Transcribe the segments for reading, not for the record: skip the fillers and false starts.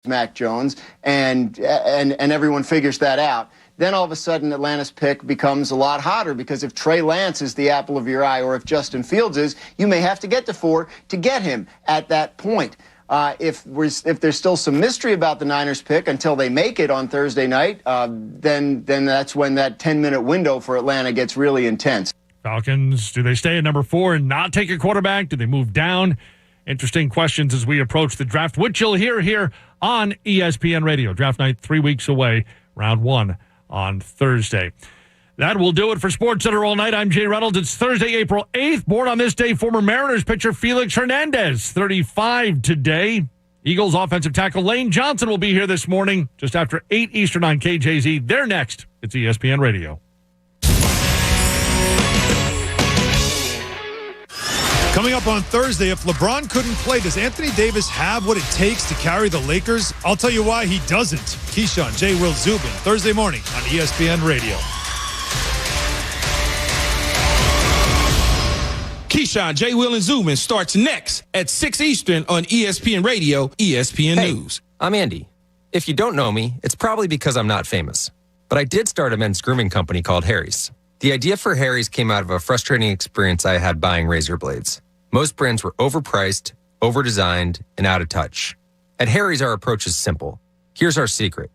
Mac Jones, and everyone figures that out. Then all of a sudden Atlanta's pick becomes a lot hotter, because if Trey Lance is the apple of your eye, or if Justin Fields is, you may have to get to 4 to get him at that point. If there's still some mystery about the Niners pick until they make it on Thursday night, then that's when that 10-minute window for Atlanta gets really intense. Falcons, do they stay at number 4 and not take a quarterback? Do they move down? Interesting questions as we approach the draft, which you'll hear here on ESPN Radio. Draft night 3 weeks away, round 1 on Thursday. That will do it for SportsCenter All Night. I'm Jay Reynolds. It's Thursday, April 8th. Born on this day, former Mariners pitcher Felix Hernandez, 35 today. Eagles offensive tackle Lane Johnson will be here this morning, just after 8 Eastern on KJZ. They're next. It's ESPN Radio. Coming up on Thursday, if LeBron couldn't play, does Anthony Davis have what it takes to carry the Lakers? I'll tell you why he doesn't. Keyshawn, J. Will, Zubin, Thursday morning on ESPN Radio. Keyshawn, J. Will, and Zubin starts next at 6 Eastern on ESPN Radio, ESPN News. I'm Andy. If you don't know me, it's probably because I'm not famous. But I did start a men's grooming company called Harry's. The idea for Harry's came out of a frustrating experience I had buying razor blades. Most brands were overpriced, overdesigned, and out of touch. At Harry's, our approach is simple. Here's our secret.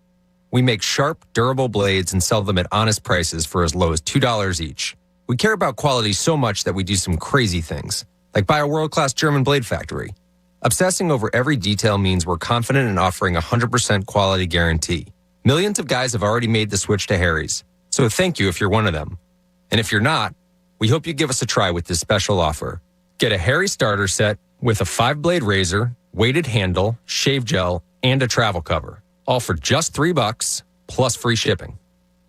We make sharp, durable blades and sell them at honest prices for as low as $2 each. We care about quality so much that we do some crazy things, like buy a world-class German blade factory. Obsessing over every detail means we're confident in offering a 100% quality guarantee. Millions of guys have already made the switch to Harry's, so thank you if you're one of them. And if you're not, we hope you give us a try with this special offer. Get a Harry starter set with a 5-blade razor, weighted handle, shave gel, and a travel cover. All for just $3 plus free shipping.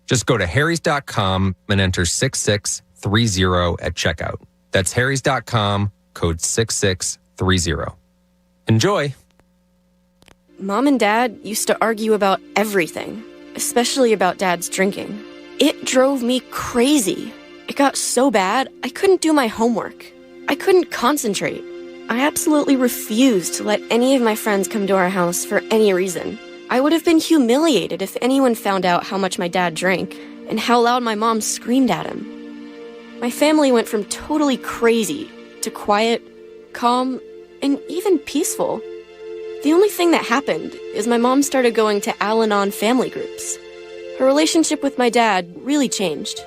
Just go to harrys.com and enter 6630 at checkout. That's harrys.com, code 6630. Enjoy. Mom and Dad used to argue about everything, especially about Dad's drinking. It drove me crazy. It got so bad, I couldn't do my homework. I couldn't concentrate. I absolutely refused to let any of my friends come to our house for any reason. I would have been humiliated if anyone found out how much my dad drank and how loud my mom screamed at him. My family went from totally crazy to quiet, calm, and even peaceful. The only thing that happened is my mom started going to Al-Anon family groups. Her relationship with my dad really changed.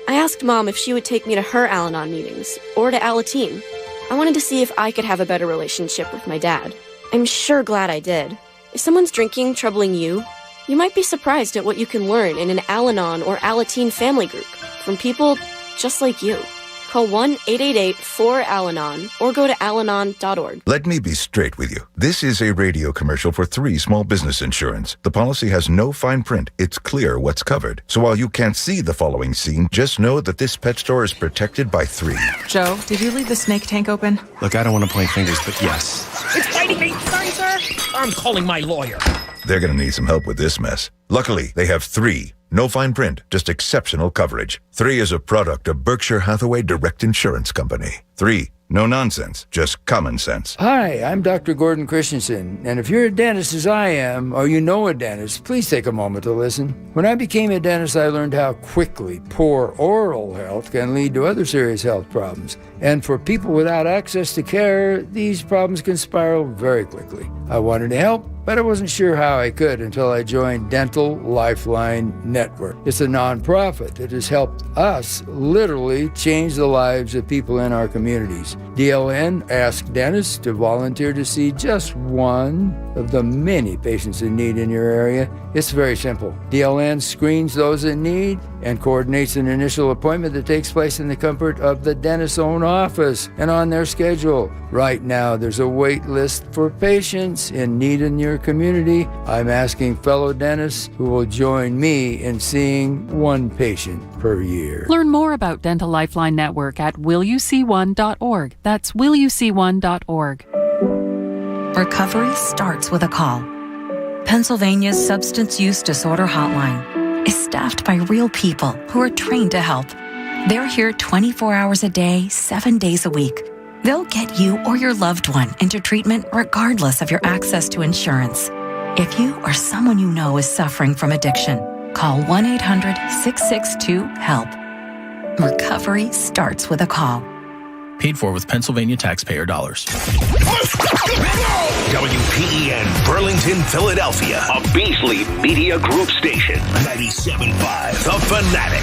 I asked Mom if she would take me to her Al-Anon meetings, or to Alateen. I wanted to see if I could have a better relationship with my dad. I'm sure glad I did. If someone's drinking troubling you, you might be surprised at what you can learn in an Al-Anon or Alateen family group from people just like you. Call 1-888-4-AL-ANON or go to alanon.org. Let me be straight with you. This is a radio commercial for 3 small business insurance. The policy has no fine print. It's clear what's covered. So while you can't see the following scene, just know that this pet store is protected by 3. Joe, did you leave the snake tank open? Look, I don't want to point fingers, but yes. It's biting me! Sorry, sir! I'm calling my lawyer. They're going to need some help with this mess. Luckily, they have 3. No fine print, just exceptional coverage. 3 is a product of Berkshire Hathaway Direct Insurance Company. 3, no nonsense, just common sense. Hi, I'm Dr. Gordon Christensen, and if you're a dentist as I am, or you know a dentist, please take a moment to listen. When I became a dentist, I learned how quickly poor oral health can lead to other serious health problems. And for people without access to care, these problems can spiral very quickly. I wanted to help, but I wasn't sure how I could until I joined Dental Lifeline Network. It's a nonprofit that has helped us literally change the lives of people in our communities. DLN asked dentists to volunteer to see just one of the many patients in need in your area. It's very simple. DLN screens those in need and coordinates an initial appointment that takes place in the comfort of the dentist's own office and on their schedule. Right now, there's a wait list for patients in need in your community. I'm asking fellow dentists who will join me in seeing one patient per year. Learn more about Dental Lifeline Network at willyouseeone.org. That's willyouseeone.org. Recovery starts with a call. Pennsylvania's Substance Use Disorder Hotline is staffed by real people who are trained to help. They're here 24 hours a day, 7 days a week. They'll get you or your loved one into treatment regardless of your access to insurance. If you or someone you know is suffering from addiction, call 1-800-662-HELP. Recovery starts with a call. Paid for with Pennsylvania taxpayer dollars. WPEN Burlington, Philadelphia, a Beasley Media Group station. 97.5 The Fanatic,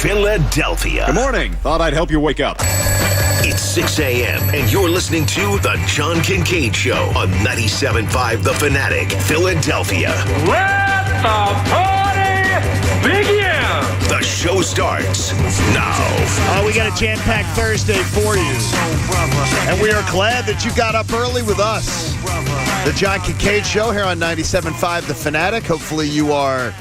Philadelphia. Good morning. Thought I'd help you wake up. It's 6 a.m. and you're listening to The John Kincade Show on 97.5 The Fanatic, Philadelphia. Let the party begin! The show starts now. Oh, we got a jam-packed Thursday for you. And we are glad that you got up early with us. The John Kincade Show here on 97.5 The Fanatic. Hopefully you are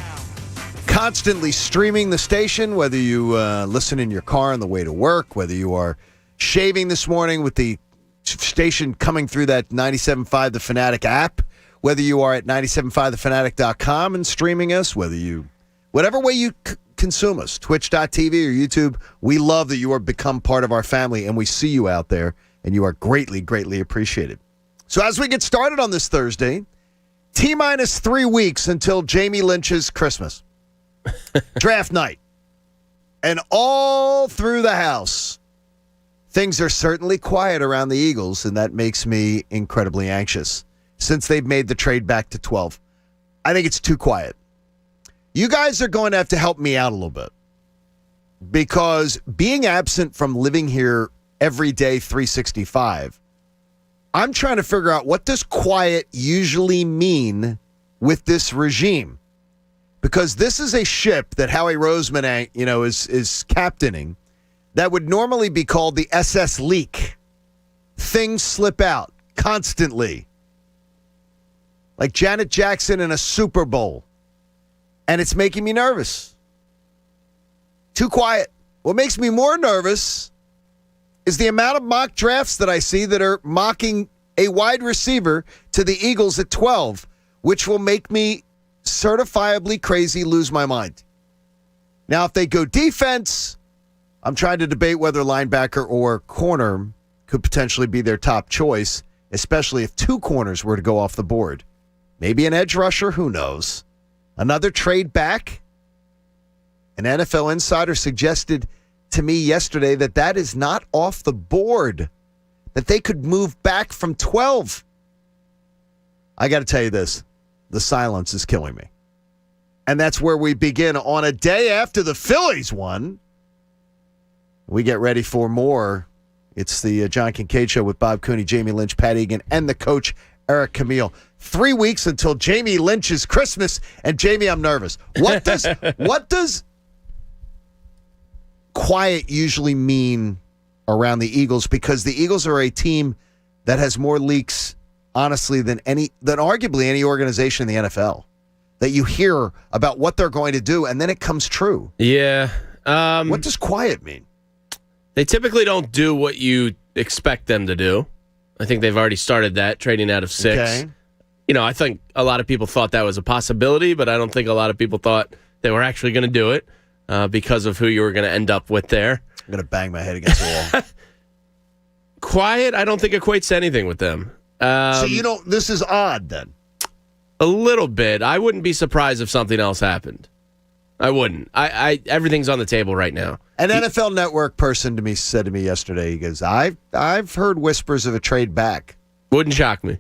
constantly streaming the station, whether you listen in your car on the way to work, whether you are shaving this morning with the station coming through that 97.5 The Fanatic app, whether you are at 975thefanatic.com and streaming us, whatever way you consume us, twitch.tv or YouTube, we love that you are become part of our family, and we see you out there, and you are greatly, greatly appreciated. So as we get started on this Thursday, T-minus 3 weeks until Jamie Lynch's Christmas. Draft night. And all through the house, things are certainly quiet around the Eagles, and that makes me incredibly anxious since they've made the trade back to 12. I think it's too quiet. You guys are going to have to help me out a little bit, because being absent from living here every day 365, I'm trying to figure out, what does quiet usually mean with this regime? Because this is a ship that Howie Roseman, is captaining, that would normally be called the SS Leak. Things slip out constantly, like Janet Jackson in a Super Bowl. And it's making me nervous. Too quiet. What makes me more nervous is the amount of mock drafts that I see that are mocking a wide receiver to the Eagles at 12, which will make me certifiably crazy, lose my mind. Now, if they go defense, I'm trying to debate whether linebacker or corner could potentially be their top choice, especially if two corners were to go off the board. Maybe an edge rusher, who knows? Another trade back? An NFL insider suggested to me yesterday that is not off the board, that they could move back from 12. I got to tell you this. The silence is killing me. And that's where we begin on a day after the Phillies won. We get ready for more. It's the John Kincade Show with Bob Cooney, Jamie Lynch, Pat Egan, and the coach, Eric Camille. 3 weeks until Jamie Lynch's Christmas, and Jamie, I'm nervous. What does quiet usually mean around the Eagles? Because the Eagles are a team that has more leaks, honestly, than arguably any organization in the NFL. That you hear about what they're going to do, and then it comes true. Yeah. What does quiet mean? They typically don't do what you expect them to do. I think they've already started that, trading out of 6. Okay. I think a lot of people thought that was a possibility, but I don't think a lot of people thought they were actually going to do it because of who you were going to end up with there. I'm going to bang my head against the wall. Quiet, I don't think equates to anything with them. So this is odd then? A little bit. I wouldn't be surprised if something else happened. I wouldn't. Everything's on the table right now. An NFL Network person said to me yesterday, he goes, I've heard whispers of a trade back. Wouldn't shock me.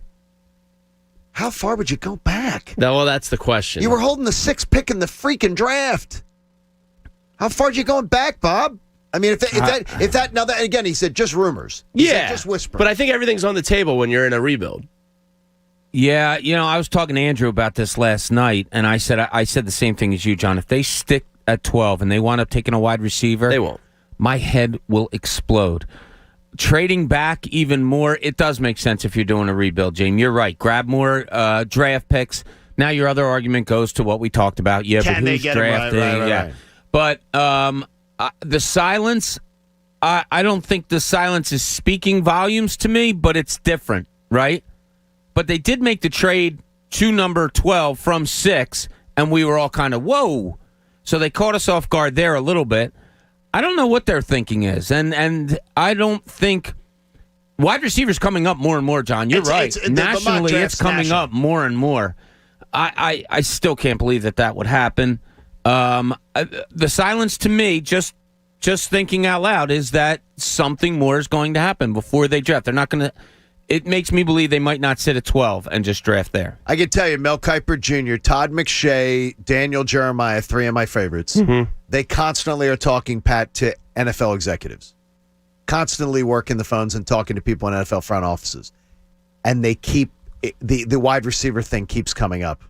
How far would you go back? No, well, that's the question. You were holding the 6th pick in the freaking draft. How far are you going back, Bob? I mean, if that now that again, he said just rumors. He said just whispers. But I think everything's on the table when you're in a rebuild. Yeah, I was talking to Andrew about this last night, and I said the same thing as you, John. If they stick at 12 and they wind up taking a wide receiver, they won't. My head will explode. Trading back even more, it does make sense if you're doing a rebuild, Jamie. You're right. Grab more draft picks. Now your other argument goes to what we talked about. Yeah, Can but who's drafting? Right. But the silence, I don't think the silence is speaking volumes to me, but it's different, right? But they did make the trade to number 12 from 6, and we were all kind of, whoa. So they caught us off guard there a little bit. I don't know what their thinking is, and I don't think wide receivers coming up more and more, John. You're right. Nationally, it's coming up more and more. I still can't believe that would happen. The silence to me, just thinking out loud, is that something more is going to happen before they draft. They're not going to. It makes me believe they might not sit at 12 and just draft there. I can tell you, Mel Kiper Jr., Todd McShay, Daniel Jeremiah, 3 of my favorites. Mm-hmm. They constantly are talking, Pat, to NFL executives. Constantly working the phones and talking to people in NFL front offices. And they keep, the wide receiver thing keeps coming up.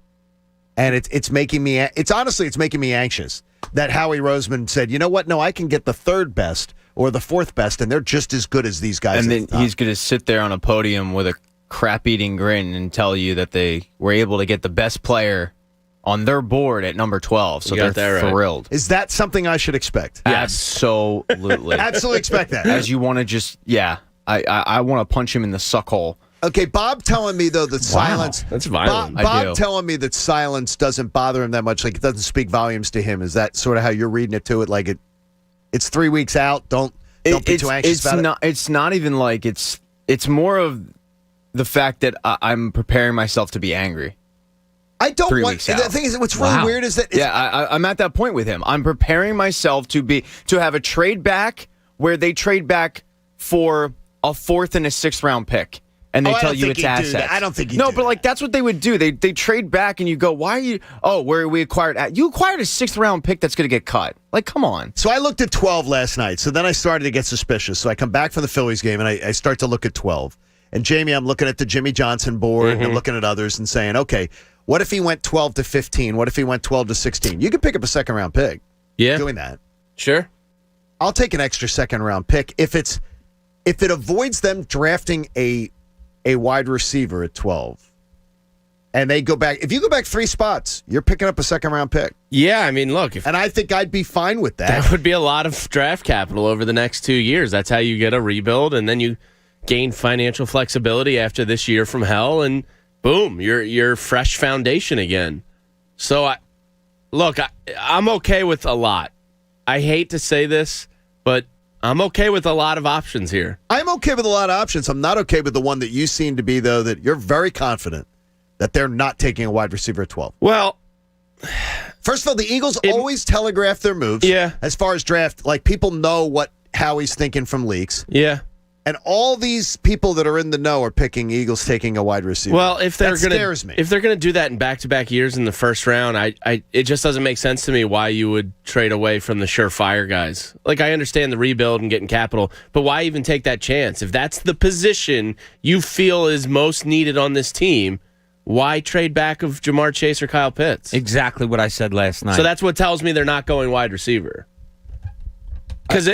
And it's making me, it's making me anxious that Howie Roseman said, you know what? No, I can get the third best or the fourth best, and they're just as good as these guys. And then he's going to sit there on a podium with a crap-eating grin and tell you that they were able to get the best player on their board at number 12. So they're thrilled. Is that something I should expect? Absolutely. Absolutely expect that. As you want to just, I want to punch him in the suck hole. Okay, Bob telling me, though, that silence... That's violent. Bob telling me that silence doesn't bother him that much, like it doesn't speak volumes to him. Is that sort of how you're reading it to it? Like it's 3 weeks out. Don't be too anxious about it. It's not even like it's more of the fact that I'm preparing myself to be angry. I don't 3 want. weeks out. The thing is, what's really weird is that I'm at that point with him. I'm preparing myself to have a trade back where they trade back for a 4th and a 6th round pick. And they tell you it's assets. I don't think he but like that's what they would do. They trade back and you go, why are you? Oh, where we acquired? You acquired a 6th round pick that's going to get cut. Like, come on. So I looked at 12 last night. So then I started to get suspicious. So I come back from the Phillies game and I start to look at 12. And Jamie, I'm looking at the Jimmy Johnson board and I'm looking at others and saying, okay, what if he went 12 to 15? What if he went 12 to 16? You could pick up a 2nd round pick. Yeah, doing that. Sure. I'll take an extra 2nd round pick if it avoids them drafting a wide receiver at 12. And they go back. If you go back 3 spots, you're picking up a 2nd round pick. Yeah, I mean, look. And I think I'd be fine with that. That would be a lot of draft capital over the next 2 years. That's how you get a rebuild, and then you gain financial flexibility after this year from hell, and boom, you're fresh foundation again. So, I'm okay with a lot. I hate to say this, but I'm okay with a lot of options here. I'm okay with a lot of options. I'm not okay with the one that you seem to be, though, that you're very confident that they're not taking a wide receiver at 12. Well, first of all, the Eagles always telegraph their moves. Yeah. As far as draft, like people know what Howie's thinking from leaks. Yeah. And all these people that are in the know are picking Eagles taking a wide receiver. Well, if they're scares me. If they're going to do that in back-to-back years in the first round, it just doesn't make sense to me why you would trade away from the surefire guys. Like, I understand the rebuild and getting capital, but why even take that chance? If that's the position you feel is most needed on this team, why trade back of Jamar Chase or Kyle Pitts? Exactly what I said last night. So that's what tells me they're not going wide receiver. Because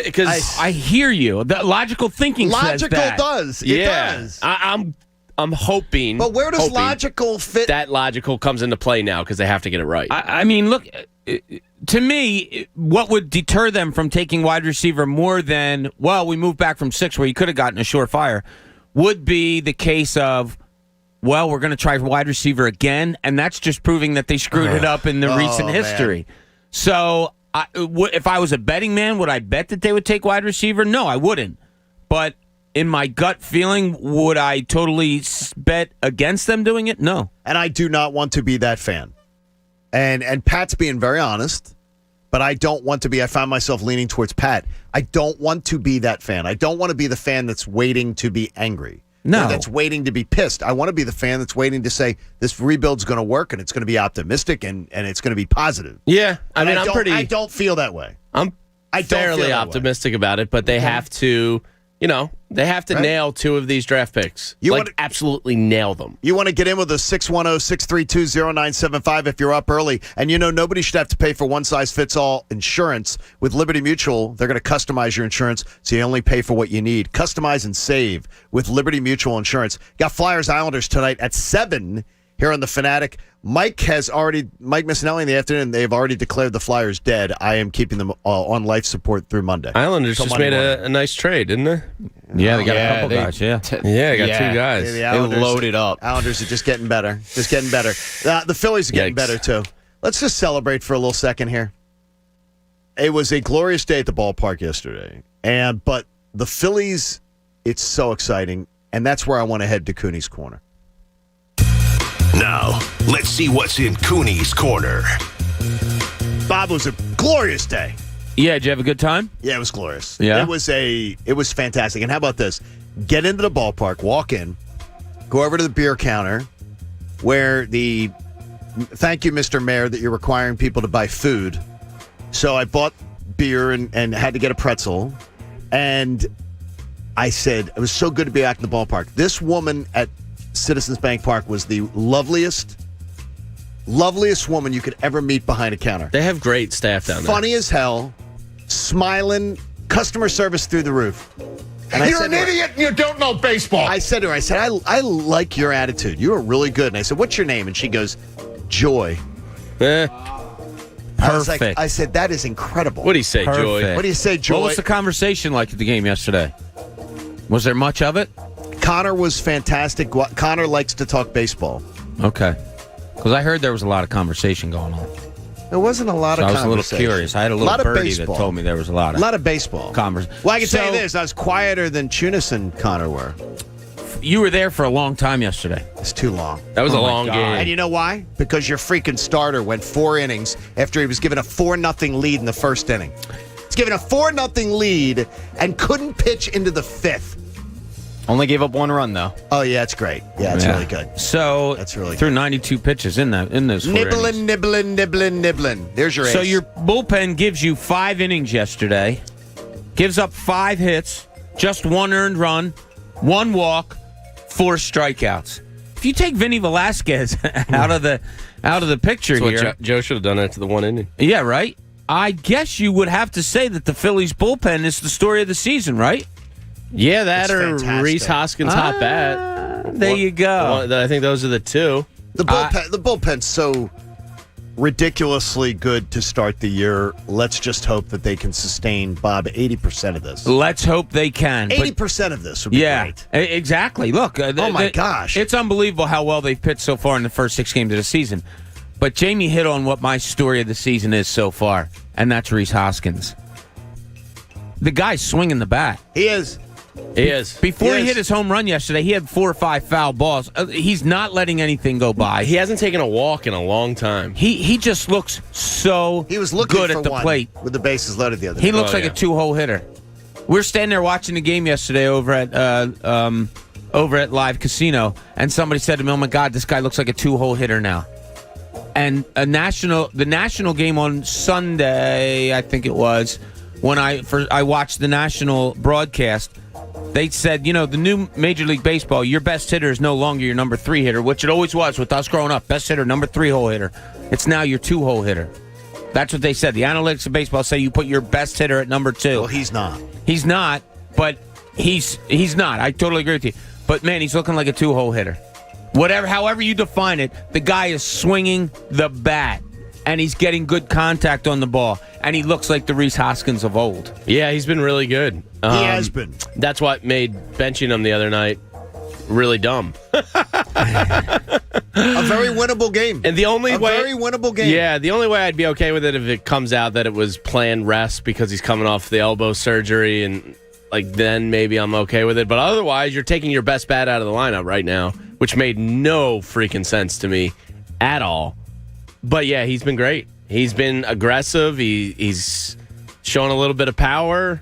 I hear you. The logical thinking says that. Logical does. It does. I'm hoping. But where does logical fit? That logical comes into play now because they have to get it right. I mean, look, to me, what would deter them from taking wide receiver more than, well, we moved back from 6 where you could have gotten a surefire, would be the case of, well, we're going to try wide receiver again, and that's just proving that they screwed it up in the recent history. Man. So if I was a betting man, would I bet that they would take wide receiver? No, I wouldn't. But in my gut feeling, would I totally bet against them doing it? No. And I do not want to be that fan. And Pat's being very honest, but I don't want to be. I find myself leaning towards Pat. I don't want to be that fan. I don't want to be the fan that's waiting to be angry. No. Or that's waiting to be pissed. I want to be the fan that's waiting to say this rebuild's going to work and it's going to be optimistic and it's going to be positive. Yeah. I don't feel that way. I'm fairly optimistic about it, but they have to, they have to nail 2 of these draft picks. Absolutely nail them. You want to get in with a 610-632-0975 if you're up early. And nobody should have to pay for one-size-fits-all insurance. With Liberty Mutual, they're going to customize your insurance so you only pay for what you need. Customize and save with Liberty Mutual Insurance. Got Flyers Islanders tonight at 7 here on the Fanatic. Mike Missinelli in the afternoon, they've already declared the Flyers dead. I am keeping them on life support through Monday. Islanders just made a nice trade, didn't they? Yeah, they got a couple guys, they got 2 guys. They loaded up. Islanders are just getting better. The Phillies are getting better, too. Let's just celebrate for a little second here. It was a glorious day at the ballpark yesterday. But the Phillies, it's so exciting. And that's where I want to head to Cooney's Corner. Now, let's see what's in Cooney's Corner. Bob, was a glorious day. Yeah, did you have a good time? Yeah, it was glorious. Yeah? It was fantastic. And how about this? Get into the ballpark, walk in, go over to the beer counter where thank you, Mr. Mayor, that you're requiring people to buy food. So I bought beer and had to get a pretzel. And I said, it was so good to be back in the ballpark. This woman at Citizens Bank Park was the loveliest woman you could ever meet behind a counter. They have great staff down there. Funny as hell, smiling, customer service through the roof. And You're an idiot and you don't know baseball. I said to her, I like your attitude. You are really good. And I said, what's your name? And she goes, Joy. Perfect. I said, that is incredible. What do you say, Perfect. Joy? What do you say, Joy? What was the conversation like at the game yesterday? Was there much of it? Connor was fantastic. Connor likes to talk baseball. Okay. Because I heard there was a lot of conversation going on. There wasn't a lot of I was conversation. a little curious. I had a little birdie that told me there was a lot of baseball. Conversation. Well, I can tell you this. I was quieter than Chunas and Connor were. You were there for a long time yesterday. It's too long. That was a long game. And you know why? Because your freaking starter went 4 innings after he was given a 4-0 lead in the first inning. He's given a 4-0 lead and couldn't pitch into the 5th. Only gave up 1 run, though. Oh, yeah, it's great. Yeah, it's really good. So that's really threw 92 pitches in those 4 innings. Nibbling. There's your ace. So your bullpen gives you 5 innings yesterday, gives up 5 hits, just 1 earned run, 1 walk, 4 strikeouts. If you take Vinny Velasquez out of the picture That's here, what Joe should have done after the 1 inning. Yeah, right. I guess you would have to say that the Phillies bullpen is the story of the season, right? Yeah, that or Rhys Hoskins' hot bat. There you go. I think those are the two. The bullpen's so ridiculously good to start the year. Let's just hope that they can sustain, Bob, 80% of this. Let's hope they can. 80% of this would be great. Exactly. Look. Oh, my gosh. It's unbelievable how well they've pitched so far in the first 6 games of the season. But Jamie hit on what my story of the season is so far, and that's Rhys Hoskins. The guy's swinging the bat. He is. Before he hit his home run yesterday, he had 4 or 5 foul balls. He's not letting anything go by. He hasn't taken a walk in a long time. He just looks so He was looking good for at the one plate. with the bases loaded the other day. He looks like a 2-hole hitter. We're standing there watching the game yesterday over at Live Casino, and somebody said to me, "Oh my God, this guy looks like a 2-hole hitter now." And the national game on Sunday, I think it was, when I watched the national broadcast. They said, the new Major League Baseball, your best hitter is no longer your number 3 hitter, which it always was with us growing up. Best hitter, number 3-hole hitter. It's now your 2-hole hitter. That's what they said. The analytics of baseball say you put your best hitter at number 2. Well, he's not. He's not, but he's not. I totally agree with you. But, man, he's looking like a 2-hole hitter. However you define it, the guy is swinging the bat, and he's getting good contact on the ball, and he looks like the Rhys Hoskins of old. Yeah, he's been really good. He has been. That's what made benching him the other night really dumb. A very winnable game. And the only very winnable game. Yeah, the only way I'd be okay with it if it comes out that it was planned rest because he's coming off the elbow surgery, and then maybe I'm okay with it. But otherwise, you're taking your best bat out of the lineup right now, which made no freaking sense to me at all. But yeah, he's been great. He's been aggressive. He's showing a little bit of power.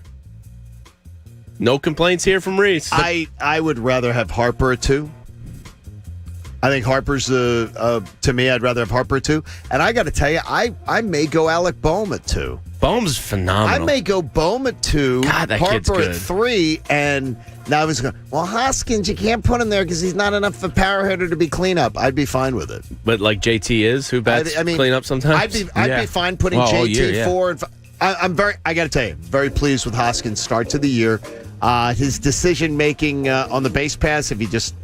No complaints here from Rhys. I would rather have Harper at 2. I think Harper's to me. I'd rather have Harper at 2. And I got to tell you, I may go Alec Boehm at 2. Boehm's phenomenal. I may go Boehm at 2. God, that kid's Harper good. at 3, and now I was going. Well, Hoskins, you can't put him there because he's not enough of a power hitter to be cleanup. I'd be fine with it. But like JT is, who bats cleanup sometimes. I'd be fine putting JT forward. I got to tell you, very pleased with Hoskins' start to the year. His decision making on the base pass, if he just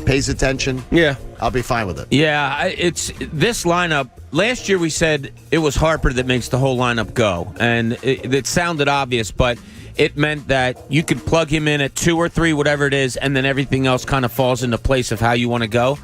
pays attention, I'll be fine with it. Yeah, it's this lineup. Last year we said it was Harper that makes the whole lineup go, and it sounded obvious, but it meant that you could plug him in at 2 or 3, whatever it is, and then everything else kind of falls into place of how you want to go.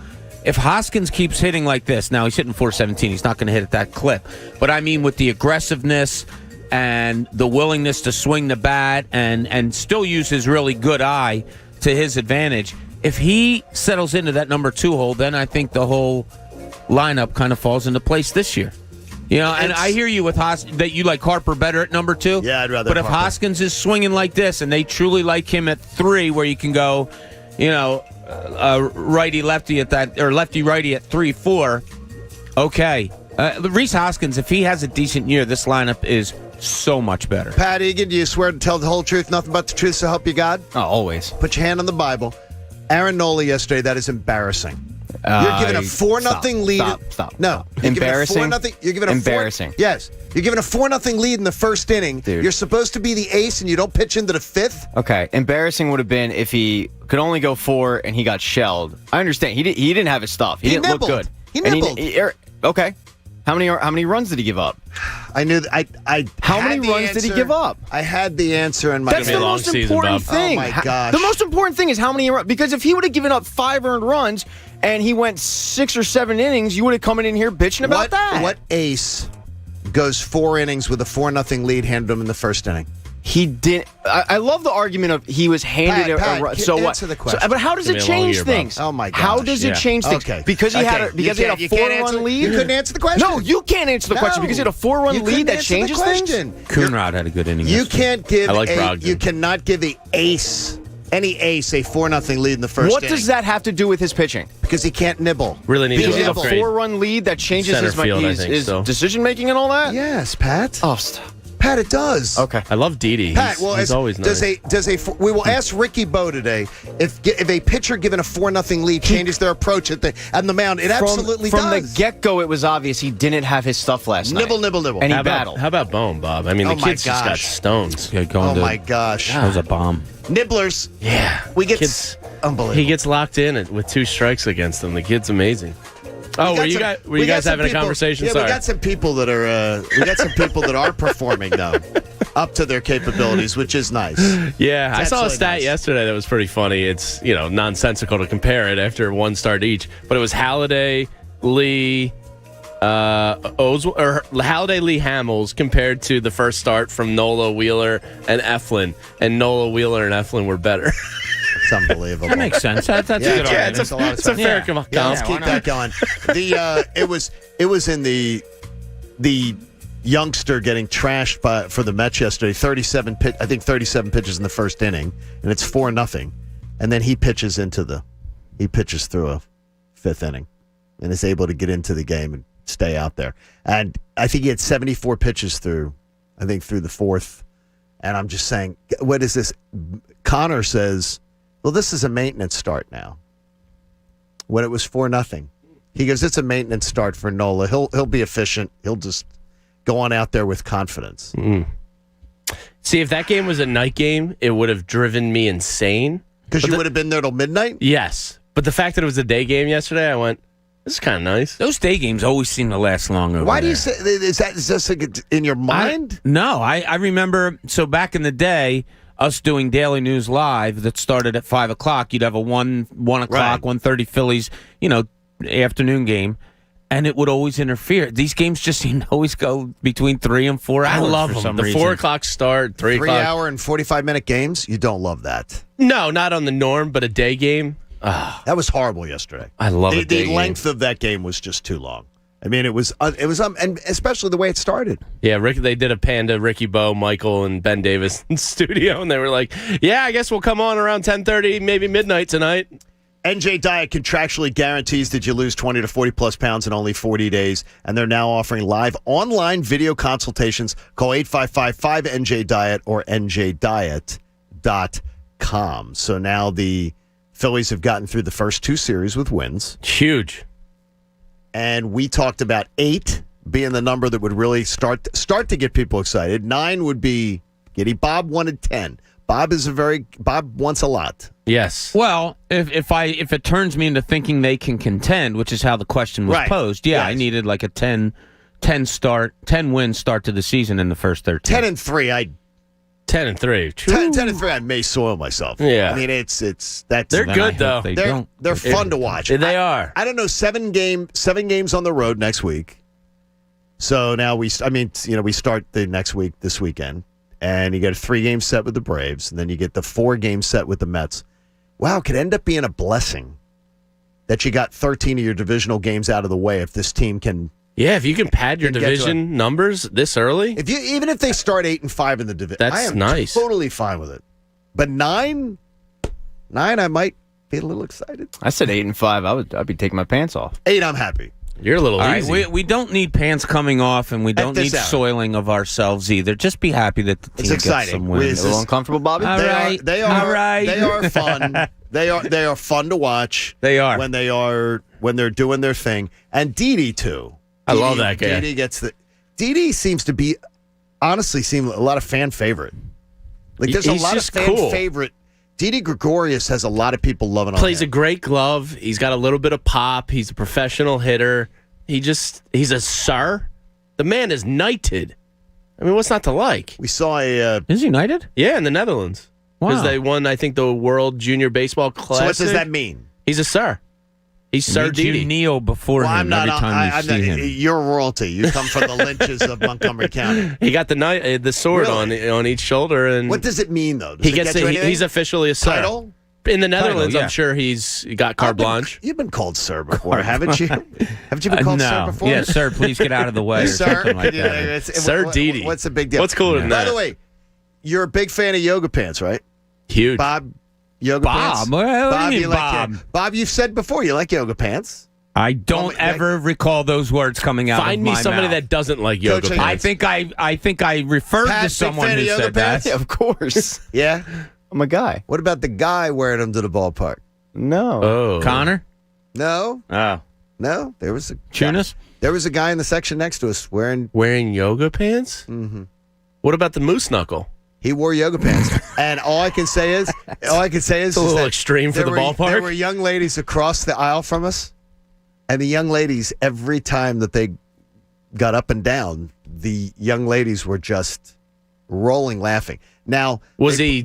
If Hoskins keeps hitting like this, now he's hitting 417, he's not going to hit at that clip, but I mean with the aggressiveness and the willingness to swing the bat and still use his really good eye to his advantage, if he settles into that number 2 hole, then I think the whole lineup kind of falls into place this year. You know, and I hear you with that you like Harper better at number 2. Yeah, I'd rather. But if Hoskins is swinging like this, and they truly like him at 3, where you can go, you know, righty lefty at that, or lefty righty at 3-4. Okay, Rhys Hoskins, if he has a decent year, this lineup is so much better. Pat Egan, do you swear to tell the whole truth, nothing but the truth, so help you God? Oh, always. Put your hand on the Bible. Aaron Nola yesterday. That is embarrassing. You're giving a 4-0 lead. Stop. No. Embarrassing. You're giving a embarrassing. Yes. You're giving a 4-0 lead in the first inning. Dude. You're supposed to be the ace, and you don't pitch into the 5th? Okay. Embarrassing would have been if he could only go 4 and he got shelled. I understand. He didn't have his stuff. He didn't nibbled. look good. He nibbled. Okay. How many runs did he give up? I knew that. How many runs did he give up? I had the answer in my. That's the most important thing. Oh my gosh! The most important thing is how many runs. Because if he would have given up 5 earned runs and he went 6 or 7 innings, you would have come in here bitching about that. What ace goes 4 innings with a 4-0 lead, handed him in the first inning? He didn't. I love the argument of he was handed Pat, a run. So what? Answer the question. But how does it change things? Oh my gosh! How does it change things? Okay. Because he had a 4-run lead. You couldn't answer the question. No, you can't answer the question because he had a 4-run lead that changes things. Coonrod had a good inning. You can't give. I like Brogdon. You cannot give the ace. Any ace a 4-0 lead in the first What inning. does that have to do with his pitching? Because he can't nibble. Really need because to he has a upgrade 4-run lead that changes center field, his decision making and all that? Yes, Pat. Oh, stop. Pat, it does. Okay. I love Didi. Pat, he's always nice. We will ask Ricky Bo today if a pitcher given a 4-0 lead changes their approach at the mound. It absolutely does. From the get-go, it was obvious he didn't have his stuff last night. Nibble. And he battled. How about Bohm, Bob? I mean, the kid's just got stones. My gosh. That was a bomb. Nibblers. Yeah. We get unbelievable. He gets locked in with 2 strikes against him. The kid's amazing. Oh, were you guys having a conversation? Yeah, Sorry. we got some people that are performing though, up to their capabilities, which is nice. Yeah, I saw a stat yesterday that was pretty funny. It's nonsensical to compare it after 1 start each, but it was Halladay, Lee, Halladay, Lee, Hamels compared to the first start from Nola, Wheeler, and Eflin, and Nola, Wheeler, and Eflin were better. It's unbelievable. That makes sense. That's a good argument. It's a lot of It's a fair comp. Let's keep that going. It was in the youngster getting trashed for the Mets yesterday. 37 pitches in the first inning, and it's 4-0. And then he pitches through a 5th inning, and is able to get into the game and stay out there. And I think he had 74 pitches through the 4th. And I'm just saying, what is this? Connor says, well, this is a maintenance start now. When it was 4-0, he goes, it's a maintenance start for Nola. He'll be efficient. He'll just go on out there with confidence. See, if that game was a night game, it would have driven me insane. Because you would have been there till midnight? Yes. But the fact that it was a day game yesterday, I went, this is kind of nice. Those day games always seem to last longer. Why do you say, is this in your mind? I remember, so back in the day, us doing Daily News Live that started at 5 o'clock, you'd have a 1 o'clock, 1:30 Phillies, afternoon game, and it would always interfere. These games just seem to always go between 3 and 4 hours. I love for some them. The reason. 4 o'clock start, 3 o'clock. 3-hour and 45-minute games? You don't love that. No, not on the norm, but a day game. That was horrible yesterday. I love it. The length of that game was just too long. I mean, it was, and especially the way it started. Yeah, they did a Panda, Ricky Bo, Michael, and Ben Davis in studio, and they were like, "Yeah, I guess we'll come on around 10:30, maybe midnight tonight." NJ Diet contractually guarantees that you lose 20 to 40 plus pounds in only 40 days, and they're now offering live online video consultations. Call 855-5NJ-DIET or njdiet.com. So now the Phillies have gotten through the first 2 series with wins. Huge. And we talked about 8 being the number that would really start to get people excited. 9 would be giddy. Bob wanted 10. Bob wants a lot. Yes. Well, if it turns me into thinking they can contend, which is how the question was posed, I needed like a 10 win start to the season in the first 13. 10-3, 10-3. 10-3, I may soil myself. Yeah. I mean, that's they're good though. They're fun to watch. They are. I don't know. 7 games on the road next week. So now we start the next week this weekend, and you get a 3-game set with the Braves, and then you get the 4-game set with the Mets. wow, it could end up being a blessing that you got 13 of your divisional games out of the way if this team can. Yeah, if you can pad your division numbers this early. Even if they start 8-5 in the division, that's I am nice. Totally fine with it. But 9, I might be a little excited. I said 8-5. I'd be taking my pants off. 8, I'm happy. You're a little easy. Right, we don't need pants coming off, and we don't need soiling of ourselves either. Just be happy that the team gets some wins. A little uncomfortable, Bobby? They are fun. They are fun to watch. They are when they're doing their thing. And Didi too. I love that guy. Didi seems to be honestly a lot of fan favorite. Like there's a lot of fan favorite. Didi Gregorius has a lot of people loving him. Plays a great glove. He's got a little bit of pop. He's a professional hitter. He's a sir. The man is knighted. I mean, what's not to like? We saw Is he knighted? Yeah, in the Netherlands. Because they won, I think, the World Junior Baseball Classic. So what does that mean? He's a sir. He's Sir Didi. You kneel before him every time you see him. You're royalty. You come from the Lynches of Montgomery County. He got the sword on each shoulder. And what does it mean, though? He's officially a sir. Title? In the Netherlands, I'm sure he's got carte blanche. You've been called sir before, haven't you? Haven't you been called sir before? Yeah, sir, please get out of the way. Sir, like that. Sir Didi. What's the big deal? What's cooler than that? By the way, you're a big fan of yoga pants, right? Huge. Bob, yoga pants? Bob, you've said before you like yoga pants. I don't ever recall those words coming out of my mouth. Find me somebody that doesn't like yoga pants. I think I referred to someone who said that. Yeah, of course. Yeah? I'm a guy. What about the guy wearing them to the ballpark? No. Oh. Connor? No. Oh. No. There was a Tunis? There was a guy in the section next to us wearing yoga pants? Mm-hmm. What about the moose knuckle? He wore yoga pants, and all I can say is it's a little extreme for the ballpark. There were young ladies across the aisle from us, and the young ladies, every time that they got up and down, the young ladies were just rolling laughing. Now, they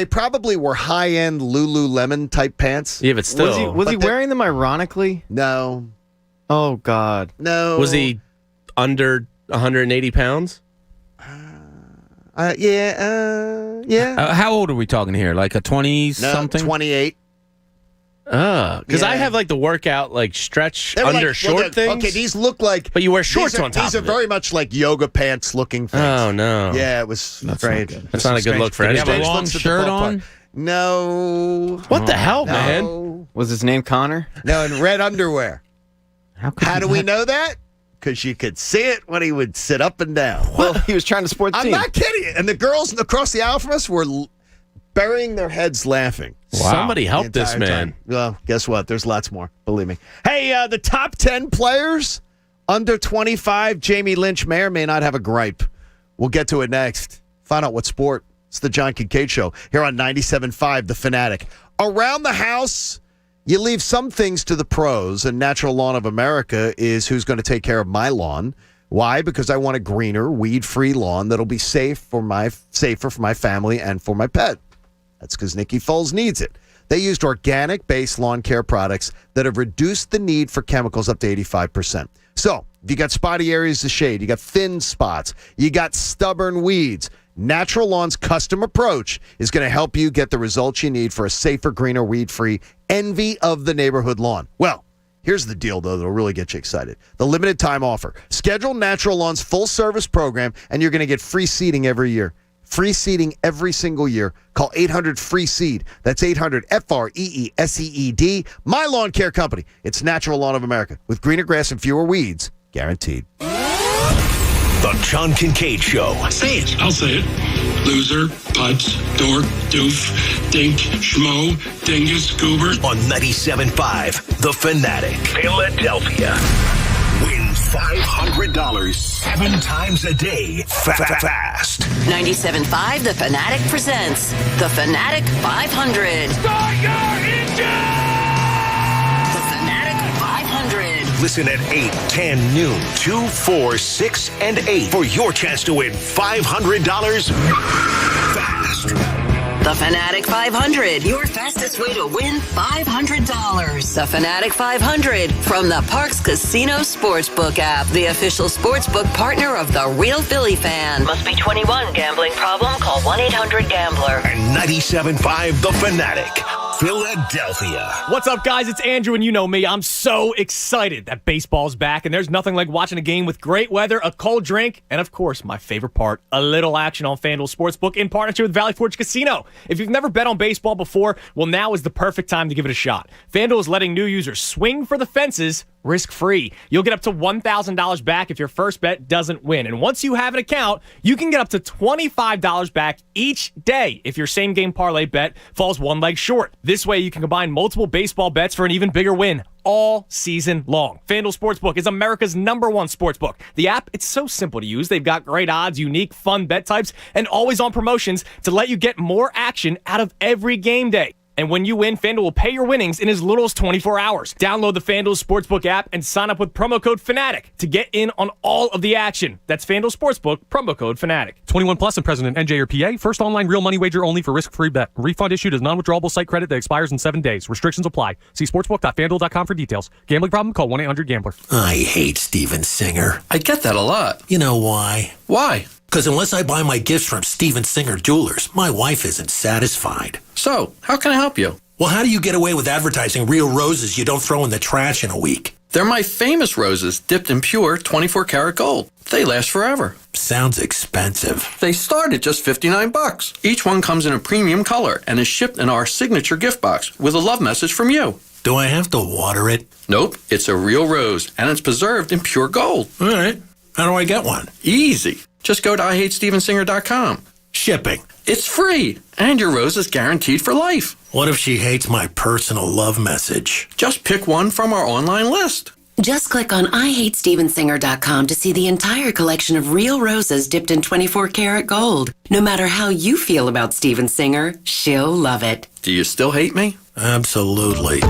probably were high-end Lululemon type pants. Yeah, but still, was he wearing them ironically? No. Oh God, no. Was he under 180 pounds? Yeah. How old are we talking here? Like a 20-something? 28. Because I have like the workout stretch under short things. Okay, these look like. But you wear shorts on top. These are very much like yoga pants looking things. Oh no. Yeah, it was strange. That's not a good look for Did anybody. he have a long shirt on? No. What the hell, man? Was his name Connor? No, in red underwear. How do we know that? Because you could see it when he would sit up and down. Well, he was trying to support the team. I'm not kidding you. And the girls across the aisle from us were burying their heads laughing. Wow. Somebody help this man. Time. Well, guess what? There's lots more. Believe me. Hey, the top 10 players under 25, Jamie Lynch may or may not have a gripe. We'll get to it next. Find out what sport. It's the John Kincade Show here on 97.5 The Fanatic. Around the house, you leave some things to the pros, and Natural Lawn of America is who's going to take care of my lawn. Why? Because I want a greener, weed-free lawn that'll be safer for my family and for my pet. That's because Nikki Foles needs it. They used organic-based lawn care products that have reduced the need for chemicals up to 85%. So, if you got spotty areas of shade, you got thin spots, you got stubborn weeds, Natural Lawn's custom approach is going to help you get the results you need for a safer, greener, weed-free envy of the neighborhood lawn. Well, here's the deal, though, that'll really get you excited. The limited time offer. Schedule Natural Lawn's full-service program, and you're going to get free seeding every year. Free seeding every single year. Call 800-FREE-SEED. That's 800-FREESEED. My Lawn Care Company. It's Natural Lawn of America. With greener grass and fewer weeds. Guaranteed. The John Kincade Show. Say it. I'll say it. Loser, putz, dork, doof, dink, schmo, dingus, goober. On 97.5, The Fanatic. Philadelphia. Win $500 7 times a day. Fast. 97.5, The Fanatic presents The Fanatic 500. Start your engine! The Fanatic 500. Listen at 8, 10, noon, 2, 4, 6, and 8 for your chance to win $500 fast. The Fanatic 500, your fastest way to win $500. The Fanatic 500 from the Parks Casino Sportsbook app, the official sportsbook partner of the Real Philly Fan. Must be 21. Gambling problem? Call 1-800-GAMBLER. And 97.5 The Fanatic. Philadelphia. What's up, guys? It's Andrew, and you know me. I'm so excited that baseball's back, and there's nothing like watching a game with great weather, a cold drink, and, of course, my favorite part, a little action on FanDuel Sportsbook in partnership with Valley Forge Casino. If you've never bet on baseball before, well, now is the perfect time to give it a shot. FanDuel is letting new users swing for the fences risk-free. You'll get up to $1,000 back if your first bet doesn't win. And once you have an account, you can get up to $25 back each day if your same-game parlay bet falls one leg short. This way, you can combine multiple baseball bets for an even bigger win all season long. FanDuel Sportsbook is America's #1 sportsbook. The app, it's so simple to use. They've got great odds, unique, fun bet types, and always on promotions to let you get more action out of every game day. And when you win, FanDuel will pay your winnings in as little as 24 hours. Download the FanDuel Sportsbook app and sign up with promo code Fanatic to get in on all of the action. That's FanDuel Sportsbook, promo code Fanatic. 21 plus and present in NJ or PA. First online real money wager only for risk-free bet. Refund issued as non-withdrawable site credit that expires in 7 days. Restrictions apply. See sportsbook.fanduel.com for details. Gambling problem? Call 1-800-GAMBLER. I hate Steven Singer. I get that a lot. You know why? Why? Because unless I buy my gifts from Steven Singer Jewelers, my wife isn't satisfied. So, how can I help you? Well, how do you get away with advertising real roses you don't throw in the trash in a week? They're my famous roses, dipped in pure 24-karat gold. They last forever. Sounds expensive. They start at just $59. Each one comes in a premium color and is shipped in our signature gift box with a love message from you. Do I have to water it? Nope. It's a real rose, and it's preserved in pure gold. All right. How do I get one? Easy. Just go to IHateStevenSinger.com. Shipping. It's free, and your rose is guaranteed for life. What if she hates my personal love message? Just pick one from our online list. Just click on IHateStevenSinger.com to see the entire collection of real roses dipped in 24-karat gold. No matter how you feel about Steven Singer, she'll love it. Do you still hate me? Absolutely.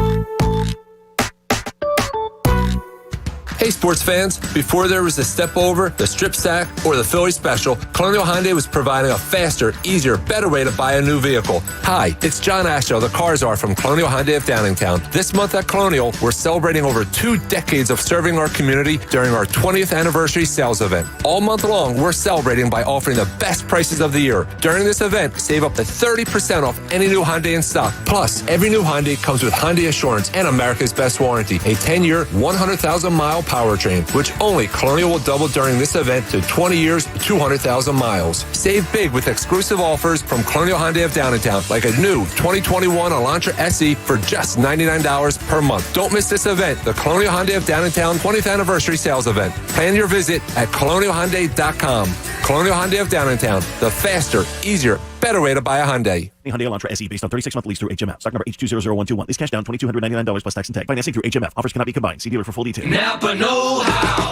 Hey sports fans, before there was the step over, the strip sack, or the Philly special, Colonial Hyundai was providing a faster, easier, better way to buy a new vehicle. Hi, it's John Asher, the Car Czar from Colonial Hyundai of Downingtown. This month at Colonial, we're celebrating over 2 decades of serving our community during our 20th anniversary sales event. All month long, we're celebrating by offering the best prices of the year. During this event, save up to 30% off any new Hyundai in stock. Plus, every new Hyundai comes with Hyundai Assurance and America's Best Warranty, a 10-year, 100,000-mile powertrain, which only Colonial will double during this event to 20 years, 200,000 miles. Save big with exclusive offers from Colonial Hyundai of Downingtown, like a new 2021 Elantra SE for just $99 per month. Don't miss this event, the Colonial Hyundai of Downingtown 20th anniversary sales event. Plan your visit at colonialhyundai.com. Colonial Hyundai of Downingtown, the faster, easier, better way to buy a Hyundai. Hyundai Elantra SE based on 36-month lease through HMF. Stock number H200121. Lease cash down $2,299 plus tax and tag. Financing through HMF. Offers cannot be combined. See dealer for full details. Napa know-how.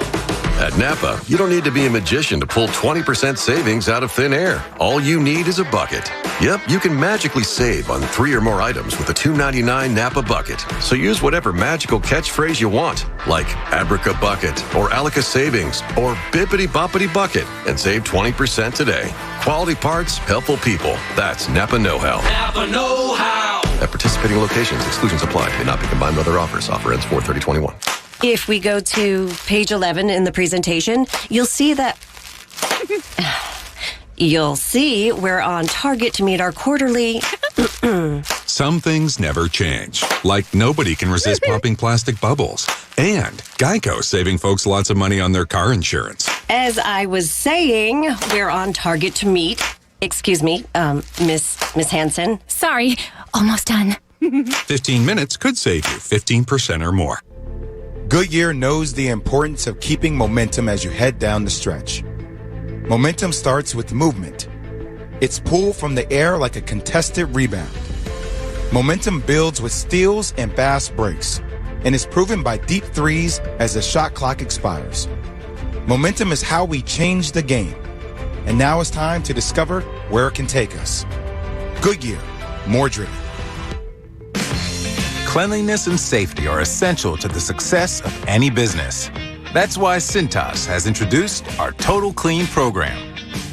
At Napa, you don't need to be a magician to pull 20% savings out of thin air. All you need is a bucket. Yep, you can magically save on 3 or more items with a $2.99 Napa bucket. So use whatever magical catchphrase you want, like Abraca Bucket, or Alica Savings, or Bippity Boppity Bucket, and save 20% today. Quality parts, helpful people. That's Napa Know-How. Napa know-how. At participating locations, exclusions apply. May not be combined with other offers. Offer ends 4/30/21. If we go to page 11 in the presentation, you'll see that we're on target to meet our quarterly. Some things never change, like nobody can resist popping plastic bubbles, and Geico saving folks lots of money on their car insurance. As I was saying, we're on target to meet. Excuse me, Miss Hansen. Sorry, almost done. 15 minutes could save you 15% or more. Goodyear knows the importance of keeping momentum as you head down the stretch. Momentum starts with movement. It's pulled from the air like a contested rebound. Momentum builds with steals and fast breaks, and is proven by deep threes as the shot clock expires. Momentum is how we change the game. And now it's time to discover where it can take us. Goodyear, more driven. Cleanliness and safety are essential to the success of any business. That's why Cintas has introduced our Total Clean program,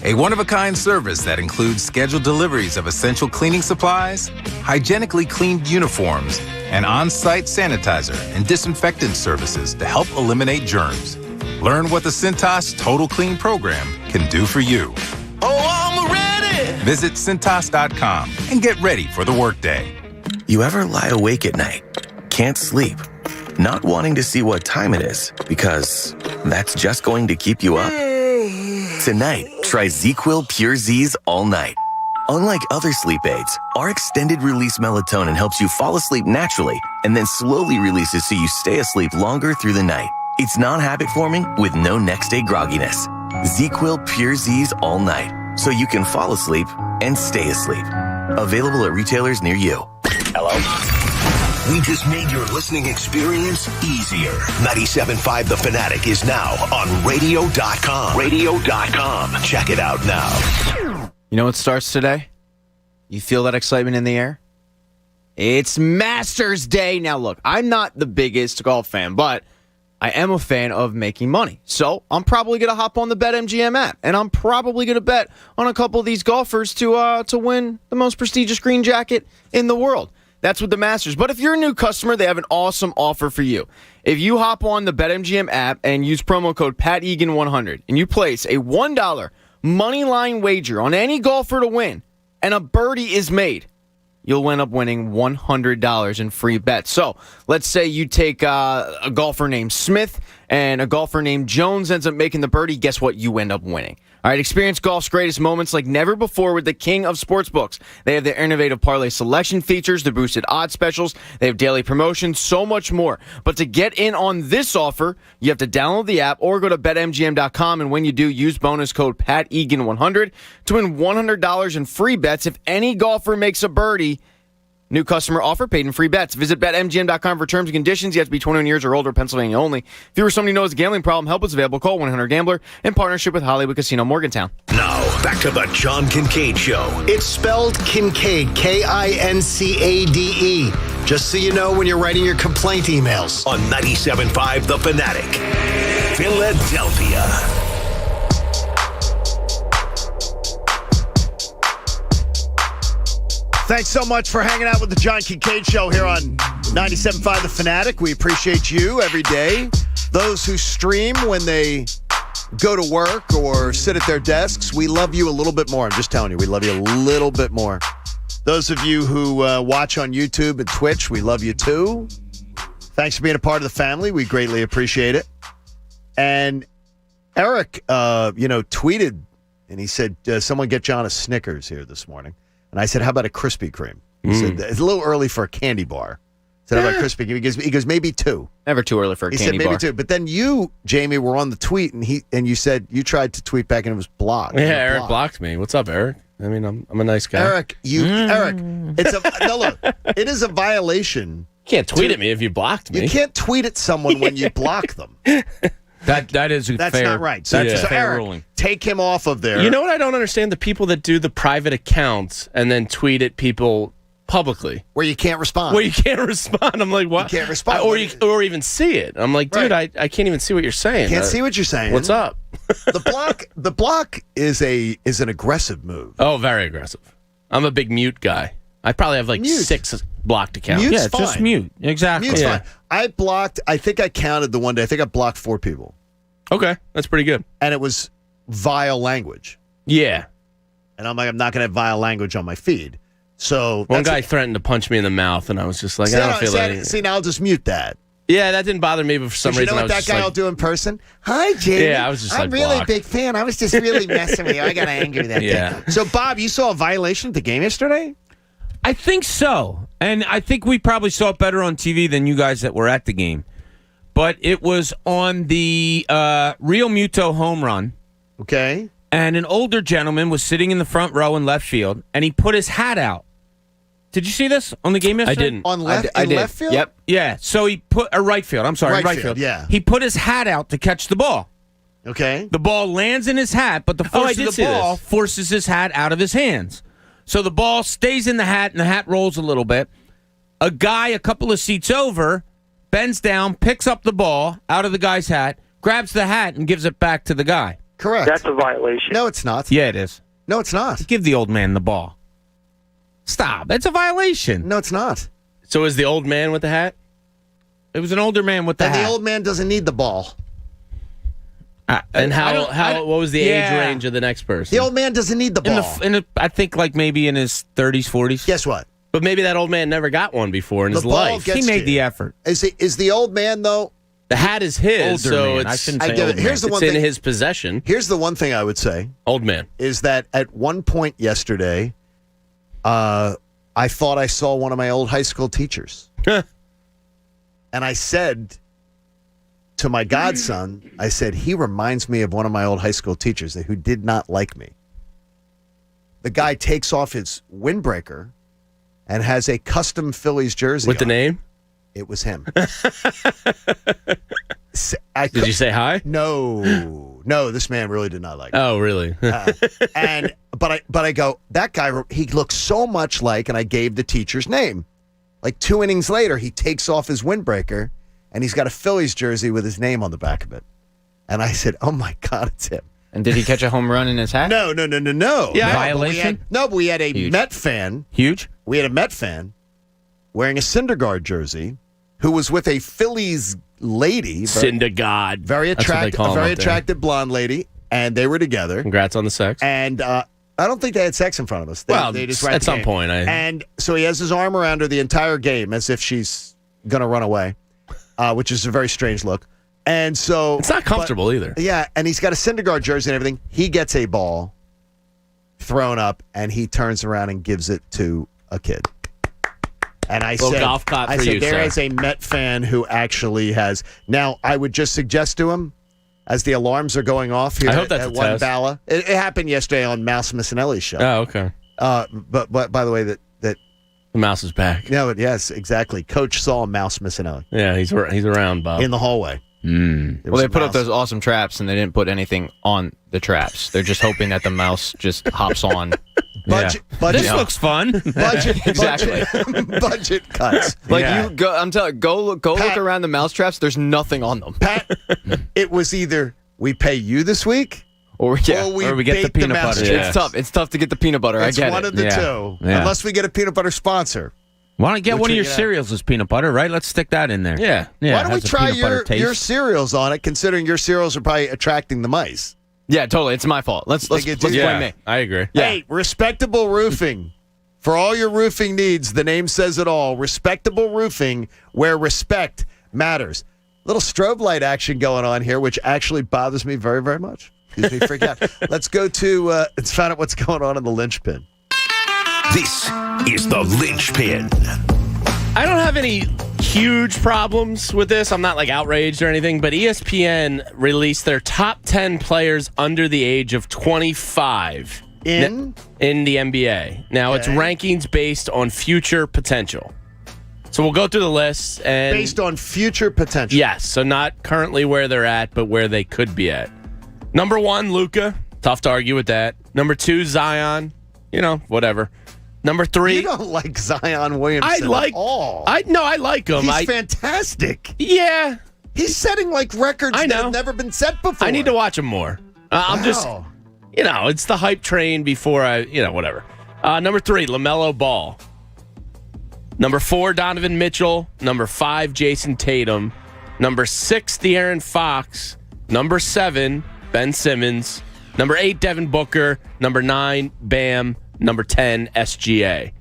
a one-of-a-kind service that includes scheduled deliveries of essential cleaning supplies, hygienically cleaned uniforms, and on-site sanitizer and disinfectant services to help eliminate germs. Learn what the Cintas Total Clean program can do for you. Oh, I'm ready. Visit Cintas.com and get ready for the workday. You ever lie awake at night, can't sleep, not wanting to see what time it is because that's just going to keep you up? Tonight, try ZzzQuil Pure Z's all night. Unlike other sleep aids, our extended-release melatonin helps you fall asleep naturally and then slowly releases so you stay asleep longer through the night. It's non-habit forming with no next-day grogginess. ZzzQuil Pure Z's all night, so you can fall asleep and stay asleep. Available at retailers near you. Hello? We just made your listening experience easier. 97.5 The Fanatic is now on radio.com. Radio.com. Check it out now. You know what starts today? You feel that excitement in the air? It's Masters Day. Now, look, I'm not the biggest golf fan, but I am a fan of making money. So I'm probably going to hop on the BetMGM app, and I'm probably going to bet on a couple of these golfers to win the most prestigious green jacket in the world. That's with the Masters. But if you're a new customer, they have an awesome offer for you. If you hop on the BetMGM app and use promo code PatEgan100, and you place a $1 money line wager on any golfer to win, and a birdie is made, you'll end up winning $100 in free bets. So let's say you take a golfer named Smith and a golfer named Jones ends up making the birdie. Guess what? You end up winning. All right, experience golf's greatest moments like never before with the king of sportsbooks. They have their innovative parlay selection features, the boosted odds specials. They have daily promotions, so much more. But to get in on this offer, you have to download the app or go to BetMGM.com. And when you do, use bonus code PatEgan100 to win $100 in free bets if any golfer makes a birdie. New customer offer, paid in free bets. Visit BetMGM.com for terms and conditions. You have to be 21 years or older, Pennsylvania only. If you or somebody who knows a gambling problem, help is available. Call 1-800-GAMBLER in partnership with Hollywood Casino Morgantown. Now, back to the John Kincade Show. It's spelled Kincade, Kincade. Just so you know when you're writing your complaint emails. On 97.5 The Fanatic, Philadelphia. Thanks so much for hanging out with the John Kincade Show here on 97.5 The Fanatic. We appreciate you every day. Those who stream when they go to work or sit at their desks, we love you a little bit more. I'm just telling you, we love you a little bit more. Those of you who watch on YouTube and Twitch, we love you too. Thanks for being a part of the family. We greatly appreciate it. And Eric, tweeted, and he said, someone get John a Snickers here this morning. And I said, how about a Krispy Kreme? He said, it's a little early for a candy bar. I said, how about Krispy Kreme? He goes, maybe two. Never too early for a candy bar. He said, maybe two. But then you, Jamie, were on the tweet, and you said you tried to tweet back, and it was blocked. Yeah, Eric blocked me. What's up, Eric? I mean, I'm a nice guy. Eric, it is a violation. You can't tweet at me if you blocked me. You can't tweet at someone when you block them. That's fair. Not right. So, that's a fair Eric, ruling. Take him off of there. You know what I don't understand? The people that do the private accounts and then tweet at people publicly. Where you can't respond. I'm like, what? You can't respond. Or even see it. I'm like, dude, I can't even see what you're saying. Can't see what you're saying. What's up? The block is an aggressive move. Oh, very aggressive. I'm a big mute guy. I probably have like 6 blocked accounts. Mute's fine. Just mute. Exactly. Mute's fine. I think I counted the one day. I think I blocked 4 people. Okay, that's pretty good. And it was vile language. Yeah. And I'm like, I'm not going to have vile language on my feed. So one guy threatened to punch me in the mouth, and I was just like, I don't feel that. See, now I'll just mute that. Yeah, that didn't bother me, but for some reason, you know what that guy will do in person? Hi, Jamie. Yeah, I was just I'm really a big fan. I was just really messing with you. I got angry that day. So, Bob, you saw a violation at the game yesterday? I think so. And I think we probably saw it better on TV than you guys that were at the game. But it was on the Real Muto home run. Okay. And an older gentleman was sitting in the front row in left field, and he put his hat out. Did you see this on the game yesterday? I didn't. On left field? Yep. Yeah. So he put a right field. I'm sorry, right field. Yeah. He put his hat out to catch the ball. Okay. The ball lands in his hat, but the force of the ball forces his hat out of his hands. So the ball stays in the hat, and the hat rolls a little bit. A guy a couple of seats over bends down, picks up the ball out of the guy's hat, grabs the hat, and gives it back to the guy. Correct. That's a violation. No, it's not. Yeah, it is. No, it's not. Give the old man the ball. Stop. That's a violation. No, it's not. So is the old man with the hat? It was an older man with the hat. And the old man doesn't need the ball. And what was the age range of the next person? The old man doesn't need the ball. I think like maybe in his 30s, 40s. Guess what? But maybe that old man never got one before in his ball life. gets He made to the you. effort. Is the old man, though? The hat is his, Older so man. I it's, shouldn't I say get old it. Here's the it's one in thing. his possession. Here's the one thing I would say Old man. is that at one point yesterday, I thought I saw one of my old high school teachers. And I said to my godson, I said, he reminds me of one of my old high school teachers who did not like me. The guy takes off his windbreaker and has a custom Phillies jersey With the on. name? It was him. Did you say hi? No, this man really did not like me. Oh, really? But I go, that guy, he looks so much like, and I gave the teacher's name. Like 2 innings later, he takes off his windbreaker, and he's got a Phillies jersey with his name on the back of it. And I said, oh, my God, it's him. And did he catch a home run in his hat? No. Yeah, violation? But we had a Huge. Met fan. Huge? We had a Met fan wearing a Syndergaard jersey who was with a Phillies lady. Syndergaard. Very That's what they attractive, call a him very up there. attractive blonde lady, and they were together. Congrats on the sex. And I don't think they had sex in front of us. They just at some point. And so he has his arm around her the entire game as if she's going to run away, which is a very strange look. And so It's not comfortable either. Yeah, and he's got a Syndergaard jersey and everything. He gets a ball thrown up, and he turns around and gives it to a kid. And I said, golf clap for you, there sir. is a Met fan who actually has. Now, I would just suggest to him, as the alarms are going off here I hope that's at a One test. Bala. It happened yesterday on Mouse Missinelli's show. Oh, okay. But by the way, that The mouse is back. no, yes, exactly. Coach saw Mouse Missinelli Yeah, he's around, Bob. in the hallway. Well, was they a put up mouse. those awesome traps, and they didn't put anything on the traps. They're just hoping that the mouse just hops on. Budget, This looks fun. budget, Exactly. budget cuts. Like you go, I'm telling you, go look around the mouse traps. There's nothing on them. Pat, it was either we pay you this week Or or we get the bake peanut mouse butter. traps. It's tough. It's tough to get the peanut butter. It's I get one it. of the Yeah. two, Yeah. unless we get a peanut butter sponsor. Why don't you get Which one of we your get- cereals as peanut butter, right? Let's stick that in there. Yeah. Yeah. Why it don't we has a try peanut butter taste. your cereals on it, considering your cereals are probably attracting the mice? Yeah, totally. It's my fault. Let's They could do blame that. me. I agree. Yeah. Hey, Respectable Roofing. For all your roofing needs, the name says it all. Respectable Roofing, where respect matters. Little strobe light action going on here, which actually bothers me very, very much. Gives me freak out. Let's go to, let's find out what's going on in the linchpin. This is the Linchpin. I don't have any huge problems with this. I'm not like outraged or anything, but ESPN released their top 10 players under the age of 25 In the NBA. Now it's Okay. rankings based on future potential. So we'll go through the list and based on future potential. yes, so not currently where they're at, but where they could be at. Number 1, Luka. Tough to argue with that. Number 2, Zion. Whatever. Number 3, You don't like Zion Williamson at all. I like him. He's fantastic. Yeah. He's setting like records I that know. have never been set before. I need to watch him more. I'm just, Wow. it's the hype train before whatever. Number 3, LaMelo Ball. Number 4, Donovan Mitchell. Number 5, Jason Tatum. Number 6, De'Aaron Fox. Number 7, Ben Simmons. Number 8, Devin Booker. Number 9, Bam. Number 10, SGA.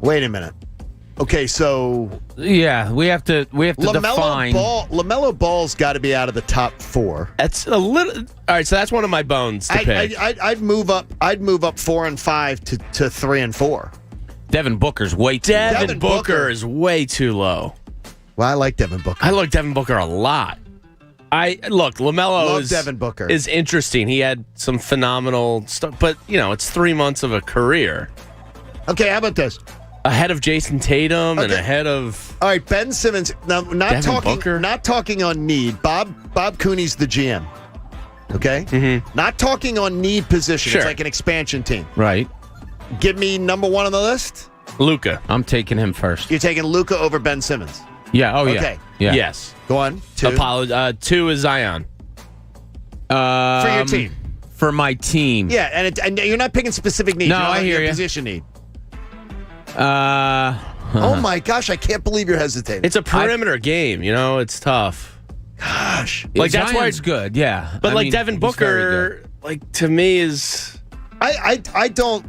Wait a minute. Okay, so Yeah, we have to define. LaMelo Ball's got to be out of the top 4. That's a little. All right, so that's one of my bones to pick. I'd move up. I'd move up 4 and 5 to 3 and 4. Devin Booker's way too. Devin Booker is way too low. Well, I like Devin Booker. I like Devin Booker a lot. LaMelo Love Devin Booker. is interesting. He had some phenomenal stuff, but it's 3 months of a career. Okay, how about this? Ahead of Jason Tatum and Okay. ahead of All right, Ben Simmons. Now, Devin Booker? not talking on need. Bob Cooney's the GM. Okay, not talking on need position. Sure. It's like an expansion team. Right. Give me number 1 on the list. Luka. I'm taking him first. You're taking Luka over Ben Simmons. Yeah. Oh, yeah. Okay. Yeah. Yes. Go on. 2 2 is Zion. for your team. For my team. Yeah, and you're not picking specific needs. No, You're not I looking hear at you. Position need. Uh, Oh my gosh, I can't believe you're hesitating. It's a perimeter game. It's tough. Gosh, Like that's why Zion's good. Yeah. But I mean, Devin he's very Booker, to me is. I don't.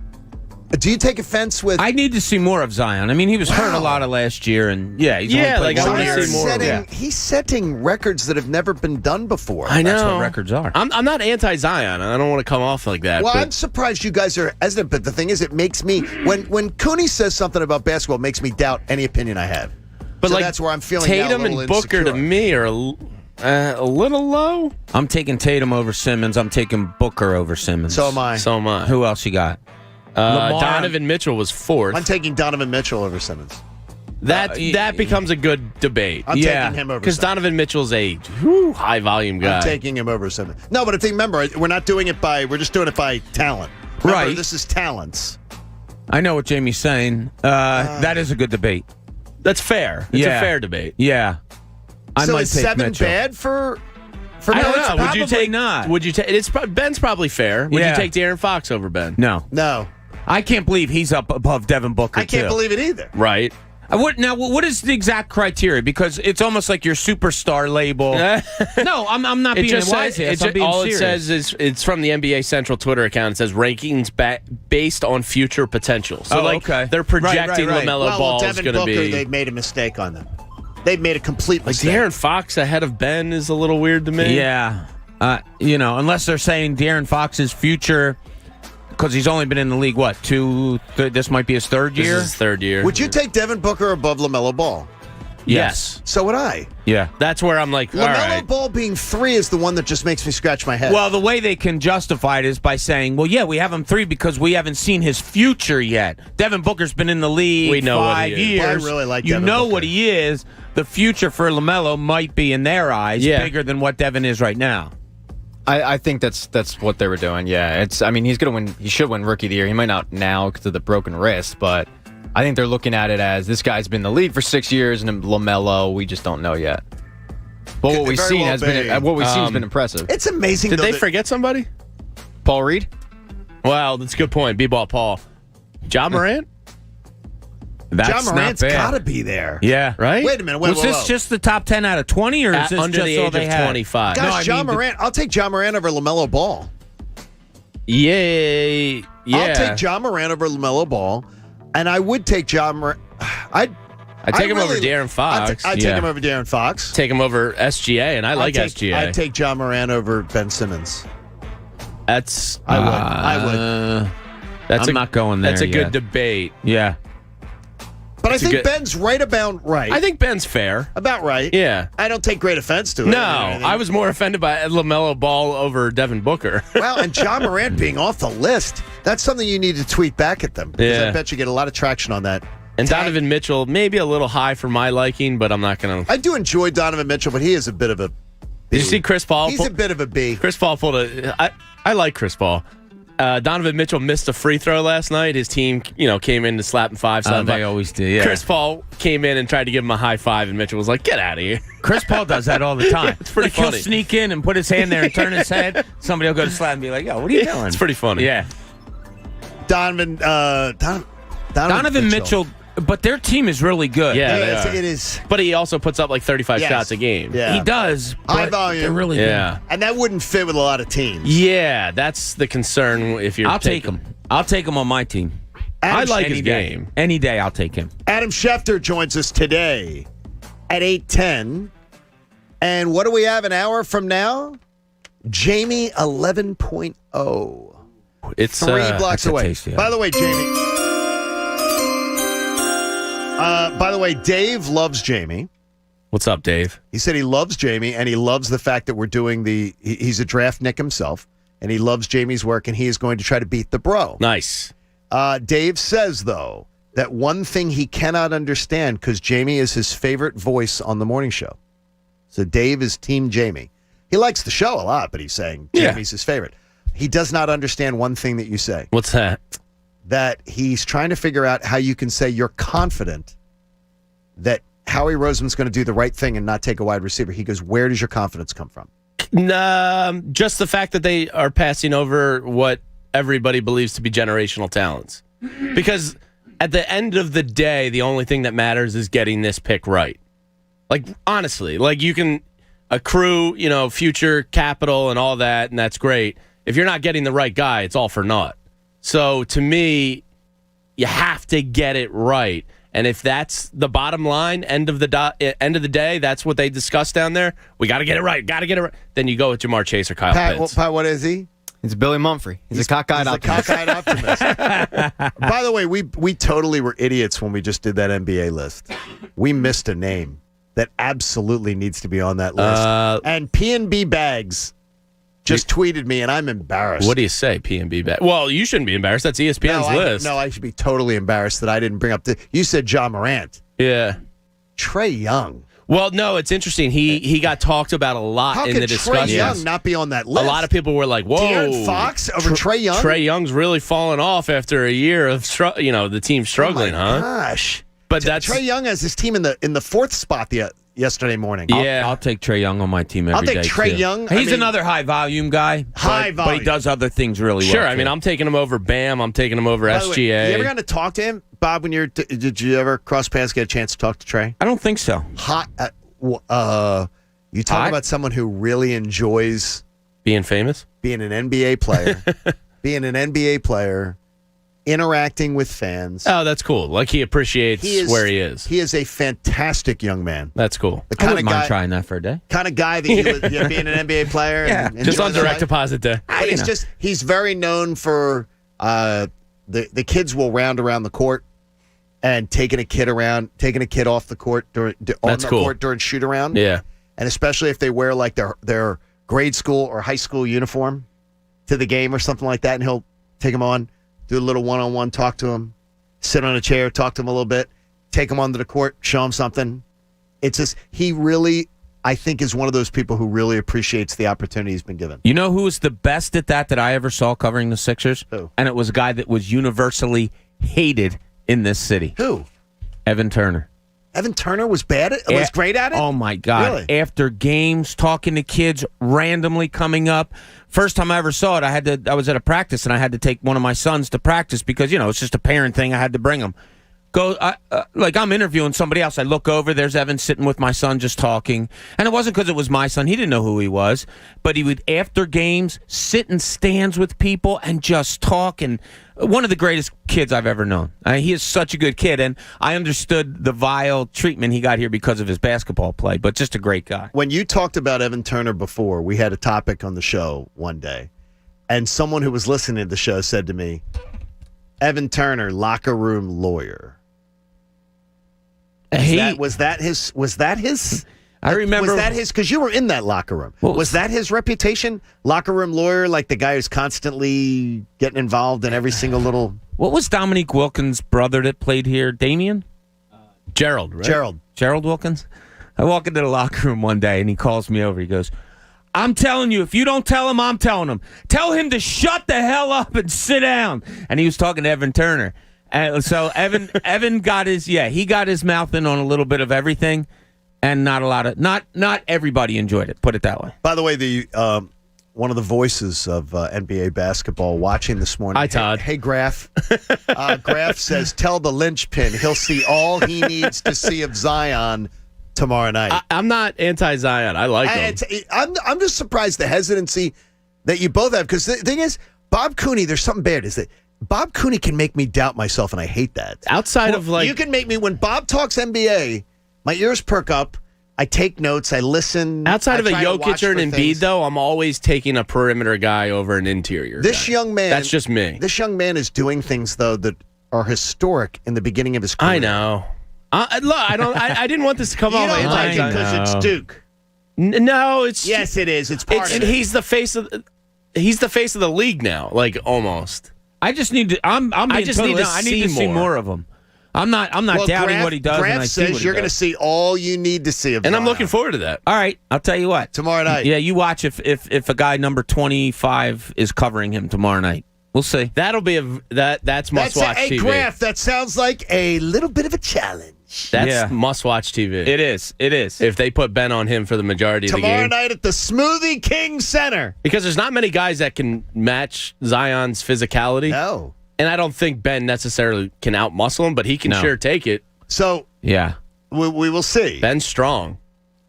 Do you take offense with? I need to see more of Zion. I mean, he was hurt a lot of last year, and he's only played I one want year. to see more. He's setting records that have never been done before. I know. That's what records are. I'm not anti-Zion. I don't want to come off like that. Well, but I'm surprised you guys are hesitant, but the thing is, it makes me when Cooney says something about basketball, it makes me doubt any opinion I have. But so like that's where I'm feeling Tatum now a little and Booker insecure. to me are a little low. I'm taking Tatum over Simmons. I'm taking Booker over Simmons. So am I. Who else you got? Lamar. Donovan Mitchell was fourth. I'm taking Donovan Mitchell over Simmons. That becomes a good debate. I'm taking him over because Simmons. Donovan Mitchell's a high volume guy. I'm taking him over Simmons. No, but if you remember, we're not doing it we're just doing it by talent. Remember, Right. This is talents. I know what Jamie's saying. That is a good debate. That's fair. It's a fair debate. Yeah. I So might is take 7 Mitchell. bad for I don't know. Would you probably take not. Would you take? Ben's probably fair. Would Yeah. you take De'Aaron Fox over Ben? No. No. I can't believe he's up above Devin Booker, I can't too. believe it either. Right. What is the exact criteria? Because it's almost like your superstar label. No, I'm not being wise here. I'm being all serious. it says is it's from the NBA Central Twitter account. It says rankings based on future potential. So okay. they're projecting Right. LaMelo Ball is Devin going to Booker, be. they've made a mistake on them. They've made a complete Like mistake. De'Aaron Fox ahead of Ben is a little weird to me. Yeah. Unless they're saying De'Aaron Fox's future, because he's only been in the league, this might be his third year? This is his third year. Would you take Devin Booker above LaMelo Ball? Yes. So would I. Yeah. That's where I'm like, all LaMelo right. Ball being 3 is the one that just makes me scratch my head. Well, the way they can justify it is by saying, well, yeah, we have him 3 because we haven't seen his future yet. Devin Booker's been in the league We know what 5 he is. years. I really like You Devin know Booker. what he is. The future for LaMelo might be, in their eyes, bigger than what Devin is right now. I think that's what they were doing. Yeah, he's gonna win. He should win Rookie of the Year. He might not now because of the broken wrist, but I think they're looking at it as this guy's been in the league for 6 years, and LaMelo, we just don't know yet. But what we've very seen well has been be. impressive. It's amazing. Did though, they that- forget somebody? Paul Reed. Wow, that's a good point. B-ball Paul. John Morant? That's John not Morant's bad. got to be there. Yeah. Right? Wait a minute. Wait, Was this whoa. just the top 10 out of 20, or is this Under just the all age they of had? 25. Gosh, No, I John mean, Morant. I'll take John Morant over LaMelo Ball. Yeah. I'll take John Morant over LaMelo Ball, and I would take John Morant. I'd take him over De'Aaron Fox. I'd take him over De'Aaron Fox. Take him over SGA, and I like SGA. I'd take John Morant over Ben Simmons. That's I would. I'm not going there That's a yet. good debate. Yeah. But I It's a think good- Ben's right about right. I think Ben's fair. About right. Yeah. I don't take great offense to it. No, I mean, I was more offended by LaMelo Ball over Devin Booker. Well, and John Morant being off the list. That's something you need to tweet back at them. Because I Yeah. bet you get a lot of traction on that. And Donovan Mitchell, maybe a little high for my liking, but I'm not going to. I do enjoy Donovan Mitchell, but he is a bit of a B. Did you see Chris Paul? He's a bit of a B. Chris Paul pulled a. I like Chris Paul. Donovan Mitchell missed a free throw last night. His team, came in to slap him five. They always do, yeah. Chris Paul came in and tried to give him a high five, and Mitchell was like, "Get out of here." Chris Paul does that all the time. It's pretty like He'll funny. sneak in and put his hand there and turn his head. Somebody will go to slap and be like, yo, what are you doing? It's pretty funny. Yeah. Donovan Mitchell, but their team is really good. Yeah, they Yes, are. it is. But he also puts up like 35 Yes. shots a game. Yeah. He does. High but volume. They're really Yeah. And that wouldn't fit with a lot of teams. Yeah, that's the concern. If you're, good. I'll take him. I'll take him on my team. I like Any his day. game. Any day, I'll take him. Adam Schefter joins us today at 8:10. And what do we have an hour from now? Jamie 11.0. It's 3 blocks that's a away. tasty By the way, Jamie. By the way, Dave loves Jamie. What's up, Dave? He said he loves Jamie, and he loves the fact that we're doing he's a draft Nick himself, and he loves Jamie's work, and he is going to try to beat the bro. Nice. Dave says, though, that one thing he cannot understand, because Jamie is his favorite voice on the morning show. So Dave is Team Jamie. He likes the show a lot, but he's saying Jamie's his favorite. He does not understand one thing that you say. What's that? That he's trying to figure out how you can say you're confident that Howie Roseman's going to do the right thing and not take a wide receiver. He goes, where does your confidence come from? Just the fact that they are passing over what everybody believes to be generational talents. Because at the end of the day, the only thing that matters is getting this pick right. Like, honestly, like you can accrue, future capital and all that, and that's great. If you're not getting the right guy, it's all for naught. So to me, you have to get it right. And if that's the bottom line, end of the day, that's what they discuss down there. We got to get it right. Got to get it right. Then you go with Jamar Chase or Kyle Pitts. Pat, what is he? It's Billy Mumphrey. He's a cockeyed optimist. By the way, we totally were idiots when we just did that NBA list. We missed a name that absolutely needs to be on that list. And P&B Bags just tweeted me, and I'm embarrassed. What do you say, P&B Bags? Well, you shouldn't be embarrassed. That's ESPN's list. I should be totally embarrassed that I didn't bring up you said John Morant. Yeah. Trae Young. Well, no, it's interesting. He got talked about a lot in the discussion. How could Trae Young not be on that list? A lot of people were like, "Whoa, De'Aaron Fox over Trae Young." Trae Young's really fallen off after a year of the team struggling, Gosh, but that's Trae Young has his team in the fourth spot yesterday morning. Yeah, I'll take Trae Young on my team every day. I'll take Trae Young. He's another high volume guy. But he does other things really well. Sure, I mean, I'm taking him over Bam. I'm taking him over SGA. You ever got to talk to him, Bob? When did you ever cross paths, get a chance to talk to Trae? I don't think so. You talk about someone who really enjoys being famous, being an NBA player, interacting with fans. Oh, that's cool. Like he appreciates where he is. He is a fantastic young man. That's cool. The I wouldn't mind trying that for a day. Kind of guy that you would being an NBA player. Yeah, and just on direct deposit day. But he's very known for the kids will round around the court. And taking a kid off the court court during shoot around. Yeah. And especially if they wear like their grade school or high school uniform to the game or something like that, and he'll take them on, do a little one-on-one, talk to him, sit on a chair, talk to him a little bit, take him onto the court, show him something. It's just he really, I think, is one of those people who really appreciates the opportunity he's been given. You know who was the best at that I ever saw covering the Sixers? Who? And it was a guy that was universally hated in this city. Who? Evan Turner. Evan Turner was great at it? Oh, my God. Really? After games, talking to kids, randomly coming up. First time I ever saw it, I was at a practice, and I had to take one of my sons to practice because, it's just a parent thing. I had to bring him. Like I'm interviewing somebody else. I look over, there's Evan sitting with my son just talking. And it wasn't because it was my son. He didn't know who he was. But he would, after games, sit in stands with people and just talk. And one of the greatest kids I've ever known. He is such a good kid. And I understood the vile treatment he got here because of his basketball play. But just a great guy. When you talked about Evan Turner before, we had a topic on the show one day. And someone who was listening to the show said to me, Evan Turner, locker room lawyer. Was that his? I remember. Was that his? Because you were in that locker room. Was that his reputation? Locker room lawyer, like the guy who's constantly getting involved in every single little. What was Dominique Wilkins' brother that played here? Damien? Gerald, right? Gerald Wilkins? I walk into the locker room one day and he calls me over. He goes, I'm telling you, if you don't tell him, I'm telling him. Tell him to shut the hell up and sit down. And he was talking to Evan Turner. So Evan got he got his mouth in on a little bit of everything, and not everybody enjoyed it. Put it that way. By the way, the one of the voices of NBA basketball watching this morning. Hi, Todd. Hey, Graf. Graf says, tell the linchpin he'll see all he needs to see of Zion tomorrow night. I'm not anti-Zion. I like him. I'm just surprised the hesitancy that you both have, because the thing is, Bob Cooney, there's something bad. Is that Bob Cooney can make me doubt myself, and I hate that. Outside of you can make me, when Bob talks NBA, my ears perk up. I take notes. I listen. Outside of a Jokic or an Embiid, though, I'm always taking a perimeter guy over an interior guy. Young man. That's just me. This young man is doing things, though, that are historic in the beginning of his career. I know. Look, I didn't want this to come off anti-Zion because it's Duke. No, it's yes, it is. It's part of it. He's the face of the league now, like almost. I just need to. I need to see more of him. I'm not doubting what he does. Graf says you're going to see all you need to see of him, and I'm looking forward to that. All right, I'll tell you what. Tomorrow night. Yeah, you watch if a guy number 25 is covering him tomorrow night. We'll see. That'll be that's must-watch TV. Hey, Graf, that sounds like a little bit of a challenge. That's must-watch TV. It is. If they put Ben on him for the majority of the game. Tomorrow night at the Smoothie King Center. Because there's not many guys that can match Zion's physicality. No. And I don't think Ben necessarily can out-muscle him, but he can sure take it. So, yeah. We will see. Ben's strong.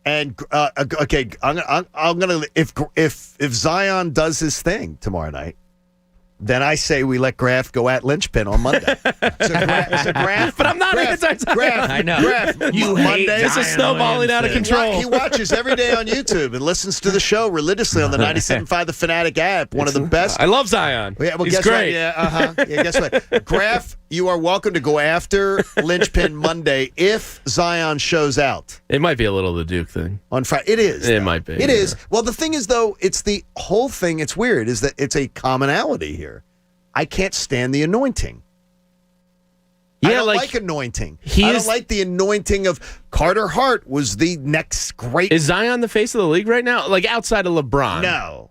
And, okay, I'm going to, if Zion does his thing tomorrow night, then I say we let Graf go at Linchpin on Monday. so Graf, but I'm not anti-Zion. Graf, I know. Graf, You Monday. hate This is snowballing out of control. He watches every day on YouTube and listens to the show religiously on the 97.5 The Fanatic app. One of the best. I love Zion. Yeah, well, He's guess great. What? Yeah, yeah, guess what? Graf, you are welcome to go after Linchpin Monday if Zion shows out. It might be a little the Duke thing. On Friday. It is. It might be. It is. Well, the thing is, though, it's the whole thing. It's weird, is that it's a commonality here. I can't stand the anointing. Yeah, I don't like anointing. I don't like the anointing of Carter Hart was the next great. Is Zion the face of the league right now? Like outside of LeBron? No.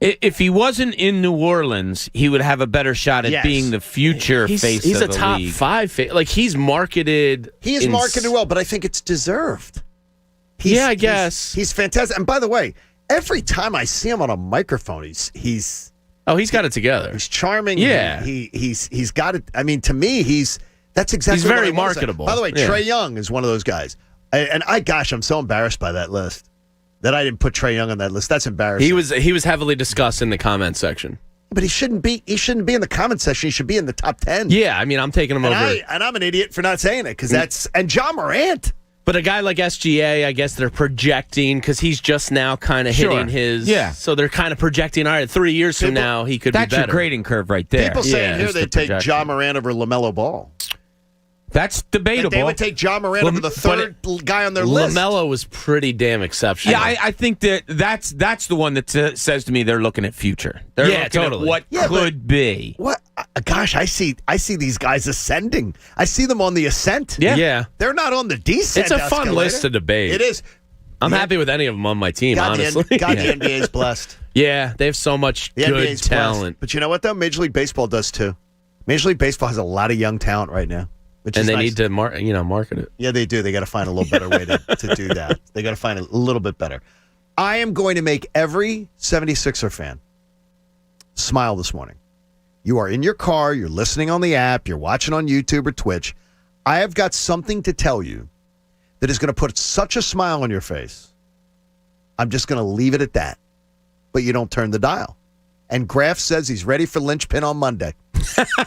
If he wasn't in New Orleans, he would have a better shot at being the future face of the league. He's a top 5 face. Like, he's marketed. He is marketed well, but I think it's deserved. I guess. He's fantastic. And by the way, every time I see him on a microphone, he's got it together. He's charming. Yeah. He's got it. I mean, to me, that's exactly he's what very I want to say. marketable. By the way, Trae Young is one of those guys. I'm so embarrassed by that list that I didn't put Trae Young on that list. That's embarrassing. He was heavily discussed in the comment section. But he shouldn't be. He shouldn't be in the comment section. He should be in the top 10. Yeah, I mean, I'm taking him over. And I'm an idiot for not saying it because and John Morant. But a guy like SGA, I guess they're projecting because he's just now kind of hitting his. Yeah. So they're kind of projecting, all right, 3 years from now, he could be better. That's your grading curve right there. People saying here they take John Morant over LaMelo Ball. That's debatable. They would take John Morant over the third guy on their list. LaMelo was pretty damn exceptional. Yeah, I think that's the one that says to me they're looking at future. They're looking at what could be. What? Gosh, I see these guys ascending. I see them on the ascent. Yeah. They're not on the descent. It's a fun list to debate. It is. I'm happy with any of them on my team, honestly. The NBA is blessed. Yeah, they have so much good talent. Blessed. But you know what, though? Major League Baseball does, too. Major League Baseball has a lot of young talent right now. And they need to market it. Yeah, they do. They got to find a little better way to do that. They got to find it a little bit better. I am going to make every 76er fan smile this morning. You are in your car, you're listening on the app, you're watching on YouTube or Twitch. I have got something to tell you that is going to put such a smile on your face. I'm just going to leave it at that. But you don't turn the dial. And Graf says he's ready for Linchpin on Monday.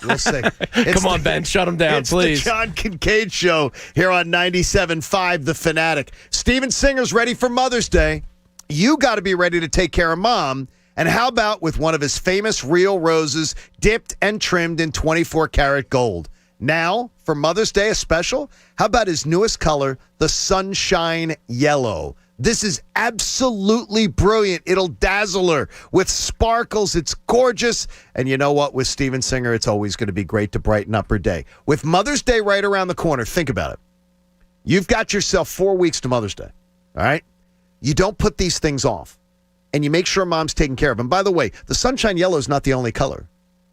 We'll see. Come on, Ben. Shut him down, please. It's the John Kincade Show here on 97.5 The Fanatic. Steven Singer's ready for Mother's Day. You got to be ready to take care of Mom. And how about with one of his famous real roses dipped and trimmed in 24-karat gold? Now, for Mother's Day, a special, how about his newest color, the Sunshine Yellow? This is absolutely brilliant. It'll dazzle her with sparkles. It's gorgeous. And you know what? With Steven Singer, it's always going to be great to brighten up her day. With Mother's Day right around the corner, think about it. You've got yourself 4 weeks to Mother's Day, all right? You don't put these things off, and you make sure Mom's taken care of. And by the way, the Sunshine Yellow is not the only color.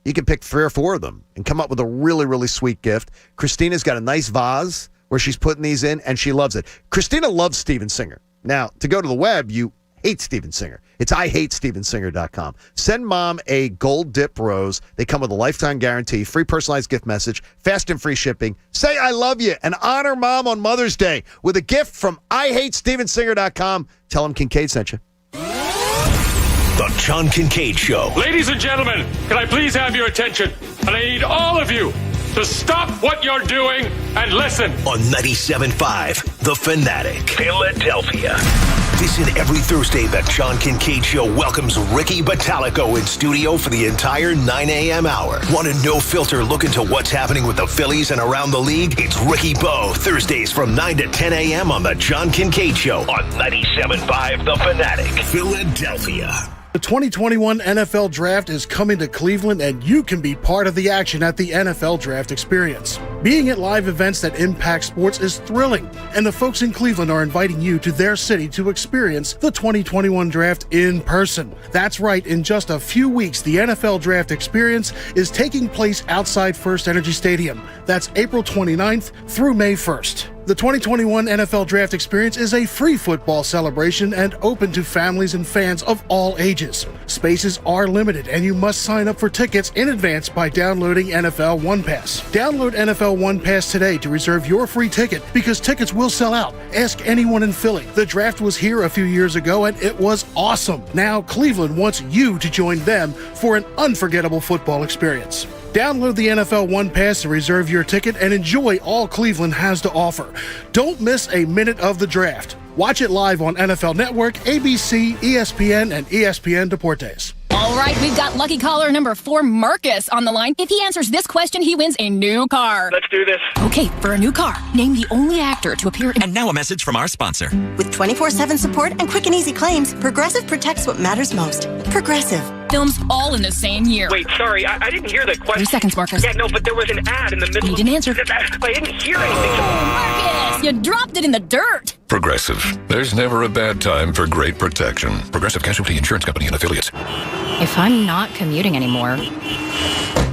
You can pick 3 or 4 of them and come up with a really, really sweet gift. Christina's got a nice vase where she's putting these in, and she loves it. Christina loves Steven Singer. Now, to go to the web, you hate Steven Singer. It's IHateStevenSinger.com. Send Mom a gold dip rose. They come with a lifetime guarantee, free personalized gift message, fast and free shipping. Say I love you and honor Mom on Mother's Day with a gift from IHateStevenSinger.com. Tell him Kincade sent you. The John Kincade Show. Ladies and gentlemen, can I please have your attention? And I need all of you to stop what you're doing and listen. On 97.5, The Fanatic, Philadelphia. Listen every Thursday, The John Kincade Show welcomes Ricky Batalico in studio for the entire 9 a.m. hour. Want a no-filter look into what's happening with the Phillies and around the league? It's Ricky Bo, Thursdays from 9 to 10 a.m. on The John Kincade Show on 97.5, The Fanatic, Philadelphia. The 2021 NFL Draft is coming to Cleveland, and you can be part of the action at the NFL Draft Experience. Being at live events that impact sports is thrilling, and the folks in Cleveland are inviting you to their city to experience the 2021 Draft in person. That's right, in just a few weeks, the NFL Draft Experience is taking place outside First Energy Stadium. That's April 29th through May 1st. The 2021 NFL Draft Experience is a free football celebration and open to families and fans of all ages. spaces are limited, and you must sign up for tickets in advance by downloading NFL One Pass. Download NFL One Pass today to reserve your free ticket because tickets will sell out. Ask anyone in Philly. The draft was here a few years ago, and it was awesome. Now Cleveland wants you to join them for an unforgettable football experience. Download the NFL One Pass to reserve your ticket and enjoy all Cleveland has to offer. Don't miss a minute of the draft. Watch it live on NFL Network, ABC, ESPN, and ESPN Deportes. All right, we've got lucky caller number 4, Marcus, on the line. If he answers this question, he wins a new car. Let's do this. Okay, for a new car, name the only actor to appear in... And now a message from our sponsor. With 24/7 support and quick and easy claims, Progressive protects what matters most. Progressive. Films all in the same year. Wait, sorry, I didn't hear the question. 3 seconds, Marcus. Yeah, no, but there was an ad in the middle. You didn't answer. I didn't hear anything. Marcus, you dropped it in the dirt. Progressive. There's never a bad time for great protection. Progressive Casualty Insurance Company and Affiliates. If I'm not commuting anymore,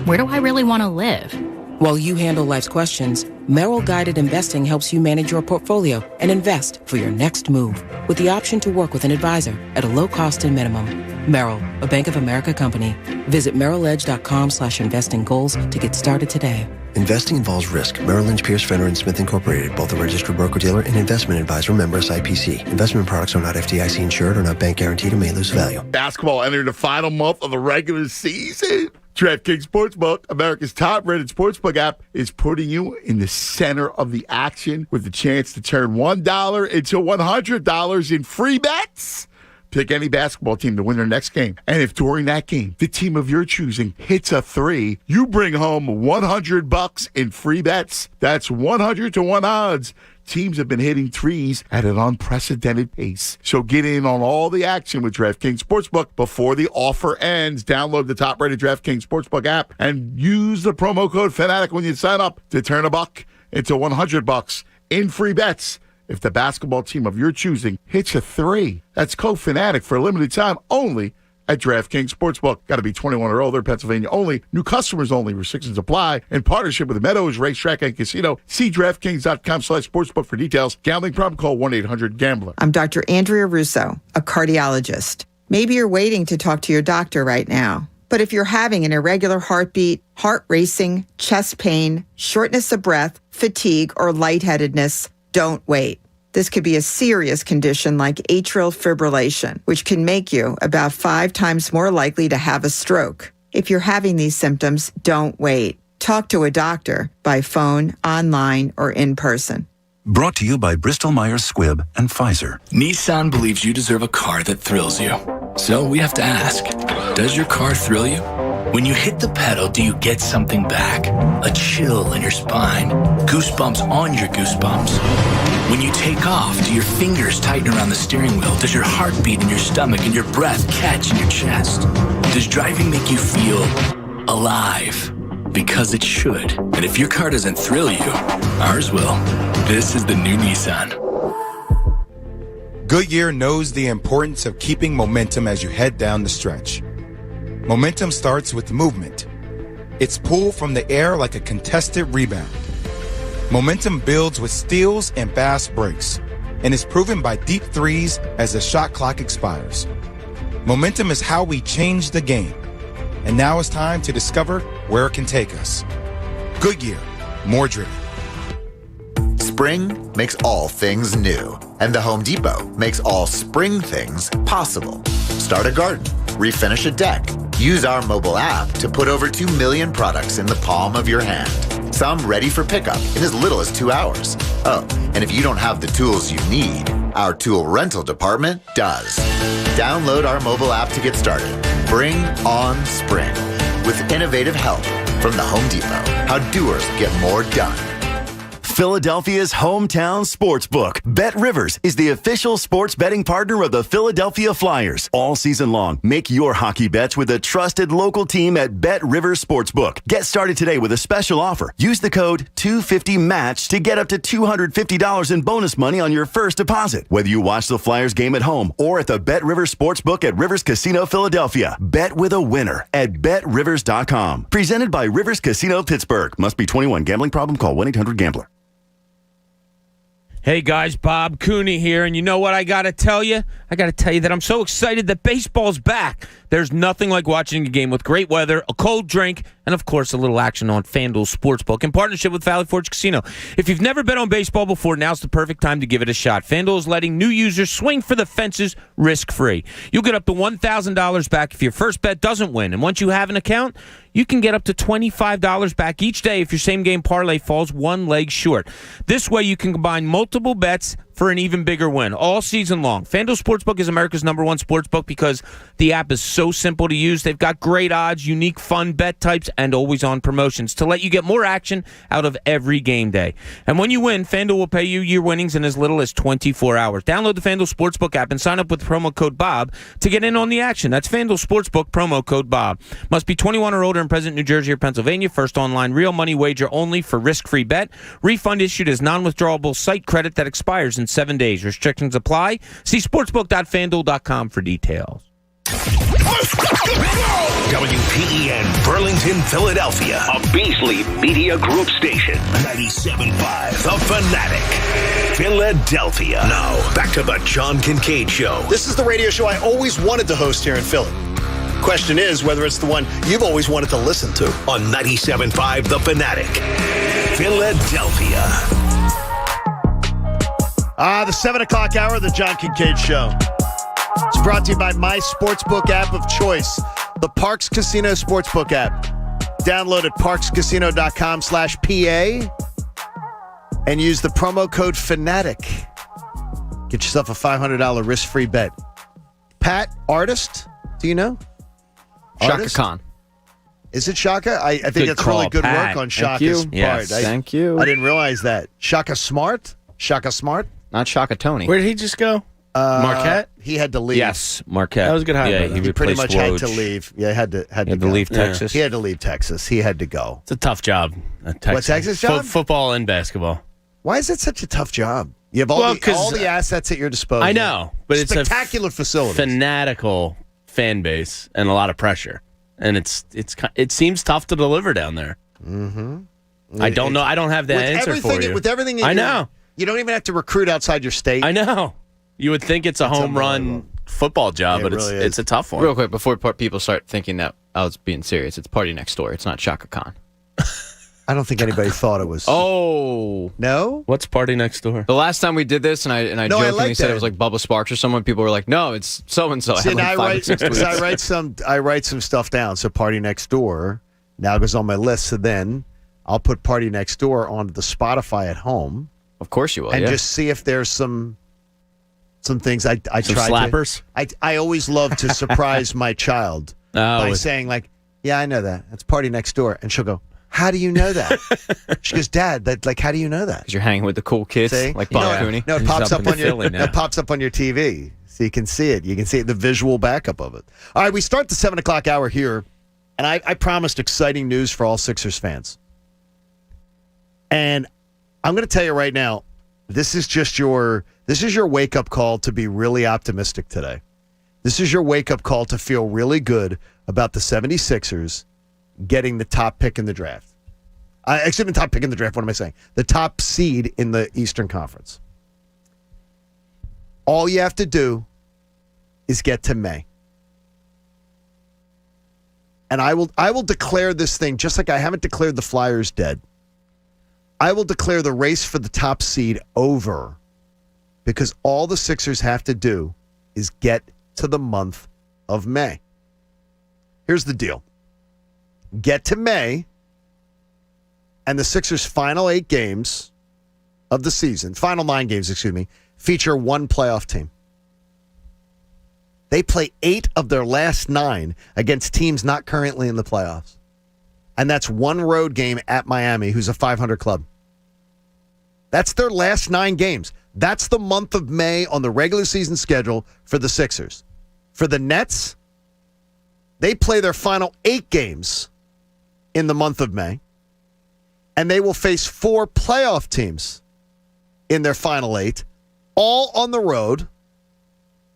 where do I really want to live? While you handle life's questions, Merrill Guided Investing helps you manage your portfolio and invest for your next move with the option to work with an advisor at a low cost and minimum. Merrill, a Bank of America company. Visit merrilledge.com/investing goals to get started today. Investing involves risk. Merrill Lynch, Pierce, Fenner & Smith Incorporated, both a registered broker-dealer and investment advisor, member SIPC. Investment products are not FDIC insured or not bank guaranteed and may lose value. Basketball entered the final month of the regular season. DraftKings Sportsbook, America's top-rated sportsbook app, is putting you in the center of the action with the chance to turn $1 into $100 in free bets. Pick any basketball team to win their next game. And if during that game, the team of your choosing hits a 3, you bring home $100 in free bets. That's 100 to 1 odds. Teams have been hitting 3s at an unprecedented pace. So get in on all the action with DraftKings Sportsbook before the offer ends. Download the top-rated DraftKings Sportsbook app and use the promo code Fanatic when you sign up to turn $1 into $100 in free bets. If the basketball team of your choosing hits a 3, that's code Fanatic for a limited time only at DraftKings Sportsbook. Got to be 21 or older, Pennsylvania only. New customers only. Restrictions apply. In partnership with Meadows Racetrack and Casino. See DraftKings.com/sportsbook for details. Gambling problem? Call 1-800-GAMBLER. I'm Dr. Andrea Russo, a cardiologist. Maybe you're waiting to talk to your doctor right now. But if you're having an irregular heartbeat, heart racing, chest pain, shortness of breath, fatigue, or lightheadedness, don't wait. This could be a serious condition like atrial fibrillation, which can make you about 5 times more likely to have a stroke. If you're having these symptoms, don't wait. Talk to a doctor by phone, online, or in person. Brought to you by Bristol-Myers Squibb and Pfizer. Nissan believes you deserve a car that thrills you. So we have to ask, does your car thrill you? When you hit the pedal, do you get something back? A chill in your spine, goosebumps on your goosebumps. When you take off, do your fingers tighten around the steering wheel? Does your heart beat in your stomach and your breath catch in your chest? Does driving make you feel alive? Because it should. And if your car doesn't thrill you, ours will. This is the new Nissan. Goodyear knows the importance of keeping momentum as you head down the stretch. Momentum starts with movement. It's pulled from the air like a contested rebound. Momentum builds with steals and fast breaks, and is proven by deep threes as the shot clock expires. Momentum is how we change the game. And now it's time to discover where it can take us. Goodyear, more driven. Spring makes all things new, and the Home Depot makes all spring things possible. Start a garden, refinish a deck. Use our mobile app to put over 2 million products in the palm of your hand. Some ready for pickup in as little as 2 hours. Oh, and if you don't have the tools you need, our tool rental department does. Download our mobile app to get started. Bring on spring with innovative help from the Home Depot. How doers get more done. Philadelphia's hometown sportsbook. Bet Rivers is the official sports betting partner of the Philadelphia Flyers. All season long, make your hockey bets with a trusted local team at Bet Rivers Sportsbook. Get started today with a special offer. Use the code 250MATCH to get up to $250 in bonus money on your first deposit. Whether you watch the Flyers game at home or at the Bet Rivers Sportsbook at Rivers Casino Philadelphia, bet with a winner at BetRivers.com. Presented by Rivers Casino Pittsburgh. Must be 21. Gambling problem? Call 1-800-GAMBLER. Hey guys, Bob Cooney here, and you know what I got to tell you? I got to tell you that I'm so excited that baseball's back. There's nothing like watching a game with great weather, a cold drink, and of course a little action on FanDuel Sportsbook in partnership with Valley Forge Casino. If you've never bet on baseball before, now's the perfect time to give it a shot. FanDuel is letting new users swing for the fences risk-free. You'll get up to $1,000 back if your first bet doesn't win, and once you have an account, you can get up to $25 back each day if your same-game parlay falls one leg short. This way, you can combine multiple bets for an even bigger win all season long. FanDuel Sportsbook is America's #1 sportsbook because the app is so simple to use. They've got great odds, unique fun bet types, and always-on promotions to let you get more action out of every game day. And when you win, FanDuel will pay you your winnings in as little as 24 hours. Download the FanDuel Sportsbook app and sign up with promo code BOB to get in on the action. That's FanDuel Sportsbook, promo code BOB. Must be 21 or older and present in New Jersey or Pennsylvania. First online real money wager only for risk-free bet. Refund issued as non-withdrawable site credit that expires in 7 days. Restrictions apply. See sportsbook.fanduel.com for details. WPEN Burlington, Philadelphia, a Beasley Media Group station. 97.5 The Fanatic, Philadelphia. Now, back to the John Kincade Show. This is the radio show I always wanted to host here in Philly. Question is whether it's the one you've always wanted to listen to. On 97.5 The Fanatic, Philadelphia. The 7 o'clock hour of the John Kincade Show. It's brought to you by my sportsbook app of choice, the Parks Casino Sportsbook app. Download at parkscasino.com/PA and use the promo code FANATIC. Get yourself a $500 risk-free bet. Pat, artist, do you know? Shaka Khan. Is it Shaka? I think Good that's call, really good Pat. work on Thank Shaka's you. part. Yes, thank you. I didn't realize that. Shaka Smart? Shaka Smart? Not Shaka Tony. Where did he just go? Marquette? He had to leave. Yes, Marquette. That was a good hire. Yeah, by them. He pretty replaced much had Woj. to leave. Yeah, had to Had to go. leave Texas. He had to leave Texas. He had to go. It's a tough job. Texas job? Football and basketball. Why is it such a tough job? You have all the assets at your disposal. I know, but it's spectacular facilities. Fanatical fan base and a lot of pressure, and it seems tough to deliver down there. Mm-hmm. I don't know. I don't have the answer for you. With everything, I know. You don't even have to recruit outside your state. I know. You would think it's a home run football job, but really it's a tough one. Real quick, before people start thinking that I was being serious, it's Party Next Door. It's not Shaka Khan. I don't think anybody thought it was. Oh. No? What's Party Next Door? The last time we did this, and I No, I jokingly like said that. it was like Bubba Sparks or someone, people were like, no, it's so-and-so. See, I write some stuff down. So Party Next Door now goes on my list. So then I'll put Party Next Door onto the Spotify at home. Of course you will, and just see if there's some things I try slappers. I always love to surprise my child by saying like, yeah, I know that. That's Party Next Door. And she'll go, how do you know that? She goes, Dad, how do you know that? Because you're hanging with the cool kids like Bob Cooney. No, it pops up on your TV. So you can see it. You can see the visual backup of it. All right, we start the 7 o'clock hour here, and I promised exciting news for all Sixers fans. And I'm going to tell you right now, this is your wake-up call to be really optimistic today. This is your wake-up call to feel really good about the 76ers getting the top pick in the draft. Excuse me, top pick in the draft. What am I saying? The top seed in the Eastern Conference. All you have to do is get to May. And I will declare this thing just like I haven't declared the Flyers dead. I will declare the race for the top seed over because all the Sixers have to do is get to the month of May. Here's the deal. Get to May, and the Sixers' final 8 games of the season, final 9 games, feature one playoff team. They play 8 of their last 9 against teams not currently in the playoffs. And that's one road game at Miami, who's a 500 club. That's their last 9 games. That's the month of May on the regular season schedule for the Sixers. For the Nets, they play their final 8 games in the month of May, and they will face 4 playoff teams in their final 8, all on the road,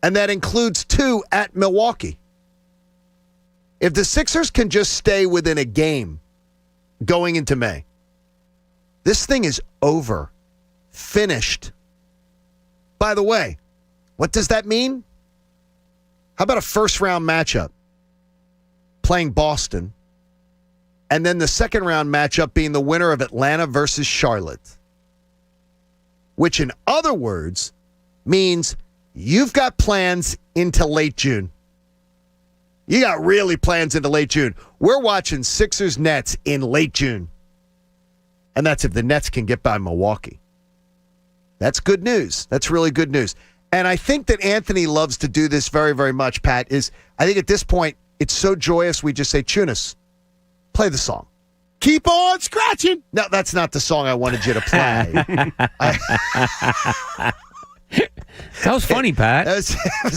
and that includes 2 at Milwaukee. If the Sixers can just stay within a game going into May, this thing is over, finished, By the way, what does that mean? How about a first-round matchup playing Boston, and then the second-round matchup being the winner of Atlanta versus Charlotte, which in other words means you've got plans into late June. You got really plans into late June. We're watching Sixers-Nets in late June. And that's if the Nets can get by Milwaukee. That's good news. That's really good news. And I think that Anthony loves to do this very, very much, Pat, I think at this point, it's so joyous we just say, Chunas, play the song. Keep on scratching. No, that's not the song I wanted you to play. That was funny, Pat.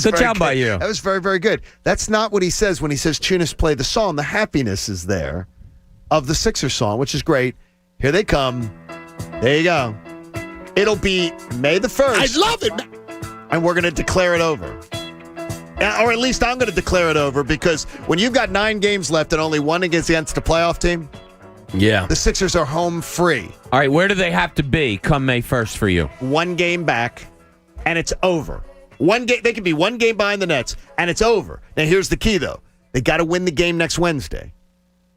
Good job by you. That was very, very good. That's not what he says when he says, Chunas, play the song. The happiness is there of the Sixers song, which is great. Here they come. There you go. It'll be May the 1st. I love it. And we're going to declare it over. Or at least I'm going to declare it over, because when you've got 9 games left and only one against the playoff team, yeah, the Sixers are home free. All right, where do they have to be come May 1st for you? 1 game back, and it's over. They could be 1 game behind the Nets, and it's over. Now, here's the key, though. They got to win the game next Wednesday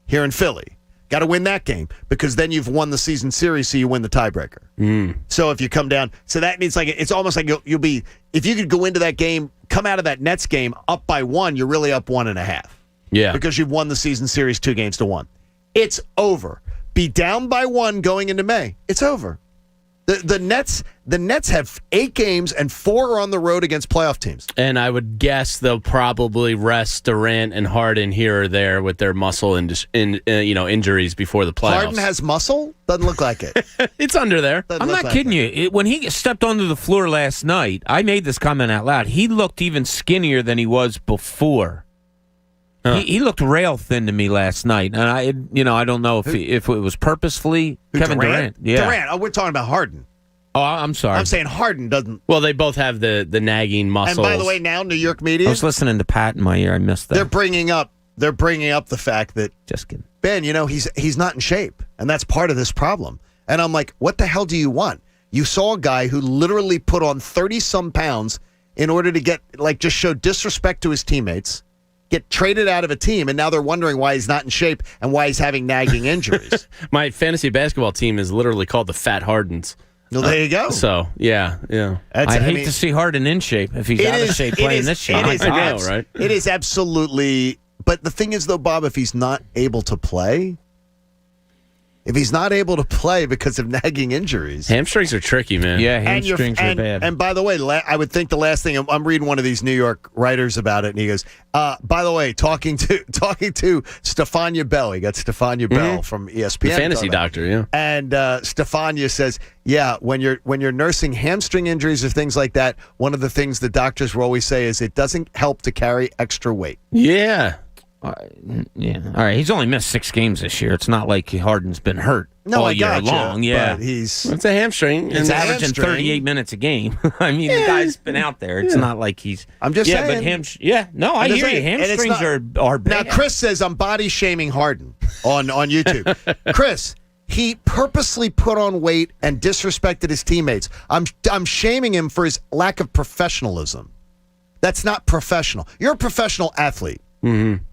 here in Philly. Got to win that game, because then you've won the season series, so you win the tiebreaker. So if you come down, so that means it's almost like you'll be, if you could go into that game, come out of that Nets game up by 1, you're really up 1.5. Yeah. Because you've won the season series 2-1. It's over. Be down by 1 going into May. It's over. The Nets have 8 games and 4 are on the road against playoff teams. And I would guess they'll probably rest Durant and Harden here or there with their muscle injuries before the playoffs. Harden has muscle? Doesn't look like it. It's under there. I'm not kidding you. When he stepped onto the floor last night, I made this comment out loud. He looked even skinnier than he was before. Huh. He looked rail thin to me last night, and I don't know if it was purposefully. Kevin Durant. Yeah. Durant. Oh, we're talking about Harden. Oh, I'm sorry. I'm saying Harden doesn't. Well, they both have the nagging muscles. And by the way, now New York media. I was listening to Pat in my ear. I missed that. They're bringing up the fact that just kidding. Ben, he's not in shape, and that's part of this problem. And I'm like, what the hell do you want? You saw a guy who literally put on 30-some pounds in order to get just show disrespect to his teammates, get traded out of a team, and now they're wondering why he's not in shape and why he's having nagging injuries. My fantasy basketball team is literally called the Fat Hardens. Well, there you go. So, yeah. I'd hate to see Harden in shape if he's out of shape playing this shot. I know, right? It is absolutely. But the thing is, though, Bob, if he's not able to play, because of nagging injuries. Hamstrings are tricky, man. Yeah, hamstrings are bad. And by the way, I would think the last thing, I'm reading one of these New York writers about it, and he goes, by the way, talking to Stefania Bell. He got Stefania Bell from ESPN. The fantasy doctor, yeah. And Stefania says, yeah, when you're nursing hamstring injuries or things like that, one of the things the doctors will always say is it doesn't help to carry extra weight. Yeah. Yeah. All right. He's only missed 6 games this year. It's not like Harden's been hurt all year long. Yeah. It's a hamstring. He's averaging 38 minutes a game. I mean, the guy's been out there. It's not like he's. I'm just saying. But I hear you. Hamstrings are bad. Now, Chris says I'm body shaming Harden on YouTube. Chris, he purposely put on weight and disrespected his teammates. I'm shaming him for his lack of professionalism. That's not professional. You're a professional athlete. Mm-hmm.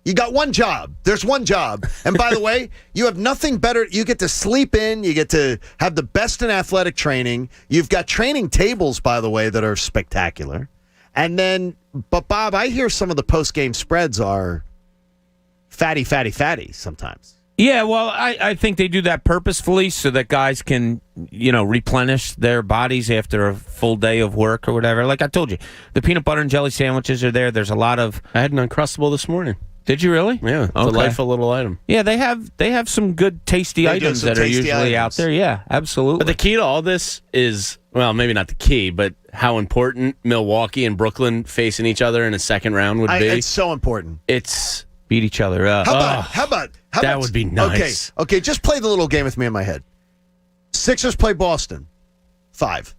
You got one job. There's one job. And by the way, you have nothing better. You get to sleep in. You get to have the best in athletic training. You've got training tables, by the way, that are spectacular. And then, but Bob, I hear some of the post-game spreads are fatty sometimes. Yeah, well, I think they do that purposefully so that guys can, replenish their bodies after a full day of work or whatever. Like I told you, the peanut butter and jelly sandwiches are there. There's a lot of... I had an Uncrustable this morning. Did you really? Yeah, delightful little item. Yeah, they have some good tasty items that are usually out there. Yeah, absolutely. But the key to all this is, well, maybe not the key, but how important Milwaukee and Brooklyn facing each other in a second round would be. It's so important. It's beat each other up. How about that would be nice. Okay, just play the little game with me in my head. Sixers play Boston. 5.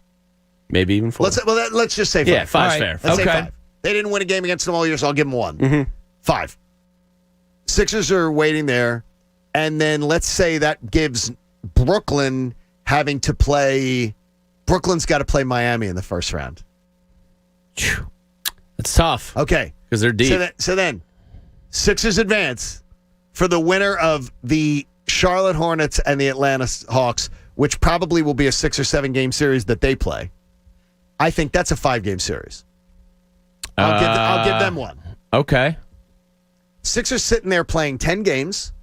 Maybe even 4. Let's just say 5. Yeah, 5's fair. Let's say 5. They didn't win a game against them all year, so I'll give them 1. Mm-hmm. 5. Sixers are waiting there, and then let's say that gives Brooklyn having to play Brooklyn's got to play Miami in the first round. It's tough. Okay. Because they're deep. So then, Sixers advance for the winner of the Charlotte Hornets and the Atlanta Hawks, which probably will be a 6 or 7 game series that they play. I think that's a 5-game series. I'll give them one. Okay. Sixers sitting there playing 10 games,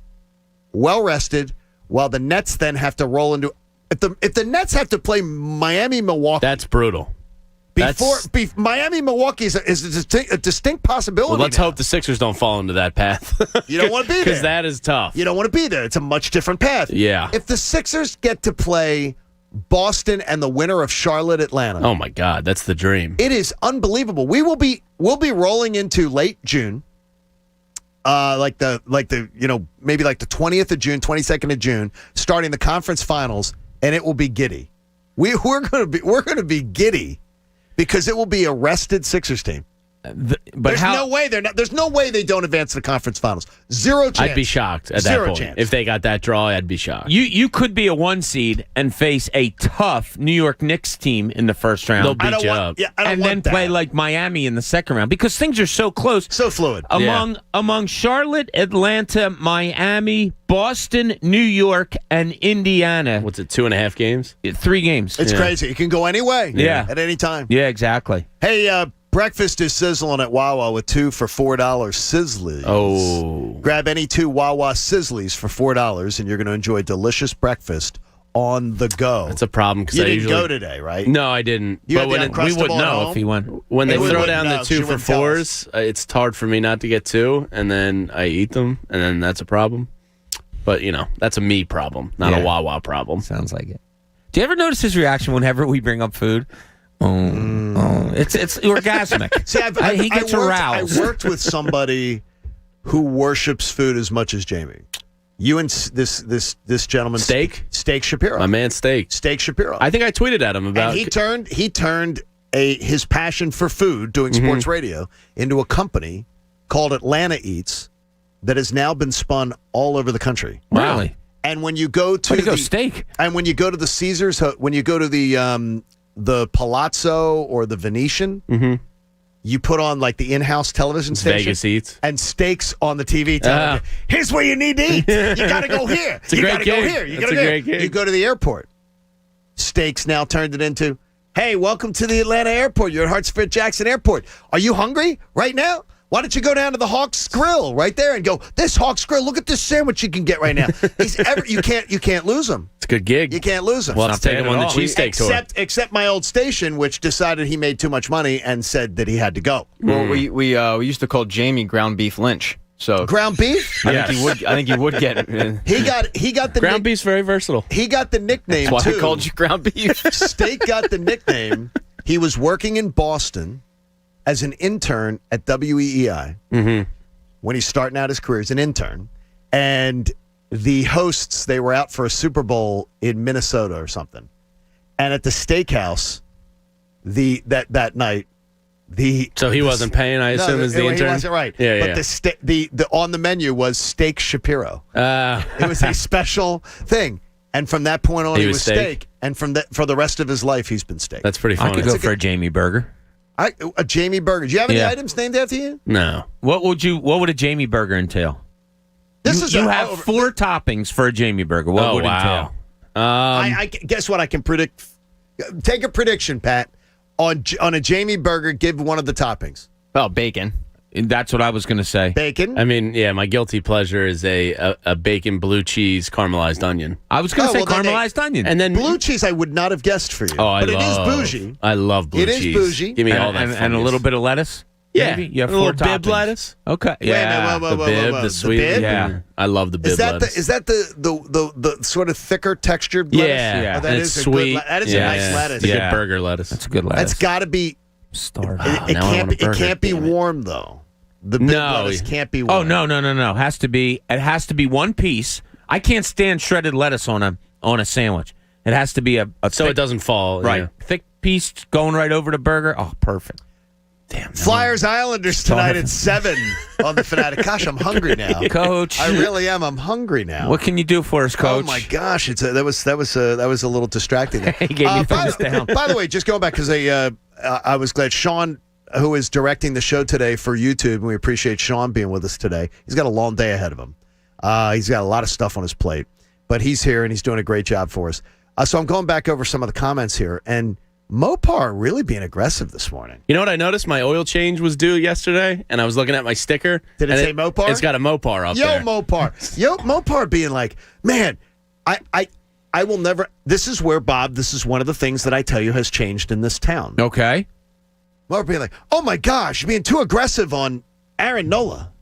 well rested, while the Nets then have to roll into. If the Nets have to play Miami, Milwaukee, that's brutal. Miami, Milwaukee is a distinct possibility. Well, let's hope the Sixers don't fall into that path. You don't want to be there. Because that is tough. You don't want to be there. It's a much different path. Yeah. If the Sixers get to play Boston and the winner of Charlotte, Atlanta. Oh my God, that's the dream. It is unbelievable. We'll be rolling into late June. Maybe like the 20th of June, 22nd of June, starting the conference finals, and it will be giddy. We're going to be giddy because it will be a rested Sixers team. There's no way they don't advance to the conference finals. Zero chance. I'd be shocked at that point. Chance. If they got that draw, I'd be shocked. You could be a 1 seed and face a tough New York Knicks team in the first round. They'll beat you up. And then play like Miami in the second round because things are so close. So fluid. Among Charlotte, Atlanta, Miami, Boston, New York, and Indiana. What's it, 2.5 games? 3 games. It's crazy. It can go any way. Yeah. At any time. Yeah, exactly. Hey, breakfast is sizzling at Wawa with 2 for $4 Sizzlies. Oh. Grab any 2 Wawa Sizzlies for $4, and you're going to enjoy delicious breakfast on the go. That's a problem because you didn't go today, right? No, I didn't. You but had the we would Uncrustable at know home? if he went. When they throw down the 2 for $4s, it's hard for me not to get 2, and then I eat them, and then that's a problem. But that's a me problem, not a Wawa problem. Sounds like it. Do you ever notice his reaction whenever we bring up food? It's orgasmic. See, he gets aroused. I worked with somebody who worships food as much as Jamie. You and this gentleman, Steak Shapiro, my man, Steak Shapiro. I think I tweeted at him about. And he turned his passion for food, doing sports radio, into a company called Atlanta Eats that has now been spun all over the country. Really? And when you go to Steak, and when you go to the Caesars, when you go to the Palazzo or the Venetian, you put on like the in-house television station. Vegas Eats. And Steaks on the TV telling you, here's where you need to eat. You got to go here. You got to go here. You got to go here. You go to the airport. Steaks now turned it into, hey, welcome to the Atlanta airport. You're at Hartsfield-Jackson Airport. Are you hungry right now? Why don't you go down to the Hawks Grill right there and go, this Hawks Grill, look at this sandwich you can get right now. You can't lose him. It's a good gig. You can't lose him. Well, let's take him on the cheesesteak tour. Except my old station, which decided he made too much money and said that he had to go. Well, we used to call Jamie ground beef Lynch. So ground beef? I think he would get it. He got the ground beef's very versatile. He got the nickname That's why too. I called you ground beef. Steak got the nickname. He was working in Boston as an intern at WEEI when he's starting out his career as an intern. And the hosts, they were out for a Super Bowl in Minnesota or something. And at the steakhouse that night, So he wasn't paying, I assume, as the intern? He wasn't, right. Yeah, but the on the menu was Steak Shapiro. It was a special thing. And from that point on, he was steak. And for the rest of his life, he's been steak. That's pretty funny. I could go for a Jamie burger. A Jamie burger. Do you have any items named after you? No. What would a Jamie burger entail? You have 4 toppings for a Jamie burger. What would it entail? I guess what I can predict. Take a prediction, Pat, on a Jamie burger. Give one of the toppings. Oh, bacon. That's what I was going to say. Bacon. I mean, yeah, my guilty pleasure is a bacon blue cheese caramelized onion. I was going to say caramelized onion. And then blue cheese, I would not have guessed for you. But it is bougie. I love blue cheese. It is bougie. Give me all that. And a little bit of lettuce. Yeah, maybe? You have a little 4 toppings. bib lettuce. Okay, yeah, the bib, the sweet. bib? Yeah, I love the bib lettuce. Is that the sort of thicker textured lettuce? Yeah, Oh, that it's is sweet. That is a nice lettuce. It's a good burger lettuce. That's a good lettuce. That's got to be. It can't be warm though. The bib lettuce can't be warm. Oh no! It has to be 1 piece. I can't stand shredded lettuce on a sandwich. It has to be a so thick, it doesn't fall. Right, thick piece going right over the burger. Oh, perfect. Flyers Islanders tonight at 7 on the Fanatic. Gosh, I'm hungry now, Coach. I really am. I'm hungry now. What can you do for us, Coach? Oh my gosh, that was a little distracting. He gave me thumbs down. By the way, just going back because I was glad Sean, who is directing the show today for YouTube, and we appreciate Sean being with us today. He's got a long day ahead of him. He's got a lot of stuff on his plate, but he's here and he's doing a great job for us. So I'm going back over some of the comments here, and Mopar really being aggressive this morning. You know what I noticed? My oil change was due yesterday, and I was looking at my sticker. Did it say Mopar? It's got a Mopar up there. Mopar being like, man, I will never. This is where, Bob, this is one of the things that I tell you has changed in this town. Okay. Mopar being like, oh my gosh, you're being too aggressive on Aaron Nola.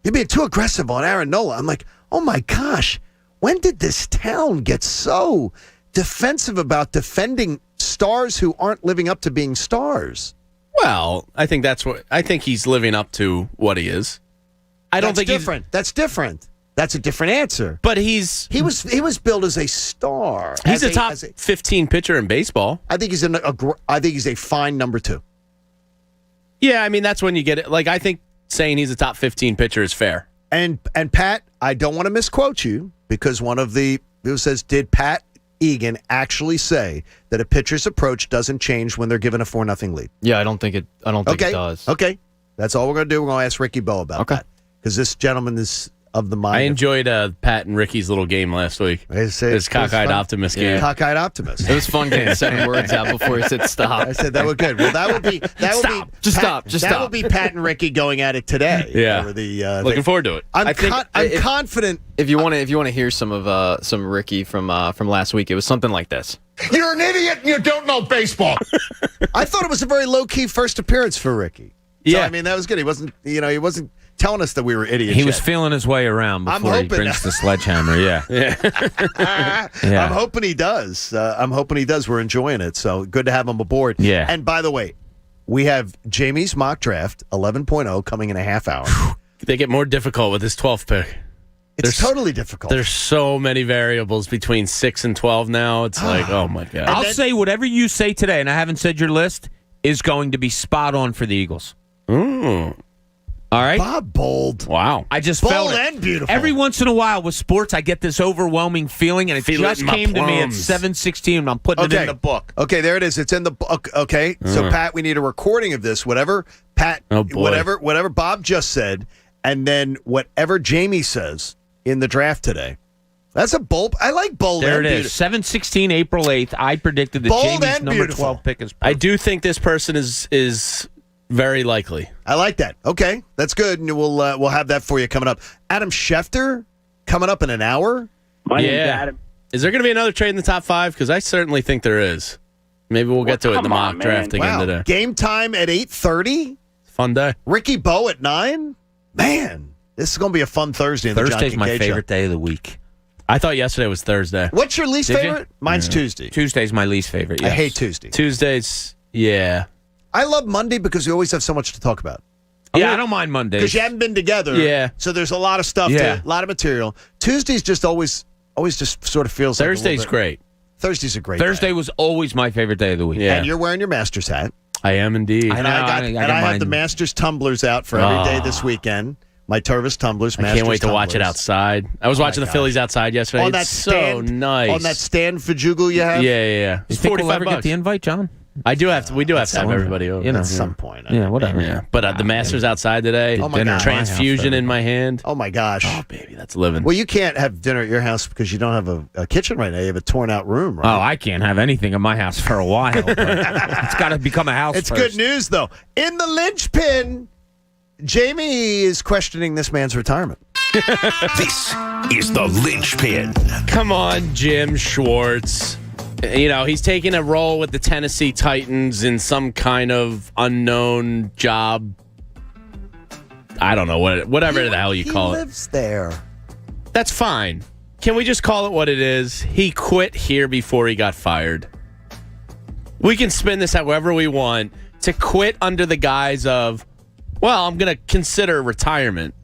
You're being too aggressive on Aaron Nola. I'm like, oh my gosh, when did this town get so defensive about defending stars who aren't living up to being stars? Well, I think he's living up to what he is. That's different. That's different. That's a different answer. But he was billed as a star. He's a top 15 pitcher in baseball. I think he's a fine number 2. Yeah, I mean that's when you get it. Like I think saying he's a top 15 pitcher is fair. And Pat, I don't want to misquote you because one of the who says, did Pat Egan actually say that a pitcher's approach doesn't change when they're given a 4-0 lead? Yeah, I don't think it does. Okay. That's all we're going to do. We're going to ask Ricky Bo about that. Because this gentleman is of the mind. I enjoyed Pat and Ricky's little game last week. His cockeyed optimist game. Cockeyed optimist. It was fun getting 7 words out before he said stop. I said that was good. Well, that would be stop. That will be Pat and Ricky going at it today. Yeah. Looking forward to it. I'm confident. If you want to hear some of some Ricky from last week, it was something like this. You're an idiot and you don't know baseball. I thought it was a very low key first appearance for Ricky. So, I mean, that was good. He wasn't telling us that we were idiots. He was feeling his way around before he brings the sledgehammer. Yeah. I'm hoping he does. We're enjoying it. So good to have him aboard. Yeah. And by the way, we have Jamie's mock draft 11.0 coming in a half hour. They get more difficult with this 12th pick. It's totally difficult. There's so many variables between 6 and 12 now. It's like, oh my God. I'll say whatever you say today, and I haven't said your list, is going to be spot on for the Eagles. Ooh. All right. Bob Bold. Wow. I just Bold felt it. and beautiful. Every once in a while with sports, I get this overwhelming feeling, and it just came to me at 7:16, and I'm putting it in the book. Okay, there it is. It's in the book. Okay, so Pat, we need a recording of this. Whatever whatever Bob just said, and then whatever Jamie says in the draft today. That's a bold. I like bold. There and it is. 7/16, April 8th. I predicted that bold Jamie's and number beautiful. 12 pick is perfect. I do think this person is very likely. I like that. Okay, that's good, and we'll have that for you coming up. Adam Schefter coming up in an hour. My name's Adam. Is there going to be another trade in the top 5? Because I certainly think there is. Maybe we'll get to it in the mock draft again today. Game time at 8:30. Fun day. Ricky Bo at 9. Man, this is going to be a fun Thursday. In Thursday's the John my Kincade favorite show. day of the week. I thought yesterday was Thursday. What's your least Did favorite? you? Mine's Tuesday. Tuesday's my least favorite. I Yes. hate Tuesday. Tuesdays, yeah. I love Monday because we always have so much to talk about. Yeah, I don't mind Mondays. Because you haven't been together. Yeah. So there's a lot of stuff, a lot of material. Tuesdays just always just sort of feels like Thursday's great. Thursday's a great Thursday day. was always my favorite day of the week. Yeah. And you're wearing your Masters hat. I am indeed. And I have the Masters tumblers out for every day this weekend. My Tervis tumblers, I can't wait to watch it outside. I was watching the Phillies outside yesterday. On that it's stand, so nice. On that stand Fajugal you have? Yeah. You It's think we'll $45. ever get the invite, John? I do have to. We do have to have everybody over. At some point. Yeah, whatever. Yeah. But the Masters outside today. Oh my God. Transfusion in my hand. Oh my gosh. Oh baby, that's living. Well, you can't have dinner at your house because you don't have a kitchen right now. You have a torn out room, right? Oh, I can't have anything in my house for a while. But it's got to become a house It's first. good news, though. In the linchpin, Jamie is questioning this man's retirement. This is the linchpin. Come on, Jim Schwartz. You know, he's taking a role with the Tennessee Titans in some kind of unknown job. I don't know, whatever the hell you call it. He lives there. That's fine. Can we just call it what it is? He quit here before he got fired. We can spin this however we want. To quit under the guise of, well, I'm going to consider retirement.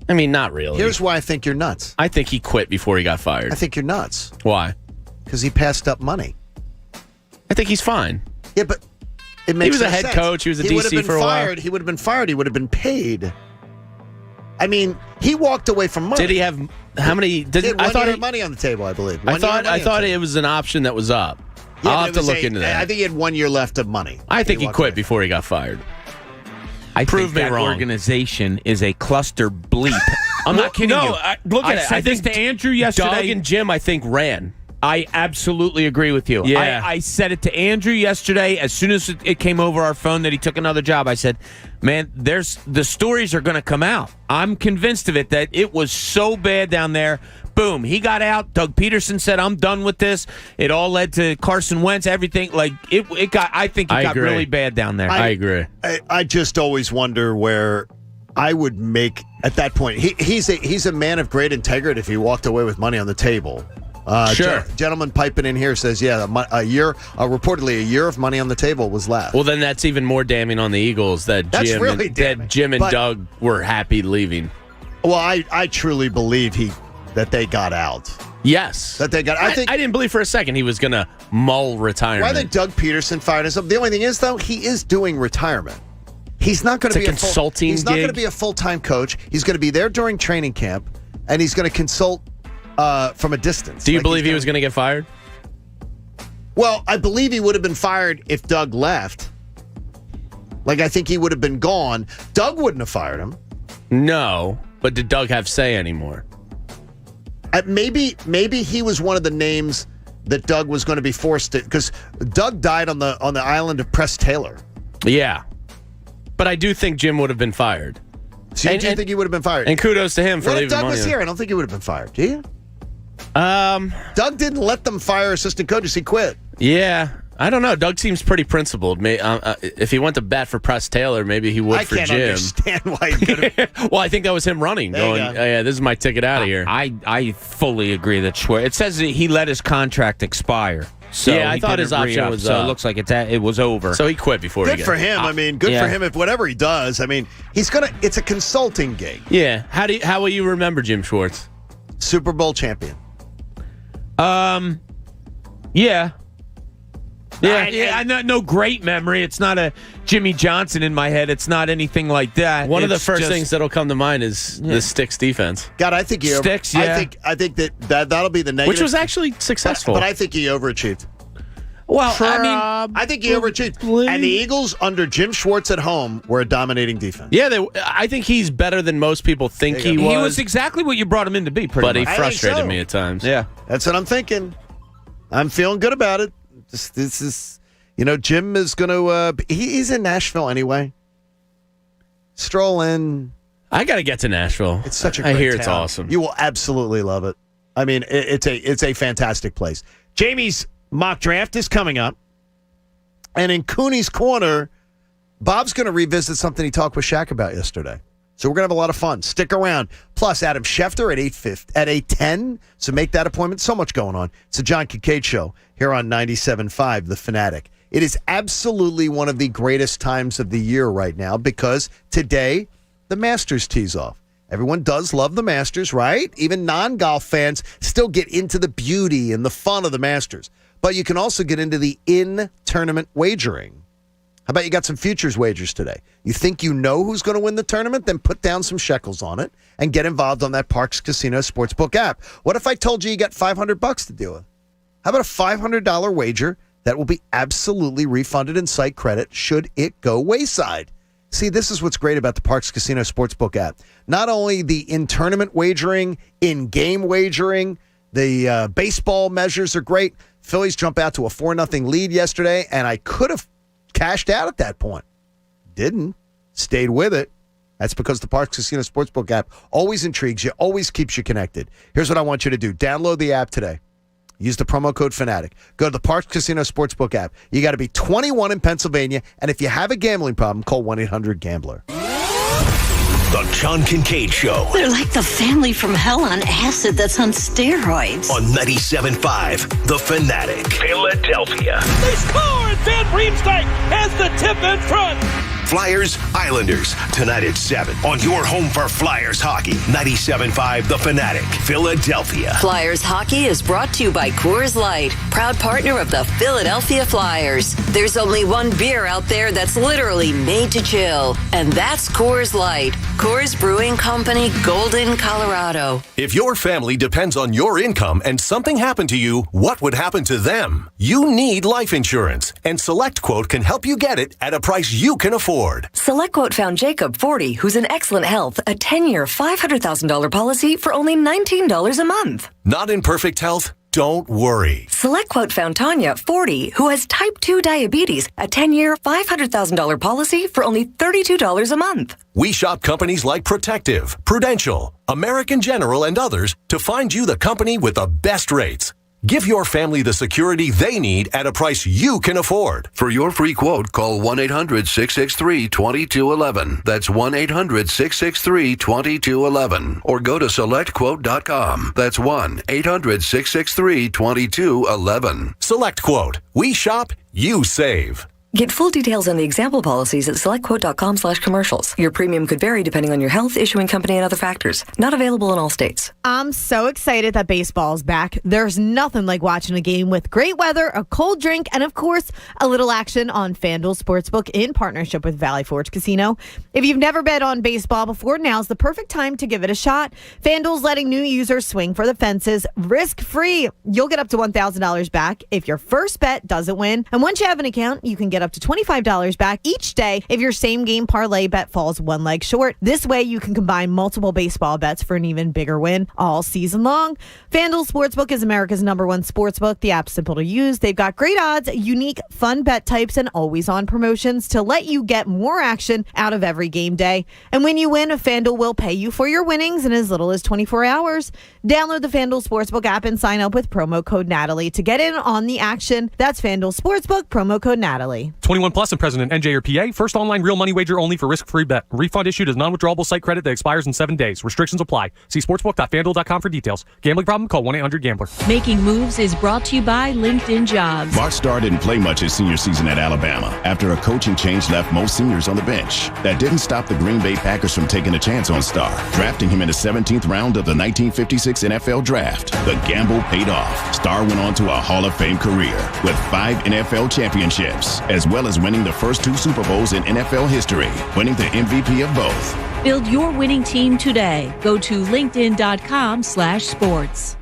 I mean, not really. Here's why I think you're nuts. I think he quit before he got fired. I think you're nuts. Why? Because he passed up money. I think he's fine. Yeah, but It makes he was no a head sense. coach. He was a DC for a while. He would have been fired. He would have been paid. I mean, he walked away from money. Did he have how many? He had I thought year of money on the table, I believe. I thought it was an option that was up. Yeah, I'll have to look into that. I think he had 1 year left of money. I think he quit before he got fired. Prove me that wrong. Organization is a cluster bleep. I'm not kidding you. Look at I it. said this to Andrew yesterday. Doug and Jim, I think, ran. I absolutely agree with you. Yeah. I said it to Andrew yesterday. As soon as it came over our phone that he took another job, I said, man, the stories are going to come out. I'm convinced of it, that it was so bad down there. Boom, he got out. Doug Peterson said, I'm done with this. It all led to Carson Wentz, everything. Like, it got, I think it got really bad down there. I agree. I just always wonder where I would make, at that point, he's a man of great integrity if he walked away with money on the table. Sure. Gentleman piping in here says, reportedly a year of money on the table was left. Well, then that's even more damning on the Eagles that Jim and Doug were happy leaving. Well, I truly believe that they got out. Yes. That they got. I didn't believe for a second he was going to mull retirement. Well, I think Doug Peterson fired himself. The only thing is, though, he is doing retirement. He's not going to be a consulting. He's not going to be a full-time coach. He's going to be there during training camp, and he's going to consult from a distance. Do you believe he was going to get fired? Well, I believe he would have been fired if Doug left. Like, I think he would have been gone. Doug wouldn't have fired him. No, but did Doug have say anymore? Maybe he was one of the names that Doug was going to be forced to, because Doug died on the island of Press Taylor. Yeah, but I do think Jim would have been fired. So you do think he would have been fired? And kudos to him for leaving Doug money. Was here? I don't think he would have been fired. Do you? Doug didn't let them fire assistant coaches. He quit. Yeah. I don't know. Doug seems pretty principled. If he went to bat for Press Taylor, maybe he would for Jim. I can't understand why he could have. Well, I think that was him running, going, oh, yeah, this is my ticket out of here. I fully agree that it says that he let his contract expire. So yeah, I thought his option was so it looks like it was over. So he quit before Good for him. I mean, good for him if whatever he does. I mean, it's a consulting gig. Yeah. How will you remember Jim Schwartz? Super Bowl champion. Yeah. Yeah, no great memory. It's not a Jimmy Johnson in my head. It's not anything like that. One of the first things that'll come to mind is the Sticks defense. God, I think Sticks. Yeah. I think that'll be the negative, which was actually successful. But I think he overachieved. Well, I think he overachieved. And the Eagles under Jim Schwartz at home were a dominating defense. Yeah, I think he's better than most people think he was. He was exactly what you brought him in to be. But he frustrated me at times. Yeah, that's what I'm thinking. I'm feeling good about it. This is, Jim is going to. He's in Nashville anyway. Stroll in. I got to get to Nashville. It's such a great I hear town. it's awesome. You will absolutely love it. I mean, it's a fantastic place. Jamie's mock draft is coming up, and in Cooney's Corner, Bob's going to revisit something he talked with Shaq about yesterday. So we're going to have a lot of fun. Stick around. Plus, Adam Schefter at 8:10. So make that appointment. So much going on. It's the John Kincade Show here on 97.5, The Fanatic. It is absolutely one of the greatest times of the year right now because today, the Masters tees off. Everyone does love the Masters, right? Even non-golf fans still get into the beauty and the fun of the Masters. But you can also get into the in-tournament wagering. How about you got some futures wagers today? You think you know who's going to win the tournament? Then put down some shekels on it and get involved on that Parx Casino Sportsbook app. What if I told you got $500 to do it? How about a $500 wager that will be absolutely refunded in site credit should it go wayside? See, this is what's great about the Parx Casino Sportsbook app. Not only the in-tournament wagering, in-game wagering, the baseball measures are great. Phillies jump out to a 4-0 lead yesterday, and I could have cashed out at that point. Didn't. Stayed with it. That's because the Parx Casino Sportsbook app always intrigues you, always keeps you connected. Here's what I want you to do. Download the app today. Use the promo code Fanatic. Go to the Parx Casino Sportsbook app. You got to be 21 in Pennsylvania, and if you have a gambling problem, call 1-800-GAMBLER. The John Kincade Show. They're like the family from hell on acid that's on steroids. On 97.5, The Fanatic. Philadelphia. They score, and Van Riemsdyk has the tip in front. Flyers, Islanders, tonight at 7 on your home for Flyers hockey. 97.5 The Fanatic, Philadelphia. Flyers hockey is brought to you by Coors Light, proud partner of the Philadelphia Flyers. There's only one beer out there that's literally made to chill, and that's Coors Light. Coors Brewing Company, Golden, Colorado. If your family depends on your income and something happened to you, what would happen to them? You need life insurance, and SelectQuote can help you get it at a price you can afford. SelectQuote found Jacob, 40, who's in excellent health, a 10-year, $500,000 policy for only $19 a month. Not in perfect health? Don't worry. SelectQuote found Tanya, 40, who has type 2 diabetes, a 10-year, $500,000 policy for only $32 a month. We shop companies like Protective, Prudential, American General, and others to find you the company with the best rates. Give your family the security they need at a price you can afford. For your free quote, call 1-800-663-2211. That's 1-800-663-2211. Or go to SelectQuote.com. That's 1-800-663-2211. SelectQuote. We shop, you save. Get full details on the example policies at selectquote.com/commercials. Your premium could vary depending on your health, issuing company, and other factors. Not available in all states. I'm so excited that baseball's back. There's nothing like watching a game with great weather, a cold drink, and of course, a little action on FanDuel Sportsbook in partnership with Valley Forge Casino. If you've never bet on baseball before, now's the perfect time to give it a shot. FanDuel's letting new users swing for the fences risk-free. You'll get up to $1,000 back if your first bet doesn't win. And once you have an account, you can get up to $25 back each day if your same game parlay bet falls one leg short. This way you can combine multiple baseball bets for an even bigger win all season long. FanDuel Sportsbook is America's #1 sportsbook. The app's simple to use. They've got great odds, unique fun bet types, and always on promotions to let you get more action out of every game day. And when you win, FanDuel will pay you for your winnings in as little as 24 hours. Download the FanDuel Sportsbook app and sign up with promo code Natalie to get in on the action. That's FanDuel Sportsbook, promo code Natalie. 21 plus and present in NJ or PA. First online real money wager only for risk-free bet. Refund issued as non-withdrawable site credit that expires in 7 days. Restrictions apply. See sportsbook.fanduel.com for details. Gambling problem? Call 1-800-GAMBLER. Making Moves is brought to you by LinkedIn Jobs. Mark Starr didn't play much his senior season at Alabama after a coaching change left most seniors on the bench. That didn't stop the Green Bay Packers from taking a chance on Starr, drafting him in the 17th round of the 1956 NFL Draft. The gamble paid off. Starr went on to a Hall of Fame career with 5 NFL championships, as well as winning the first 2 Super Bowls in NFL history, winning the MVP of both. Build your winning team today. Go to linkedin.com/sports.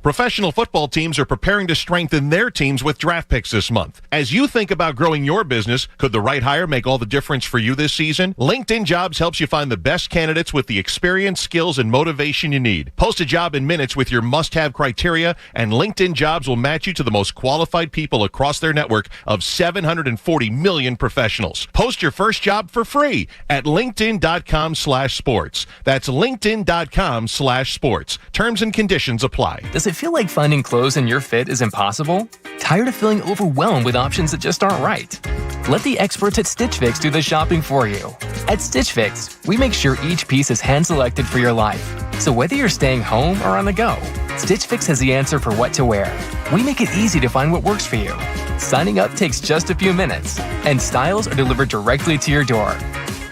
Professional football teams are preparing to strengthen their teams with draft picks this month. As you think about growing your business, could the right hire make all the difference for you this season? LinkedIn Jobs helps you find the best candidates with the experience, skills, and motivation you need. Post a job in minutes with your must-have criteria, and LinkedIn Jobs will match you to the most qualified people across their network of 740 million professionals. Post your first job for free at linkedin.com/sports. That's linkedin.com/sports. Terms and conditions apply. Does it feel like finding clothes in your fit is impossible? Tired of feeling overwhelmed with options that just aren't right? Let the experts at Stitch Fix do the shopping for you. At Stitch Fix, we make sure each piece is hand-selected for your life. So whether you're staying home or on the go, Stitch Fix has the answer for what to wear. We make it easy to find what works for you. Signing up takes just a few minutes, and styles are delivered directly to your door.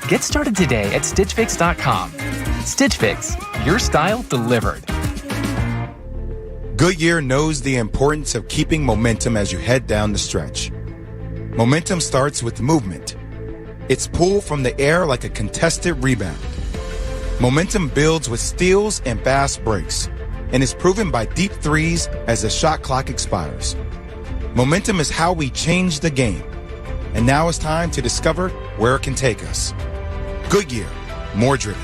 Get started today at StitchFix.com. Stitch Fix, your style delivered. Goodyear knows the importance of keeping momentum as you head down the stretch. Momentum starts with movement. It's pulled from the air like a contested rebound. Momentum builds with steals and fast breaks, and is proven by deep threes as the shot clock expires. Momentum is how we change the game, and now it's time to discover where it can take us. Goodyear, more driven.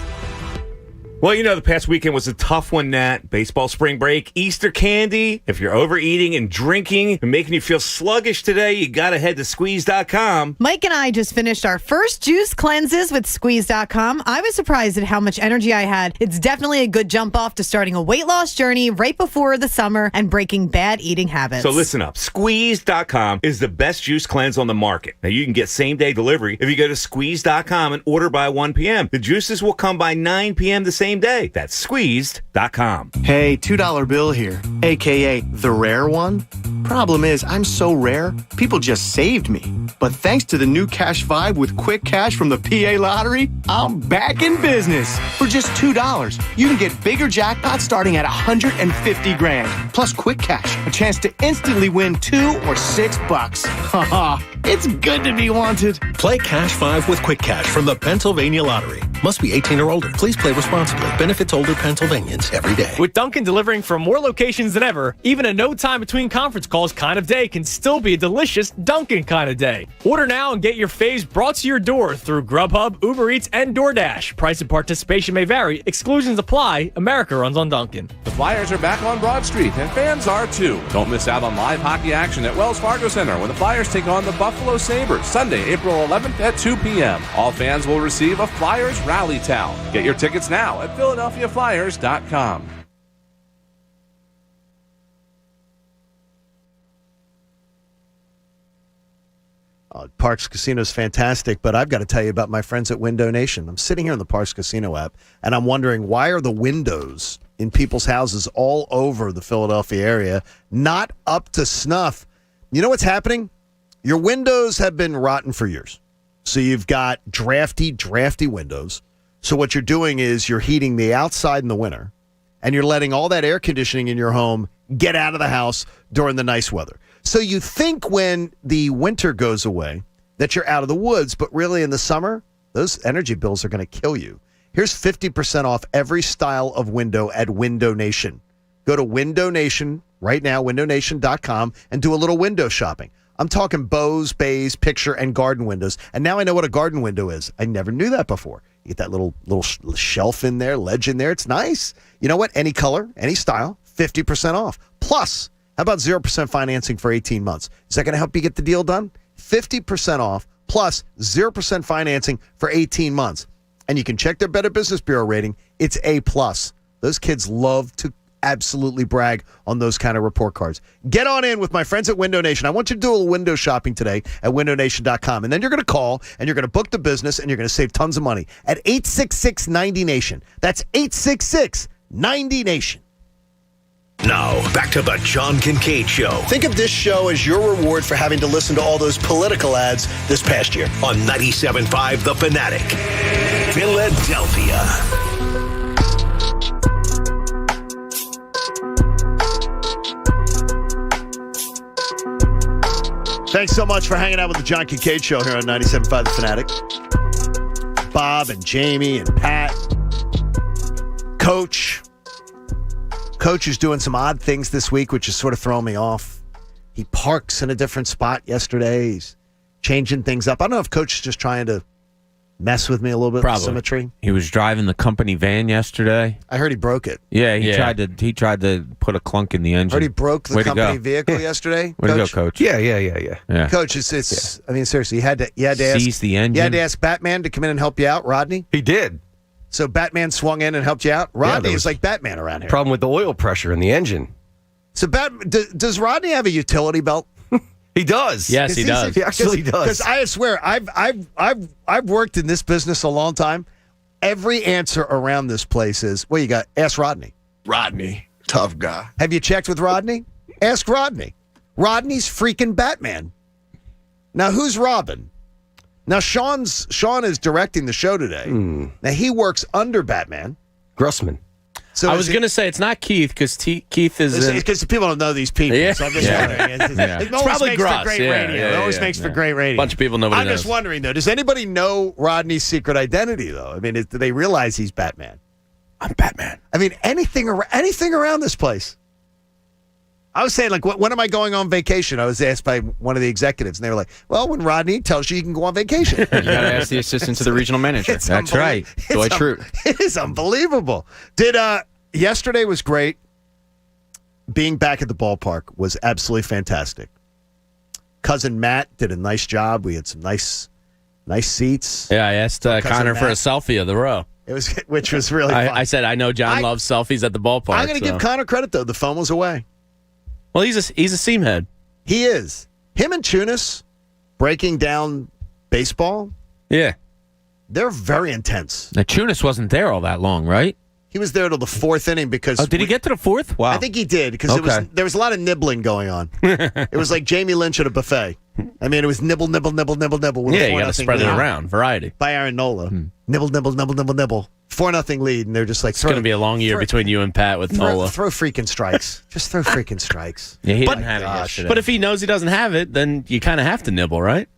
Well, you know, the past weekend was a tough one, Nat. Baseball spring break, Easter candy. If you're overeating and drinking and making you feel sluggish today, you got to head to squeeze.com. Mike and I just finished our first juice cleanses with squeeze.com. I was surprised at how much energy I had. It's definitely a good jump off to starting a weight loss journey right before the summer and breaking bad eating habits. So listen up. Squeeze.com is the best juice cleanse on the market. Now, you can get same-day delivery if you go to squeeze.com and order by 1 p.m. The juices will come by 9 p.m. the same same day. That's squeezed.com. Hey, $2 bill here, a.k.a. the rare one. Problem is, I'm so rare, people just saved me. But thanks to the new Cash Vibe with Quick Cash from the PA Lottery, I'm back in business. For just $2, you can get bigger jackpots starting at $150,000. Plus Quick Cash, a chance to instantly win $2 or $6. Haha, it's good to be wanted. Play Cash 5 with Quick Cash from the Pennsylvania Lottery. Must be 18 or older. Please play responsibly. Benefits older Pennsylvanians every day. With Dunkin' delivering from more locations than ever, even a no time between conference calls kind of day can still be a delicious Dunkin' kind of day. Order now and get your faves brought to your door through Grubhub, Uber Eats, and DoorDash. Price and participation may vary. Exclusions apply. America runs on Dunkin'. The Flyers are back on Broad Street, and fans are too. Don't miss out on live hockey action at Wells Fargo Center when the Flyers take on the Buffalo Sabres Sunday, April 11th at 2 p.m. All fans will receive a Flyers rally towel. Get your tickets now at PhiladelphiaFlyers.com. Parks Casino is fantastic, but I've got to tell you about my friends at Window Nation. I'm sitting here in the Parks Casino app, and I'm wondering, why are the windows in people's houses all over the Philadelphia area not up to snuff? You know what's happening? Your windows have been rotten for years. So you've got drafty windows. So what you're doing is you're heating the outside in the winter, and you're letting all that air conditioning in your home get out of the house during the nice weather. So you think when the winter goes away that you're out of the woods, but really in the summer, those energy bills are going to kill you. Here's 50% off every style of window at Window Nation. Go to Window Nation right now, windownation.com, and do a little window shopping. I'm talking bows, bays, picture, and garden windows. And now I know what a garden window is. I never knew that before. You get that little shelf in there, ledge in there. It's nice. You know what? Any color, any style, 50% off. Plus, how about 0% financing for 18 months? Is that going to help you get the deal done? 50% off plus 0% financing for 18 months. And you can check their Better Business Bureau rating. It's A+. Those kids love to absolutely brag on those kind of report cards. Get on in with my friends at Window Nation. I want you to do a little window shopping today at windownation.com. And then you're going to call and you're going to book the business and you're going to save tons of money at 866-90-NATION. That's 866-90-NATION. Now, back to the John Kincade Show. Think of this show as your reward for having to listen to all those political ads this past year. On 97.5 The Fanatic, Philadelphia. Thanks so much for hanging out with the John Kincade Show here on 97.5 The Fanatic. Bob and Jamie and Pat. Coach is doing some odd things this week, which is sort of throwing me off. He parks in a different spot yesterday. He's changing things up. I don't know if Coach is just trying to mess with me a little bit with symmetry. He was driving the company van yesterday. I heard he broke it. Yeah, he tried to put a clunk in the engine. Heard he broke the company vehicle yesterday. Way to go, Coach. Yeah. Coach, it's I mean, seriously, you had to ask, seize the engine. You had to ask Batman to come in and help you out, Rodney. He did. So Batman swung in and helped you out. Rodney is like Batman around here. Problem with the oil pressure in the engine. So does Rodney have a utility belt? He does. Yes, he does. He actually does. Because I swear, I've worked in this business a long time. Every answer around this place is, well, you got ask Rodney. Rodney, tough guy. Have you checked with Rodney? Ask Rodney. Rodney's freaking Batman. Now who's Robin? Now Sean is directing the show today. Now he works under Batman. Grossman. So I was going to say it's not Keith because Keith is because people don't know these people. Yeah. So I'm just wondering. It always probably makes Gross. for great radio. It always makes for great radio. A bunch of people nobody knows. I'm just wondering though. Does anybody know Rodney's secret identity though? I mean, do they realize he's Batman? I'm Batman. I mean, anything around this place. I was saying, like, when am I going on vacation? I was asked by one of the executives, and they were like, well, when Rodney tells you can go on vacation. You got to ask the assistant to the regional manager. That's right. Dwight Schrute. It is unbelievable. Yesterday was great. Being back at the ballpark was absolutely fantastic. Cousin Matt did a nice job. We had some nice seats. Yeah, I asked Connor for a selfie of the row. Which was really fun. I said, I know John loves selfies at the ballpark. I'm going to give Connor credit, though. The phone was away. Well, he's a seam head. He is. Him and Tunis breaking down baseball. Yeah. They're very intense. Now, Tunis wasn't there all that long, right? He was there till the fourth inning because. Oh, did he get to the fourth? Wow. I think he did because there was a lot of nibbling going on. It was like Jamie Lynch at a buffet. I mean, it was nibble, nibble, nibble, nibble, nibble. With Yeah, you got to spread it around. Variety. By Aaron Nola. Nibble, nibble, nibble, nibble, nibble. 4-0 lead, and they're just like, it's going to be a long year between you and Pat with Nola. Throw freaking strikes. Just throw freaking strikes. Yeah, he didn't have it yesterday. But if he knows he doesn't have it, then you kind of have to nibble, right?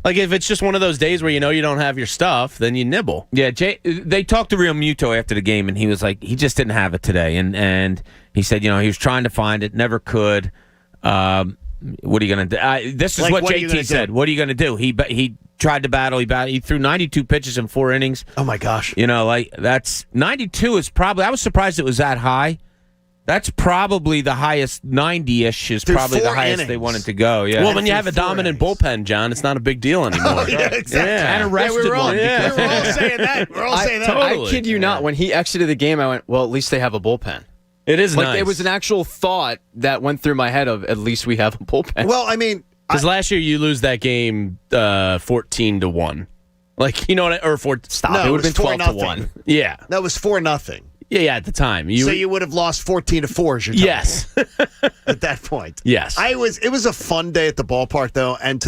Like, if it's just one of those days where you know you don't have your stuff, then you nibble. Yeah, they talked to Real Muto after the game, and he was like, he just didn't have it today. And he said, he was trying to find it, never could. What are you going to do? This is like, what JT said. What are you going to do? He tried to battle. He threw 92 pitches in 4 innings. Oh, my gosh. That's 92 is probably, I was surprised it was that high. That's probably the highest. 90-ish is probably the highest they wanted to go. Yeah. Well, when you have a dominant bullpen, John, it's not a big deal anymore. Yeah, exactly. And arrested one. We were all saying that. Totally. I kid you not. When he exited the game, I went, well, at least they have a bullpen. It is nice. It was an actual thought that went through my head of at least we have a bullpen. Well, I mean, because last year you lose that game 14-1. Like, you know what? Or stop. No, it would have been 12-1. Yeah. That was 4-0. Yeah, at the time. So you would have lost 14-4. Yes. At that point. Yes. It was a fun day at the ballpark, though, and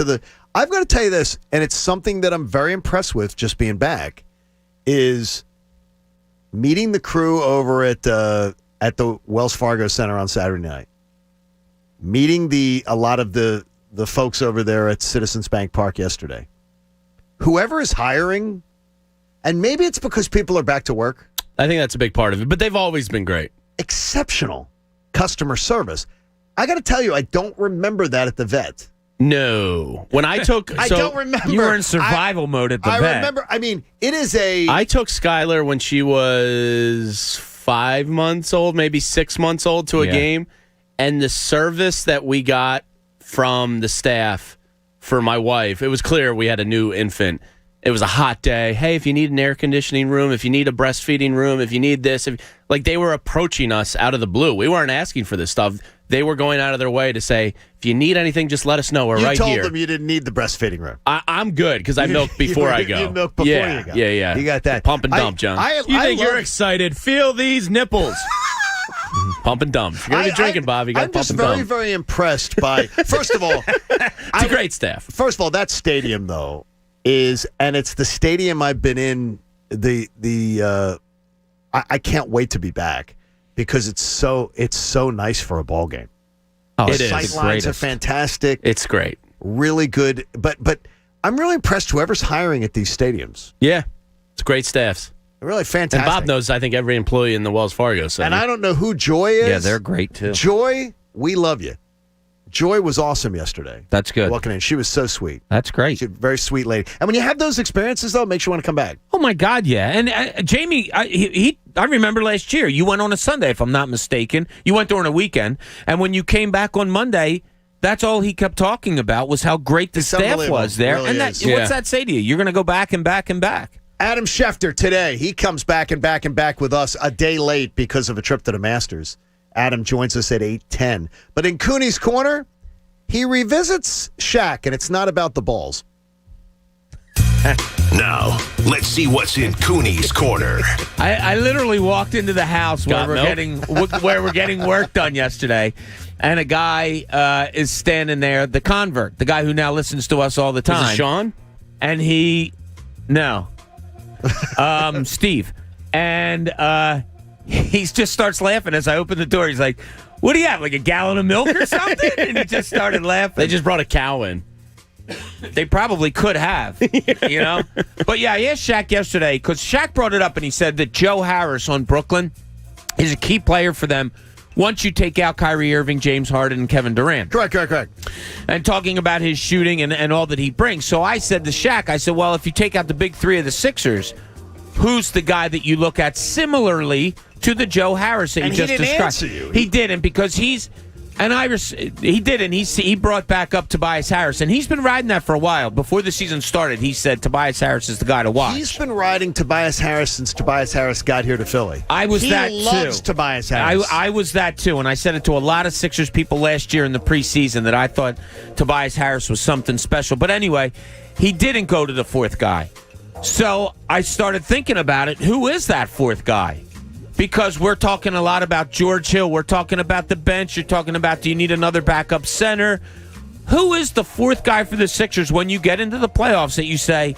I've got to tell you this, and it's something that I'm very impressed with just being back, is meeting the crew over at the Wells Fargo Center on Saturday night. Meeting a lot of the folks over there at Citizens Bank Park yesterday. Whoever is hiring, and maybe it's because people are back to work. I think that's a big part of it, but they've always been great. Exceptional customer service. I got to tell you, I don't remember that at the vet. No. When I took... I don't remember. You were in survival mode at the vet. I remember. I mean, it is I took Skylar when she was 5 months old, maybe 6 months old to a game, and the service that we got from the staff for my wife, it was clear we had a new infant. It was a hot day. Hey, if you need an air conditioning room, if you need a breastfeeding room, if you need this, they were approaching us out of the blue. We weren't asking for this stuff. They were going out of their way to say, if you need anything, just let us know. We're right here. You told them you didn't need the breastfeeding room. I'm good because I milk before I go. You milk before you go. Yeah. You got that. Pump and dump, John. You're excited. Feel these nipples. Pump and dump. If you're going to be drinking, Bob, you got to pump and dump. I'm just very, very impressed by, first of all. It's a great staff. First of all, that stadium, though, and it's the stadium I've been in. I can't wait to be back because it's so nice for a ball game. Oh, the it is. Sight lines are fantastic. It's great. Really good. But I'm really impressed whoever's hiring at these stadiums. Yeah, it's great staffs. Really fantastic. And Bob knows, I think, every employee in the Wells Fargo Center. And I don't know who Joy is. Yeah, they're great too. Joy, we love you. Joy was awesome yesterday. That's good. Walking in, she was so sweet. That's great. She's a very sweet lady. And when you have those experiences, though, it makes you want to come back. Oh my God, yeah. And Jamie, I remember last year you went on a Sunday, if I'm not mistaken. You went during a weekend, and when you came back on Monday, that's all he kept talking about was how great the staff was there. Really and what's that say to you? You're going to go back and back and back. Adam Schefter today, he comes back and back and back with us a day late because of a trip to the Masters. Adam joins us at 8:10. But in Cooney's Corner, he revisits Shaq, and it's not about the balls. Now, let's see what's in Cooney's Corner. I literally walked into the house where we're getting work done yesterday, and a guy is standing there, the convert, the guy who now listens to us all the time. Is it Sean? And Steve. And he just starts laughing as I open the door. He's like, what do you have, like a gallon of milk or something? And he just started laughing. They just brought a cow in. They probably could have, you know? But yeah, I asked Shaq yesterday, because Shaq brought it up, and he said that Joe Harris on Brooklyn is a key player for them once you take out Kyrie Irving, James Harden, and Kevin Durant. Correct. And talking about his shooting and all that he brings. So I said to Shaq, I said, well, if you take out the big three of the Sixers, who's the guy that you look at similarly to the Joe Harris that you just described? Answer you. He didn't, because he did, and he brought back up Tobias Harris, and he's been riding that for a while. Before the season started, he said Tobias Harris is the guy to watch. He's been riding Tobias Harris since Tobias Harris got here to Philly. I was that too. He loves Tobias Harris. I was that too, and I said it to a lot of Sixers people last year in the preseason that I thought Tobias Harris was something special. But anyway, he didn't go to the fourth guy. So I started thinking about it. Who is that fourth guy? because we're talking a lot about George Hill. We're talking about the bench. You're talking about, do you need another backup center? Who is the fourth guy for the Sixers when you get into the playoffs that you say,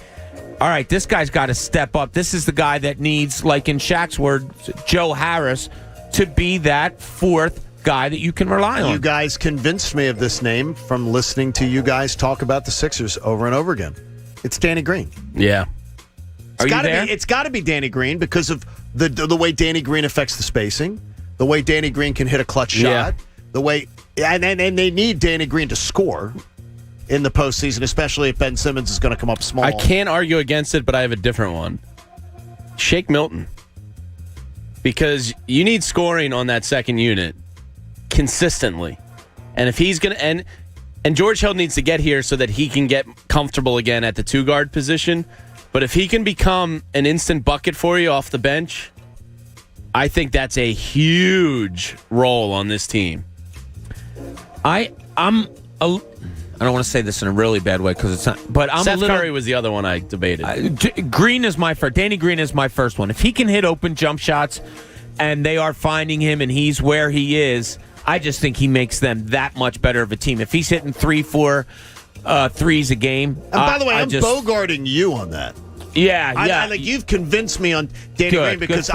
all right, this guy's got to step up. This is the guy that needs, like in Shaq's words, Joe Harris, to be that fourth guy that you can rely on. You guys convinced me of this name from listening to you guys talk about the Sixers over and over again. It's Danny Green. Yeah. It's got to be Danny Green because of the way Danny Green affects the spacing, the way Danny Green can hit a clutch shot, the way and they need Danny Green to score in the postseason, especially if Ben Simmons is going to come up small. I can't argue against it, but I have a different one. Shake Milton. Because you need scoring on that second unit consistently. And if he's going to and George Hill needs to get here so that he can get comfortable again at the 2-guard position. But if he can become an instant bucket for you off the bench, I think that's a huge role on this team. I don't want to say this in a really bad way because it's not. But Seth Curry was the other one I debated. Green is my first. Danny Green is my first one. If he can hit open jump shots, and they are finding him, and he's where he is, I just think he makes them that much better of a team. If he's hitting 3-4 threes a game, and by the way, I'm bogarting you on that. Yeah. You've convinced me on Danny Green because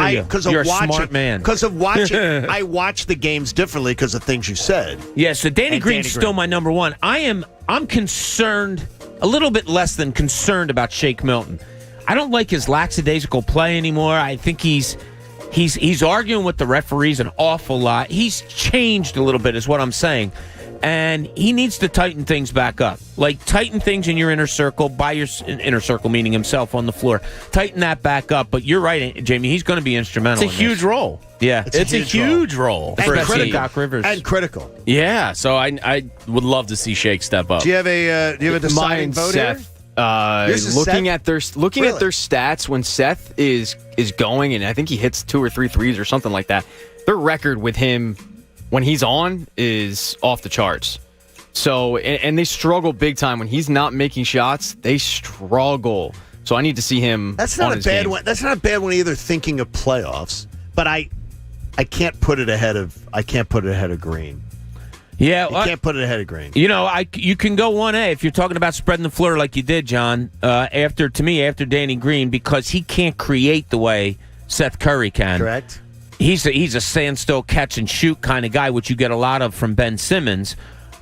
You're a smart man. Because of watching, I watch the games differently because of things you said. Yeah, so Danny Green's still my number one. I'm concerned, a little bit less than concerned about Shake Milton. I don't like his lackadaisical play anymore. I think he's arguing with the referees an awful lot. He's changed a little bit, is what I'm saying. And he needs to tighten things back up. Like, tighten things in your inner circle, by your inner circle, meaning himself on the floor. Tighten that back up. But you're right, Jamie. He's going to be instrumental. It's a huge role. Yeah. It's a huge role. For Doc Rivers. And critical. Yeah. So I would love to see Shake step up. Do you have a deciding vote Seth, here? Looking at their stats when Seth is going, and I think he hits 2 or 3 threes or something like that. Their record with him when he's on is off the charts. So, and they struggle big time when he's not making shots. They struggle. So I need to see him. That's not on a bad game. one. That's not a bad one either. Thinking of playoffs, but I can't put it ahead of Green. Yeah, you can't put it ahead of Green. You know, you can go 1A if you're talking about spreading the floor like you did, John. After Danny Green, because he can't create the way Seth Curry can. Correct. He's a standstill catch and shoot kind of guy, which you get a lot of from Ben Simmons.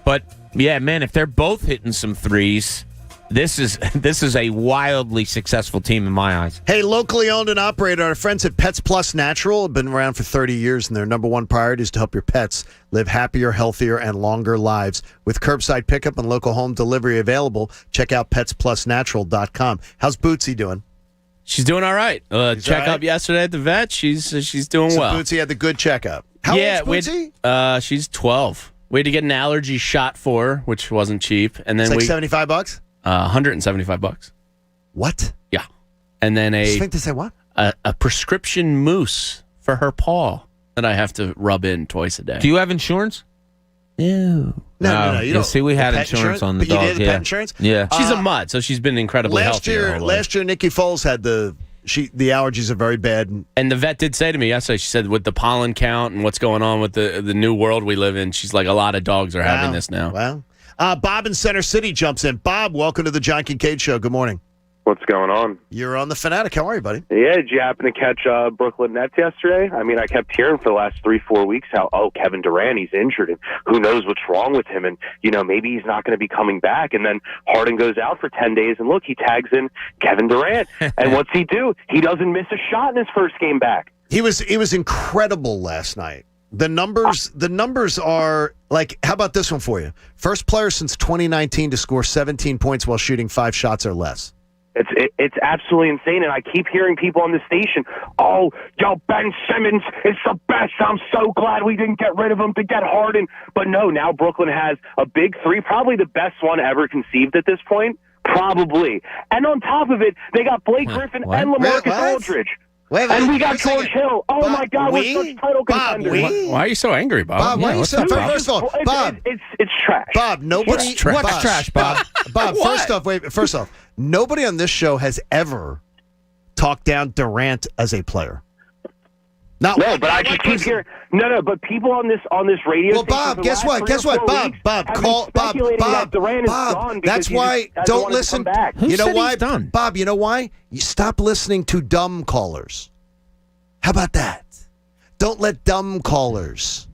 But yeah, man, if they're both hitting some threes, this is a wildly successful team in my eyes. Hey, locally owned and operated, our friends at Pets Plus Natural have been around for 30 years, and their number one priority is to help your pets live happier, healthier, and longer lives. With curbside pickup and local home delivery available, check out petsplusnatural.com. How's Bootsy doing? She's doing all right. Checkup yesterday at the vet. She's doing well. Bootsy had the good checkup. How old's Bootsy? She's 12. We had to get an allergy shot for her, which wasn't cheap, and then it's like $75. $175. What? Yeah, and then I think to say what? A prescription mousse for her paw that I have to rub in twice a day. Do you have insurance? No. No. You don't. See, we had insurance on the but dog. You did pet insurance? Yeah. She's a mutt, so she's been incredibly healthy. Last year, Nikki Foles had the allergies are very bad. And the vet did say to me yesterday, she said, with the pollen count and what's going on with the new world we live in, she's like, a lot of dogs are having this now. Wow. Bob in Center City jumps in. Bob, welcome to the John Kincade Show. Good morning. What's going on? You're on the Fanatic. How are you, buddy? Yeah, did you happen to catch Brooklyn Nets yesterday? I mean, I kept hearing for the last 3-4 weeks how, Kevin Durant, he's injured, and who knows what's wrong with him, and, maybe he's not going to be coming back, and then Harden goes out for 10 days, and look, he tags in Kevin Durant, and what's he do? He doesn't miss a shot in his first game back. He was incredible last night. The numbers are like, how about this one for you? First player since 2019 to score 17 points while shooting 5 shots or less. It's absolutely insane, and I keep hearing people on the station, Ben Simmons is the best. I'm so glad we didn't get rid of him to get Harden. But no, now Brooklyn has a big three, probably the best one ever conceived at this point, probably. And on top of it, they got Blake Griffin and LaMarcus Aldridge. And we got George Hill. Oh, Bob, my God, we're such title contenders. Why are you so angry, Bob? Bob, why are you so angry? First of all, Bob. It's trash. Bob, nobody. What's trash, Bob? Bob, first off, nobody on this show has ever talked down Durant as a player. No, but I just keep hearing but people on this radio. Well, Bob, guess what? Bob, call Bob. That's why don't listen. You know why, Bob? You know why? You stop listening to dumb callers. How about that? Don't let dumb callers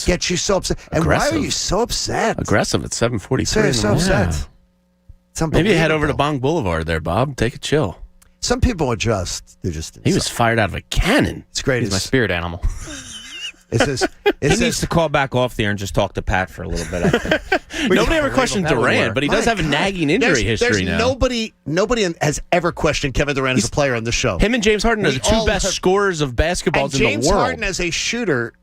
get you so upset. And why are you so upset? Aggressive at 7:43. So upset. Maybe head over to Bong Boulevard there, Bob. Take a chill. Some people are He was fired out of a cannon. It's great. He's my spirit animal. He needs to call back off there and just talk to Pat for a little bit. I think. Nobody ever questioned Durant, but he does have a nagging injury history now. Nobody has ever questioned Kevin Durant as a player on the show. Him and James Harden are the two best scorers of basketballs in the world. James Harden as a shooter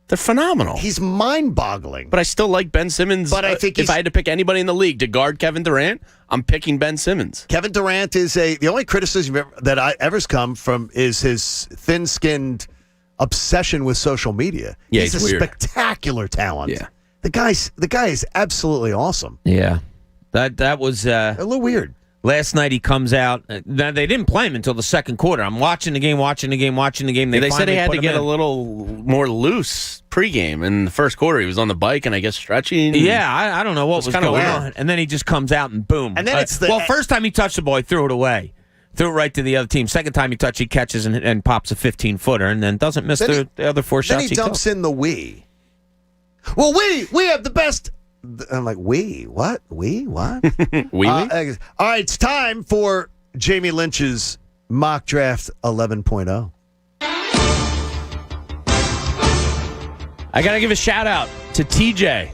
they're phenomenal. He's mind-boggling. But I still like Ben Simmons. But I think if I had to pick anybody in the league to guard Kevin Durant, I'm picking Ben Simmons. Kevin Durant is the only criticism that ever's come from is his thin-skinned obsession with social media. Yeah, he's a weird. Spectacular talent. Yeah. The guy is absolutely awesome. Yeah. That was a little weird. Last night he comes out. They didn't play him until the second quarter. I'm watching the game. They said he had to get a little more loose pregame. In the first quarter, he was on the bike and I guess stretching. Yeah, I don't know what was going on. And then he just comes out and boom. And then first time he touched the ball, he threw it away. Threw it right to the other team. Second time he touched, he catches and pops a 15-footer and then doesn't miss the other four shots. Then he dumps in the we. Well, we have the best. I'm like, we? What? We? What? We? All right, it's time for Jamie Lynch's mock draft 11.0. I got to give a shout out to TJ.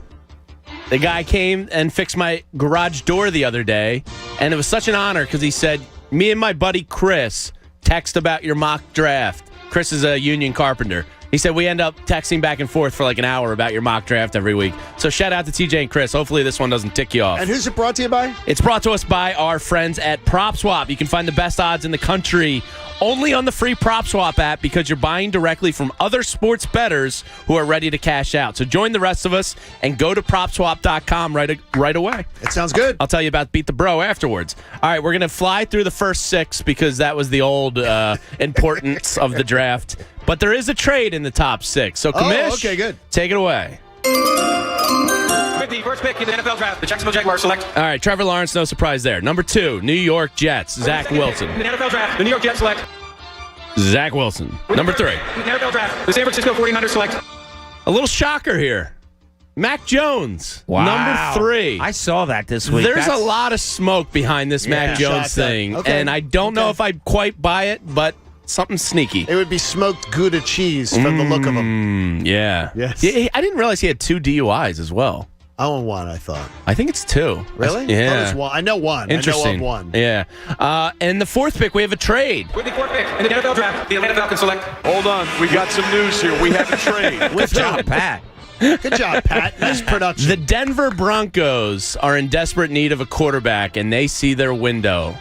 The guy came and fixed my garage door the other day, and it was such an honor because he said, me and my buddy Chris text about your mock draft. Chris is a union carpenter. He said we end up texting back and forth for like an hour about your mock draft every week. So shout out to TJ and Chris. Hopefully this one doesn't tick you off. And who's it brought to you by? It's brought to us by our friends at PropSwap. You can find the best odds in the country only on the free PropSwap app because you're buying directly from other sports bettors who are ready to cash out. So join the rest of us and go to PropSwap.com right away. It sounds good. I'll tell you about Beat the Bro afterwards. All right, we're going to fly through the first six because that was the old importance of the draft. But there is a trade in the top six. So, Kamish, okay, good. Take it away. With the first pick in the NFL draft, the Jacksonville Jaguars select. All right, Trevor Lawrence, no surprise there. Number 2, New York Jets, Zach Wilson. In the NFL draft, the New York Jets select. Zach Wilson. Number 3. In the NFL draft, the San Francisco 49ers select. A little shocker here. Mac Jones. Wow. Number 3. I saw that this week. There's a lot of smoke behind this Mac Jones thing, and I don't know if I quite buy it, but something sneaky. It would be smoked Gouda cheese from the look of him. Yeah. Yes. Yeah, I didn't realize he had 2 DUIs as well. I own one, I thought. I think it's 2. Really? Yeah. I thought it was one. I know one. Interesting. I know of one. Yeah. And the 4th pick, we have a trade. With the 4th pick in the NFL draft, the Atlanta Falcons select. Hold on. We got some news here. We have a trade. Good job, Pat. Good job, Pat. Nice production. The Denver Broncos are in desperate need of a quarterback, and they see their window.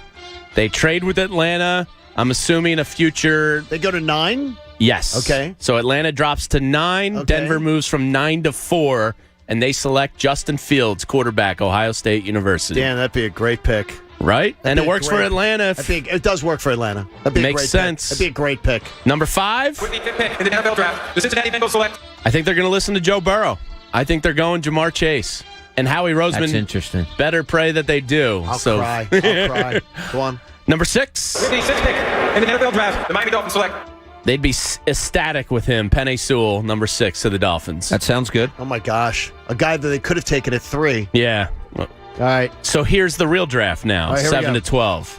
They trade with Atlanta. I'm assuming a future. They go to 9? Yes. Okay. So Atlanta drops to 9. Okay. Denver moves from 9 to 4, and they select Justin Fields, quarterback, Ohio State University. Dan, that'd be a great pick. Right? And it works for Atlanta. It does work for Atlanta. That'd be Makes a great sense. Pick. That'd be a great pick. Number 5. With the 5th pick in the NFL draft, the Cincinnati Bengals select. I think they're going to listen to Joe Burrow. I think they're going Jamar Chase. And Howie Roseman. That's interesting. Better pray that they do. I'll cry. I'll cry. Go on. Number 6. With the 6th pick in the NFL draft, the Miami Dolphins select. They'd be ecstatic with him. Penei Sewell, number 6 to the Dolphins. That sounds good. Oh, my gosh. A guy that they could have taken at 3. Yeah. All right. So here's the real draft now, 7 to 12.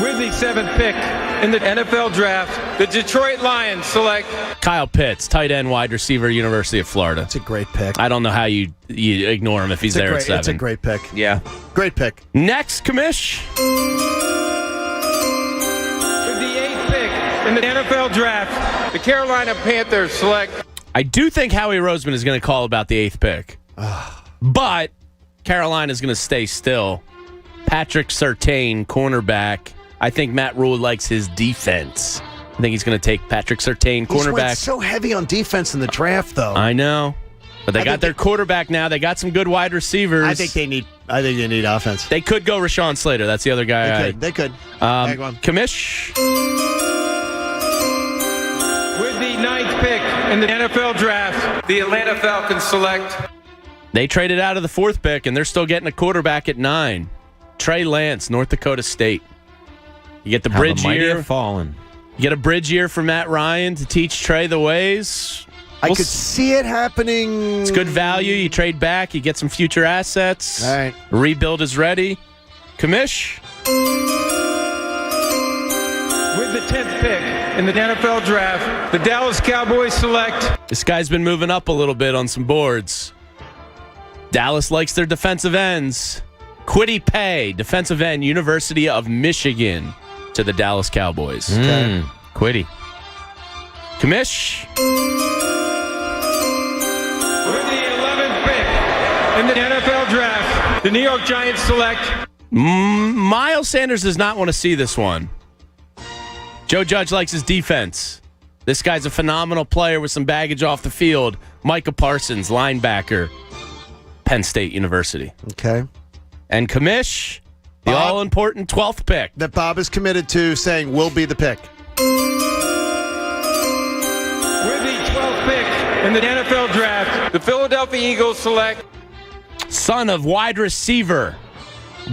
With the 7th pick in the NFL draft, the Detroit Lions select Kyle Pitts, tight end, wide receiver, University of Florida. That's a great pick. I don't know how you ignore him if he's there at 7. It's a great pick. Yeah. Great pick. Next, Kamish. With the 8th pick in the NFL draft, the Carolina Panthers select. I do think Howie Roseman is going to call about the 8th pick. But Carolina's going to stay still. Patrick Surtain, cornerback. I think Matt Rule likes his defense. I think he's going to take Patrick Surtain, cornerback. He's so heavy on defense in the draft, though. I know. But they got their quarterback now. They got some good wide receivers. I think they need offense. They could go Rashawn Slater. That's the other guy. They could. Kamish. 9th pick in the NFL Draft, the Atlanta Falcons select. They traded out of the 4th pick, and they're still getting a quarterback at 9. Trey Lance, North Dakota State. You get the bridge year. Fallen. You get a bridge year for Matt Ryan to teach Trey the ways. I could see it happening. It's good value. You trade back. You get some future assets. All right. Rebuild is ready. Commish. With the 10th pick in the NFL Draft, the Dallas Cowboys select. This guy's been moving up a little bit on some boards. Dallas likes their defensive ends. Kwity Paye, defensive end, University of Michigan, to the Dallas Cowboys. Kwity. Commish. With the 11th pick in the NFL Draft, the New York Giants select. Miles Sanders does not want to see this one. Joe Judge likes his defense. This guy's a phenomenal player with some baggage off the field. Micah Parsons, linebacker, Penn State University. Okay. And Commish, the all-important 12th pick. That Bob is committed to saying will be the pick. With the 12th pick in the NFL Draft, the Philadelphia Eagles select. Son of wide receiver,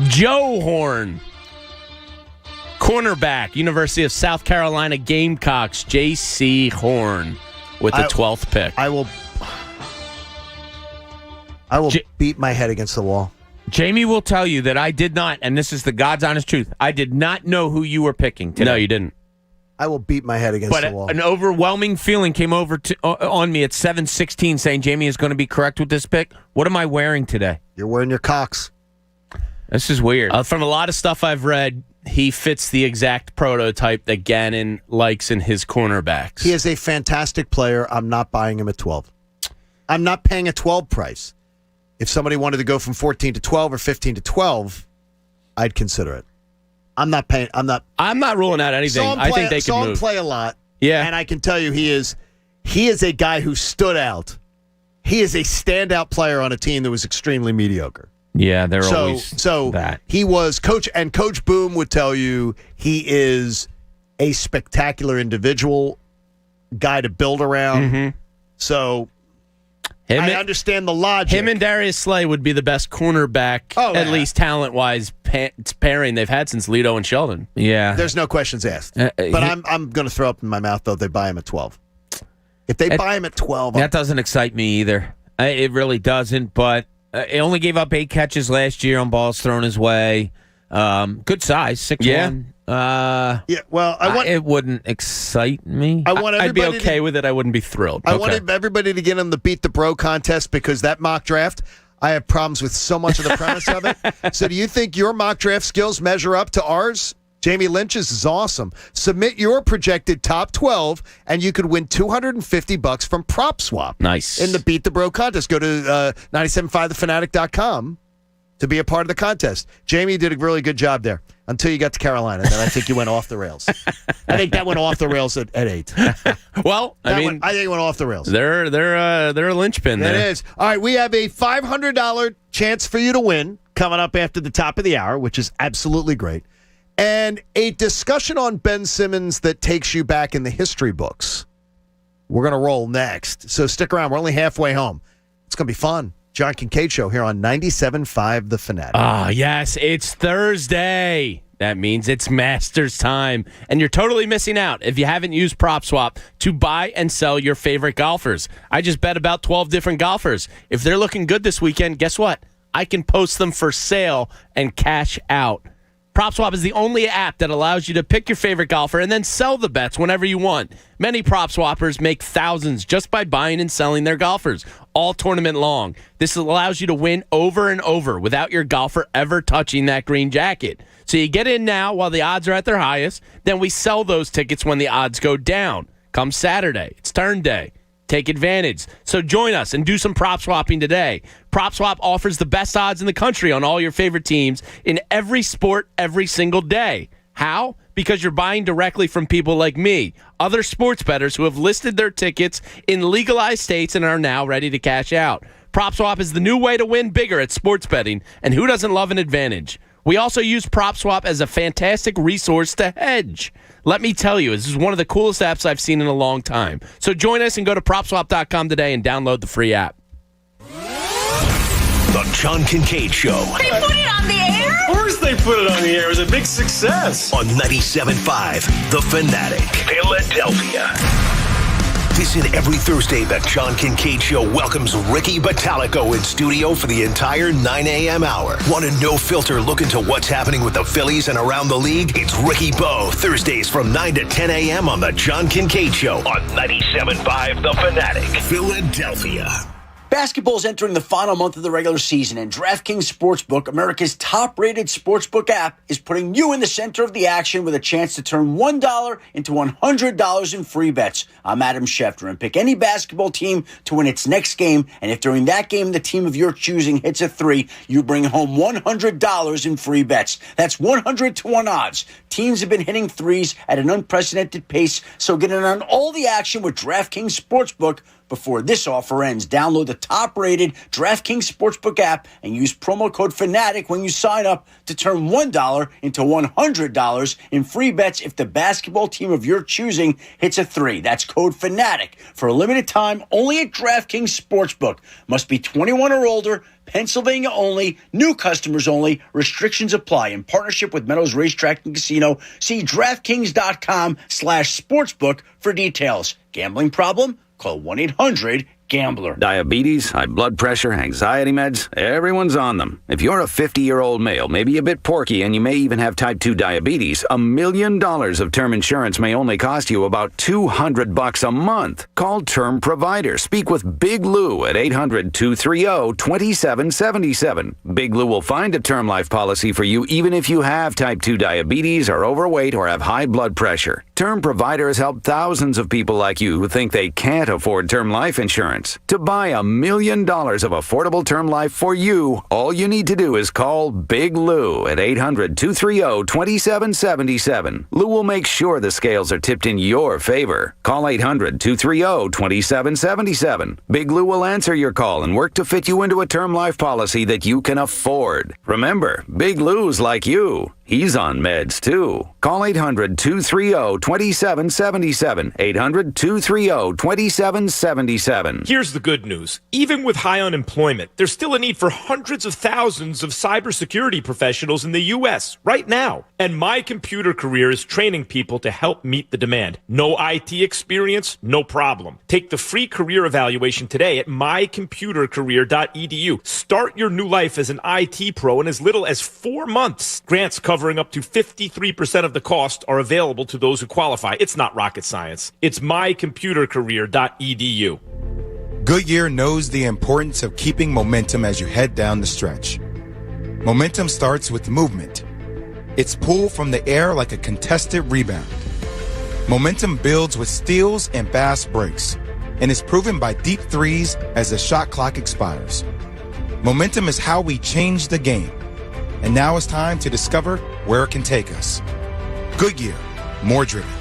Joe Horn. Cornerback, University of South Carolina Gamecocks, J.C. Horn with the 12th pick. I will beat my head against the wall. Jamie will tell you that I did not, and this is the God's honest truth, I did not know who you were picking today. No, you didn't. I will beat my head against the wall. But an overwhelming feeling came over on me at 7:16 saying Jamie is going to be correct with this pick. What am I wearing today? You're wearing your Cox. This is weird. From a lot of stuff I've read, he fits the exact prototype that Gannon likes in his cornerbacks. He is a fantastic player. I'm not buying him at 12. I'm not paying a 12 price. If somebody wanted to go from 14 to 12 or 15 to 12, I'd consider it. I'm not ruling out anything. I think they can move. Saw him play a lot. Yeah. And I can tell you he is a guy who stood out. He is a standout player on a team that was extremely mediocre. Yeah, they're always that. He was Coach Boom would tell you he is a spectacular individual, guy to build around. Mm-hmm. So I understand the logic. Him and Darius Slay would be the best cornerback, at least talent-wise, pairing they've had since Lito and Sheldon. Yeah. There's no questions asked. But I'm going to throw up in my mouth, though, if they buy him at 12. If they buy him at 12. That doesn't excite me either. It really doesn't, but he only gave up 8 catches last year on balls thrown his way. Good size, 6'1". It wouldn't excite me. I'd be okay with it. I wouldn't be thrilled. I wanted everybody to get in the Beat the Bro contest because that mock draft, I have problems with so much of the premise of it. So do you think your mock draft skills measure up to ours? Jamie Lynch's is awesome. Submit your projected top 12, and you could win $250 from Prop Swap. Nice. In the Beat the Bro contest. Go to 975thefanatic.com to be a part of the contest. Jamie did a really good job there until you got to Carolina. Then I think you went off the rails. I think that went off the rails at 8. Well, I think it went off the rails. They're a linchpin there. It is. All right, we have a $500 chance for you to win coming up after the top of the hour, which is absolutely great. And a discussion on Ben Simmons that takes you back in the history books. We're going to roll next. So stick around. We're only halfway home. It's going to be fun. John Kincade Show here on 97.5 The Fanatic. Ah, yes. It's Thursday. That means it's Masters time. And you're totally missing out if you haven't used PropSwap to buy and sell your favorite golfers. I just bet about 12 different golfers. If they're looking good this weekend, guess what? I can post them for sale and cash out. PropSwap is the only app that allows you to pick your favorite golfer and then sell the bets whenever you want. Many PropSwappers make thousands just by buying and selling their golfers, all tournament long. This allows you to win over and over without your golfer ever touching that green jacket. So you get in now while the odds are at their highest, then we sell those tickets when the odds go down. Come Saturday, it's turn day. Take advantage. So join us and do some prop swapping today. PropSwap offers the best odds in the country on all your favorite teams in every sport every single day. How? Because you're buying directly from people like me, other sports bettors who have listed their tickets in legalized states and are now ready to cash out. PropSwap is the new way to win bigger at sports betting, and who doesn't love an advantage? We also use PropSwap as a fantastic resource to hedge. Let me tell you, this is one of the coolest apps I've seen in a long time. So join us and go to PropSwap.com today and download the free app. The John Kincade Show. They put it on the air? Of course they put it on the air. It was a big success. On 97.5, The Fanatic, Philadelphia. Listen every Thursday. The John Kincade Show welcomes Ricky Batalico in studio for the entire 9 a.m. hour. Want a no-filter look into what's happening with the Phillies and around the league? It's Ricky Bo, Thursdays from 9 to 10 a.m. on The John Kincade Show on 97.5 The Fanatic, Philadelphia. Basketball is entering the final month of the regular season, and DraftKings Sportsbook, America's top-rated sportsbook app, is putting you in the center of the action with a chance to turn $1 into $100 in free bets. I'm Adam Schefter, and pick any basketball team to win its next game, and if during that game the team of your choosing hits a three, you bring home $100 in free bets. That's 100-to-1 odds. Teams have been hitting threes at an unprecedented pace, so get in on all the action with DraftKings Sportsbook before this offer ends. Download the top-rated DraftKings Sportsbook app and use promo code FANATIC when you sign up to turn $1 into $100 in free bets if the basketball team of your choosing hits a three. That's code FANATIC for a limited time only at DraftKings Sportsbook. Must be 21 or older. Pennsylvania only. New customers only. Restrictions apply. In partnership with Meadows Racetrack and Casino, see DraftKings.com/sportsbook for details. Gambling problem? Call 1-800-GAMBLER. Diabetes, high blood pressure, anxiety meds, everyone's on them. If you're a 50-year-old male, maybe a bit porky, and you may even have type 2 diabetes, $1 million of term insurance may only cost you about $200 a month. Call Term Provider. Speak with Big Lou at 800-230-2777. Big Lou will find a term life policy for you even if you have type 2 diabetes, are overweight, or have high blood pressure. Term Provider has helped thousands of people like you who think they can't afford term life insurance. To buy $1 million of affordable term life for you, all you need to do is call Big Lou at 800-230-2777. Lou will make sure the scales are tipped in your favor. Call 800-230-2777. Big Lou will answer your call and work to fit you into a term life policy that you can afford. Remember, Big Lou's like you. He's on meds, too. Call 800-230-2777. 800-230-2777. Here's the good news. Even with high unemployment, there's still a need for hundreds of thousands of cybersecurity professionals in the U.S. right now. And My Computer Career is training people to help meet the demand. No IT experience? No problem. Take the free career evaluation today at mycomputercareer.edu. Start your new life as an IT pro in as little as 4 months. Grants covering up to 53% of the cost are available to those who qualify. It's not rocket science. It's mycomputercareer.edu. Goodyear knows the importance of keeping momentum as you head down the stretch. Momentum starts with movement. It's pulled from the air like a contested rebound. Momentum builds with steals and fast breaks, and is proven by deep threes as the shot clock expires. Momentum is how we change the game. And now it's time to discover where it can take us. Goodyear, more driven.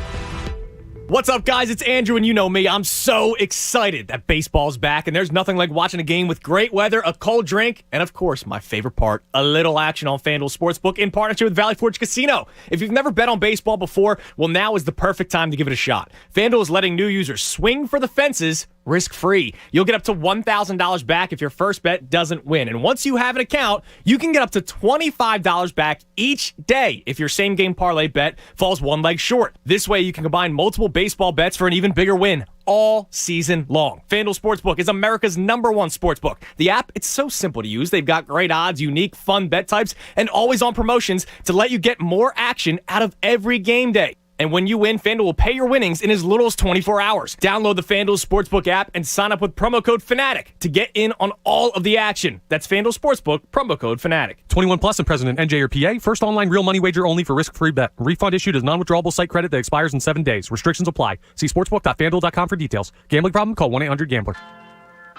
What's up, guys? It's Andrew, and you know me. I'm so excited that baseball's back, and there's nothing like watching a game with great weather, a cold drink, and, of course, my favorite part, a little action on FanDuel Sportsbook in partnership with Valley Forge Casino. If you've never bet on baseball before, well, now is the perfect time to give it a shot. FanDuel is letting new users swing for the fences risk-free. You'll get up to $1,000 back if your first bet doesn't win. And once you have an account, you can get up to $25 back each day if your same-game parlay bet falls one leg short. This way, you can combine multiple baseball bets for an even bigger win all season long. FanDuel Sportsbook is America's #1 sportsbook. The app, it's so simple to use. They've got great odds, unique, fun bet types, and always on promotions to let you get more action out of every game day. And when you win, FanDuel will pay your winnings in as little as 24 hours. Download the FanDuel Sportsbook app and sign up with promo code FANATIC to get in on all of the action. That's FanDuel Sportsbook, promo code FANATIC. 21 plus and present in NJ or PA. First online real money wager only for risk-free bet. Refund issued as non-withdrawable site credit that expires in 7 days. Restrictions apply. See sportsbook.fanduel.com for details. Gambling problem? Call 1-800-GAMBLER.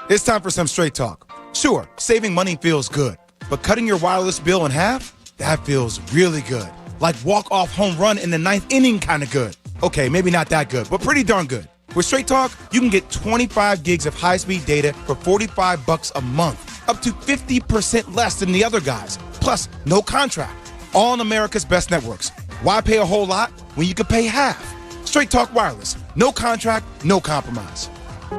It's time for some straight talk. Sure, saving money feels good, but cutting your wireless bill in half? That feels really good. Like walk-off home run in the 9th inning kind of good. Okay, maybe not that good, but pretty darn good. With Straight Talk, you can get 25 gigs of high-speed data for $45 a month, up to 50% less than the other guys. Plus, no contract. all on America's best networks. Why pay a whole lot when you can pay half? Straight Talk Wireless. No contract, no compromise.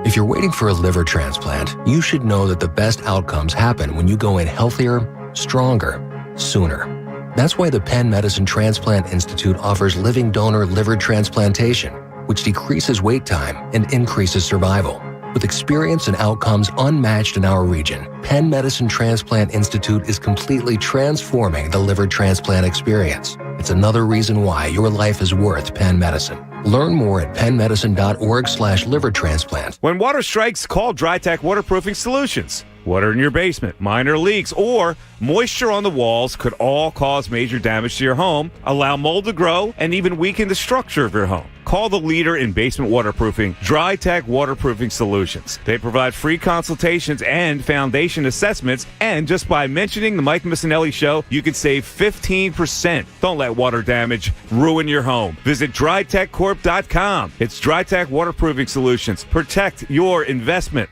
If you're waiting for a liver transplant, you should know that the best outcomes happen when you go in healthier, stronger, sooner. That's why the Penn Medicine Transplant Institute offers living donor liver transplantation, which decreases wait time and increases survival. With experience and outcomes unmatched in our region, Penn Medicine Transplant Institute is completely transforming the liver transplant experience. It's another reason why your life is worth Penn Medicine. Learn more at pennmedicine.org/liver transplant. When water strikes, call DryTech Waterproofing Solutions. Water in your basement, minor leaks, or moisture on the walls could all cause major damage to your home, allow mold to grow, and even weaken the structure of your home. Call the leader in basement waterproofing, DryTech Waterproofing Solutions. They provide free consultations and foundation assessments, and just by mentioning the Mike Missinelli Show, you can save 15%. Don't let water damage ruin your home. Visit DryTechCorp.com. It's DryTech Waterproofing Solutions. Protect your investment.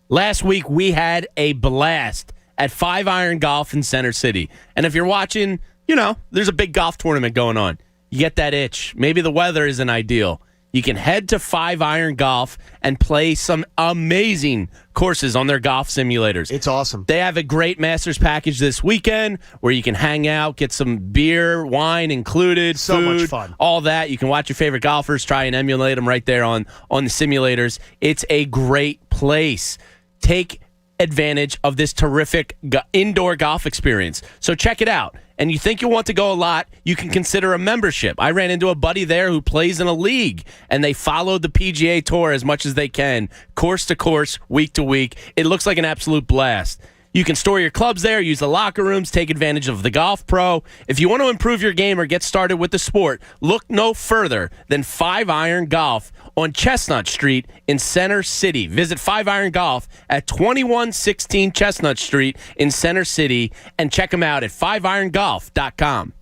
Last week, we had a blast at 5 Iron Golf in Center City. And if you're watching, there's a big golf tournament going on. You get that itch. Maybe the weather isn't ideal. You can head to 5 Iron Golf and play some amazing courses on their golf simulators. It's awesome. They have a great Masters package this weekend where you can hang out, get some beer, wine included, so food, much fun. all that. You can watch your favorite golfers, try and emulate them right there on the simulators. It's a great place. Take advantage of this terrific indoor golf experience. So check it out. And you think you'll want to go a lot, you can consider a membership. I ran into a buddy there who plays in a league, and they follow the PGA Tour as much as they can, course to course, week to week. It looks like an absolute blast. You can store your clubs there, use the locker rooms, take advantage of the Golf Pro. If you want to improve your game or get started with the sport, look no further than 5 Iron Golf on Chestnut Street in Center City. Visit 5 Iron Golf at 2116 Chestnut Street in Center City and check them out at 5irongolf.com.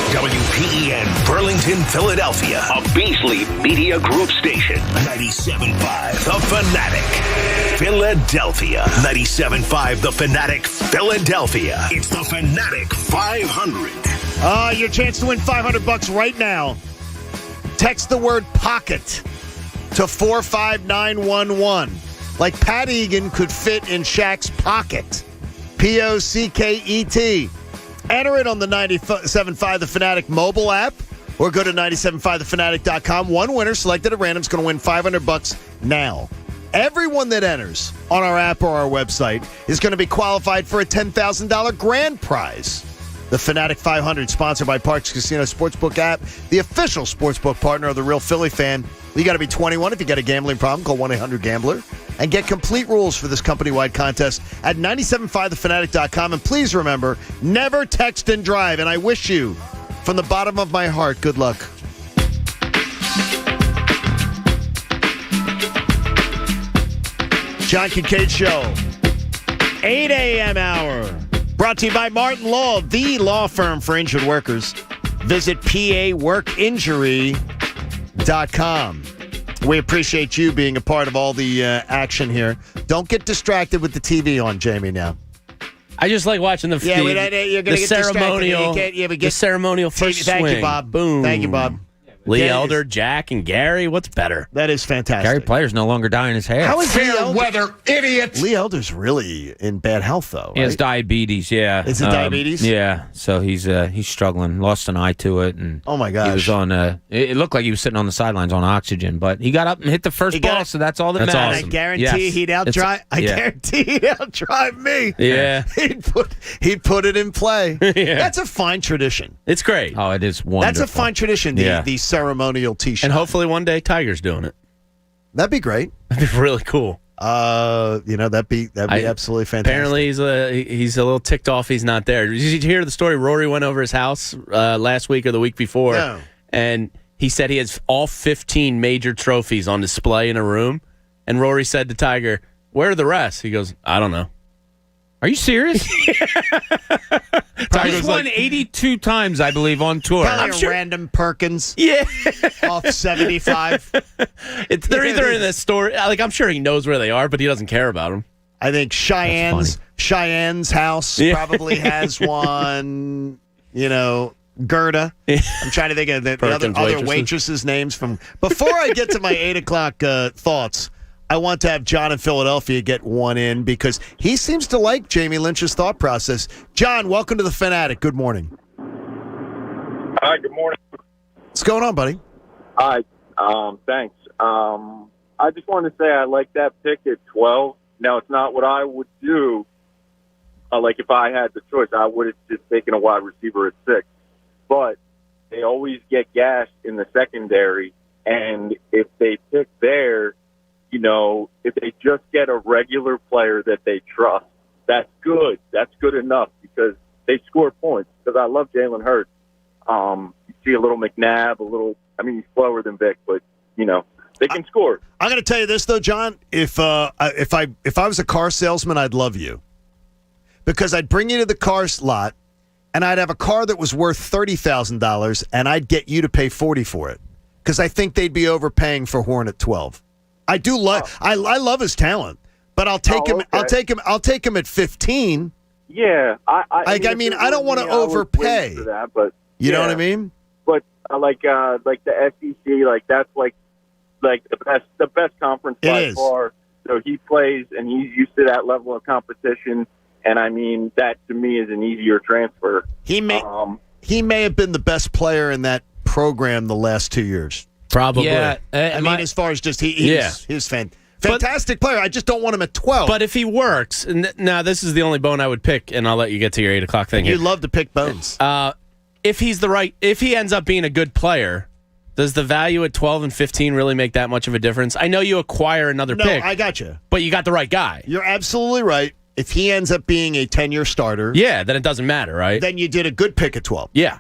WPEN Burlington, Philadelphia, a Beasley Media Group station. 97.5 The Fanatic, Philadelphia. 97.5 The Fanatic, Philadelphia. It's the Fanatic 500. Your chance to win $500 right now. Text the word pocket to 45911. Like Pat Egan could fit in Shaq's pocket. Pocket. Enter it on the 97.5 The Fanatic mobile app or go to 975thefanatic.com. One winner selected at random is going to win $500 now. Everyone that enters on our app or our website is going to be qualified for a $10,000 grand prize. The Fanatic 500, sponsored by Parks Casino Sportsbook app, the official sportsbook partner of the Real Philly Fan. You got to be 21. If you got a gambling problem, call 1-800-GAMBLER. And get complete rules for this company-wide contest at 975thefanatic.com. And please remember, never text and drive. And I wish you, from the bottom of my heart, good luck. John Kincade Show, 8 a.m. hour. Brought to you by Martin Law, the law firm for injured workers. Visit paworkinjury.com. We appreciate you being a part of all the action here. Don't get distracted with the TV on, Jamie, now. I just like watching the ceremonial. The ceremonial first swing. Thank you, Bob. Boom. Thank you, Bob. Lee Elder, Jack, and Gary. What's better? That is fantastic. Gary Player's no longer dyeing his hair. How is Fair weather, idiot. Lee Elder's really in bad health, though. He has diabetes, yeah. Is it diabetes? Yeah, so he's struggling. Lost an eye to it. And oh, my gosh. He was on, it looked like he was sitting on the sidelines on oxygen, but he got up and hit the first ball, so that's all that matters. Awesome. I guarantee he'd outdrive. I guarantee he'd outdrive me. Yeah. He'd put it in play. Yeah. That's a fine tradition. It's great. Oh, it is wonderful. That's a fine tradition, the ceremonial T-shirt. And hopefully one day Tiger's doing it. That'd be great. That'd be really cool. That'd be absolutely fantastic. Apparently he's a little ticked off he's not there. Did you hear the story? Rory went over his house last week or the week before, no. And he said he has all 15 major trophies on display in a room. And Rory said to Tiger, "Where are the rest?" He goes, "I don't know." Are you serious? Tiger's He's won 82 times, I believe, on tour. Probably random Perkins. Yeah. Off 75. They're either in the store. Like, I'm sure he knows where they are, but he doesn't care about them. I think Cheyenne's house probably has one. Gerda. I'm trying to think of the other waitresses' names from. Before I get to my 8 o'clock thoughts, I want to have John in Philadelphia get one in because he seems to like Jamie Lynch's thought process. John, welcome to the Fanatic. Good morning. Hi, good morning. What's going on, buddy? Hi, thanks. I just wanted to say I like that pick at 12. Now, it's not what I would do. Like if I had the choice, I would have just taken a wide receiver at 6. But they always get gashed in the secondary, and if they pick there, if they just get a regular player that they trust, that's good. That's good enough because they score points. Because I love Jalen Hurts. You see a little McNabb, he's slower than Vic, but they can score. I'm going to tell you this though, John. If I was a car salesman, I'd love you because I'd bring you to the car lot. And I'd have a car that was worth $30,000, and I'd get you to pay $40,000 for it because I think they'd be overpaying for Horn at 12. I do love. I love his talent, but I'll take him. Okay. I'll take him at 15. Yeah, I don't want to overpay for that, but you know what I mean. But like the SEC, that's the best conference by far. So he plays, and he's used to that level of competition. And that to me is an easier transfer. He may have been the best player in that program the last 2 years. Probably. Yeah. As far as just he's fantastic player. I just don't want him at 12. But if he works, and now this is the only bone I would pick, and I'll let you get to your 8 o'clock thing. You love to pick bones. If he ends up being a good player, does the value at 12 and 15 really make that much of a difference? I know you acquire another pick. I got you. But you got the right guy. You're absolutely right. If he ends up being a 10-year starter, then it doesn't matter, right? Then you did a good pick at 12. Yeah.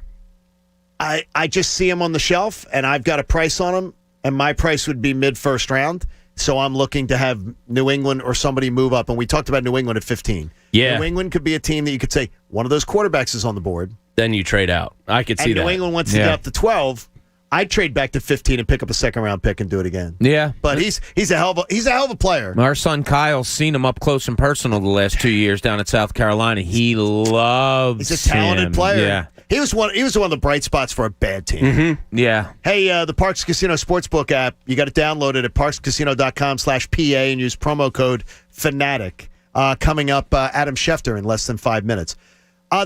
I just see him on the shelf, and I've got a price on him, and my price would be mid-first round. So I'm looking to have New England or somebody move up, and we talked about New England at 15. Yeah. New England could be a team that you could say, one of those quarterbacks is on the board. Then you trade out. I could see that. And New England wants to get up to 12. I'd trade back to 15 and pick up a second-round pick and do it again. Yeah. But he's a hell of a player. Our son Kyle's seen him up close and personal the last 2 years down at South Carolina. He loves He's a talented him. player. Yeah. He was one of the bright spots for a bad team. Mm-hmm. Yeah. Hey, the Parks Casino Sportsbook app, you got to download it at parkscasino.com/PA and use promo code Fanatic. Coming up, Adam Schefter in less than 5 minutes.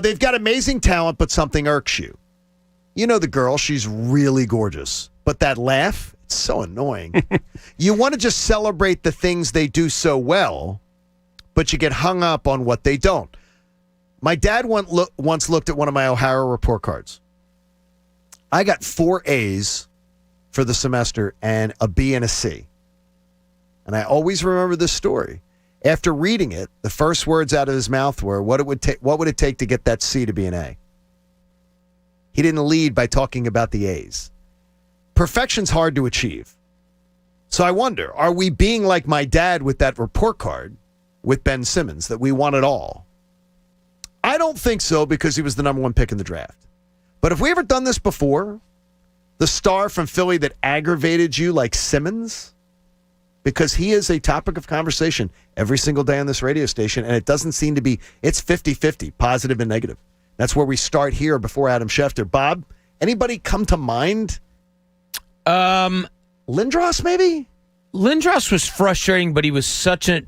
They've got amazing talent, but something irks you. You know the girl, she's really gorgeous. But that laugh, it's so annoying. You want to just celebrate the things they do so well, but you get hung up on what they don't. My dad once looked at one of my O'Hara report cards. I got 4 A's for the semester and a B and a C. And I always remember this story. After reading it, the first words out of his mouth were, what would it take to get that C to be an A? He didn't lead by talking about the A's. Perfection's hard to achieve. So I wonder, are we being like my dad with that report card with Ben Simmons, that we want it all? I don't think so because he was the number 1 pick in the draft. But have we ever done this before? The star from Philly that aggravated you like Simmons? Because he is a topic of conversation every single day on this radio station, and it doesn't seem to be, it's 50-50, positive and negative. That's where we start here before Adam Schefter. Bob, anybody come to mind? Lindros, maybe? Lindros was frustrating, but he was such an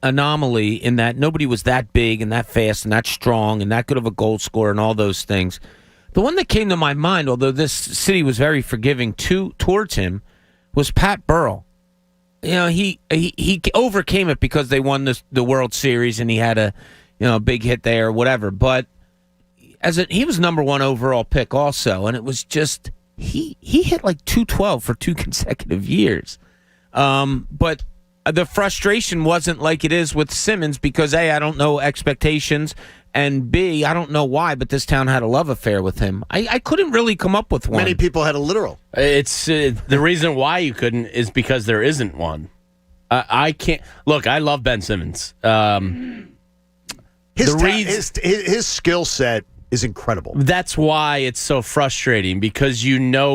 anomaly in that nobody was that big and that fast and that strong and that good of a goal scorer and all those things. The one that came to my mind, although this city was very forgiving towards him, was Pat Burrell. You know, he overcame it because they won the World Series and he had a big hit there or whatever. But he was number 1 overall pick also, and it was just he hit like 212 for 2 consecutive years. But the frustration wasn't like it is with Simmons because A, I don't know expectations, and B, I don't know why, but this town had a love affair with him. I couldn't really come up with one. Many people had a literal. It's the reason why you couldn't is because there isn't one. I can't look. I love Ben Simmons. His skill set is incredible. That's why it's so frustrating, because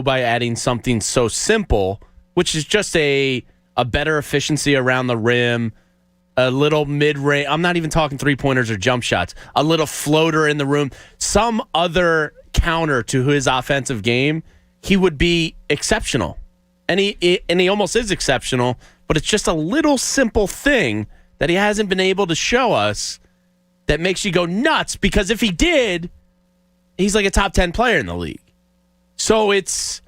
by adding something so simple, which is just a better efficiency around the rim, a little mid-range. I'm not even talking three-pointers or jump shots. A little floater in the room. Some other counter to his offensive game, he would be exceptional. And he almost is exceptional, but it's just a little simple thing that he hasn't been able to show us that makes you go nuts, because if he did, he's like a top 10 player in the league. So it's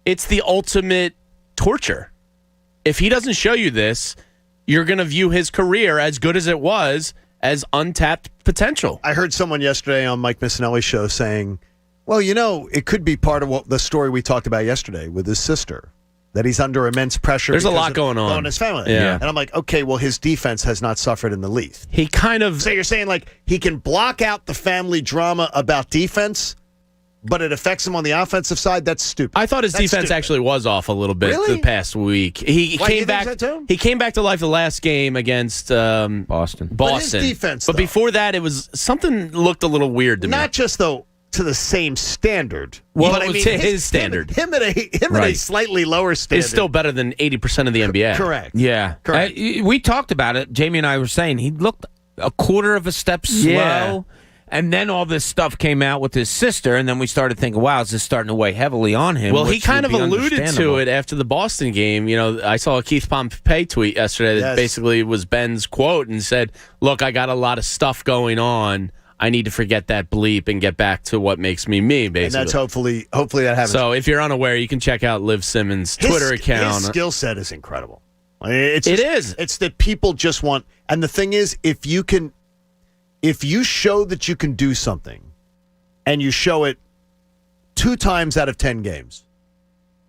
the ultimate torture. If he doesn't show you this, you're going to view his career, as good as it was, as untapped potential. I heard someone yesterday on Mike Missinelli's show saying, well, it could be part of what the story we talked about yesterday with his sister, that he's under immense pressure. There's a lot going on in his family. Yeah. And I'm like, okay, well, his defense has not suffered in the least. He kind of... So you're saying, like, he can block out the family drama about defense, but it affects him on the offensive side? That's stupid. I thought his defense actually was off a little bit the past week. He came back. He came back to life the last game against Boston. But his defense, but before that, it was something looked a little weird to me. Not just though to the same standard. Well, but it was to his standard. Him at a slightly lower standard is still better than 80% of the NBA. Correct. Yeah. Correct. We talked about it. Jamie and I were saying he looked a quarter of a step slow. Yeah. And then all this stuff came out with his sister, and then we started thinking, wow, is this starting to weigh heavily on him? Well, he kind of alluded to it after the Boston game. I saw a Keith Pompey tweet yesterday that basically was Ben's quote and said, look, I got a lot of stuff going on. I need to forget that bleep and get back to what makes me me, basically. And that's hopefully that happens. So if you're unaware, you can check out Liv Simmons' Twitter account. His skill set is incredible. It is. It's that people just want, and the thing is, if you show that you can do something, and you show it 2 times out of 10 games,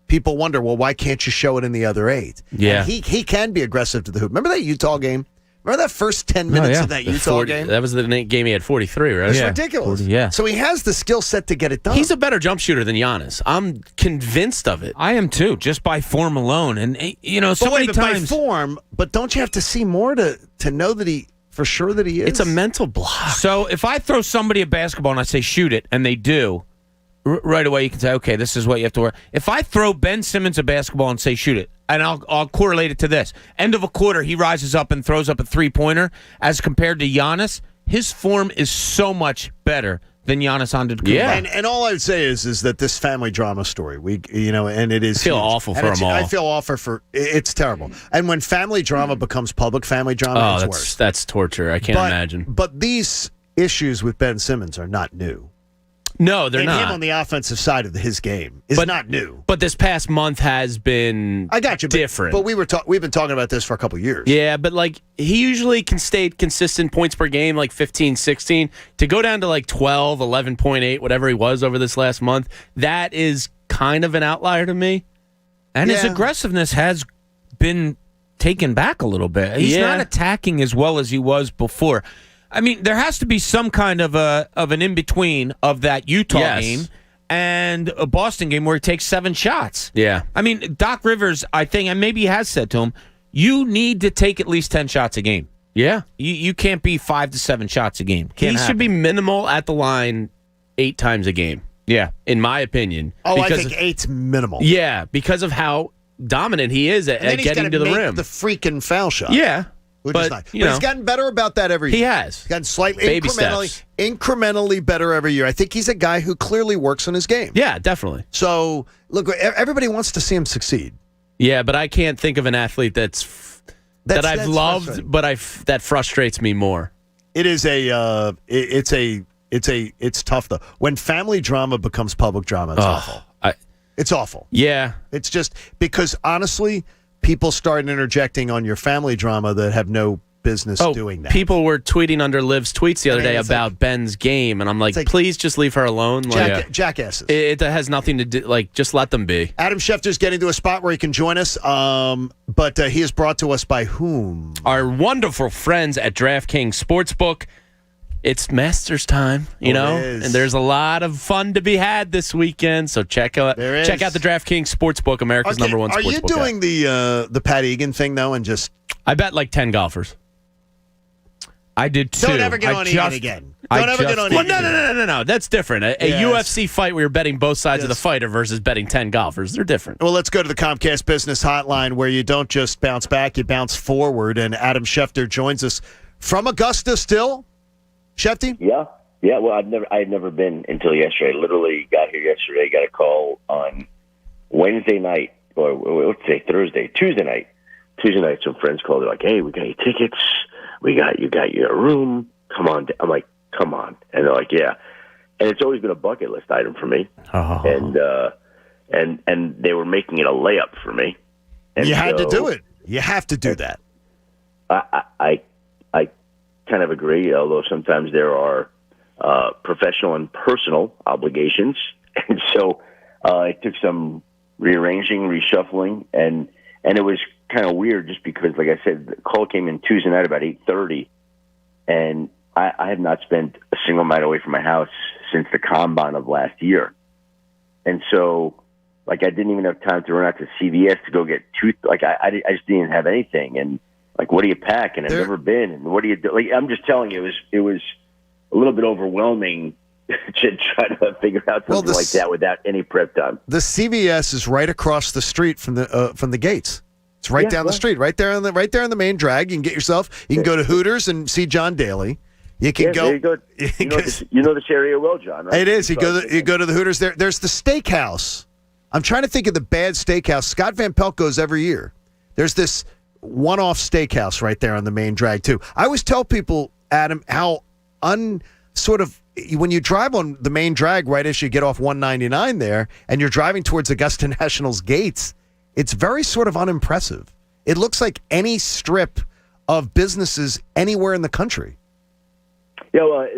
people wonder, well, why can't you show it in the other 8? Yeah. And he can be aggressive to the hoop. Remember that Utah game? Remember that first 10 minutes of that Utah game? That was the game he had 43, right? It's ridiculous. 40, yeah. So he has the skill set to get it done. He's a better jump shooter than Giannis. I'm convinced of it. I am too, just by form alone. And, so many times. By form, but don't you have to see more to know that he... For sure that he is. It's a mental block. So if I throw somebody a basketball and I say shoot it, and they do, right away you can say, okay, this is what you have to work. If I throw Ben Simmons a basketball and say shoot it, and I'll correlate it to this. End of a quarter, he rises up and throws up a three-pointer. As compared to Giannis, his form is so much better than Giannis Antetokounmpo. Yeah, and all I would say is that this family drama story, and it is. I feel awful for them all. I feel awful for it's terrible. And when family drama becomes public family drama, it's worse. That's torture. I can't imagine. But these issues with Ben Simmons are not new. No, they're and not. Him on the offensive side of his game is not new. But this past month has been different. But we've been talking about this for a couple of years. Yeah, but he usually can stay consistent points per game, like 15, 16. To go down to 12, 11.8, whatever he was over this last month, that is kind of an outlier to me. And his aggressiveness has been taken back a little bit. He's not attacking as well as he was before. I mean, there has to be some kind of an in-between of that Utah game and a Boston game where he takes 7 shots. Yeah. I mean, Doc Rivers, I think, and maybe he has said to him, you need to take at least 10 shots a game. Yeah. You can't be 5 to 7 shots a game. He should be minimal at the line 8 times a game. Yeah. In my opinion. Oh, I think 8's minimal. Yeah, because of how dominant he is at getting to the rim. The freaking foul shot. Yeah. But he's gotten better about that every year. He has. He's gotten slightly Baby steps. incrementally better every year. I think he's a guy who clearly works on his game. Yeah, definitely. So, look, everybody wants to see him succeed. Yeah, but I can't think of an athlete that I've loved, but that frustrates me more. It is it's tough though. When family drama becomes public drama, it's awful. It's awful. Yeah. It's just because honestly, people start interjecting on your family drama that have no business doing that. People were tweeting under Liv's tweets the other day about Ben's game, and I'm like, please just leave her alone. Jackasses. It has nothing to do, just let them be. Adam Schefter's getting to a spot where he can join us, but he is brought to us by whom? Our wonderful friends at DraftKings Sportsbook. It's Masters time, and there's a lot of fun to be had this weekend. So check out the DraftKings Sportsbook, America's number one sportsbook. Are you doing the Pat Egan thing though, and just? I bet 10 golfers. I did too. Don't ever get on Egan again. Don't ever get on Well, no. That's different. A UFC fight where you're betting both sides of the fighter versus betting 10 golfers. They're different. Well, let's go to the Comcast Business Hotline where you don't just bounce back, you bounce forward. And Adam Schefter joins us from Augusta still. Shefty? Yeah. Well, I had never been until yesterday. Literally got here yesterday. Got a call on Wednesday night, or let's say Tuesday night. Some friends called. They're like, "Hey, we got your tickets. You got your room. Come on." I'm like, "Come on," and they're like, "Yeah." And it's always been a bucket list item for me. Oh. And they were making it a layup for me. And you had to do it. You have to do that. I kind of agree, although sometimes there are professional and personal obligations. And so it took some rearranging, reshuffling, and it was kind of weird just because, like I said, the call came in Tuesday night about 8:30, and I had not spent a single night away from my house since the Combine of last year. And so, like, I didn't even have time to run out to CVS to go get I just didn't have anything. And, like, what do you pack? And I've never been. And what do you do? Like, I'm just telling you, it was a little bit overwhelming to try to figure out something like that without any prep time. The CVS is right across the street from the gates. It's right down the street, right there on the main drag. You can get yourself. You can go to Hooters and see John Daly. You can go. There you go. You know this area well, John. Right? It is. You go to the Hooters. There's the steakhouse. I'm trying to think of the bad steakhouse. Scott Van Pelt goes every year. There's this one-off steakhouse right there on the main drag too. I always tell people, Adam, how when you drive on the main drag right as you get off 199 there, and you're driving towards Augusta National's gates, it's very sort of unimpressive. It looks like any strip of businesses anywhere in the country. Yeah, well,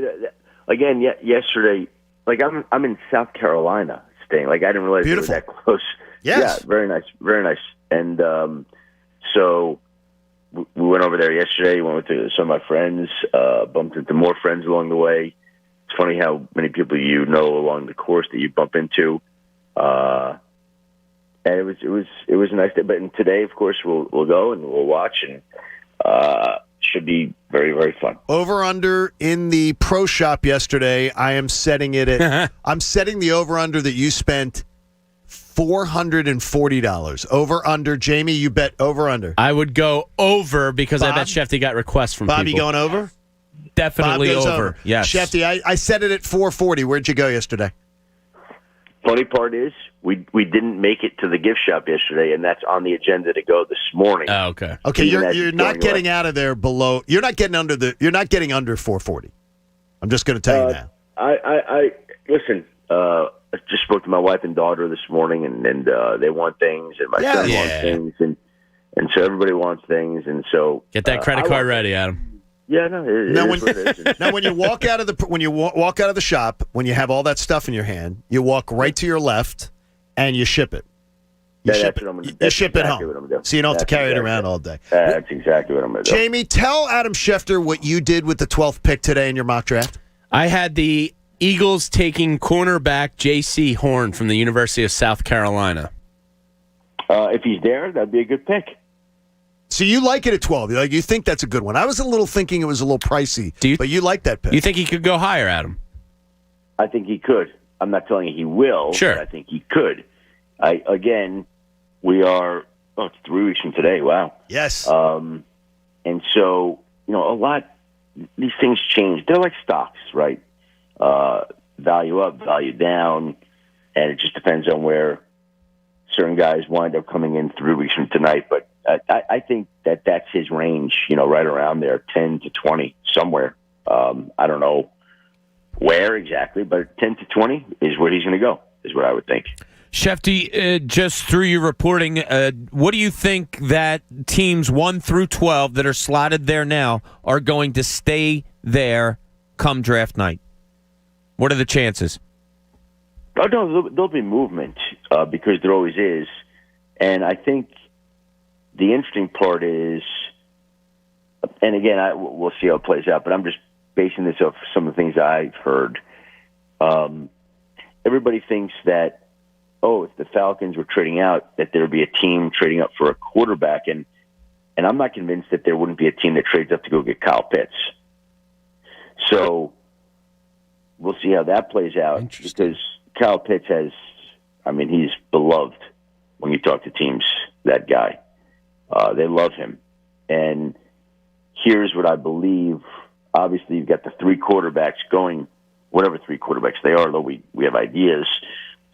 again, yesterday, like I'm in South Carolina staying. Like I didn't realize it was that close. Yes. Yeah, very nice, very nice. And so we went over there yesterday. Went with some of my friends. Bumped into more friends along the way. It's funny how many people you know along the course that you bump into. And it was a nice day. But today, of course, we'll go and we'll watch, and should be very, very fun. Over under in the pro shop yesterday. I am setting it at. I'm setting the over under that you spent $440. Over under. Jamie, you bet over under. I would go over because Bob? I bet Shefty got requests from Bobby people. Going over? Definitely over. Yes. Shefty, I set it at 440. Where'd you go yesterday? Funny part is we didn't make it to the gift shop yesterday, and that's on the agenda to go this morning. Oh, okay. Okay, you're not getting out of there below. You're not getting under 440. I'm just going to tell you now. I listen. I just spoke to my wife and daughter this morning, and they want things, and my son wants things, and so everybody wants things, and so get that credit card ready, Adam. Yeah, no. Now, when you walk out of the shop, when you have all that stuff in your hand, you walk right to your left, and you ship it. You ship it home, so you don't have to carry it around all day. That's exactly what I'm going to do. Jamie, tell Adam Schefter what you did with the 12th pick today in your mock draft. I had the Eagles taking cornerback J.C. Horn from the University of South Carolina. If he's there, that'd be a good pick. So you like it at 12. You think that's a good one. I was a little thinking it was a little pricey, but you like that pick. You think he could go higher, Adam? I think he could. I'm not telling you he will, sure. But I think he could. We are, it's 3 weeks from today. Wow. Yes. And so, a lot, these things change. They're like stocks, right? Value up, value down, and it just depends on where certain guys wind up coming in 3 weeks from tonight. But I think that's his range, right around there, 10 to 20, somewhere. I don't know where exactly, but 10 to 20 is where he's going to go, is what I would think. Shefty, just through your reporting, what do you think that teams 1 through 12 that are slotted there now are going to stay there come draft night? What are the chances? Oh, no, there'll be movement because there always is. And I think the interesting part is, and again, we'll see how it plays out, but I'm just basing this off some of the things I've heard. Everybody thinks that, if the Falcons were trading out, that there would be a team trading up for a quarterback. And I'm not convinced that there wouldn't be a team that trades up to go get Kyle Pitts. So we'll see how that plays out because Kyle Pitts he's beloved when you talk to teams, that guy. They love him. And here's what I believe. Obviously, you've got the three quarterbacks going, whatever three quarterbacks they are, though we have ideas.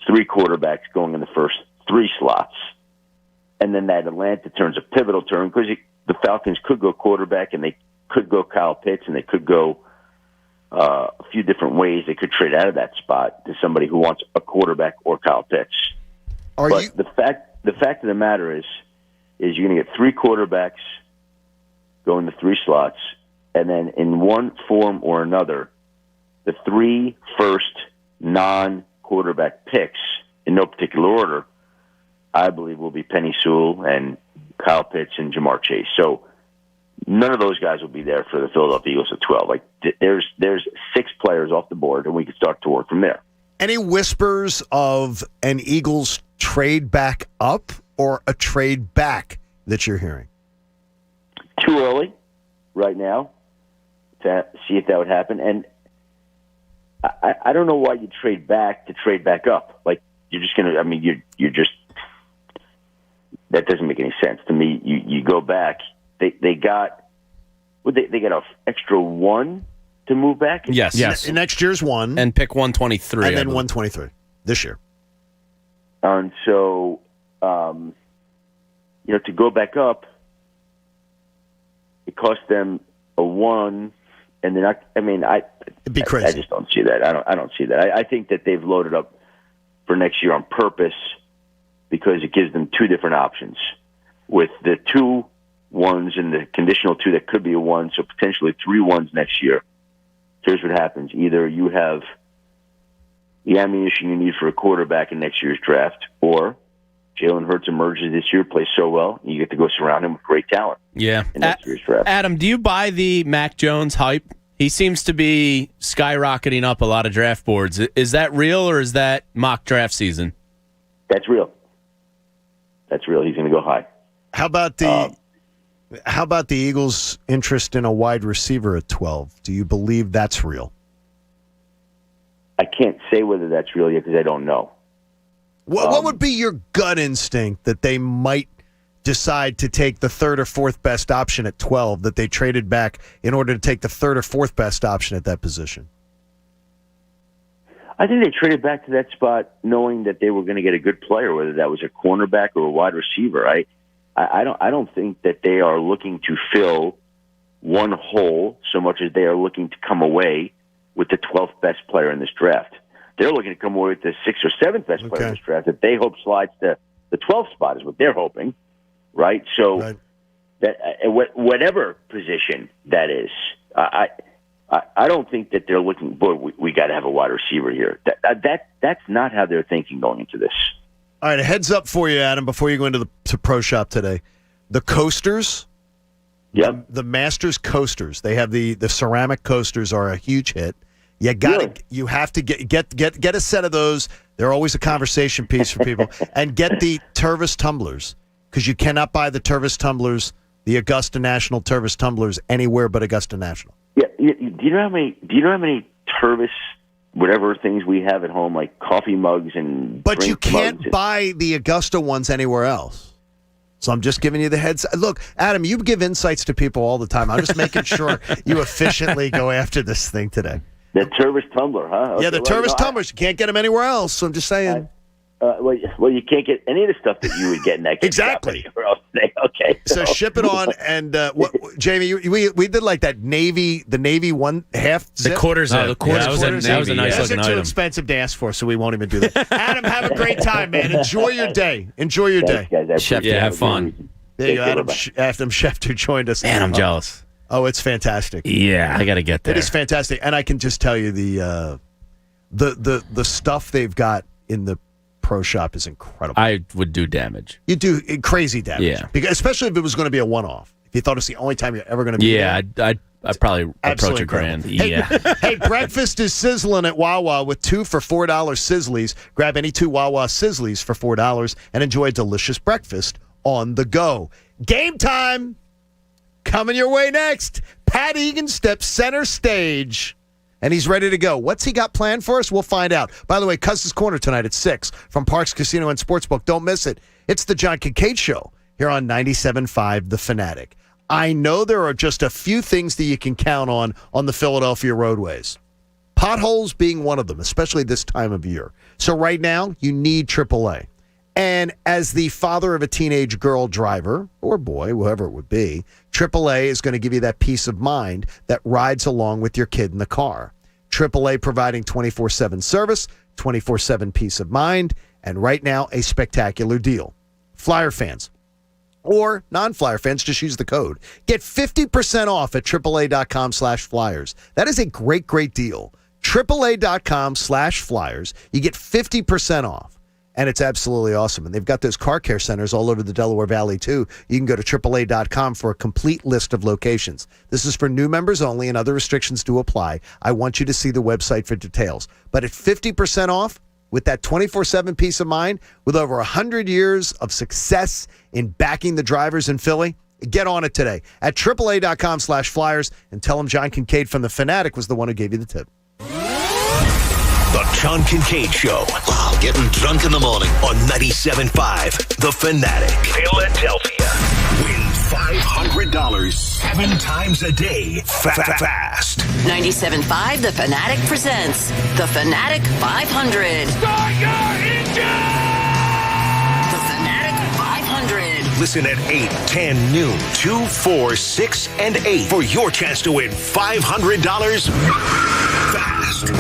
Three quarterbacks going in the first three slots. And then that Atlanta turns a pivotal turn because the Falcons could go quarterback and they could go Kyle Pitts and they could go a few different ways. They could trade out of that spot to somebody who wants a quarterback or Kyle Pitts. The fact of the matter is you're going to get three quarterbacks going to three slots, and then in one form or another, the three first non-quarterback picks, in no particular order, I believe will be Penny Sewell and Kyle Pitts and Jamar Chase. So none of those guys will be there for the Philadelphia Eagles at 12. Like there's 6 players off the board, and we can start to work from there. Any whispers of an Eagles trade back up or a trade back that you're hearing? Too early right now to see if that would happen. And I don't know why you trade back to trade back up. Like, you're just going to, you're just, that doesn't make any sense to me. You go back, they got an extra 1 to move back? Yes. Next year's 1. And pick 123. And then 123 this year. And so, to go back up, it cost them a 1, and then it'd be crazy. I just don't see that. I don't see that. I think that they've loaded up for next year on purpose because it gives them 2 different options. With the 2 1s and the conditional 2 that could be a 1, so potentially 3 1s next year. Here's what happens. Either you have the ammunition you need for a quarterback in next year's draft, or Jalen Hurts emerges this year, plays so well, you get to go surround him with great talent. Yeah. In next year's draft. Adam, do you buy the Mac Jones hype? He seems to be skyrocketing up a lot of draft boards. Is that real, or is that mock draft season? That's real. He's going to go high. How about the Eagles' interest in a wide receiver at 12? Do you believe that's real? I can't say whether that's real yet because I don't know. What would be your gut instinct that they might decide to take the third or fourth best option at 12, that they traded back in order to take the third or fourth best option at that position? I think they traded back to that spot knowing that they were going to get a good player, whether that was a cornerback or a wide receiver. I don't think that they are looking to fill one hole so much as they are looking to come away with the 12th best player in this draft. They're looking to come away with the 6th or 7th best player in this draft that they hope slides to the 12th spot is what they're hoping, right? So that whatever position that is, I don't think that they're looking, boy, we got to have a wide receiver here. That's not how they're thinking going into this. All right, a heads up for you, Adam, before you go into the Pro Shop today. The coasters, the Masters coasters, they have the ceramic coasters are a huge hit. You have to get a set of those. They're always a conversation piece for people. And get the Tervis tumblers, because you cannot buy the Tervis tumblers, the Augusta National Tervis tumblers, anywhere but Augusta National. Yeah. Do you know how many Tervis whatever things we have at home, like coffee mugs and But you can't mugs buy the Augusta ones anywhere else. So I'm just giving you the heads. Look, Adam, you give insights to people all the time. I'm just making sure you efficiently go after this thing today. The Tervis tumbler, huh? Yeah, the Tervis tumblers. You can't get them anywhere else. So I'm just saying. Well, you can't get any of the stuff that you would get in that. Exactly. Okay. So ship it on, and Jamie, we did like that the Navy 1/2 zip. The quarter zip. The quarter that was a nice looking too item. expensive to ask for, so we won't even do that. Adam, have a great time, man. Enjoy your day. Enjoy your day. Have fun. There you go, Adam Schefter joined us. Man, I'm jealous. Oh, it's fantastic. Yeah, I got to get there. It is fantastic, and I can just tell you the stuff they've got in the Pro Shop is incredible. I would do damage. You do crazy damage. Yeah. Because, especially if it was going to be a one-off. If you thought it's the only time you're ever going to be there. I'd probably approach a grand. Hey, breakfast is sizzling at Wawa with 2 for $4 Sizzlies. Grab any 2 Wawa Sizzlies for $4 and enjoy a delicious breakfast on the go. Game time! Coming your way next. Pat Egan steps center stage and he's ready to go. What's he got planned for us? We'll find out. By the way, Cousins Corner tonight at 6 from Parks Casino and Sportsbook. Don't miss it. It's the John Kincade Show here on 97.5 The Fanatic. I know there are just a few things that you can count on the Philadelphia roadways. Potholes being one of them, especially this time of year. So right now, you need AAA. And as the father of a teenage girl driver, or boy, whoever it would be, AAA is going to give you that peace of mind that rides along with your kid in the car. AAA providing 24/7 service, 24/7 peace of mind, and right now, a spectacular deal. Flyer fans, or non-Flyer fans, just use the code. Get 50% off at AAA.com/flyers. That is a great, great deal. AAA.com/flyers. You get 50% off. And it's absolutely awesome. And they've got those car care centers all over the Delaware Valley, too. You can go to AAA.com for a complete list of locations. This is for new members only, and other restrictions do apply. I want you to see the website for details. But at 50% off, with that 24/7 peace of mind, with over 100 years of success in backing the drivers in Philly, get on it today at AAA.com/flyers and tell them John Kincade from The Fanatic was the one who gave you the tip. The John Kincade Show. Wow, getting drunk in the morning on 97.5 The Fanatic. Philadelphia. Win $500 7 times a day. Fast. 97.5 The Fanatic presents The Fanatic 500. Start your engine! The Fanatic 500. Listen at 8, 10, noon, 2, 4, 6, and 8 for your chance to win $500 fast.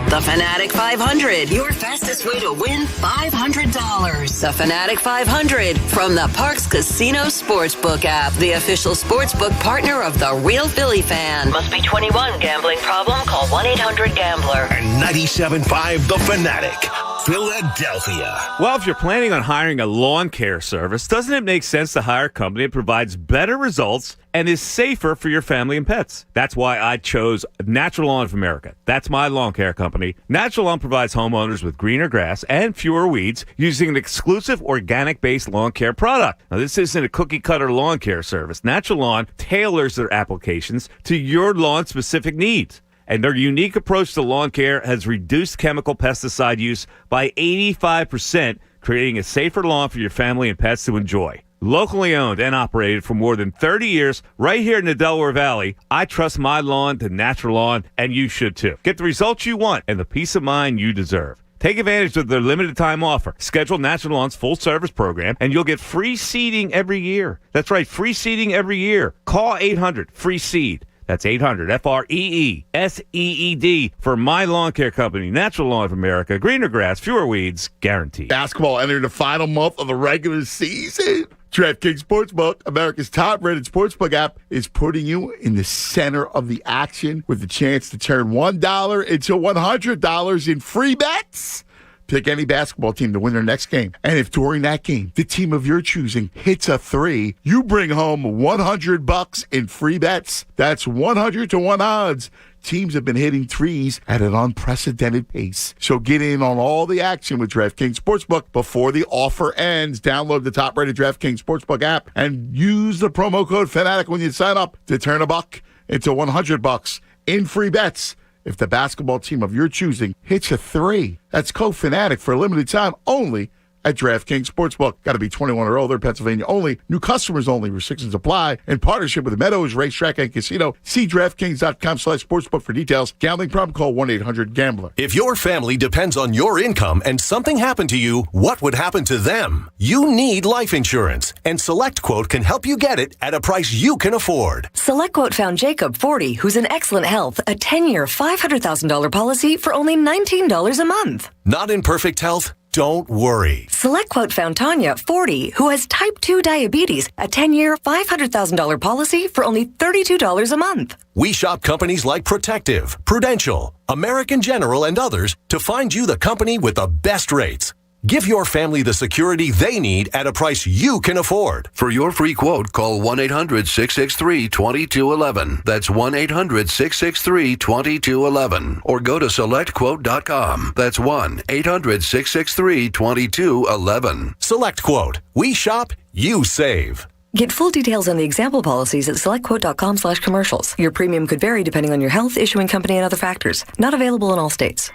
The Fanatic 500, your fastest way to win $500. The Fanatic 500 from the Parks Casino Sportsbook app, the official sportsbook partner of the Real Philly Fan. Must be 21. Gambling problem? Call 1-800-GAMBLER. And 97.5 The Fanatic, Philadelphia. Well, if you're planning on hiring a lawn care service, doesn't it make sense to hire a company that provides better results and is safer for your family and pets? That's why I chose Natural Lawn of America. That's my lawn care company. Natural Lawn provides homeowners with greener grass and fewer weeds using an exclusive organic-based lawn care product. Now, this isn't a cookie-cutter lawn care service. Natural Lawn tailors their applications to your lawn-specific needs. And their unique approach to lawn care has reduced chemical pesticide use by 85%, creating a safer lawn for your family and pets to enjoy. Locally owned and operated for more than 30 years right here in the Delaware Valley, I trust my lawn to Natural Lawn, and you should too. Get the results you want and the peace of mind you deserve. Take advantage of their limited time offer. Schedule Natural Lawn's full service program, and you'll get free seeding every year. That's right, free seeding every year. Call 800-FREE-SEED. That's 800 FREESEED for my lawn care company, Natural Lawn of America. Greener grass, fewer weeds, guaranteed. Basketball entering the final month of the regular season. DraftKings Sportsbook, America's top-rated sportsbook app, is putting you in the center of the action with the chance to turn $1 into $100 in free bets. Pick any basketball team to win their next game. And if during that game, the team of your choosing hits a 3, you bring home $100 in free bets. That's 100 to 1 odds. Teams have been hitting threes at an unprecedented pace. So get in on all the action with DraftKings Sportsbook before the offer ends. Download the top-rated DraftKings Sportsbook app and use the promo code FANATIC when you sign up to turn $1 into $100 in free bets if the basketball team of your choosing hits a 3. That's code FANATIC for a limited time only at DraftKings Sportsbook. Got to be 21 or older, Pennsylvania only. New customers only. Restrictions apply. In partnership with Meadows Racetrack and Casino. See DraftKings.com/sportsbook for details. Gambling problem? Call 1-800-GAMBLER. If your family depends on your income and something happened to you, what would happen to them? You need life insurance, and SelectQuote can help you get it at a price you can afford. SelectQuote found Jacob, 40, who's in excellent health, a 10-year, $500,000 policy for only $19 a month. Not in perfect health? Don't worry. SelectQuote found Tanya, 40, who has type 2 diabetes, a 10-year, $500,000 policy for only $32 a month. We shop companies like Protective, Prudential, American General, and others to find you the company with the best rates. Give your family the security they need at a price you can afford. For your free quote, call 1-800-663-2211. That's 1-800-663-2211. Or go to SelectQuote.com. That's 1-800-663-2211. SelectQuote. We shop, you save. Get full details on the example policies at selectquote.com/commercials. Your premium could vary depending on your health, issuing company, and other factors. Not available in all states.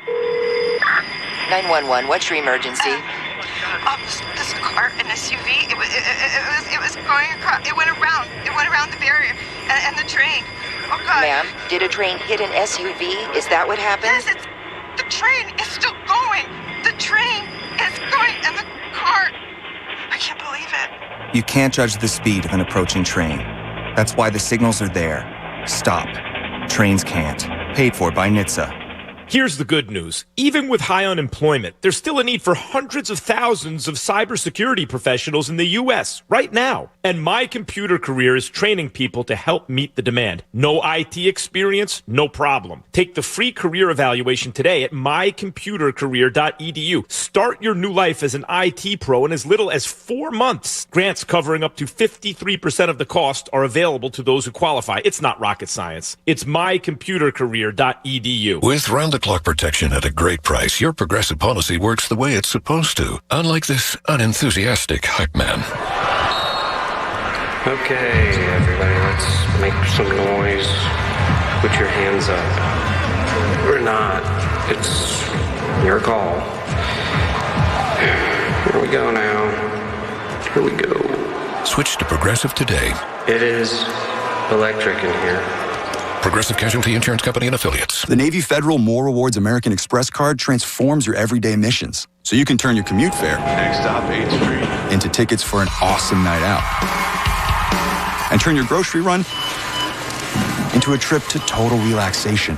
911, what's your emergency? This car, an SUV, it was going across, it went around the barrier and the train. Oh, God. Ma'am, did a train hit an SUV? Is that what happened? Yes, the train is still going. The train is going, and the car, I can't believe it. You can't judge the speed of an approaching train. That's why the signals are there. Stop. Trains can't. Paid for by NHTSA. Here's the good news. Even with high unemployment, there's still a need for hundreds of thousands of cybersecurity professionals in the U.S. right now. And My Computer Career is training people to help meet the demand. No IT experience? No problem. Take the free career evaluation today at mycomputercareer.edu. Start your new life as an IT pro in as little as 4 months. Grants covering up to 53% of the cost are available to those who qualify. It's not rocket science. It's mycomputercareer.edu. With round-the-clock protection at a great price, your Progressive policy works the way it's supposed to, unlike this unenthusiastic hype man. Okay, everybody, let's make some noise. Put your hands up. Or not. It's your call. Here we go now. Here we go. Switch to Progressive today. It is electric in here. Progressive Casualty Insurance Company and Affiliates. The Navy Federal More Rewards American Express card transforms your everyday missions, so you can turn your commute fare Next stop, 8th Street. into tickets for an awesome night out. And turn your grocery run into a trip to total relaxation.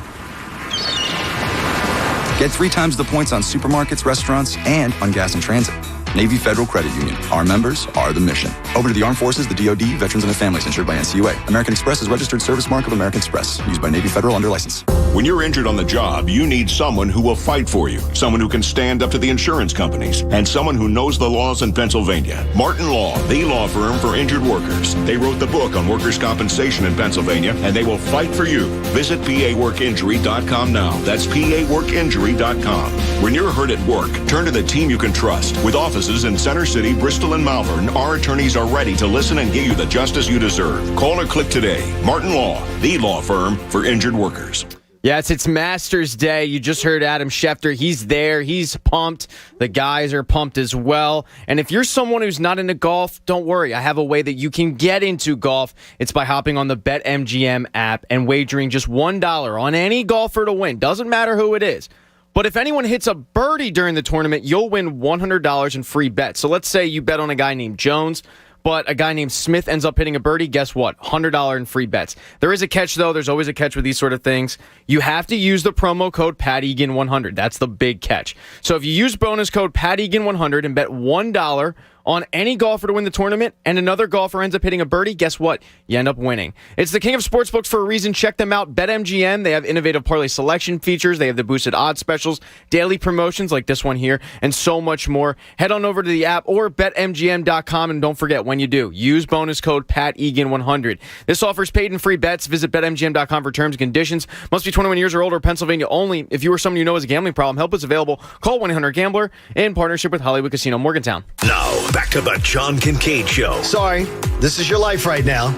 Get 3 times the points on supermarkets, restaurants, and on gas and transit. Navy Federal Credit Union. Our members are the mission. Open to the Armed Forces, the DoD, veterans, and their families, insured by NCUA. American Express is registered service mark of American Express. Used by Navy Federal under license. When you're injured on the job, you need someone who will fight for you, someone who can stand up to the insurance companies, and someone who knows the laws in Pennsylvania. Martin Law, the law firm for injured workers. They wrote the book on workers' compensation in Pennsylvania, and they will fight for you. Visit PAWorkinjury.com now. That's PAWorkinjury.com. When you're hurt at work, turn to the team you can trust. With offices in Center City, Bristol, and Malvern, our attorneys are ready to listen and give you the justice you deserve. Call or click today. Martin Law, the law firm for injured workers. Yes, it's Masters Day. You just heard Adam Schefter. He's there. He's pumped. The guys are pumped as well. And if you're someone who's not into golf, don't worry. I have a way that you can get into golf. It's by hopping on the BetMGM app and wagering just $1 on any golfer to win. Doesn't matter who it is. But if anyone hits a birdie during the tournament, you'll win $100 in free bets. So let's say you bet on a guy named Jones, but a guy named Smith ends up hitting a birdie. Guess what? $100 in free bets. There is a catch, though. There's always a catch with these sort of things. You have to use the promo code PatEgan100. That's the big catch. So if you use bonus code PatEgan100 and bet $1 on any golfer to win the tournament and another golfer ends up hitting a birdie, guess what? You end up winning. It's the king of sportsbooks for a reason. Check them out. BetMGM. They have innovative parlay selection features. They have the boosted odds specials, daily promotions like this one here, and so much more. Head on over to the app or betmgm.com, and don't forget, when you do, use bonus code PatEgan100. This offers paid and free bets. Visit betmgm.com for terms and conditions. Must be 21 years or older, Pennsylvania only. If you or someone you know has a gambling problem, help is available. Call 1-800-GAMBLER in partnership with Hollywood Casino Morgantown. Now, back to the John Kincade Show. Sorry, this is your life right now.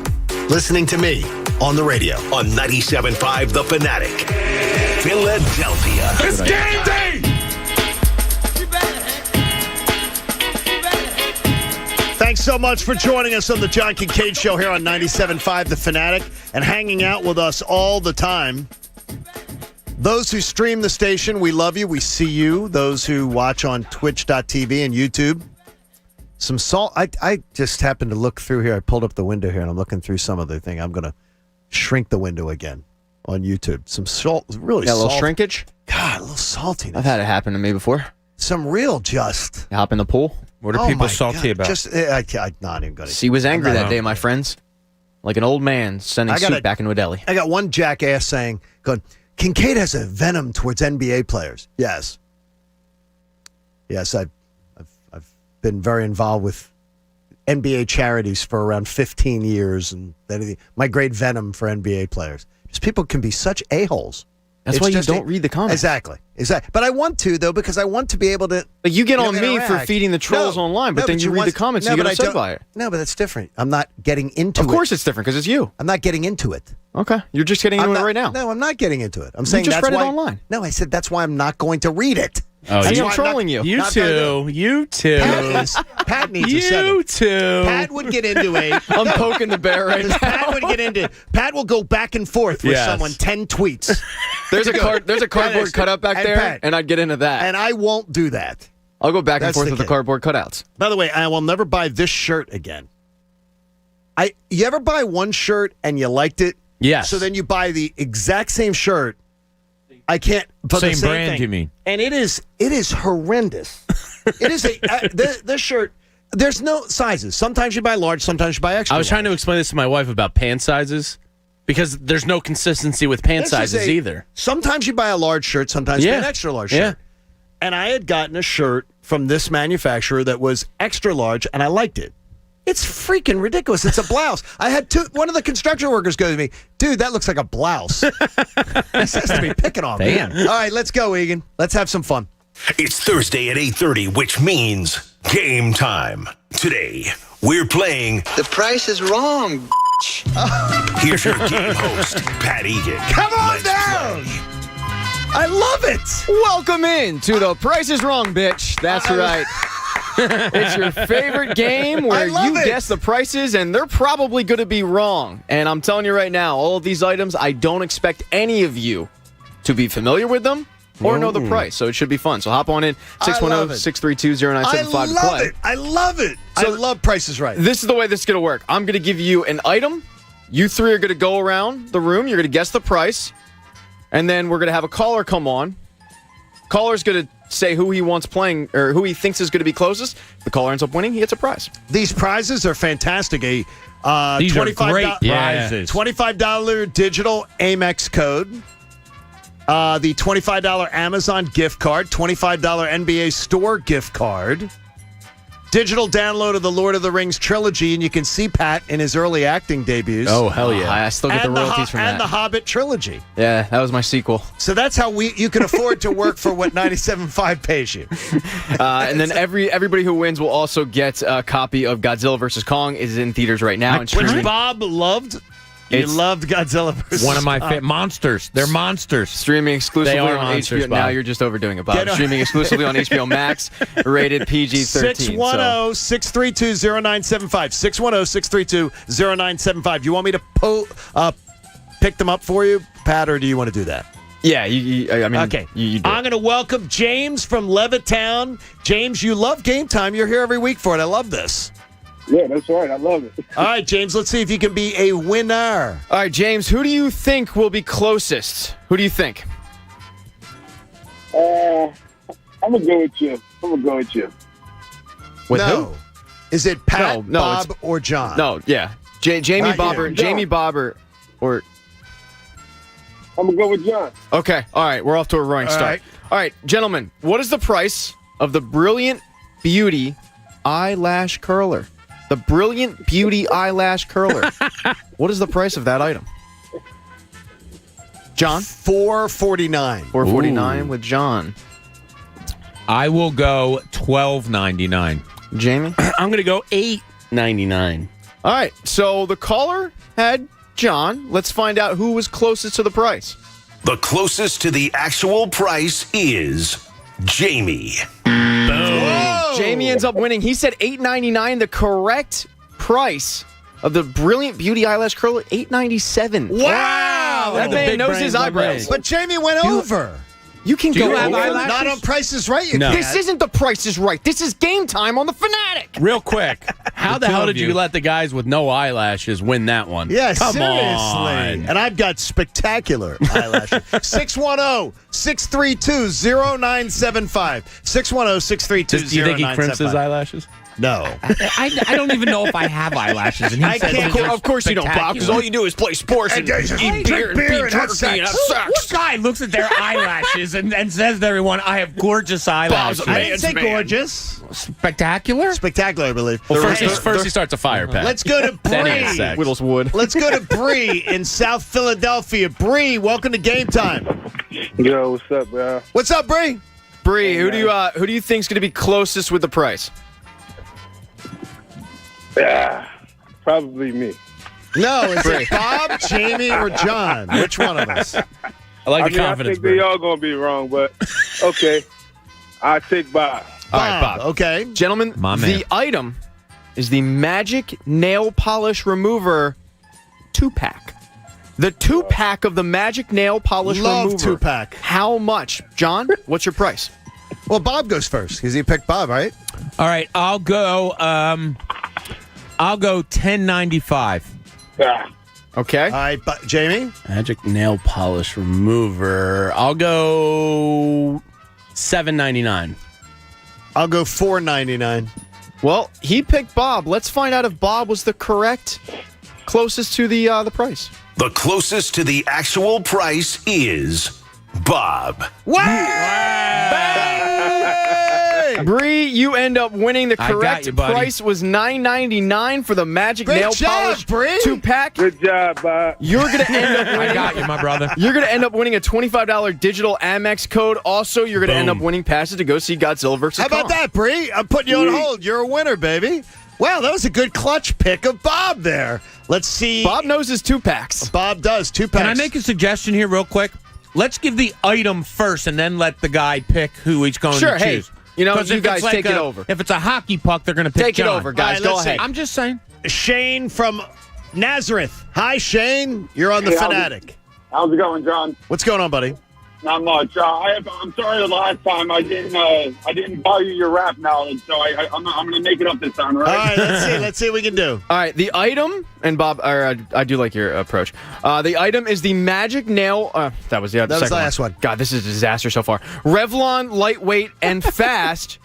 Listening to me on the radio. On 97.5 The Fanatic. Philadelphia. It's game day! Thanks so much for joining us on the John Kincade Show here on 97.5 The Fanatic and hanging out with us all the time. Those who stream the station, we love you. We see you. Those who watch on twitch.tv and YouTube. Some salt. I just happened to look through here. I pulled up the window here, and I'm looking through some of the thing. I'm going to shrink the window again on YouTube. Some salt. Really got a little salt. shrinkage? God, a little saltiness. I've had it happen to me before. Some real just. You hop in the pool. What are people salty about? Just, I'm not even going to. He was angry that day, my friends. Like an old man sending soup back into a deli. I got one jackass saying, Kincade has a venom towards NBA players. Yes. Yes, I've been very involved with NBA charities for around 15 years, and my great venom for NBA players. Just people can be such a-holes. That's It's why you just don't read the comments. Exactly. But I want to, though, because I want to be able to. But you get on me for interact. feeding the trolls online, but then you read the comments and you get upset by it. No, but that's different. I'm not getting into it. Of course it's different because it's you. I'm not getting into it. Okay. You're just getting into it right now. No, I'm not getting into it. I'm saying just that's read it why. online. No, I said that's why I'm not going to read it. Oh, I'm trolling you. You too. Pat needs a seven. You too. Pat would get into a. I'm poking the bear right now. Pat would get into. Pat will go back and forth with Yes. someone 10 tweets. There's a cardboard cutout back there, Pat, and I'd get into that. and I won't do that. I'll go back and That's forth the with the kid. cardboard cutouts. By the way, I will never buy this shirt again. You ever buy one shirt and you liked it? Yes. So then you buy the exact same shirt. I can't. For Same the same brand, thing. you mean? And it is horrendous. It is this shirt. There's no sizes. Sometimes you buy large. Sometimes you buy extra. I was trying to explain this to my wife about pant sizes because there's no consistency with pant sizes either. Sometimes you buy a large shirt. Sometimes you buy an extra large shirt. And I had gotten a shirt from this manufacturer that was extra large, and I liked it. It's freaking ridiculous. It's a blouse. I had one of the construction workers go to me, dude, that looks like a blouse. He says to me, picking on me. Damn. All right, let's go, Egan. Let's have some fun. It's Thursday at 8:30, which means game time. Today, we're playing The Price is Wrong. Here's your game host, Pat Egan. Come on Let's down. play. I love it. Welcome in to The Price is Wrong, bitch. That's right. It's your favorite game where you guess the prices, and they're probably going to be wrong. And I'm telling you right now, all of these items, I don't expect any of you to be familiar with them or know the price. So it should be fun. So hop on in, 610-632-0975 to play. I love it. I love Price is Right. This is the way this is going to work. I'm going to give you an item. You three are going to go around the room. You're going to guess the price. And then we're going to have a caller come on. Caller's going to say who he wants playing or who he thinks is going to be closest. If the caller ends up winning, he gets a prize. These prizes are fantastic. These are great prizes. $25 digital Amex code. The $25 Amazon gift card. $25 NBA Store gift card. Digital download of the Lord of the Rings trilogy, and you can see Pat in his early acting debuts. Oh, hell yeah. I still get the royalties from that. And the Hobbit trilogy. Yeah, that was my sequel. So that's how you can afford to work for what 97.5 pays you. And then everybody who wins will also get a copy of Godzilla vs. Kong. It is in theaters right now. Which Bob loved. You loved Godzilla vs. One of my favorite monsters. They're monsters. Streaming exclusively on monsters, HBO. Bob. Now you're just overdoing it, Bob. Streaming exclusively on HBO Max, rated PG-13. 610-632-0975. 610-632-0975. You want me to pick them up for you, Pat, or do you want to do that? Yeah, I mean, okay. You do. I'm going to welcome James from Levittown. James, you love Game Time. You're here every week for it. I love this. Yeah, that's right. I love it. All right, James, let's see if you can be a winner. All right, James, who do you think will be closest? Who do you think? I'm going to go with you. With no. who? Is it Pat, No, Bob, or John? No, yeah. Jamie, Not Bob, you. or Jamie, Bob, or I'm going to go with John. Okay, all right. We're off to a roaring start. right. All right, gentlemen, what is the price of the Brilliant Beauty eyelash curler? The Brilliant Beauty eyelash curler. What is the price of that item? John? $4.49. $4.49 with John. I will go $12.99. Jamie? I'm going to go $8.99. All right, so the caller had John. Let's find out who was closest to the price. The closest to the actual price is Jamie. Jamie ends up winning. He said $8.99. The correct price of the Brilliant Beauty eyelash curler, $8.97. Wow! That man knows his eyebrows. But Jamie went over. You can Do go you have over. eyelashes? Not on Price is Right. You No. can't. This isn't the Price is Right. This is Game Time on the Fanatic. Real quick. How the hell did you let the guys with no eyelashes win that one? Yeah, Come seriously. on. And I've got spectacular eyelashes. 610-632-0975. 610-632-0975. Do you think he crimps his eyelashes? No. I don't even know if I have eyelashes. And he says can't- they're Of course you don't, Bob, because all you do is play sports and eat beer and be jerky and have sex. What guy looks at their eyelashes and says to everyone, I have gorgeous eyelashes? I didn't say gorgeous. Spectacular? Spectacular, I believe. Well, first he starts a fire, Pat. Let's go to Then he has Bree. sex. Whittles wood. Let's go to Bree in South Philadelphia. Bree, welcome to Game Time. Yo, what's up, bro? What's up, Bree? Bree, who do you think's going to be closest with the price? Yeah, probably me. No, is it Bob, Jamie, or John? Which one of us? I like the I confidence. think they all going to be wrong, but okay. I take Bob. All right, Bob. Okay. Gentlemen, the item is the Magic Nail Polish Remover 2-pack. The 2-pack of the Magic Nail Polish Love Remover. 2-pack. How much? John, what's your price? Well, Bob goes first because he picked Bob, right? All right, I'll go $10.95. Yeah. Okay. All right, Jamie? Magic nail polish remover. I'll go $7.99. I'll go $4.99. Well, he picked Bob. Let's find out if Bob was the correct closest to the price. The closest to the actual price is Bob. Bree, you end up winning. The I got correct you, buddy. price was $9.99 for the Magic Nail Polish Bree. 2-pack. Good job, Bob. You're going to end up winning. I got you, my brother. You're going to end up winning a $25 digital Amex code. Also, you're going to end up winning passes to go see Godzilla vs. How about Kong. that, Bree? I'm putting you on hold. You're a winner, baby. Wow, that was a good clutch pick of Bob there. Let's see. Bob knows his 2-packs. Bob does. 2-packs. Can I make a suggestion here real quick? Let's give the item first and then let the guy pick who he's going Sure, to hey, choose. you know, 'Cause you if guys it's like take it over. If it's a hockey puck, they're going to pick Take it John. over, guys. All right, Go let's ahead. see. I'm just saying. Shane from Nazareth. Hi, Shane. You're on the Fanatic. How's it going, John? What's going on, buddy? Not much. I'm sorry the last time I didn't value your rap knowledge, so I'm going to make it up this time, all All right? right, let's see what we can do. All right, the item, and Bob, I do like your approach. The item is the Magic Nail. That was the was second the last one. God, this is a disaster so far. Revlon lightweight and fast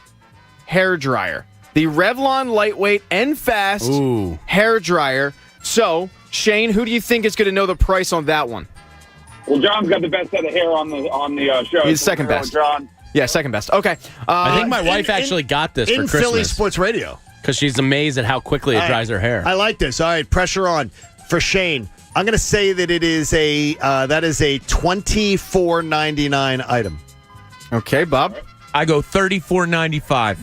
hair dryer. The Revlon lightweight and fast hair dryer. So, Shane, who do you think is going to know the price on that one? Well, John's got the best set of hair on the show. He's so second we're going best. with John. Yeah, second best. Okay. I think my wife actually got this for in Christmas. Philly Sports Radio. Because she's amazed at how quickly it dries her hair. I like this. All right, pressure on for Shane. I'm going to say that it is a $24.99 item. Okay, Bob. I go $34.95.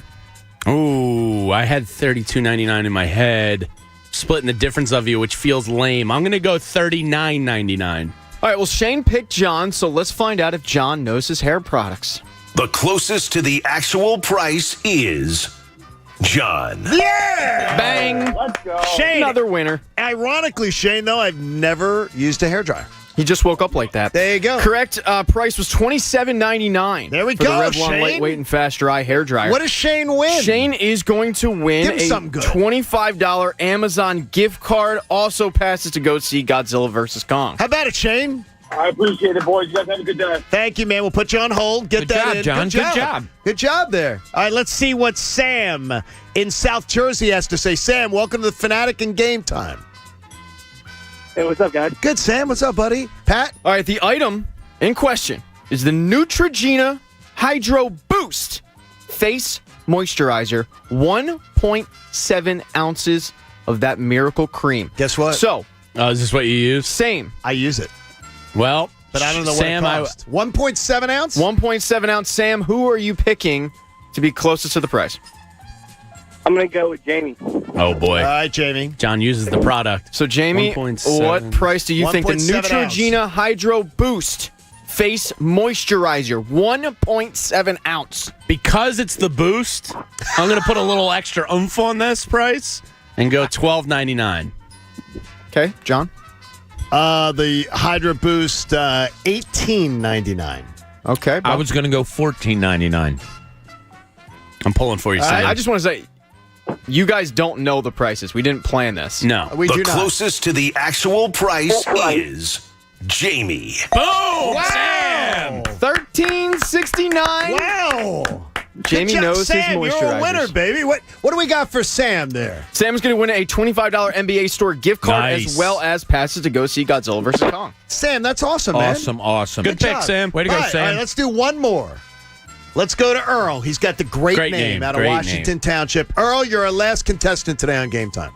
Ooh, I had $32.99 in my head. Splitting the difference of you, which feels lame. I'm going to go $39.99. All right, well, Shane picked John, so let's find out if John knows his hair products. The closest to the actual price is John. Yeah! Bang! Let's go. Shane. Another winner. Ironically, Shane, though, I've never used a hairdryer. He just woke up like that. There you go. Correct price was $27.99. There we for go, the Revlon Shane. lightweight and fast dry hair dryer. What does Shane win? Shane is going to win Give him a something good. $25 Amazon gift card. Also passes to go see Godzilla vs. Kong. How about it, Shane? I appreciate it, boys. You guys have a good day. Thank you, man. We'll put you on hold. Get Good that job, in. John. Good job. Good job there. All right, let's see what Sam in South Jersey has to say. Sam, welcome to the Fanatic and Game Time. Hey, what's up, guys? Good, Sam. What's up, buddy? Pat? All right, the item in question is the Neutrogena Hydro Boost Face Moisturizer. 1.7 ounces of that miracle cream. Guess what? So, Is this what you use? same. I use it, Well, but I don't know Sam, what it costs. 1.7 ounce? 1.7 ounce. Sam, who are you picking to be closest to the price? I'm going to go with Jamie. Oh, boy. All right, Jamie. John uses the product. So, Jamie, 1.7. what price do you think the 1.7 Neutrogena Hydro Boost Face Moisturizer? 1.7 ounce. Because it's the boost, I'm going to put a little extra oomph on this price and go $12.99. Okay, John? The Hydra Boost, $18.99. Okay. I was going to go $14.99. I'm pulling for you, Sam. I just want to say, you guys don't know the prices. We didn't plan this. No. We The do not. closest to the actual price is Jamie. Boom! Sam! $13.69. Wow! Jamie Good job, knows Sam, his moisturizers. You're a winner, baby. What do we got for Sam there? Sam's going to win a $25 NBA store gift card Nice. as well as passes to go see Godzilla vs. Kong. Sam, that's awesome, man. Awesome. Good pick, job. Sam. Way to go, All right, Sam. All right, let's do one more. Let's go to Earl. He's got the great name out of great Washington Township. Earl, you're our last contestant today on Game Time.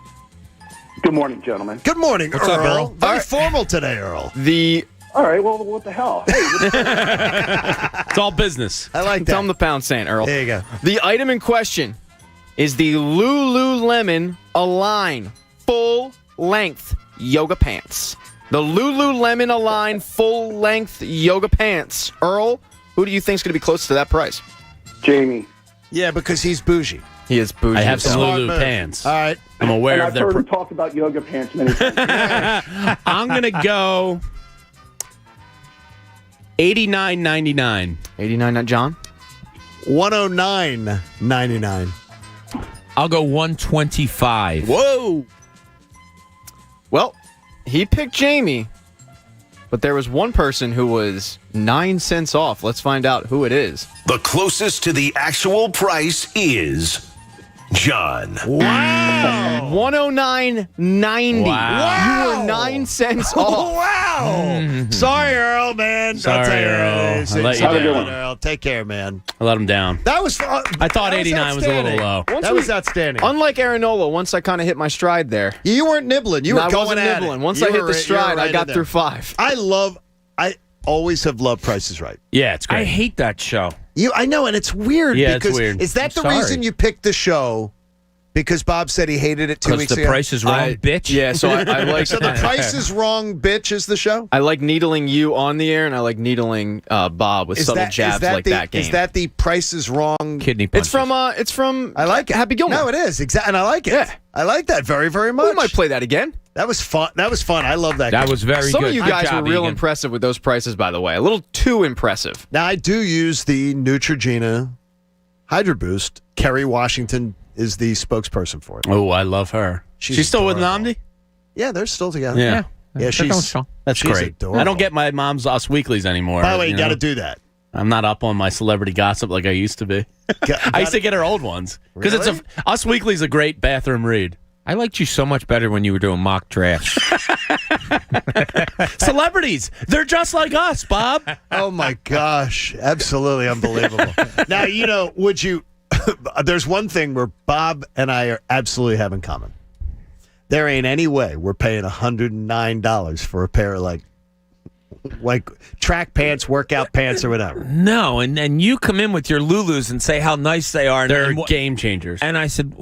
Good morning, gentlemen. Good morning, What's Earl. up, Earl? Very formal today, Earl. The All right, well, what the hell? Hey, It's all business. I like that. Tell him the pound saying, Earl. There you go. The item in question is the Lululemon Align full-length yoga pants. The Lululemon Align full-length yoga pants. Earl, who do you think is going to be close to that price? Jamie. Yeah, because he's bougie. He is bougie. I have some Smart Lulu move. pants. All right. I'm aware And of I've their. heard him talk about yoga pants many times. I'm gonna go $89.99. $89, John? $109.99. I'll go $125. Whoa! Well, he picked Jamie, but there was one person who was 9 cents off. Let's find out who it is. The closest to the actual price is John. Wow. $109.90. Wow. You were 9 cents off. Wow. Sorry, Earl, man. Sorry, I'll tell you, Earl. it's I let you exciting, down. Earl. Take care, man. I let him down. That was. I thought 89 was a little low. That was outstanding. Unlike Aaronola, once I kind of hit my stride there. You weren't nibbling. You No, were I going wasn't at nibbling. it. Once You I hit were the right- stride, you were I right got in there. through 5. I always have loved Price is Right. Yeah, it's great. I hate that show. I know, and it's weird Yeah, it's because weird. is that I'm the sorry. reason you picked the show? Because Bob said he hated it 2 Because weeks the ago. Price is Wrong, bitch. Yeah, so I like So the Price is Wrong, bitch, is the show. I like needling you on the air, and I like needling Bob with subtle jabs like that game. Is that the Price is Wrong? Kidney punches. It's from I like it. Happy Gilmore. No, it is exactly, and I like it. Yeah. I like that very, very much. We might play that again. That was fun. That was fun. I love that. That game. was very Some good. of you Good guys job, were real Egan. impressive with those prices, by the way. A little too impressive. Now I do use the Neutrogena Hydro Boost. Kerry Washington is the spokesperson for it. Oh, I love her. She's still with adorable. Namdi? Yeah, they're still together. Yeah. Yeah, she's That's she's great. adorable. I don't get my mom's Us Weeklies anymore. By the way, you got know? to do that. I'm not up on my celebrity gossip like I used to be. I used to get her old ones because Really? Us Weekly's a great bathroom read. I liked you so much better when you were doing mock drafts. Celebrities, they're just like us, Bob. Oh my gosh, absolutely unbelievable. Now would you? There's one thing where Bob and I are absolutely have in common. There ain't any way we're paying $109 for a pair of like track pants, workout pants, or whatever. No, and you come in with your Lulus and say how nice they are. They're and game changers. And I said,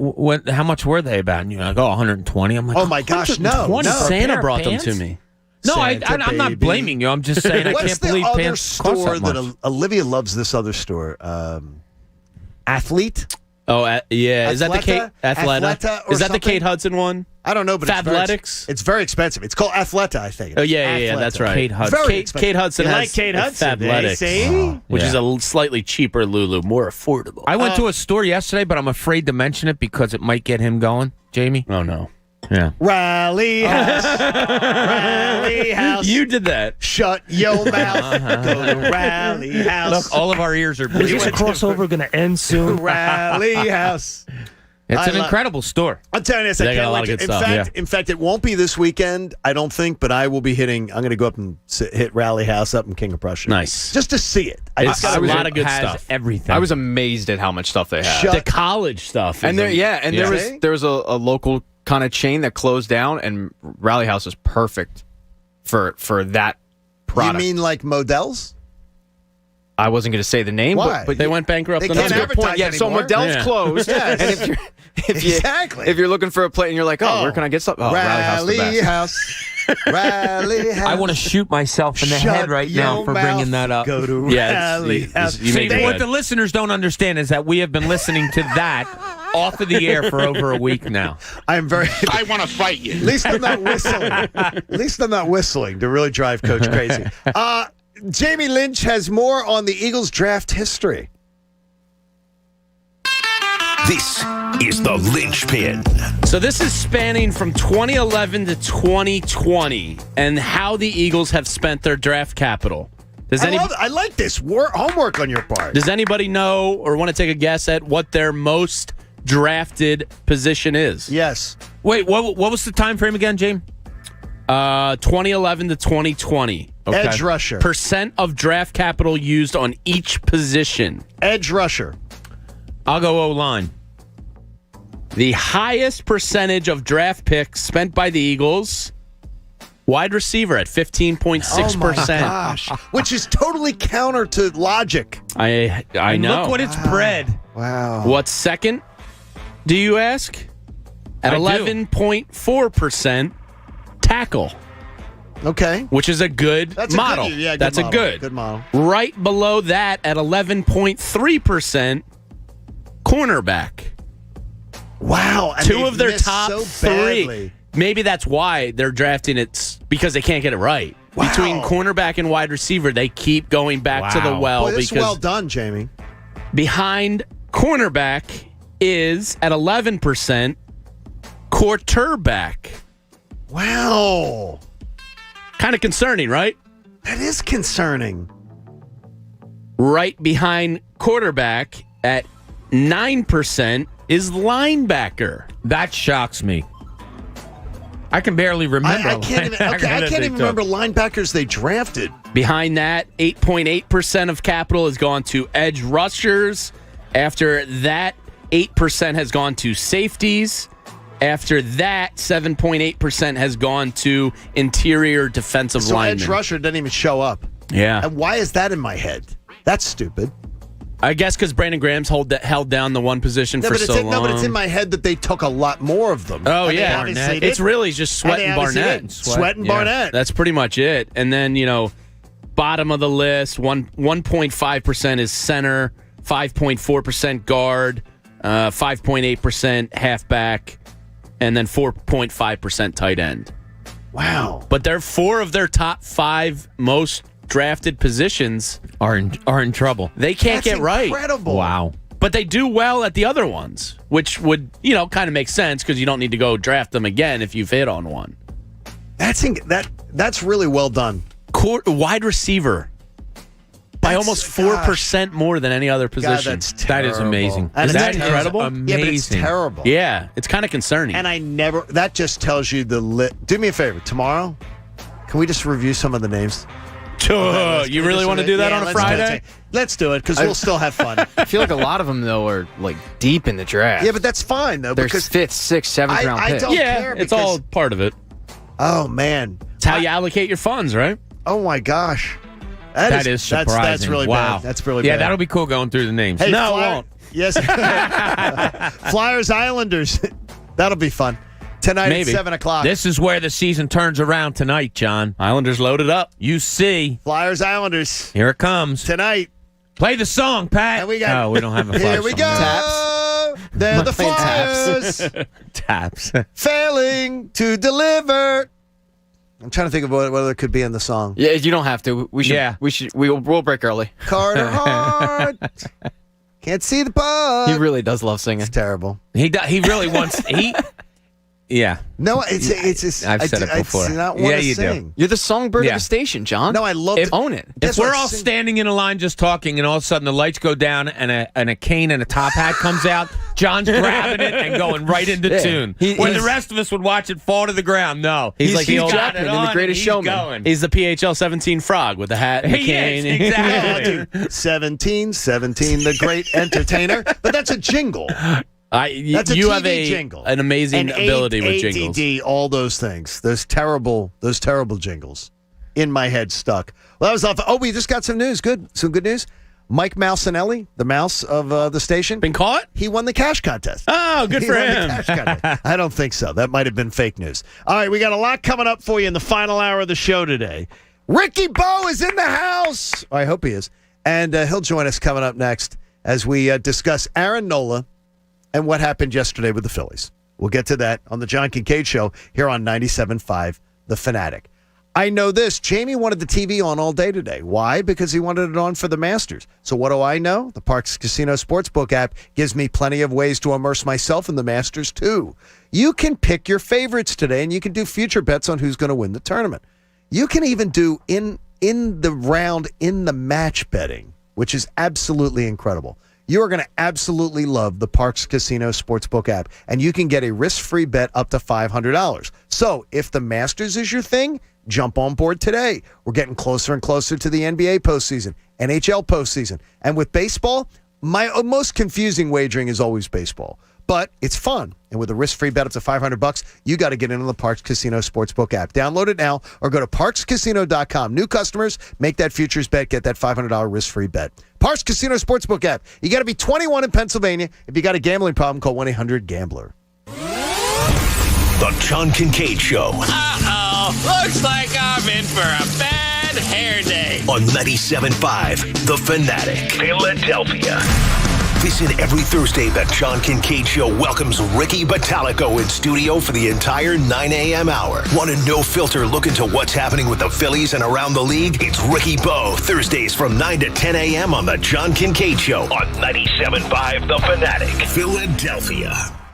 how much were they about? And you're like, 120. I'm like, Oh my gosh, no, 120 no. for a Santa pair of brought them pants? to me. No, Santa, I'm not baby. blaming you. I'm just saying I What's can't the believe other pants cost store that that much. Olivia loves? This other store, Athlete. Oh, yeah. Is that the Kate Athleta Athleta? or Is that the something? Kate Hudson one? I don't know, but Fabletics? it's very expensive. It's called Athleta, I think. Oh, yeah, Athleta. that's right. Kate Hudson. Very Kate expensive. Hudson You has like Kate Hudson, Fabletics, see? which Yeah. is a slightly cheaper Lulu, more affordable. I went to a store yesterday, but I'm afraid to mention it because it might get him going, Jamie. Oh, no. Yeah. Rally House. Rally House. You did that. Shut your mouth. Go to Rally House. Look, all of our ears are Is bleeding. this crossover going to end soon? Rally House. It's I an love- incredible store. I'm telling you this. I They got can't a lot wait. of good In stuff, fact, in fact, it won't be this weekend, I don't think, but I will be hitting. I'm going to go up and hit Rally House up in King of Prussia. Nice. Just to see it. It's gotta a be- lot of good has stuff. everything. I was amazed at how much stuff they had. The college stuff. And there, See? there was a local kind of chain that closed down, and Rally House is perfect for that product. You mean like Modell's? I wasn't going to say the name, Why? but They went bankrupt. They on can't us. that's a good point. advertise Yeah, anymore. so Modell's Yeah. closed. Yes. And Exactly. if you're looking for a plate and you're like, where can I get something? Oh, Rally Rally House. The best. House. Rally House. I want to shoot myself in the head right now your for mouth. bringing that up. Go to Yeah, Rally it's- House. you See, made what good. the listeners don't understand is that we have been listening to that off of the air for over a week now. I'm very. I want to fight you. At least I'm not whistling. At least I'm not whistling to really drive Coach crazy. Jamie Lynch has more on the Eagles draft history. This is the Lynchpin. So this is spanning from 2011 to 2020 and how the Eagles have spent their draft capital. I like this homework on your part. Does anybody know or want to take a guess at what their most drafted position is? Yes. Wait, what was the time frame again, James? 2011 to 2020. Okay. Edge rusher. Percent of draft capital used on each position. Edge rusher. I'll go O-line. The highest percentage of draft picks spent by the Eagles Wide receiver at 15.6%. Oh my gosh. Which is totally counter to logic. I And know. look what it's bred. Wow. What's second, do you ask? At I do. 11.4%, tackle. Okay. Which is a good That's model. A good, yeah, good That's model. a good. Good model. Right below that at 11.3%, cornerback. Wow. And Two they've of their missed top so three. badly. Maybe that's why they're drafting it, because they can't get it right. Wow. Between cornerback and wide receiver, they keep going back to the well. Boy, this is because well done, Jamie. behind cornerback is at 11%, quarterback. Wow. Kind of concerning, right? That is concerning. Right behind quarterback at 9% is linebacker. That shocks me. I can barely remember. I can't even remember linebackers they drafted. Behind that, 8.8% of capital has gone to edge rushers. After that, 8% has gone to safeties. After that, 7.8% has gone to interior defensive So linemen. edge rusher didn't even show up. Yeah. And why is that in my head? That's stupid. I guess because Brandon Graham's held down the one position for so long. No, but it's in my head that they took a lot more of them. Oh, And they yeah. obviously Barnett. didn't. It's really just Sweat and obviously Barnett. didn't. Sweat and Barnett. That's pretty much it. And then, bottom of the list, 1.5% is center, 5.4% guard, 5.8% halfback, and then 4.5% tight end. Wow. But they're 4 of their top 5 most drafted positions are in trouble. They can't That's get right. incredible. Wow. But they do well at the other ones, which would, kind of make sense because you don't need to go draft them again if you've hit on one. That's really well done. Wide receiver by almost 4% more than any other position. That is amazing. And Is that it's incredible? amazing. Yeah, but it's terrible. Yeah, it's kind of concerning. And that just tells you do me a favor. Tomorrow, can we just review some of the names? You really want to do that on a Friday? Let's do it because we'll still have fun. I feel like a lot of them, though, are deep in the draft. Yeah, but that's fine, though. There's because 5th, 6th, 7th round picks. don't care it's all part of it. Oh, man. It's how you allocate your funds, right? Oh, my gosh. That is surprising. That's really wow. bad. That's really bad. Yeah, that'll be cool going through the names. Hey, No, it won't. Yes. Flyers Islanders. That'll be fun. Tonight Maybe. at 7 o'clock. This is where the season turns around tonight, John. Islanders loaded up. You see. Flyers Islanders. Here it comes. Tonight. Play the song, Pat. And we got, we don't have a Here we song. go. Taps. They're the Flyers. Taps. Failing to deliver. I'm trying to think of what other could be in the song. Yeah, you don't have to. We should. Yeah. We'll break early. Carter Hart. Can't see the puck. He really does love singing. It's terrible. He really wants. Yeah. No, it's I've said it before. I do not want Yeah, to you do. sing. You're the songbird Yeah. of the station, John. No, I love it. Own it. If That's we're what I all sing. standing in a line just talking, and all of a sudden the lights go down, and a cane and a top hat comes out, John's grabbing it and going right into Yeah. tune. When the rest of us would watch it fall to the ground, no, He's like he's the old got Jackman it in The on, Greatest and he's Showman. going. He's the PHL 17 frog with the hat and the He cane. is, exactly. Oh, dude. 17, the great entertainer. But that's a jingle. That's a you TV have jingle. an amazing And ability with jingles. ADD, all those things. Those terrible jingles. In my head stuck. Well, that was off. Oh, we just got some news. Some good news. Mike Malsinelli, the mouse of the station. Been caught? He won the cash contest. Oh, good He for won the him. cash contest. I don't think so. That might have been fake news. All right, we got a lot coming up for you in the final hour of the show today. Ricky Bo is in the house. I hope he is. And he'll join us coming up next as we discuss Aaron Nola and what happened yesterday with the Phillies. We'll get to that on the John Kincade Show here on 97.5 The Fanatic. I know this. Jamie wanted the TV on all day today. Why? Because he wanted it on for the Masters. So what do I know? The Parx Casino Sportsbook app gives me plenty of ways to immerse myself in the Masters, too. You can pick your favorites today, and you can do future bets on who's going to win the tournament. You can even do in the round, in the match betting, which is absolutely incredible. You are going to absolutely love the Parx Casino Sportsbook app, and you can get a risk-free bet up to $500. So if the Masters is your thing, jump on board today. We're getting closer and closer to the NBA postseason, NHL postseason. And with baseball, my most confusing wagering is always baseball. but it's fun. And with a risk-free bet up to $500, you got to get into the Parx Casino Sportsbook app. Download it now or go to parxcasino.com. New customers, make that futures bet, get that $500 risk-free bet. Parx Casino Sportsbook app. You got to be 21 in Pennsylvania. If you got a gambling problem, call 1-800-GAMBLER. The John Kincade Show. Uh-oh. Looks like I'm in for a bad hair day. On 97.5, The Fanatic, Philadelphia. Listen every Thursday. The John Kincade Show welcomes Ricky Bottalico in studio for the entire 9 a.m. hour. Want a no-filter look into what's happening with the Phillies and around the league? It's Ricky Bo, Thursdays from 9 to 10 a.m. on The John Kincade Show on 97.5 The Fanatic, Philadelphia.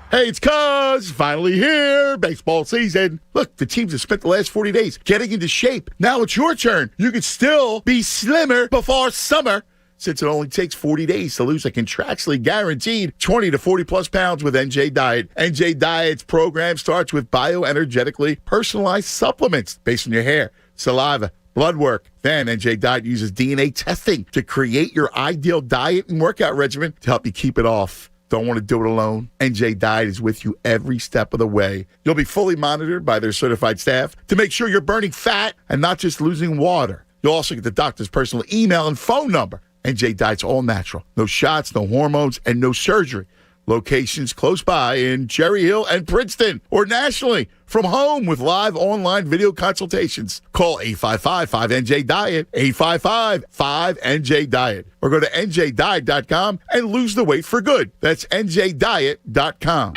Hey, it's Cuz, finally here, baseball season. Look, the teams have spent the last 40 days getting into shape. Now it's your turn. You can still be slimmer before summer, since it only takes 40 days to lose a contractually guaranteed 20 to 40 plus pounds with NJ Diet. NJ Diet's program starts with bioenergetically personalized supplements based on your hair, saliva, blood work. Then NJ Diet uses DNA testing to create your ideal diet and workout regimen to help you keep it off. Don't want to do it alone? NJ Diet is with you every step of the way. You'll be fully monitored by their certified staff to make sure you're burning fat and not just losing water. You'll also get the doctor's personal email and phone number. NJ Diet's all natural. No shots, no hormones, and no surgery. Locations close by in Cherry Hill and Princeton, or nationally from home with live online video consultations. Call 855-5NJ-DIET, 855-5NJ-DIET, or go to njdiet.com and lose the weight for good. That's njdiet.com.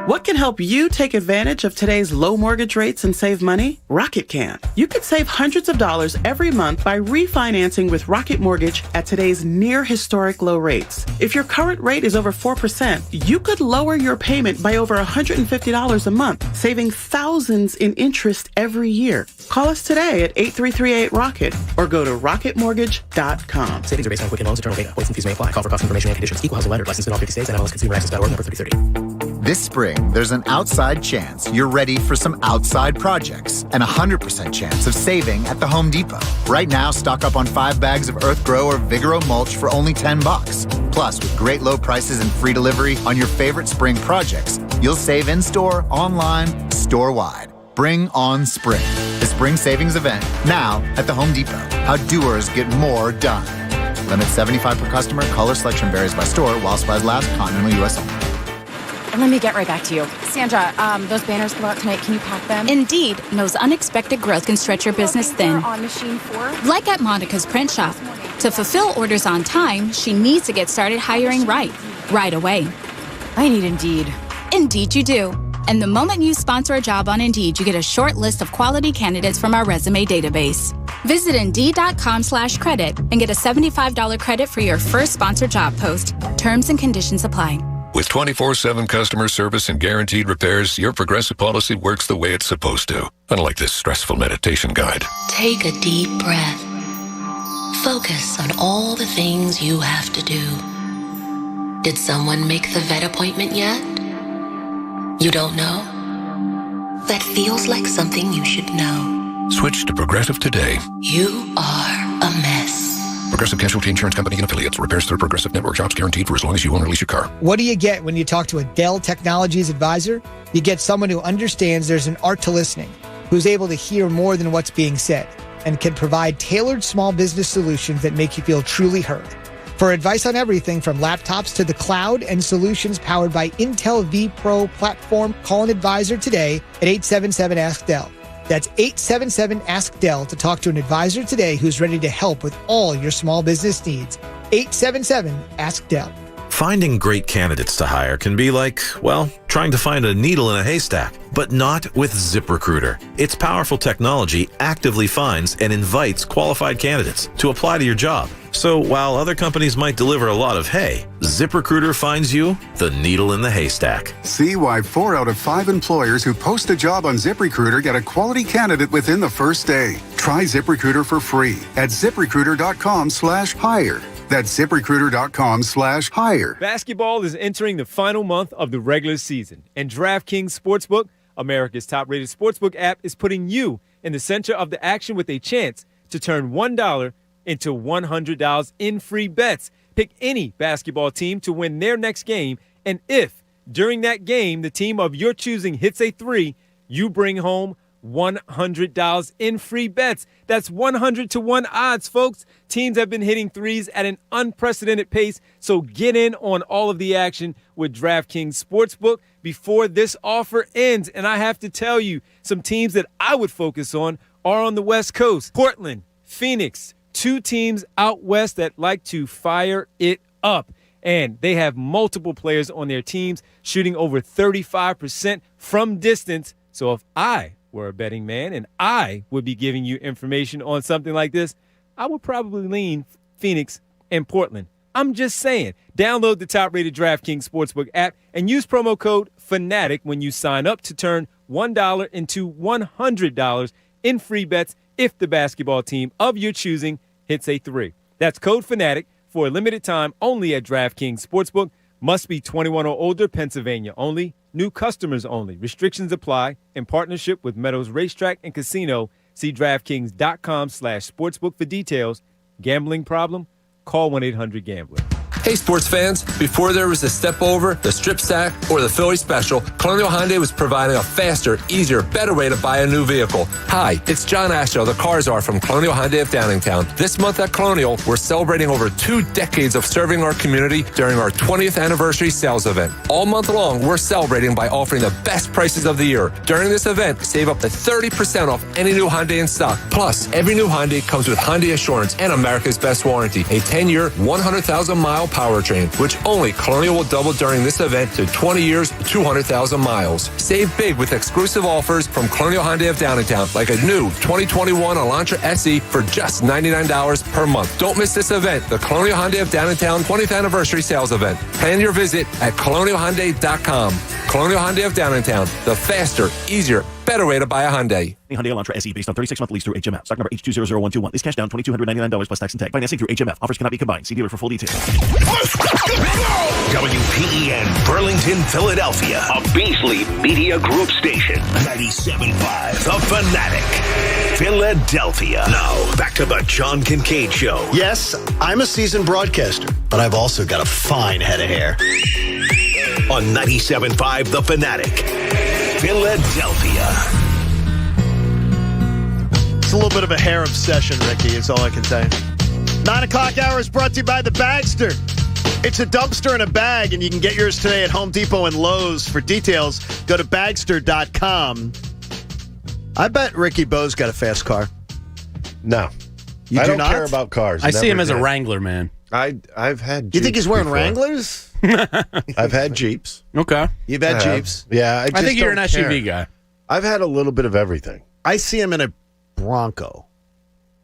What can help you take advantage of today's low mortgage rates and save money? Rocket can. You could save hundreds of dollars every month by refinancing with Rocket Mortgage at today's near historic low rates. If your current rate is over 4%, you could lower your payment by over $150 a month, saving thousands in interest every year. Call us today at 8338-ROCKET or go to rocketmortgage.com. Savings are based on Quicken Loans, internal data. Points and fees may apply. Call for cost information and conditions. Equal housing lender. Licensed in all 50 states. NMLS-Consumer.org. Number 3030. This spring, there's an outside chance you're ready for some outside projects and a 100% chance of saving at the Home Depot. Right now, stock up on 5 bags of Earthgrow or Vigoro mulch for only $10. Plus, with great low prices and free delivery on your favorite spring projects, you'll save in-store, online, store-wide. Bring on spring. The spring savings event now at the Home Depot. How doers get more done. Limit 75 per customer. Color selection varies by store. While supplies last. Continental U.S. only. Let me get right back to you. Sandra, those banners go out tonight. Can you pack them? Indeed knows unexpected growth can stretch your business thin. On machine 4? Like at Monica's Print Shop. To fulfill orders on time, she needs to get started hiring right away. I need Indeed. Indeed you do. And the moment you sponsor a job on Indeed, you get a short list of quality candidates from our resume database. Visit Indeed.com/credit and get a $75 credit for your first sponsored job post. Terms and conditions apply. With 24/7 customer service and guaranteed repairs, your Progressive policy works the way it's supposed to. Unlike this stressful meditation guide. Take a deep breath. Focus on all the things you have to do. Did someone make the vet appointment yet? You don't know? That feels like something you should know. Switch to Progressive today. You are a mess. Progressive Casualty Insurance Company and Affiliates. Repairs through Progressive Network. Jobs guaranteed for as long as you own or lease your car. What do you get when you talk to a Dell Technologies advisor? You get someone who understands there's an art to listening, who's able to hear more than what's being said, and can provide tailored small business solutions that make you feel truly heard. For advice on everything from laptops to the cloud and solutions powered by Intel vPro platform, call an advisor today at 877-ASK-DELL. That's 877-ASK-DELL to talk to an advisor today who's ready to help with all your small business needs. 877-ASK-DELL. Finding great candidates to hire can be like, well, trying to find a needle in a haystack, but not with ZipRecruiter. Its powerful technology actively finds and invites qualified candidates to apply to your job. So while other companies might deliver a lot of hay, ZipRecruiter finds you the needle in the haystack. See why 4 out of 5 employers who post a job on ZipRecruiter get a quality candidate within the first day. Try ZipRecruiter for free at ZipRecruiter.com/hire. That's ZipRecruiter.com/hire. Basketball is entering the final month of the regular season, and DraftKings Sportsbook, America's top-rated sportsbook app, is putting you in the center of the action with a chance to turn $1 into $100 in free bets. Pick any basketball team to win their next game And if, during that game, the team of your choosing hits a 3, you bring home $100 in free bets. That's 100-1 odds, folks. Teams have been hitting threes at an unprecedented pace, so get in on all of the action with DraftKings Sportsbook before this offer ends. And I have to tell you, some teams that I would focus on are on the West Coast. Portland, Phoenix, 2 teams out west that like to fire it up. And they have multiple players on their teams shooting over 35% from distance. So if I were a betting man and I would be giving you information on something like this, I would probably lean Phoenix and Portland. I'm just saying. Download the top-rated DraftKings Sportsbook app and use promo code FANATIC when you sign up to turn $1 into $100 in free bets if the basketball team of your choosing hits a 3. That's code FANATIC for a limited time only at DraftKings Sportsbook. Must be 21 or older, Pennsylvania only. New customers only. Restrictions apply. In partnership with Meadows Racetrack and Casino. See DraftKings.com/sportsbook for details. Gambling problem? Call 1-800-GAMBLER. Hey, sports fans. Before there was the step over, the strip sack, or the Philly special, Colonial Hyundai was providing a faster, easier, better way to buy a new vehicle. Hi, it's John Astro, the Car Czar from Colonial Hyundai of Downingtown. This month at Colonial, we're celebrating over 2 decades of serving our community during our 20th anniversary sales event. All month long, we're celebrating by offering the best prices of the year. During this event, save up to 30% off any new Hyundai in stock. Plus, every new Hyundai comes with Hyundai Assurance and America's Best Warranty, a 10-year, 100,000-mile powertrain, which only Colonial will double during this event to 20 years, 200,000 miles. Save big with exclusive offers from Colonial Hyundai of Downingtown, like a new 2021 Elantra SE for just $99 per month. Don't miss this event, the Colonial Hyundai of Downingtown 20th anniversary sales event. Plan your visit at colonialhyundai.com. Colonial Hyundai of Downingtown, the faster, easier, better way to buy a Hyundai. Hyundai Elantra SE based on 36-month lease through HMF. Stock number H200121. Is cash down $2,299 plus tax and tag. Financing through HMF. Offers cannot be combined. See dealer for full details. WPEN Burlington, Philadelphia. A Beasley Media Group station. 97.5 The Fanatic. Philadelphia. Now, back to the John Kincade Show. Yes, I'm a seasoned broadcaster, but I've also got a fine head of hair. On 97.5 The Fanatic. Philadelphia. It's a little bit of a hair obsession, Ricky, is all I can say. 9 o'clock hour is brought to you by the Bagster. It's a dumpster in a bag, and you can get yours today at Home Depot and Lowe's. For details, go to Bagster.com. I bet Ricky Bo's got a fast car. No. You I do don't not care about cars. I see him as a did. Wrangler man. I've had Jeeps You think he's wearing before. Wranglers? I've had Jeeps. Okay. You've had Jeeps? Yeah. I think you're an don't SUV care. guy. I've had a little bit of everything. I see him in a Bronco.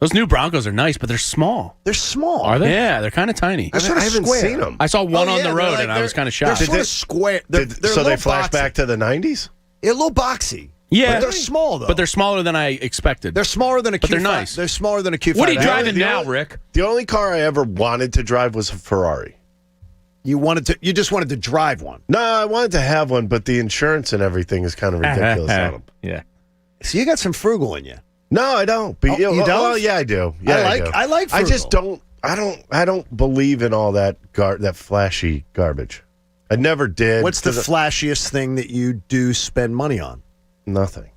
Those new Broncos are nice, but they're small. They're small. Are they? Yeah, they're kind of tiny. They're sort of I haven't square. seen them. I saw one on the road, like- and I was kind of shocked. They're sort of square. They're So a they little flash boxy. back to the 90s? They're a little boxy. Yeah. But they're small, though. But they're smaller than I expected. They're smaller than a Q5. But they're nice. They're smaller than a Q5. What are you Audi. driving now, Rick? The only car I ever wanted to drive was a Ferrari. You just wanted to drive one. No, I wanted to have one, but the insurance and everything is kind of ridiculous on them. Yeah. So you got some frugal in you. No, I don't. But, you don't? Oh, yeah, I do. Yeah, I like I just frugal. I don't believe in all that that flashy garbage. I never did. What's the flashiest thing that you do spend money on? Nothing.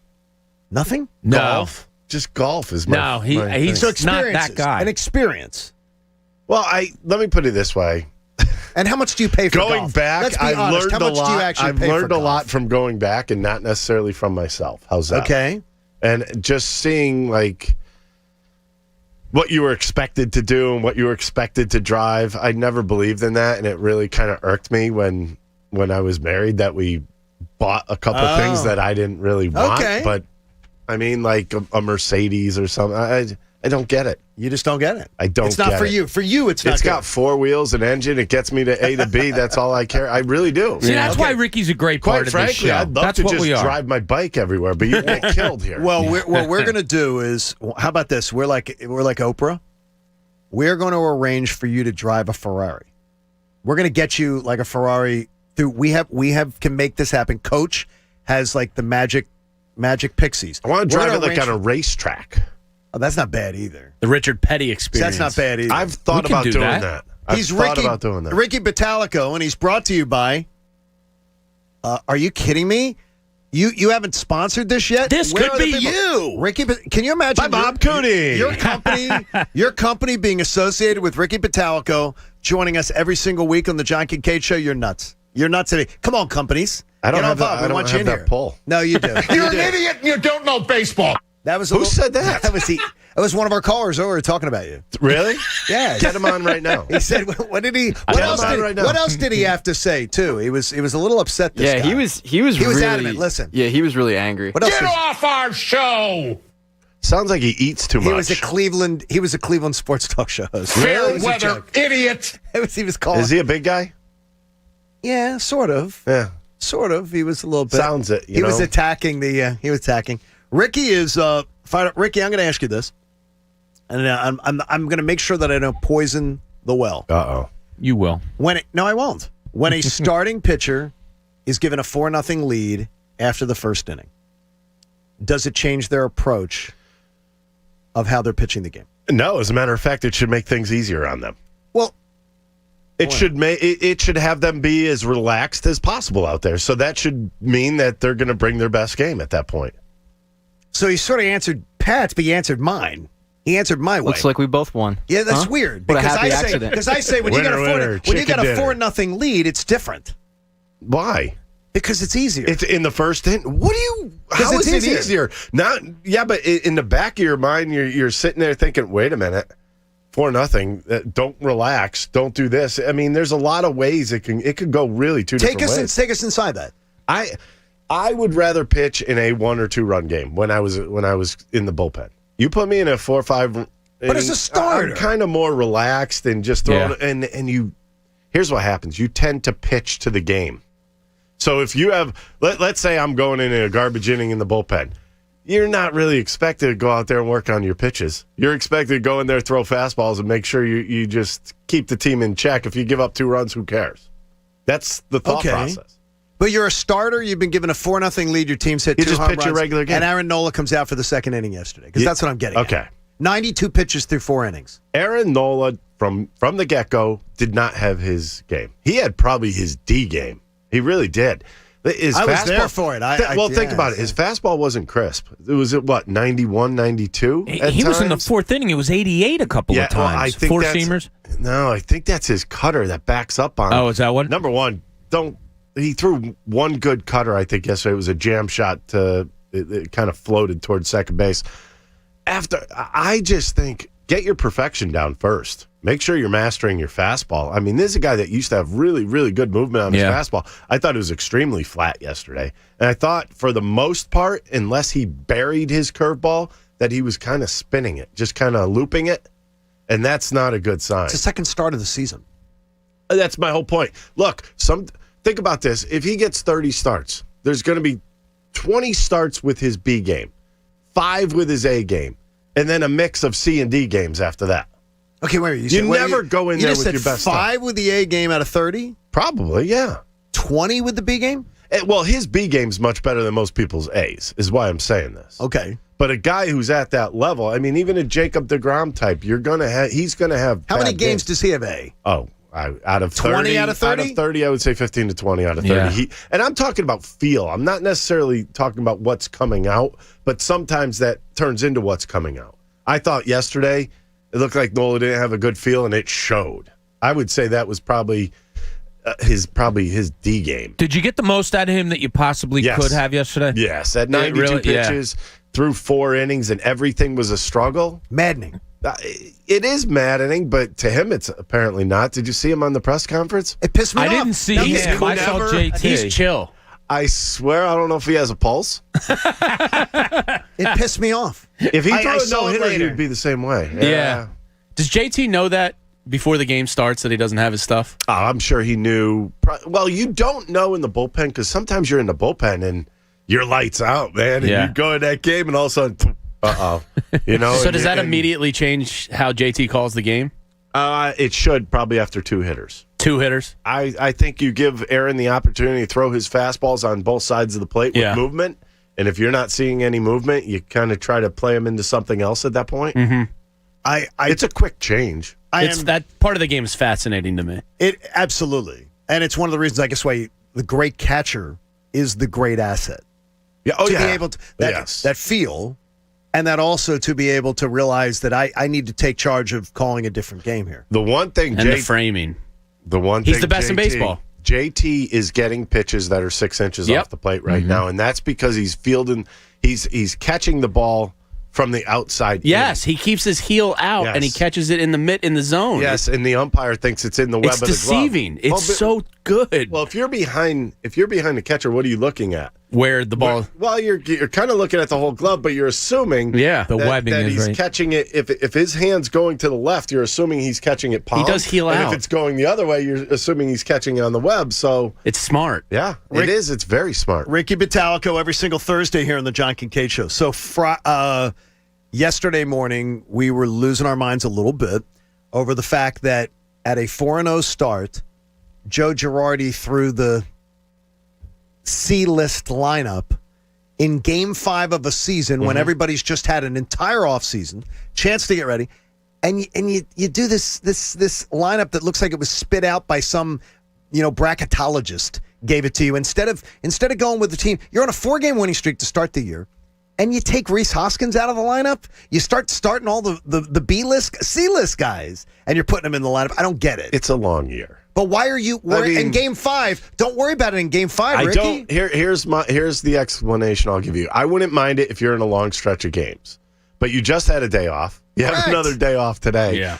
Nothing? No. Golf. Just golf is my No, my he's thing. not that guy. An experience. Well, let me put it this way. And how much do you pay for Going golf? back, Let's be I've honest. learned How much a lot. do you actually I've pay for learned a golf? lot from going back and not necessarily from myself. How's that? Okay. And just seeing like what you were expected to do and what you were expected to drive. I never believed in that, and it really kind of irked me when I was married that we bought a couple things that I didn't really want. Okay. But I mean, like a Mercedes or something. I don't get it. You just don't get it. I don't. It's not get for it. you. For you, it's not. It's good. got 4 wheels, an engine. It gets me to A to B. That's all I care. I really do. See, that's why Ricky's a great part Quite of this frankly, show. I'd love That's to what just we are. drive my bike everywhere, but you get killed here. Well, what we're going to do is, how about this? We're like Oprah. We're going to arrange for you to drive a Ferrari. We're going to get you like a Ferrari through. We can make this happen. Coach has like the magic pixies. I want to We're drive it gonna like on a arrange racetrack. Oh, that's not bad either. The Richard Petty experience. That's not bad either. I've thought about doing that. I've He's thought Ricky, about doing that. Ricky Batalico, and he's brought to you by Are you kidding me? You haven't sponsored this yet? This Where could are the be people? you. Ricky, can you imagine? By Bob Cooney. Your company being associated with Ricky Pitalico, joining us every single week on the John Kincade Show. You're nuts. You're nuts today. Come on, companies. I don't Get on have Bob. that, We I don't want you have in that here. pull. No, you do. You're an idiot and you don't know baseball. That was Who said that? That was one of our callers over talking about you. Really? Yeah. Get him on right now. He said, "What did he? What else did he have to say too? He was a little upset. This guy. he was really adamant. Listen, he was really angry. What else? Get off our show. Sounds like he eats too much. He was a Cleveland sports talk show host. Fair weather idiot. He was calling. Is he a big guy? Yeah, sort of. Yeah. Sort of. He was a little bit. Sounds it. He was attacking the. He was attacking. Ricky is. Ricky, I'm going to ask you this, and I'm going to make sure that I don't poison the well. Uh-oh. You will. No, I won't. When a starting pitcher is given a 4-0 lead after the first inning, does it change their approach of how they're pitching the game? No, as a matter of fact, it should make things easier on them. Well, it should have them be as relaxed as possible out there. So that should mean that they're going to bring their best game at that point. So he sort of answered Pat's, but he answered mine. He answered my way. Looks like we both won. Yeah, that's Huh? weird. What a Because happy accident. Because I say when you got a 4-0 lead, it's different. Why? Because it's easier. It's in the first inning. How is it easier? But in the back of your mind, you're sitting there thinking, wait a minute, 4-0. Don't relax. Don't do this. I mean, there's a lot of ways it could go really two different ways. Take us inside that. I would rather pitch in a 1 or 2 run game when I was in the bullpen. You put me in a 4 or 5. But as a starter, I'm kind of more relaxed and just throwing. Yeah. And you. Here's what happens. You tend to pitch to the game. So if you have, let's say I'm going in a garbage inning in the bullpen, you're not really expected to go out there and work on your pitches. You're expected to go in there, throw fastballs, and make sure you just keep the team in check. If you give up 2 runs, who cares? That's the thought process. But you're a starter. You've been given a 4-0 lead. Your team's hit 2 just home pitch runs, your regular game. and Aaron Nola comes out for the second inning yesterday. Because that's what I'm getting. Okay. At. 92 pitches through 4 innings. Aaron Nola, from the get-go, did not have his game. He had probably his D game. He really did. I was there for it. Think about it. His fastball wasn't crisp. It was at, 91, 92? He was in the 4th inning. It was 88 a couple of times. Well, I think 4-seamers? No, I think that's his cutter that backs up on him. Oh, is that what? Number one, he threw one good cutter, I think, yesterday. It was a jam shot. It kind of floated towards second base. I just think, get your perfection down first. Make sure you're mastering your fastball. I mean, this is a guy that used to have really, really good movement on his fastball. I thought it was extremely flat yesterday. And I thought, for the most part, unless he buried his curveball, that he was kind of spinning it, just kind of looping it. And that's not a good sign. It's the second start of the season. That's my whole point. Look, think about this. If he gets 30 starts, there's going to be 20 starts with his B game, 5 with his A game, and then a mix of C and D games after that. Okay, wait. You never go in there with your best stuff. 5 with the A game out of 30? Probably, yeah. 20 with the B game? Well, his B game's much better than most people's A's, is why I'm saying this. Okay. But a guy who's at that level, I mean, even a Jacob deGrom type, he's going to have. How many games does he have A? Oh, out of 30, 20 out of 30? Out of 30, I would say 15 to 20 out of 30. Yeah. And I'm talking about feel. I'm not necessarily talking about what's coming out, but sometimes that turns into what's coming out. I thought yesterday it looked like Nola didn't have a good feel, and it showed. I would say that was probably his D game. Did you get the most out of him that you possibly could have yesterday? Yes, at 92 pitches, through 4 innings, and everything was a struggle. Maddening. It is maddening, but to him, it's apparently not. Did you see him on the press conference? It pissed me off. I didn't see him. I saw JT. He's chill. I swear, I don't know if he has a pulse. It pissed me off. If he threw a saw it no-hitter, later. he'd be the same way. Yeah. Does JT know that before the game starts that he doesn't have his stuff? Oh, I'm sure he knew. Well, you don't know in the bullpen because sometimes you're in the bullpen and your lights out, man. And you go in that game and all of a sudden, you know. So does that immediately change how JT calls the game? It should, probably after 2 hitters. 2 hitters? I think you give Aaron the opportunity to throw his fastballs on both sides of the plate with movement. And if you're not seeing any movement, you kind of try to play him into something else at that point. Mm-hmm. It's a quick change. That part of the game is fascinating to me. It absolutely, and it's one of the reasons I guess why the great catcher is the great asset. Yeah. To be able to that feel, and that also to be able to realize that I need to take charge of calling a different game here. The one thing, and the framing. The one he's thing, the best in baseball. JT is getting pitches that are 6 inches off the plate right now, and that's because he's fielding. He's catching the ball from the outside. Yes, he keeps his heel out and he catches it in the zone. Yes, and the umpire thinks it's in the web of the glove. It's deceiving. It's so good. Well, if you're behind the catcher, what are you looking at? Where the ball? Well, you're kind of looking at the whole glove, but you're assuming the webbing that is he's right. catching it. If his hand's going to the left, you're assuming he's catching it palm. He does heel and out. If it's going the other way, you're assuming he's catching it on the web. So it's smart. Yeah, it is. It's very smart. Ricky Bottalico every single Thursday here on the John Kincade Show. So yesterday morning, we were losing our minds a little bit over the fact that at a 4-0 start, Joe Girardi threw the C-list lineup in Game 5 of a season when everybody's just had an entire offseason, chance to get ready, and you do this lineup that looks like it was spit out by some bracketologist gave it to you instead of going with the team. You're on a 4-game winning streak to start the year. And you take Rhys Hoskins out of the lineup, you starting all the B-list, C-list guys, and you're putting them in the lineup. I don't get it. It's a long year. But why are you in Game 5? Don't worry about it in Game 5, Ricky. I don't. Here's the explanation I'll give you. I wouldn't mind it if you're in a long stretch of games, but you just had a day off. You have another day off today. Yeah.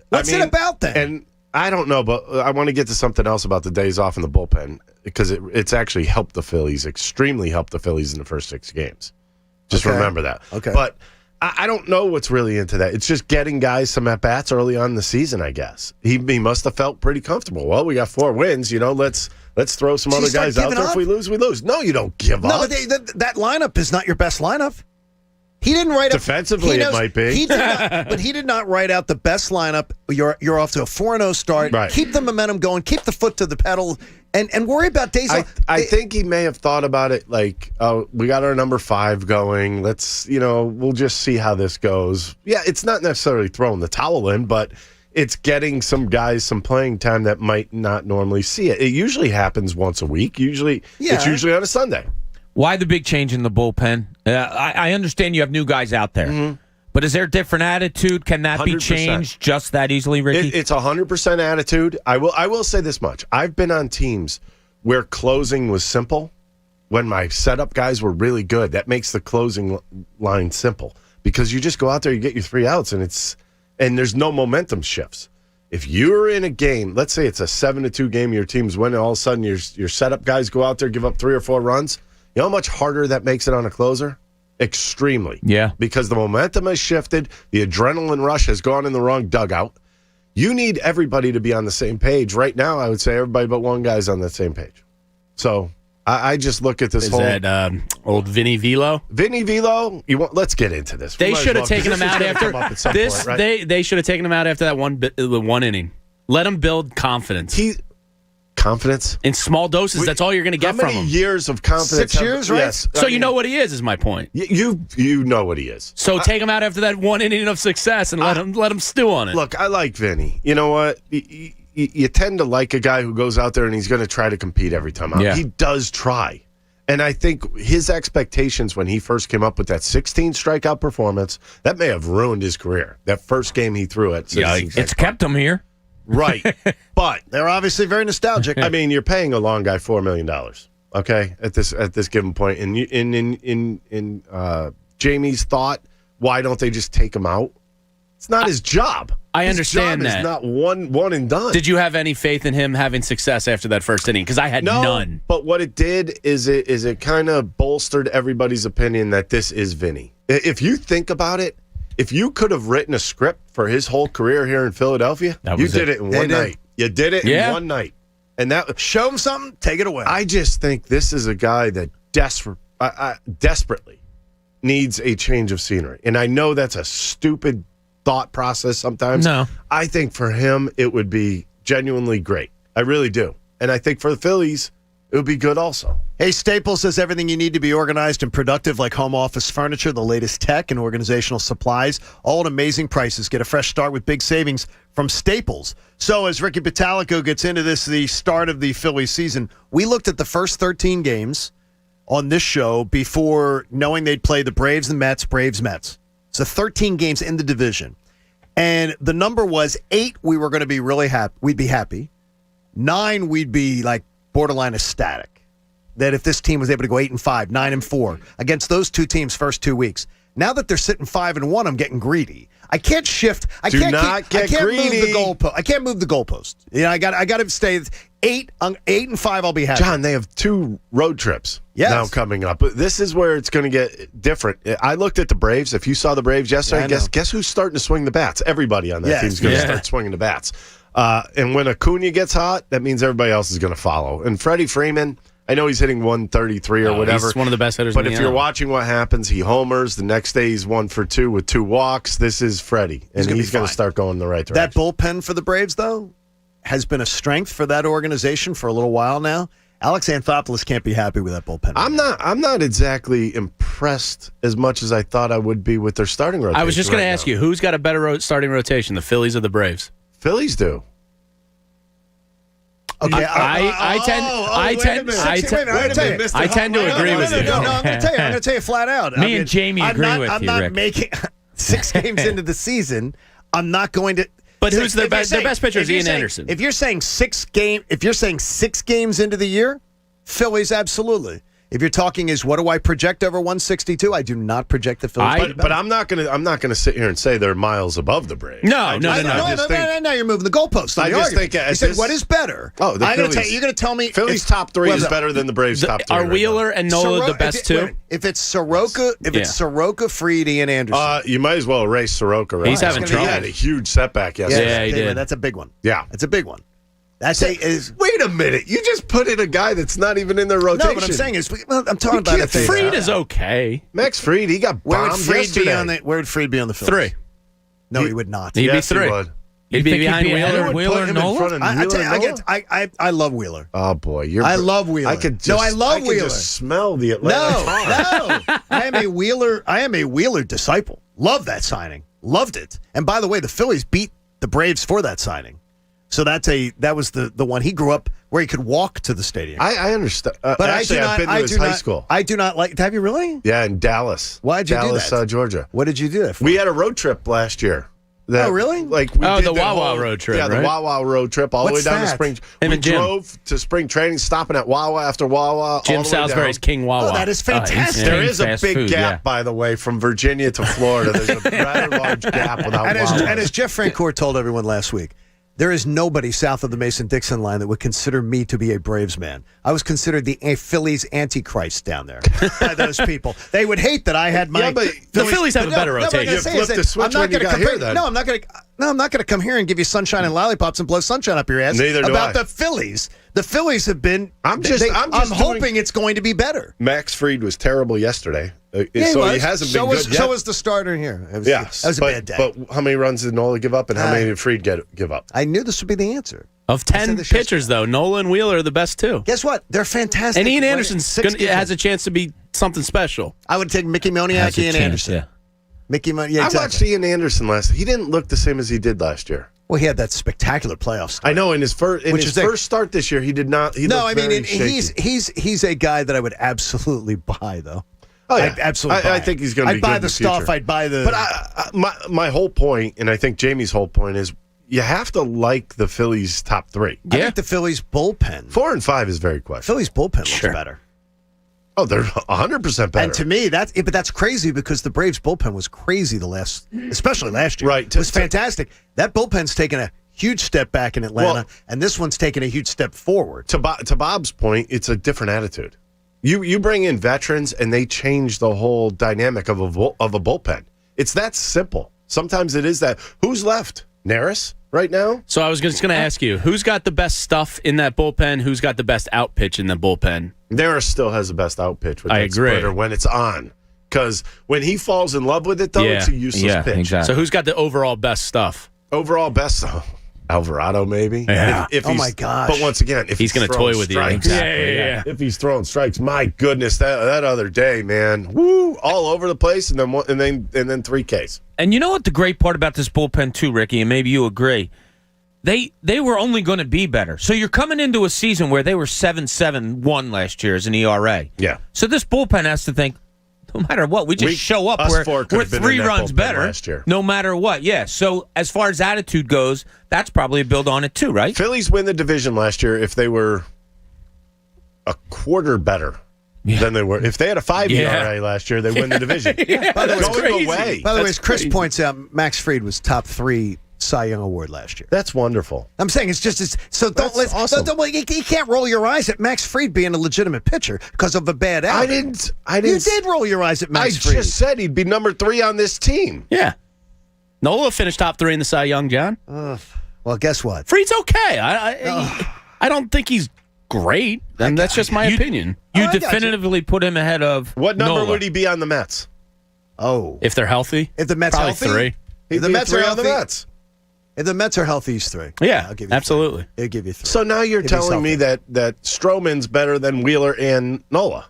What's it about then? And I don't know, but I want to get to something else about the days off in the bullpen because it's actually helped the Phillies, extremely helped the Phillies in the first 6 games. Just remember that. Okay. But I don't know what's really into that. It's just getting guys some at-bats early on in the season, I guess. He must have felt pretty comfortable. Well, we got 4 wins. Let's throw some other guys out there. If we lose, we lose. No, you don't give up. No, but that lineup is not your best lineup. He didn't write defensively. It might be. He did not, but he did not write out the best lineup. You're off to a 4-0 start. Right. Keep the momentum going. Keep the foot to the pedal, and worry about days off. I think he may have thought about it like, oh, we got our number 5 going. Let's we'll just see how this goes. Yeah, it's not necessarily throwing the towel in, but it's getting some guys some playing time that might not normally see it. It usually happens once a week. It's usually on a Sunday. Why the big change in the bullpen? I understand you have new guys out there, but is there a different attitude? Can that 100%. be changed just that easily, Ricky? It's 100% attitude. I will say this much. I've been on teams where closing was simple when my setup guys were really good. That makes the closing line simple because you just go out there, you get your 3 outs, and there's no momentum shifts. If you're in a game, let's say it's a 7-2 game, your team's winning, all of a sudden your setup guys go out there, give up 3 or 4 runs. You know how much harder that makes it on a closer? Extremely. Yeah. Because the momentum has shifted. The adrenaline rush has gone in the wrong dugout. You need everybody to be on the same page. Right now, I would say everybody but one guy's on the same page. So I just look at this Is that old Vinny Velo? Vinny Velo, let's get into this. They should have taken him out after this. Point, right? They should have taken him out after that one inning. Let him build confidence. Confidence? In small doses, that's all you're going to get from him. How many years of confidence? 6 years, right? Yes. So you know what he is my point. You know what he is. So take him out after that one inning of success and let him stew on it. Look, I like Vinny. You know what? You tend to like a guy who goes out there and he's going to try to compete every time out. Yeah. He does try. And I think his expectations when he first came up with that 16 strikeout performance, that may have ruined his career. That first game he threw at Citizens it's kept him here. Right. But they're obviously very nostalgic. I mean, you're paying a long guy $4 million, okay, at this given point. And in Jamie's thought, why don't they just take him out? It's not his job. I understand his that. Job is not one and done. Did you have any faith in him having success after that first inning? Because I had none. But what it did is it kind of bolstered everybody's opinion that this is Vinny. If you think about it, if you could have written a script for his whole career here in Philadelphia, you did it in one night. You did it in one night. And that show him something, take it away. I just think this is a guy that desperately needs a change of scenery. And I know that's a stupid thought process sometimes. No. I think for him, it would be genuinely great. I really do. And I think for the Phillies, it would be good also. Hey, Staples has everything you need to be organized and productive, like home office furniture, the latest tech, and organizational supplies, all at amazing prices. Get a fresh start with big savings from Staples. So as Ricky Pitalico gets into this, the start of the Phillies season, we looked at the first 13 games on this show before knowing they'd play the Braves and Mets, Braves-Mets. So 13 games in the division. And the number was 8, we were going to be really happy. We'd be happy. 9, we'd be like borderline ecstatic. That if this team was able to go 8-5, 9-4 against those two teams first 2 weeks. Now that they're sitting 5-1, I'm getting greedy. I can't shift. I can't move the goalpost. I can't move the goalpost. You know, I got to stay 8-5. I'll be happy. John, they have 2 road trips now coming up. This is where it's going to get different. I looked at the Braves. If you saw the Braves yesterday, guess who's starting to swing the bats? Everybody on that team's going to start swinging the bats. And when Acuna gets hot, that means everybody else is going to follow. And Freddie Freeman, I know he's hitting 133 or whatever. He's one of the best hitters But in the if you're NL. watching what happens, he homers. The next day he's 1 for 2 with 2 walks. This is Freddie. And he's going to start going the right direction. That bullpen for the Braves, though, has been a strength for that organization for a little while now. Alex Anthopoulos can't be happy with that bullpen. I'm not exactly impressed as much as I thought I would be with their starting rotation. I was just going to ask you, who's got a better starting rotation, the Phillies or the Braves? Phillies do. Okay, I tend to agree with you. No, I'm going to tell you flat out. Me and Jamie agree with you, I'm not Rick. making 6 games into the season. I'm not going to. But who's their best? Their best pitcher is Ian Anderson. If you're saying 6 games into the year, Phillies absolutely. If you're talking is what do I project over 162? I do not project the Phillies. But I'm not gonna sit here and say they're miles above the Braves. No. Now you're moving the goalposts. I just think you said what is better? Oh, the Phillies. You're going to tell me Phillies top 3 is better than the Braves top 3. Are Wheeler and Nola the best two? If it's Soroka, Fried, Ian Anderson, you might as well erase Soroka. Right? He's having trouble. He had a huge setback yesterday. Yeah, he did. That's a big one. Yeah, that's a big one. Wait a minute! You just put in a guy that's not even in their rotation. No, what I'm saying is, I'm talking about it. Fried is okay. Max Fried, he got bombed yesterday. Where would Fried be on the Phillies? 3. No, he would not. He'd Yes, be 3. he would. He'd be behind Wheeler in Nola. front of I tell you, Nola? I love Wheeler. Oh boy, I love Wheeler. I could just, I love Wheeler. Just smell the Atlanta tar. No. I am a Wheeler disciple. Love that signing. Loved it. And by the way, the Phillies beat the Braves for that signing. So that was the one. He grew up where he could walk to the stadium. I understand. But actually, I've been to his high school. I do not like. Have you really? Yeah, in Dallas. Why'd you do that? Dallas, Georgia. What did you do that for? We had a road trip last year. Really? Like we did the Wawa road trip. Yeah, the right? Wawa road trip all the way down to spring. We drove to spring training, stopping at Wawa after Wawa. Jim Salisbury's King Wawa. Oh, that is fantastic. There is a big gap, by the way, from Virginia to Florida. There's a rather large gap without Wawa. And as Jeff Francoeur told everyone last week, there is nobody south of the Mason-Dixon line that would consider me to be a Braves man. I was considered the Phillies antichrist down there by those people. They would hate that I had my. Yeah, but the Phillies have a better rotation. You flipped the switch when you got here, then. No, I'm not going to come here and give you sunshine and lollipops and blow sunshine up your ass. Neither do about I. the Phillies. The Phillies have been. I'm hoping it's going to be better. Max Fried was terrible yesterday. So he hasn't been good yet. So was the starter here. That was a bad day. But how many runs did Nola give up, and how many did Fried give up? I knew this would be the answer. Of 10 pitchers, though, Nola and Wheeler are the best two. Guess what? They're fantastic. And Ian Anderson has a chance to be something special. I would take Mickey Moniak, Ian Anderson. Yeah. Mickey Moniak. Yeah, I watched Ian Anderson last. He didn't look the same as he did last year. Well, he had that spectacular playoff start. I know. In his first start this year, he did not. He's a guy that I would absolutely buy, though. Oh yeah, absolutely. I think he's going to be good. I'd buy the stuff. I'd buy the. But my whole point, and I think Jamie's whole point is, you have to like the Phillies' top 3. I think the Phillies' bullpen. 4 and 5 is very questionable. Phillies' bullpen looks better. Oh, they're 100% better. And to me, that's crazy because the Braves' bullpen was crazy especially last year. Right, it was fantastic. That bullpen's taken a huge step back in Atlanta, and this one's taken a huge step forward. To Bob's point, it's a different attitude. You bring in veterans, and they change the whole dynamic of a bullpen. It's that simple. Sometimes it is that. Who's left? Neris right now? So I was just going to ask you, who's got the best stuff in that bullpen? Who's got the best out pitch in the bullpen? Neris still has the best out pitch with that splitter when it's on. Because when he falls in love with it, though, it's a useless pitch. Exactly. So who's got the overall best stuff? Overall best, though. Alvarado, maybe. Yeah. If Oh, he's, my gosh. But once again, if He's going to toy with strikes, you. Yeah. If he's throwing strikes, my goodness, that other day, man, woo, all over the place, and then 3 Ks. And you know what the great part about this bullpen too, Ricky, and maybe you agree, they were only going to be better. So you're coming into a season where they were 7.71 last year as an ERA. Yeah. So this bullpen has to think, no matter what, we show up. Us We're 4 could have been 3 in that runs bullpen better last year. no matter what. Yeah. So as far as attitude goes, that's probably a build on it too, right? Phillies win the division last year if they were a quarter better than they were. If they had a 5 ERA last year, they win the division. By the way, Going away. By the way, That's as Chris crazy. points out, Max Fried was top 3 Cy Young Award last year. That's wonderful. I'm saying it's just so don't That's awesome. you can't roll your eyes at Max Fried being a legitimate pitcher because of a bad outing. I didn't. You did roll your eyes at Max I Fried. just said he'd be number 3 on this team. Yeah. Nola finished top 3 in the Cy Young, John. Well, guess what? Fried's okay. I don't think he's great. And that's just my opinion. You definitively put him ahead of What number Nola. would he be on the Mets? Oh, If they're healthy, if the Mets probably healthy, 3. if He'd the be Mets 3 are on the healthy, Mets. if the Mets are healthy, he's 3. Yeah, I'll give you absolutely. 3. I'll give you 3. So now you're If he's telling me healthy. that Stroman's better than Wheeler and Nola.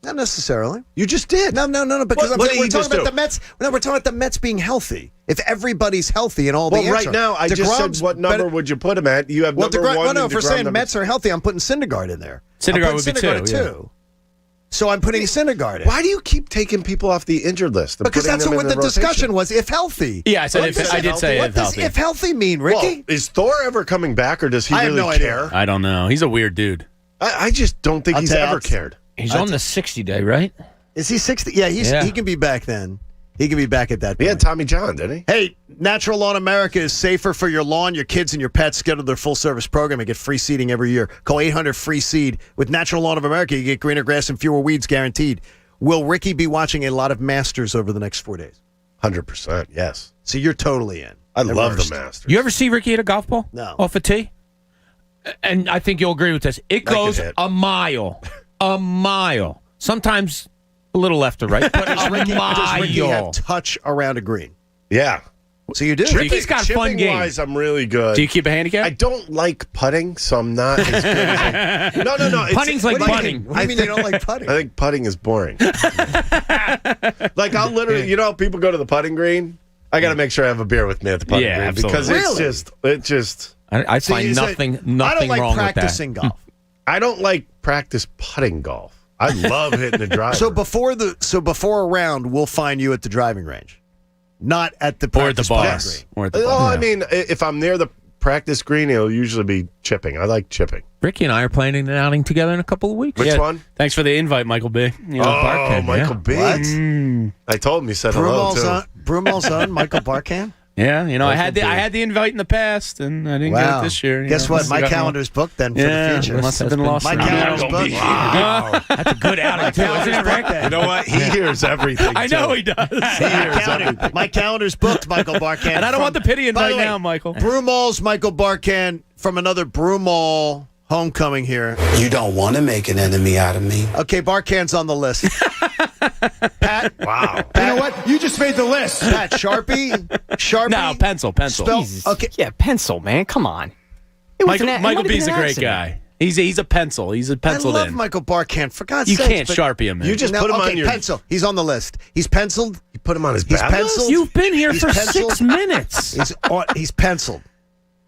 Not necessarily. You just did. No, because What did we're he talking just about do? the Mets. No, we're talking about the Mets being healthy. If everybody's healthy and all Well, the answer. right now, I just DeGrom's said what number better- would you put him at? You have Well, number 1. well, no, and if we're DeGrom saying number Mets are healthy, I'm putting Syndergaard in there. Syndergaard I'm would putting be Syndergaard 2, at yeah. 2. So I'm putting Syndergaard in. Why do you keep taking people off the injured list? and Because putting that's them what in the rotation? discussion was. If healthy. Yeah, I said I did say What if does healthy. if healthy mean, Ricky? Well, is Thor ever coming back, or does he I have really no idea. care? I don't know. He's a weird dude. I just don't think I'll he's tell you, ever I'll- cared. He's on the 60-day, right? Is he 60? Yeah, he can be back then. He can be back at that point. He had Tommy John, didn't he? Hey, Natural Lawn America is safer for your lawn, your kids, and your pets. Get to their full-service program and get free seeding every year. Call 800-FREE-SEED. With Natural Lawn of America, you get greener grass and fewer weeds guaranteed. Will Ricky be watching a lot of Masters over the next 4 days? 100%, yes. So you're totally in. I love Immersed. the Masters. You ever see Ricky hit a golf ball? No. Off a tee? And I think you'll agree with this. It I goes could hit. a mile. A mile. Sometimes a little left or right, but Does a Ricky mile. have touch around a green? Yeah. So you do. Ricky's got a fun game. Wise, I'm really good. Do you keep a handicap? I don't like putting, so I'm not as good as I... No. it's- Putting's like What do you putting. mean? What do you mean you don't like putting? I think putting is boring. Like, I'll literally... You know how people go to the putting green? I got to make sure I have a beer with me at the putting Yeah, green. absolutely. Because Really? it just... I So find you say, nothing I don't like wrong with that. practicing golf. I don't like practice putting golf. I love hitting the driver. So before a round, we'll find you at the driving range, not at the Or at the practice bar. putting Yes. green. Or at the Oh, bar. I mean, if I'm near the practice green, it'll usually be chipping. I like chipping. Ricky and I are planning an outing together in a couple of weeks. Which one? Thanks for the invite, Michael B. You know, Oh, Michael B. What? I told him he said hello, too. Brumal's on Michael Barkan. Yeah, you know, I had Michael B. the invite in the past, and I didn't get it this year. Guess what? My calendar's booked then for the future. Must have been lost. My in the calendar's mail. booked. Wow. That's a good outing, too, isn't it, Rick? You know what? He hears everything, I know too. he does. He hears everything. My calendar's booked, Michael Barkan. And I don't want the pity By invite the way, now, Michael. Brumal's Michael Barkan from another Brumal homecoming here. You don't want to make an enemy out of me. Okay, Barkan's on the list. Pat. Wow. You know what? You just made the list. Pat, Sharpie. No, pencil. Spell, okay. Yeah, pencil, man. Come on. It was Michael it B's was a an great accident. guy. He's a pencil. He's a penciled I love in. Michael Barkan. For God's You sake. can't Sharpie him, man. You just put him on your... pencil. He's on the list. He's penciled. You put him on his He's bad penciled. list? You've been here He's for penciled. 6 minutes. He's penciled.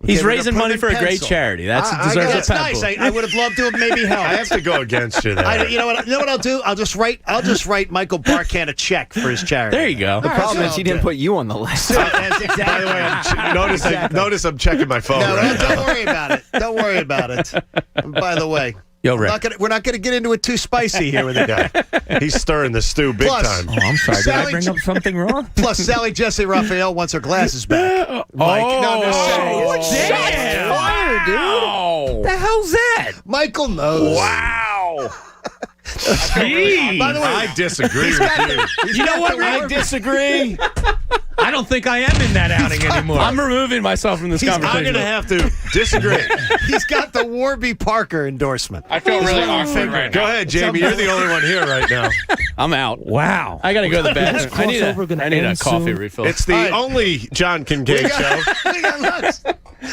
He's Okay, we're raising gonna money put for him a in great pencil. charity. That I deserves got- a That's pencil. nice. I would have loved to have maybe helped. I have to go against you there. You know what I'll do? I'll just write Michael Barkan a check for his charity. There you go. The problem is he didn't put you on the list. That's exactly. By the way, notice I'm checking my phone No, right don't now. worry about it. Don't worry about it. And by the way, Yo, Rick. we're not gonna get into it too spicy here with it. Yeah. He's stirring the stew big Plus- time. Oh, I'm sorry. Did I Sally- bring up something wrong? Plus, Sally Jesse Raphael wants her glasses back. Mike, What's that? fire, dude? The hell's that? Michael knows. Wow. By the way, I disagree with you. You know what? I disagree. I don't think I am in that outing anymore. I'm removing myself from this conversation. I'm going to have to disagree. he's got the Warby Parker endorsement. I feel really awkward right Go ahead, Jamie. You're the only one here right now. I'm out. Wow. I got to go to the bathroom. I need crossover gonna a end coffee soon? refill. It's the only John Kincade show. We got lots.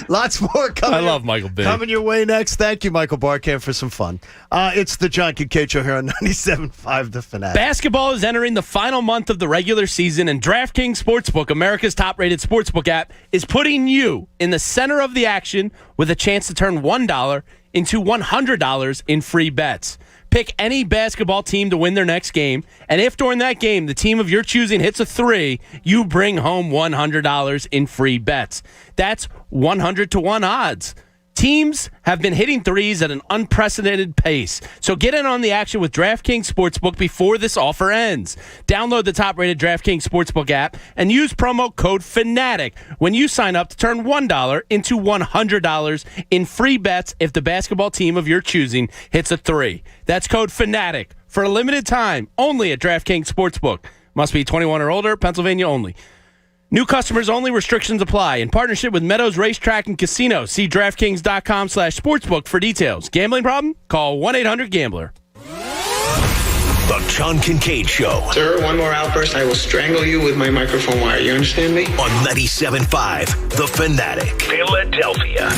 Lots more coming. I love Michael B. Coming your way next. Thank you, Michael Barkamp, for some fun. It's the John Kincade Show here on 97.5 The Fanatic. Basketball is entering the final month of the regular season, and DraftKings Sportsbook, America's top-rated sportsbook app, is putting you in the center of the action with a chance to turn $1 into $100 in free bets. Pick any basketball team to win their next game, and if during that game the team of your choosing hits a 3, you bring home $100 in free bets. That's 100-to-1 odds. Teams have been hitting threes at an unprecedented pace. So get in on the action with DraftKings Sportsbook before this offer ends. Download the top-rated DraftKings Sportsbook app and use promo code FANATIC when you sign up to turn $1 into $100 in free bets if the basketball team of your choosing hits a 3. That's code FANATIC for a limited time only at DraftKings Sportsbook. Must be 21 or older, Pennsylvania only. New customers only. Restrictions apply. In partnership with Meadows Racetrack and Casino. See DraftKings.com/sportsbook for details. Gambling problem? Call 1-800-GAMBLER. The John Kincade Show. Sir, one more outburst, I will strangle you with my microphone wire. You understand me? On 97.5, The Fanatic. Philadelphia.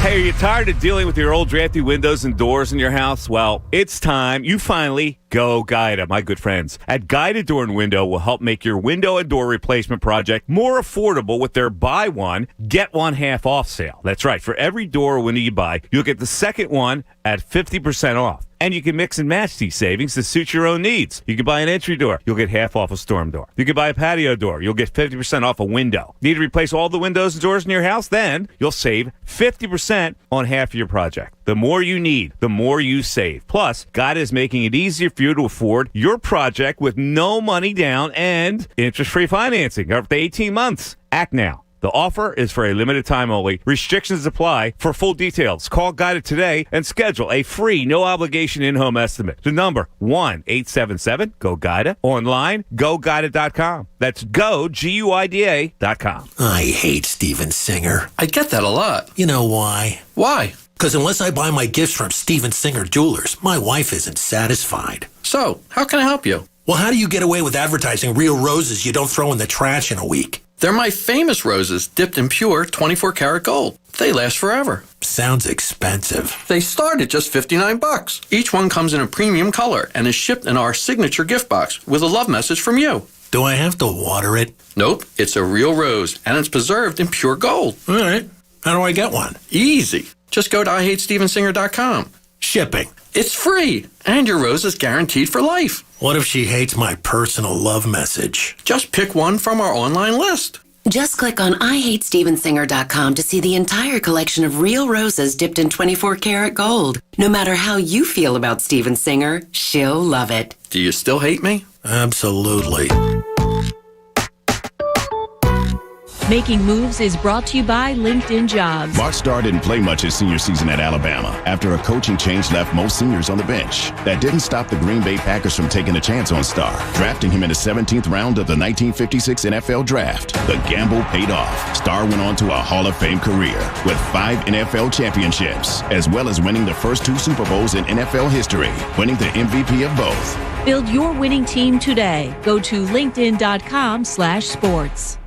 Hey, are you tired of dealing with your old drafty windows and doors in your house? Well, it's time you finally go Guida, my good friends. At Guida Door and Window will help make your window and door replacement project more affordable with their buy one, get one half off sale. That's right. For every door or window you buy, you'll get the second one at 50% off. And you can mix and match these savings to suit your own needs. You can buy an entry door, you'll get half off a storm door. You can buy a patio door, you'll get 50% off a window. Need to replace all the windows and doors in your house? Then you'll save 50% on half of your project. The more you need, the more you save. Plus, Guida is making it easier for you to afford your project with no money down and interest-free financing up to 18 months. Act now. The offer is for a limited time only. Restrictions apply. For full details, call Guida today and schedule a free, no-obligation in-home estimate. The number, 1-877-GO-GUIDA. Online, GoGuida.com. That's go, G-U-I-D-A.com. I hate Steven Singer. I get that a lot. You know why? Why? Because unless I buy my gifts from Steven Singer Jewelers, my wife isn't satisfied. So, how can I help you? Well, how do you get away with advertising real roses you don't throw in the trash in a week? They're my famous roses, dipped in pure 24-karat gold. They last forever. Sounds expensive. They start at just $59. Each one comes in a premium color and is shipped in our signature gift box with a love message from you. Do I have to water it? Nope. It's a real rose, and it's preserved in pure gold. All right. How do I get one? Easy. Just go to IHateStevenSinger.com. Shipping. It's free, and your rose is guaranteed for life. What if she hates my personal love message? Just pick one from our online list. Just click on IHateStevenSinger.com to see the entire collection of real roses dipped in 24-karat gold. No matter how you feel about Steven Singer, she'll love it. Do you still hate me? Absolutely. Making Moves is brought to you by LinkedIn Jobs. Mark Starr didn't play much his senior season at Alabama after a coaching change left most seniors on the bench. That didn't stop the Green Bay Packers from taking a chance on Starr, drafting him in the 17th round of the 1956 NFL Draft. The gamble paid off. Starr went on to a Hall of Fame career with 5 NFL championships, as well as winning the first 2 Super Bowls in NFL history, winning the MVP of both. Build your winning team today. Go to linkedin.com/sports.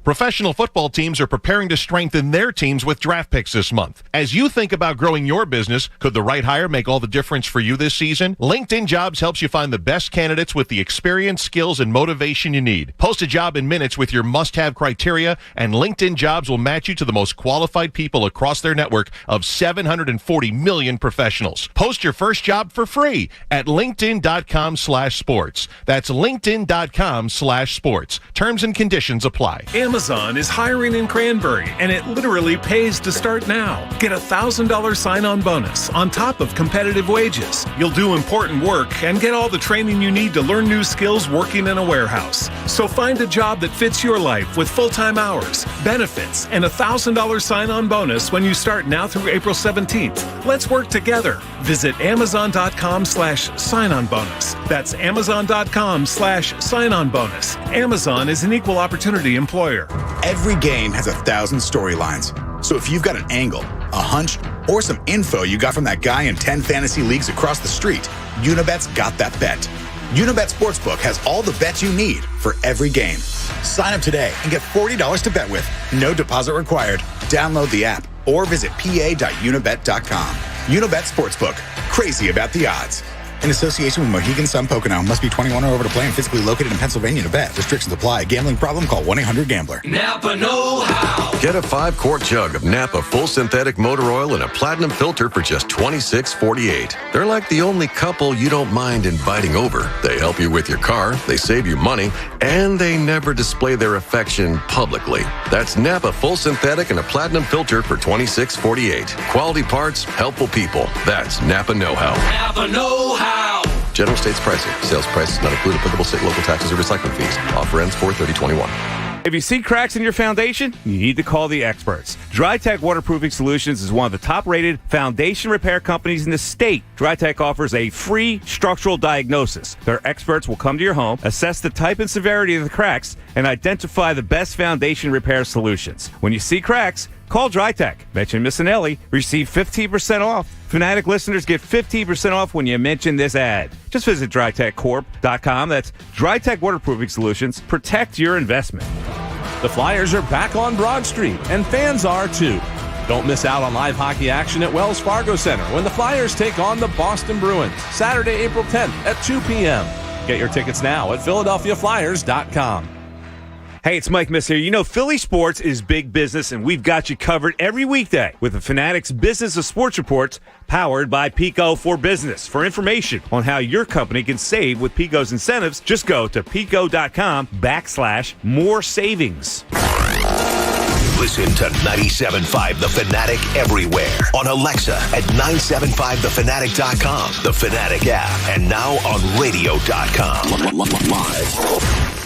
Professional football teams are preparing to strengthen their teams with draft picks this month. As you think about growing your business, could the right hire make all the difference for you this season? LinkedIn Jobs helps you find the best candidates with the experience, skills, and motivation you need. Post a job in minutes with your must-have criteria, and LinkedIn Jobs will match you to the most qualified people across their network of 740 million professionals. Post your first job for free at linkedin.com/sports. That's linkedin.com/sports. Terms and conditions apply. Amazon is hiring in Cranberry, and it literally pays to start now. Get a $1,000 sign-on bonus on top of competitive wages. You'll do important work and get all the training you need to learn new skills working in a warehouse. So find a job that fits your life with full-time hours, benefits, and a $1,000 sign-on bonus when you start now through April 17th. Let's work together. Visit Amazon.com/sign-on bonus. That's Amazon.com/sign-on bonus. Amazon is an equal opportunity employer. Every game has 1,000 storylines. So if you've got an angle, a hunch, or some info you got from that guy in 10 fantasy leagues across the street, Unibet's got that bet. Unibet Sportsbook has all the bets you need for every game. Sign up today and get $40 to bet with. No deposit required. Download the app or visit pa.unibet.com. Unibet Sportsbook. Crazy about the odds. In association with Mohegan Sun Pocono. Must be 21 or over to play and physically located in Pennsylvania to bet. Restrictions apply. Gambling problem? Call 1-800-GAMBLER. Napa know-how. Get a 5-quart jug of Napa full synthetic motor oil and a platinum filter for just $26.48. They're like the only couple you don't mind inviting over. They help you with your car, they save you money, and they never display their affection publicly. That's Napa full synthetic and a platinum filter for $26.48. Quality parts, helpful people. That's Napa know-how. Napa know-how. General States pricing. Sales prices not include applicable state, local taxes, or recycling fees. Offer ends 4/30/21. If you see cracks in your foundation, you need to call the experts. DryTech Waterproofing Solutions is one of the top-rated foundation repair companies in the state. DryTech offers a free structural diagnosis. Their experts will come to your home, assess the type and severity of the cracks, and identify the best foundation repair solutions. When you see cracks, call DryTech. Mention Miss Anelli. Receive 15% off. Fanatic listeners get 15% off when you mention this ad. Just visit DryTechCorp.com. That's DryTech Waterproofing Solutions. Protect your investment. The Flyers are back on Broad Street, and fans are too. Don't miss out on live hockey action at Wells Fargo Center when the Flyers take on the Boston Bruins, Saturday, April 10th at 2 p.m. Get your tickets now at PhiladelphiaFlyers.com. Hey, it's Mike Miss here. You know, Philly sports is big business, and we've got you covered every weekday with the Fanatic's Business of Sports Reports, powered by Pico for Business. For information on how your company can save with Pico's incentives, just go to pico.com/more savings. Listen to 97.5 The Fanatic everywhere. On Alexa at 975thefanatic.com, the Fanatic app, and now on radio.com. Live.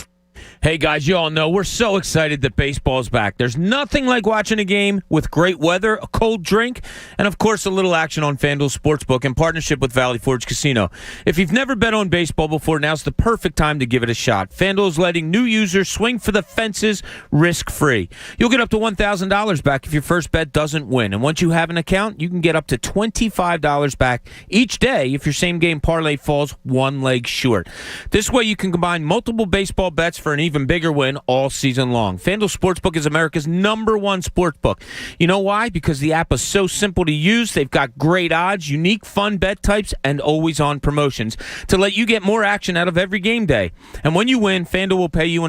Hey, guys, you all know we're so excited that baseball's back. There's nothing like watching a game with great weather, a cold drink, and, of course, a little action on FanDuel Sportsbook in partnership with Valley Forge Casino. If you've never bet on baseball before, now's the perfect time to give it a shot. FanDuel is letting new users swing for the fences risk-free. You'll get up to $1,000 back if your first bet doesn't win. And once you have an account, you can get up to $25 back each day if your same-game parlay falls one leg short. This way, you can combine multiple baseball bets for an even bigger win all season long. FanDuel Sportsbook is America's #1 sportsbook. You know why? Because the app is so simple to use. They've got great odds, unique fun bet types, and always-on promotions to let you get more action out of every game day. And when you win, FanDuel will pay you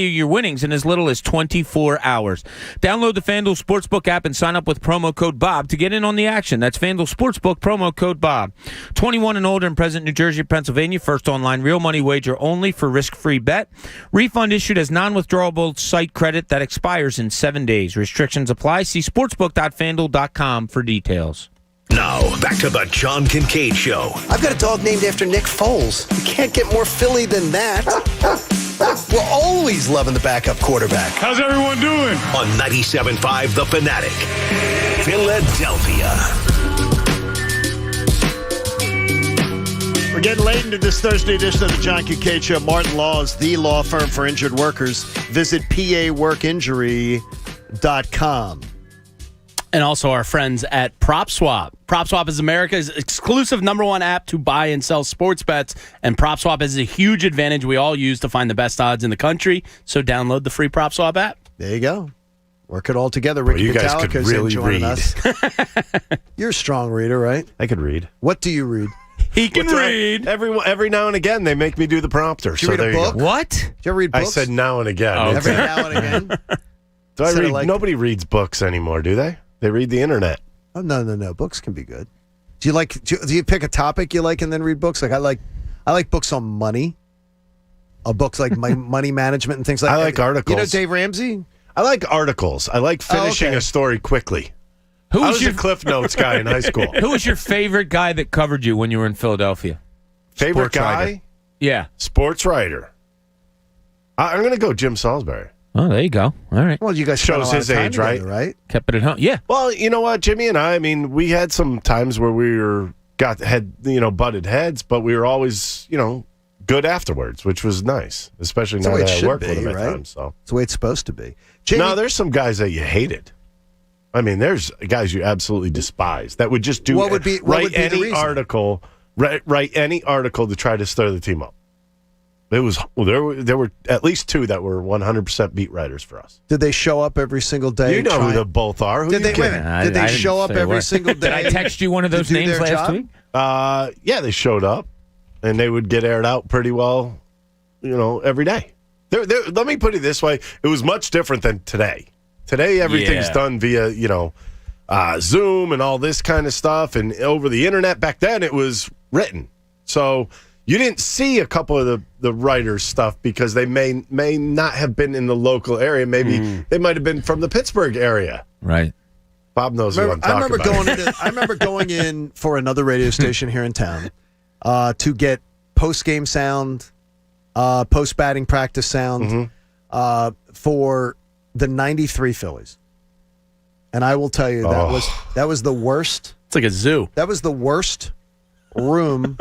your winnings in as little as 24 hours. Download the FanDuel Sportsbook app and sign up with promo code Bob to get in on the action. That's FanDuel Sportsbook, promo code Bob. 21 and older and present in New Jersey or Pennsylvania. First online real money wager only for risk-free bet. Refund issued as non-withdrawable site credit that expires in 7 days. Restrictions apply. See sportsbook.fanduel.com for details. Now, back to the John Kincade Show. I've got a dog named after Nick Foles. You can't get more Philly than that. We're always loving the backup quarterback. How's everyone doing? On 97.5 The Fanatic. Philadelphia. We're getting late into this Thursday edition of the John Kincade Show. Martin Law is the law firm for injured workers. Visit paworkinjury.com. And also our friends at PropSwap. PropSwap is America's exclusive #1 app to buy and sell sports bets. And PropSwap is a huge advantage we all use to find the best odds in the country. So download the free PropSwap app. There you go. Work it all together. Ricky you guys could really read. Us. You're a strong reader, right? I could read. What do you read? He can read. Every now and again, they make me do the prompter. Did you read a book? What? Did you ever read books? I said now and again. Oh, Every now and again? Do I read? Nobody reads books anymore, do they? They read the internet. Oh, no. Books can be good. Do you pick a topic you like and then read books? Like I like books on money. Books like money management and things like that. I like articles. You know Dave Ramsey? I like articles. I like finishing a story quickly. I was a Cliff Notes guy in high school. Who was your favorite guy that covered you when you were in Philadelphia? Favorite Sports guy? writer. Yeah. Sports writer. I'm going to go Jim Salisbury. Oh, there you go. All right. Well, you guys shows his age, right? Kept it at home. Yeah. Well, you know what, Jimmy and I mean, we had some times where we had butted heads, but we were always, good afterwards, which was nice, especially now that I work with him at times. So it's the way it's supposed to be. No, there's some guys that you hated. I mean, there's guys you absolutely despise that would just write any article write any article to try to stir the team up. There were at least 2 that were 100% beat writers for us. Did they show up every single day? You know who they both are. Who Did they, did they show up every single day? Did I text you one of those names last week? Yeah, they showed up, and they would get aired out pretty well, every day. Let me put it this way. It was much different than today. Today, everything's done via, Zoom and all this kind of stuff, and over the internet. Back then, it was written. So you didn't see a couple of the writers' stuff because they may not have been in the local area. Maybe they might have been from the Pittsburgh area. Right. Bob knows who I'm talking about. I remember going in for another radio station here in town to get post-game sound, post-batting practice sound for the 93 Phillies. And I will tell you, that was the worst. It's like a zoo. That was the worst room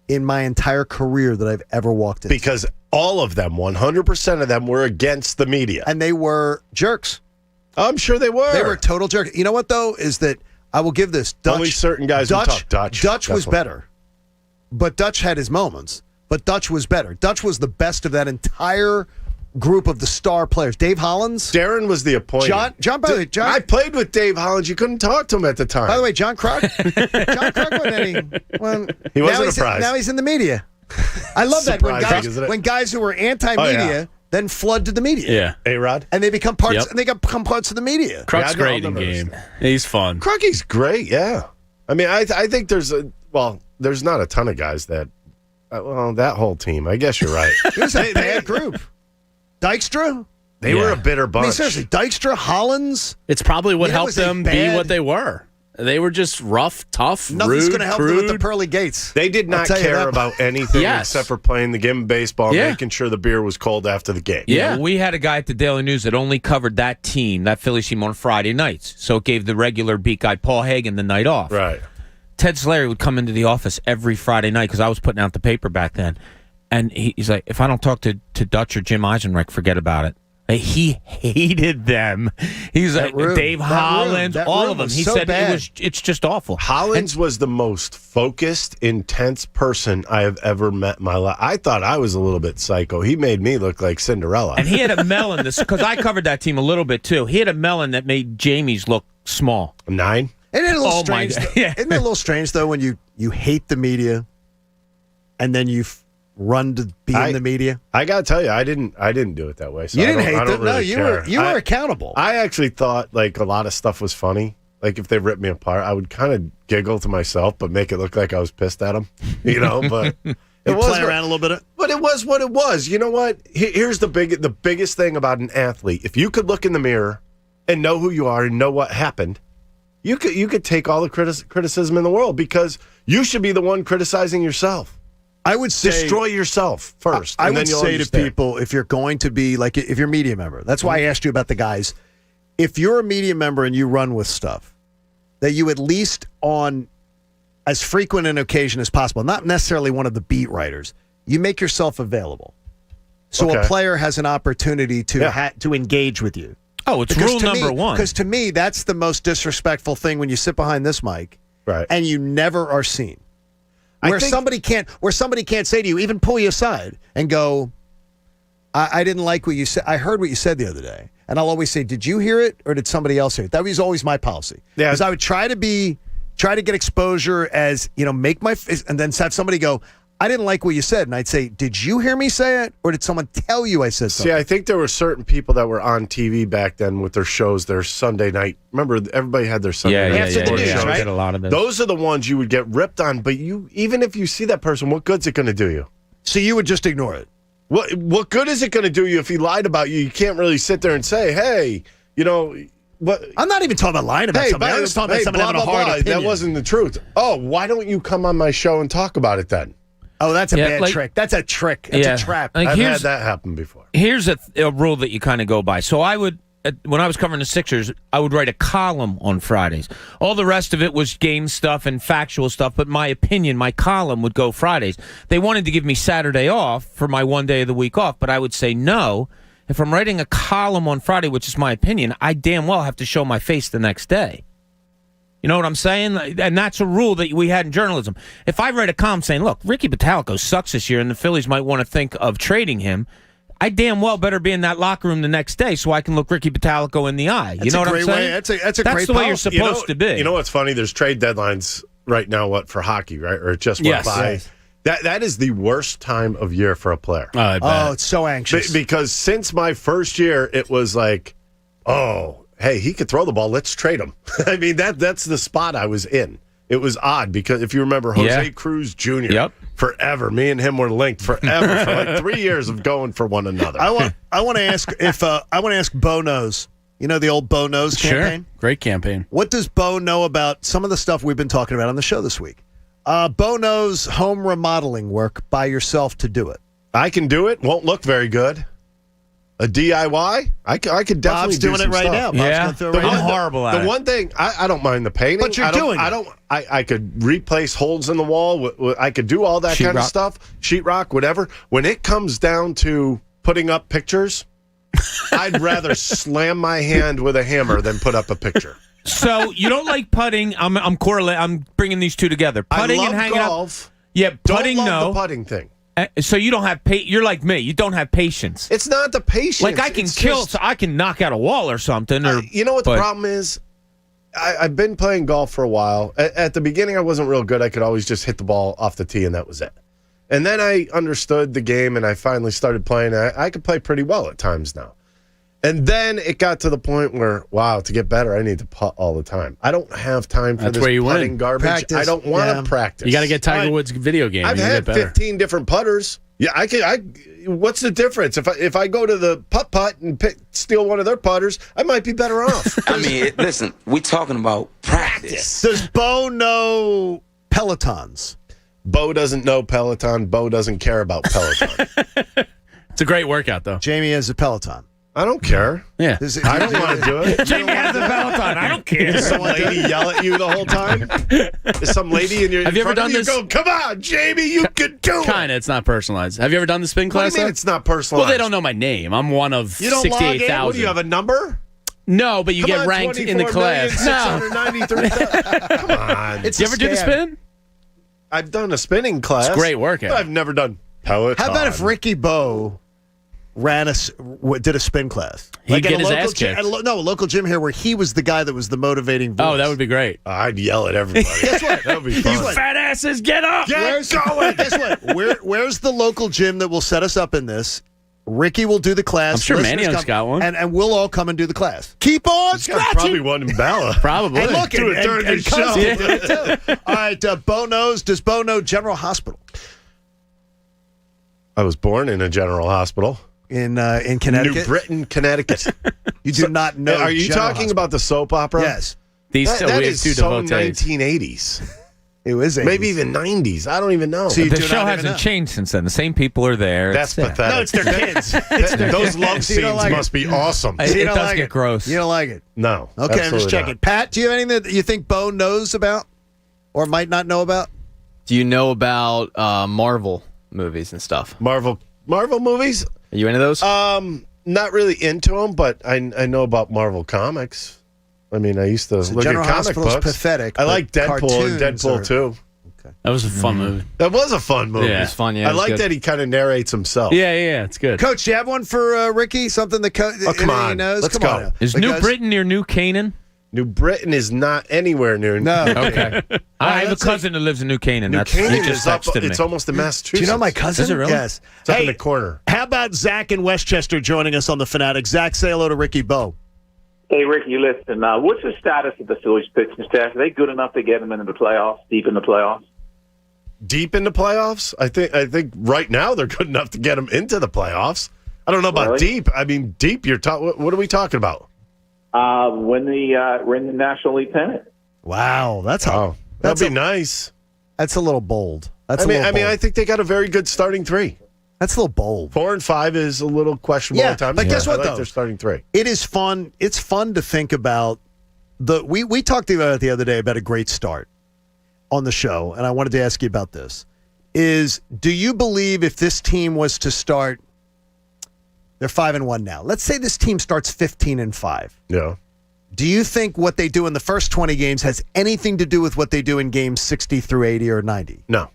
in my entire career that I've ever walked into. Because all of them, 100% of them, were against the media. And they were jerks. I'm sure they were. They were total jerks. You know what, though, is that I will give this. Only certain guys would talk Dutch. Dutch was better. But Dutch had his moments. But Dutch was better. Dutch was the best of that entire group of the star players. Dave Hollins. Darren was the appointment. John, by the way, I played with Dave Hollins. You couldn't talk to him at the time. By the way, John Kruk. John Kruk wasn't any. Well, he wasn't a prize. Now he's in the media. I love that when guys who were anti-media then flood to the media. Yeah, A-Rod, and they become parts. And they become parts of the media. Kruk's great in game. He's fun. Kruk's great. Yeah, I mean, I think there's not a ton of guys that. That whole team. I guess you're right. It was a bad group. Dykstra. They were a bitter bunch. I mean, seriously, Dykstra, Hollins. It's probably what helped them be what they were. They were just rough, tough, Nothing's going to help them with the pearly gates. They did not care about anything except for playing the game of baseball, making sure the beer was cold after the game. Yeah, we had a guy at the Daily News that only covered that team, that Phillies team, on Friday nights. So it gave the regular beat guy Paul Hagen the night off. Right. Ted Slayer would come into the office every Friday night because I was putting out the paper back then. And he's like, if I don't talk to Dutch or Jim Eisenreich, forget about it. He hated them. He's like, Dave Hollins, all of them. He said it's just awful. Hollins was the most focused, intense person I have ever met in my life. I thought I was a little bit psycho. He made me look like Cinderella. And he had a melon, because I covered that team a little bit too. He had a melon that made Jamie's look small. 9? Isn't it a little strange? Isn't it a little strange though when you hate the media, and then you run to be in the media? I gotta tell you, I didn't do it that way. So you didn't hate them. Really no, you were accountable. I actually thought like a lot of stuff was funny. Like if they ripped me apart, I would kind of giggle to myself, but make it look like I was pissed at them. But it was play around a little bit. But it was what it was. You know what? Here's the biggest thing about an athlete. If you could look in the mirror and know who you are and know what happened, you could take all the criticism in the world, because you should be the one criticizing yourself. I would say destroy yourself first. I would say to people, if you're going to be like, if you're a media member, that's why I asked you about the guys. If you're a media member and you run with stuff, that you at least on as frequent an occasion as possible, not necessarily one of the beat writers, you make yourself available, so a player has an opportunity to engage with you. Oh, it's rule number one. Because to me, that's the most disrespectful thing when you sit behind this mic, right, and you never are seen. Where somebody can't say to you, even pull you aside and go, I didn't like what you said. I heard what you said the other day. And I'll always say, did you hear it or did somebody else hear it? That was always my policy. Yeah. Because I would try to get exposure as, make my face, and then have somebody go, I didn't like what you said. And I'd say, did you hear me say it or did someone tell you I said something? See, I think there were certain people that were on TV back then with their shows, their Sunday night. Remember, everybody had their Sunday night shows. Right? Get a lot of those. Those are the ones you would get ripped on. But even if you see that person, what good's it going to do you? So you would just ignore it? What good is it going to do you if he lied about you? You can't really sit there and say, hey, what? I'm not even talking about lying about somebody. I'm just talking about someone having a hard opinion. That wasn't the truth. Oh, why don't you come on my show and talk about it then? Oh, that's a bad trick. That's a trick. That's a trap. I've had that happen before. Here's a rule that you kind of go by. So I would, when I was covering the Sixers, I would write a column on Fridays. All the rest of it was game stuff and factual stuff, but my opinion, my column would go Fridays. They wanted to give me Saturday off for my one day of the week off, but I would say no. If I'm writing a column on Friday, which is my opinion, I damn well have to show my face the next day. You know what I'm saying? And that's a rule that we had in journalism. If I read a column saying, look, Ricky Bottalico sucks this year and the Phillies might want to think of trading him, I damn well better be in that locker room the next day so I can look Ricky Bottalico in the eye. You know what I'm saying? That's a That's great the way you're policy. supposed to be. You know what's funny? There's trade deadlines right now, for hockey, right? Or it just went by. Yes. That is the worst time of year for a player. Oh, I bet. Oh, it's so anxious. Because since my first year, it was like, oh, hey, he could throw the ball. Let's trade him. I mean, that's the spot I was in. It was odd because if you remember Jose Cruz Jr., forever, me and him were linked forever for like 3 years of going for one another. I want to ask Bo Knows. You know the old Bo Knows campaign? Sure. Great campaign. What does Bo know about some of the stuff we've been talking about on the show this week? Bo knows home remodeling work by yourself to do it. I can do it. Won't look very good. A DIY? I could definitely Bob's do doing some it right stuff. now. Bob's gonna throw it right I'm now. horrible at it. The one thing, I don't mind the painting. But you're doing it. I could replace holes in the wall. I could do all that kind of stuff. Sheetrock, whatever. When it comes down to putting up pictures, I'd rather slam my hand with a hammer than put up a picture. So you don't like putting? I'm correlating. I'm bringing these two together. Putting I love and hanging golf. up. Yeah, putting don't love no. the putting thing. So you don't have you're like me. You don't have patience. It's not the patience. Like I can so I can knock out a wall or something. Or you know what the problem is? I've been playing golf for a while. At the beginning, I wasn't real good. I could always just hit the ball off the tee, and that was it. And then I understood the game, and I finally started playing. I could play pretty well at times now. And then it got to the point where, wow, to get better, I need to putt all the time. I don't have time for this putting garbage. Practice. I don't want to practice. You got to get Tiger Woods' video game. I've You had get better. 15 different putters. Yeah, what's the difference? If I go to the putt and steal one of their putters, I might be better off. I mean, listen, we're talking about practice. Does Bo know Pelotons? Bo doesn't know Peloton. Bo doesn't care about Peloton. It's a great workout, though. Jamie has a Peloton. I don't care. Yeah. I don't want to do it. Jamie has a Peloton. I don't care. Does some lady yell at you the whole time? Is some lady in your Have you ever done this? Go, come on, Jamie, you can do it. Kind of. It's not personalized. Have you ever done the spin What class? do you mean though? it's not personalized? Well, they don't know my name. I'm one of You don't log in? 68,000. What do you have, a number? No, but you Come get on, ranked in the class. No. 24,693,000. Come on. It's You ever do the spin? I've done a spinning class. It's a great workout. But I've never done Peloton. How about if Ricky Bo did a spin class? He'd at get a his local ass gym, kicked. a local gym here where he was the guy that was the motivating voice. Oh, that would be great. I'd yell at everybody. Guess what? That would be fun. Guess what? Fat asses, get up! Get going. Guess what? Where's the local gym that will set us up in this? Ricky will do the class. I'm sure Listeners Manio's come, got one. And we'll all come and do the class. Keep on There's got scratching. probably one in Bala. Probably. And look, Do it during the show. Cousins did it too. All right, Bo knows. Does Bo know General Hospital I was born in a general hospital. in Connecticut? New Britain, Connecticut. You do not know. Are you General talking Hospital. about the soap opera? Yes. These That we have is two so devotees. 1980s. It was 80s. Maybe even 90s. I don't even know. So you The do show not even hasn't know. changed since then. The same people are there. That's It's- pathetic. No, it's their kids. Those love So you don't scenes like it. must be awesome. It, So you it don't does like get it. gross. You don't like it. No. Okay, I'm just absolutely checking. not. Pat, do you have anything that you think Bo knows about or might not know about? Do you know about Marvel movies and stuff? Marvel movies? Are you into those? Not really into them, but I know about Marvel comics. I mean, I used to look at General comic Hospital's books. pathetic, I but like Deadpool and cartoons Deadpool are- 2. That was a fun movie. That was a fun movie. Yeah. It's fun, yeah. I it was like good. that he kind of narrates himself. Yeah, it's good. Coach, do you have one for Ricky? Something that come he on. knows? Let's Come go. on. Is New Because- Britain near New Canaan? New Britain is not anywhere near. No. Okay. I have a that's cousin who lives in New Canaan. New That's Canaan he just is up. texted me. It's almost in Do Massachusetts. you know my cousin? Is it really? Yes. It's up in the corner. How about Zach in Westchester joining us on the Fanatic? Zach, say hello to Ricky Bo. Hey, Ricky, listen, what's the status of the Phillies pitching staff? Are they good enough to get them into the playoffs, deep in the playoffs? Deep into playoffs? I think right now they're good enough to get them into the playoffs. I don't know about Really? deep. I mean, deep. What are we talking about? Win the National League pennant. Wow, that'd be nice. That's a little bold. I mean, I think they got a very good starting three. That's a little bold. 4 and 5 is a little questionable at times. but guess what, I like though? their starting three. It is fun. It's fun to think about we talked about it the other day about a great start on the show, and I wanted to ask you about this. Do you believe if this team was to start, they're 5-1 now. Let's say this team starts 15-5. Yeah. Do you think what they do in the first 20 games has anything to do with what they do in games 60 through 80 or 90? No.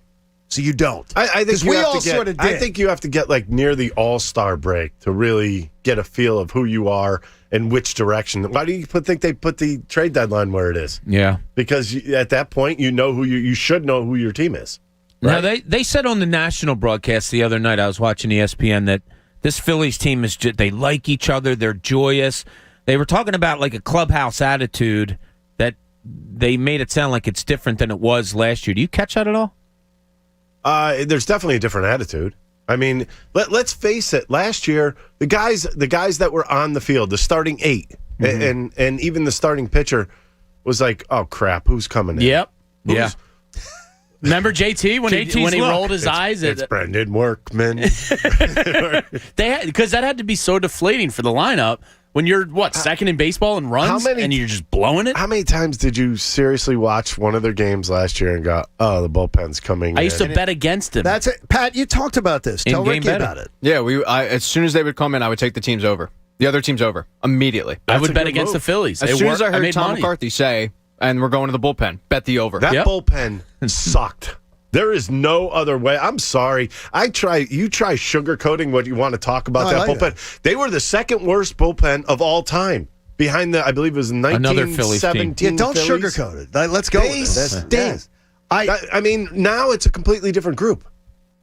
So you don't? I think we all sort of did. I think you have to get like near the All-Star break to really get a feel of who you are and which direction. Why do you think they put the trade deadline where it is? Yeah. Because at that point, you know you should know who your team is. Right? Now, they said on the national broadcast the other night, I was watching ESPN, that this Phillies team is they like each other, they're joyous. They were talking about like a clubhouse attitude that they made it sound like it's different than it was last year. Do you catch that at all? There's definitely a different attitude. I mean, let's face it. Last year, the guys that were on the field, the starting 8, and even the starting pitcher was like, "Oh crap, who's coming in?" Yep. Yeah. Remember JT when he rolled his eyes at it's Brendan Workman. Because that had to be so deflating for the lineup when you're second in baseball and runs, and you're just blowing it. How many times did you seriously watch one of their games last year and go, "Oh, the bullpen's coming"? I used to bet against him. That's it, Pat. You talked about this. Tell Ricky about it. Yeah, as soon as they would come in, I would take the teams over, the other teams over immediately. I would bet against the Phillies. As soon as I heard Tom McCarthy say, "And we're going to the bullpen," bet the over. That bullpen sucked. There is no other way. I'm sorry. You try sugarcoating what you want to talk about that bullpen. That. They were the second worst bullpen of all time. Behind I believe it was 1917. Don't sugarcoat it. Let's go. They stink. I mean, now it's a completely different group.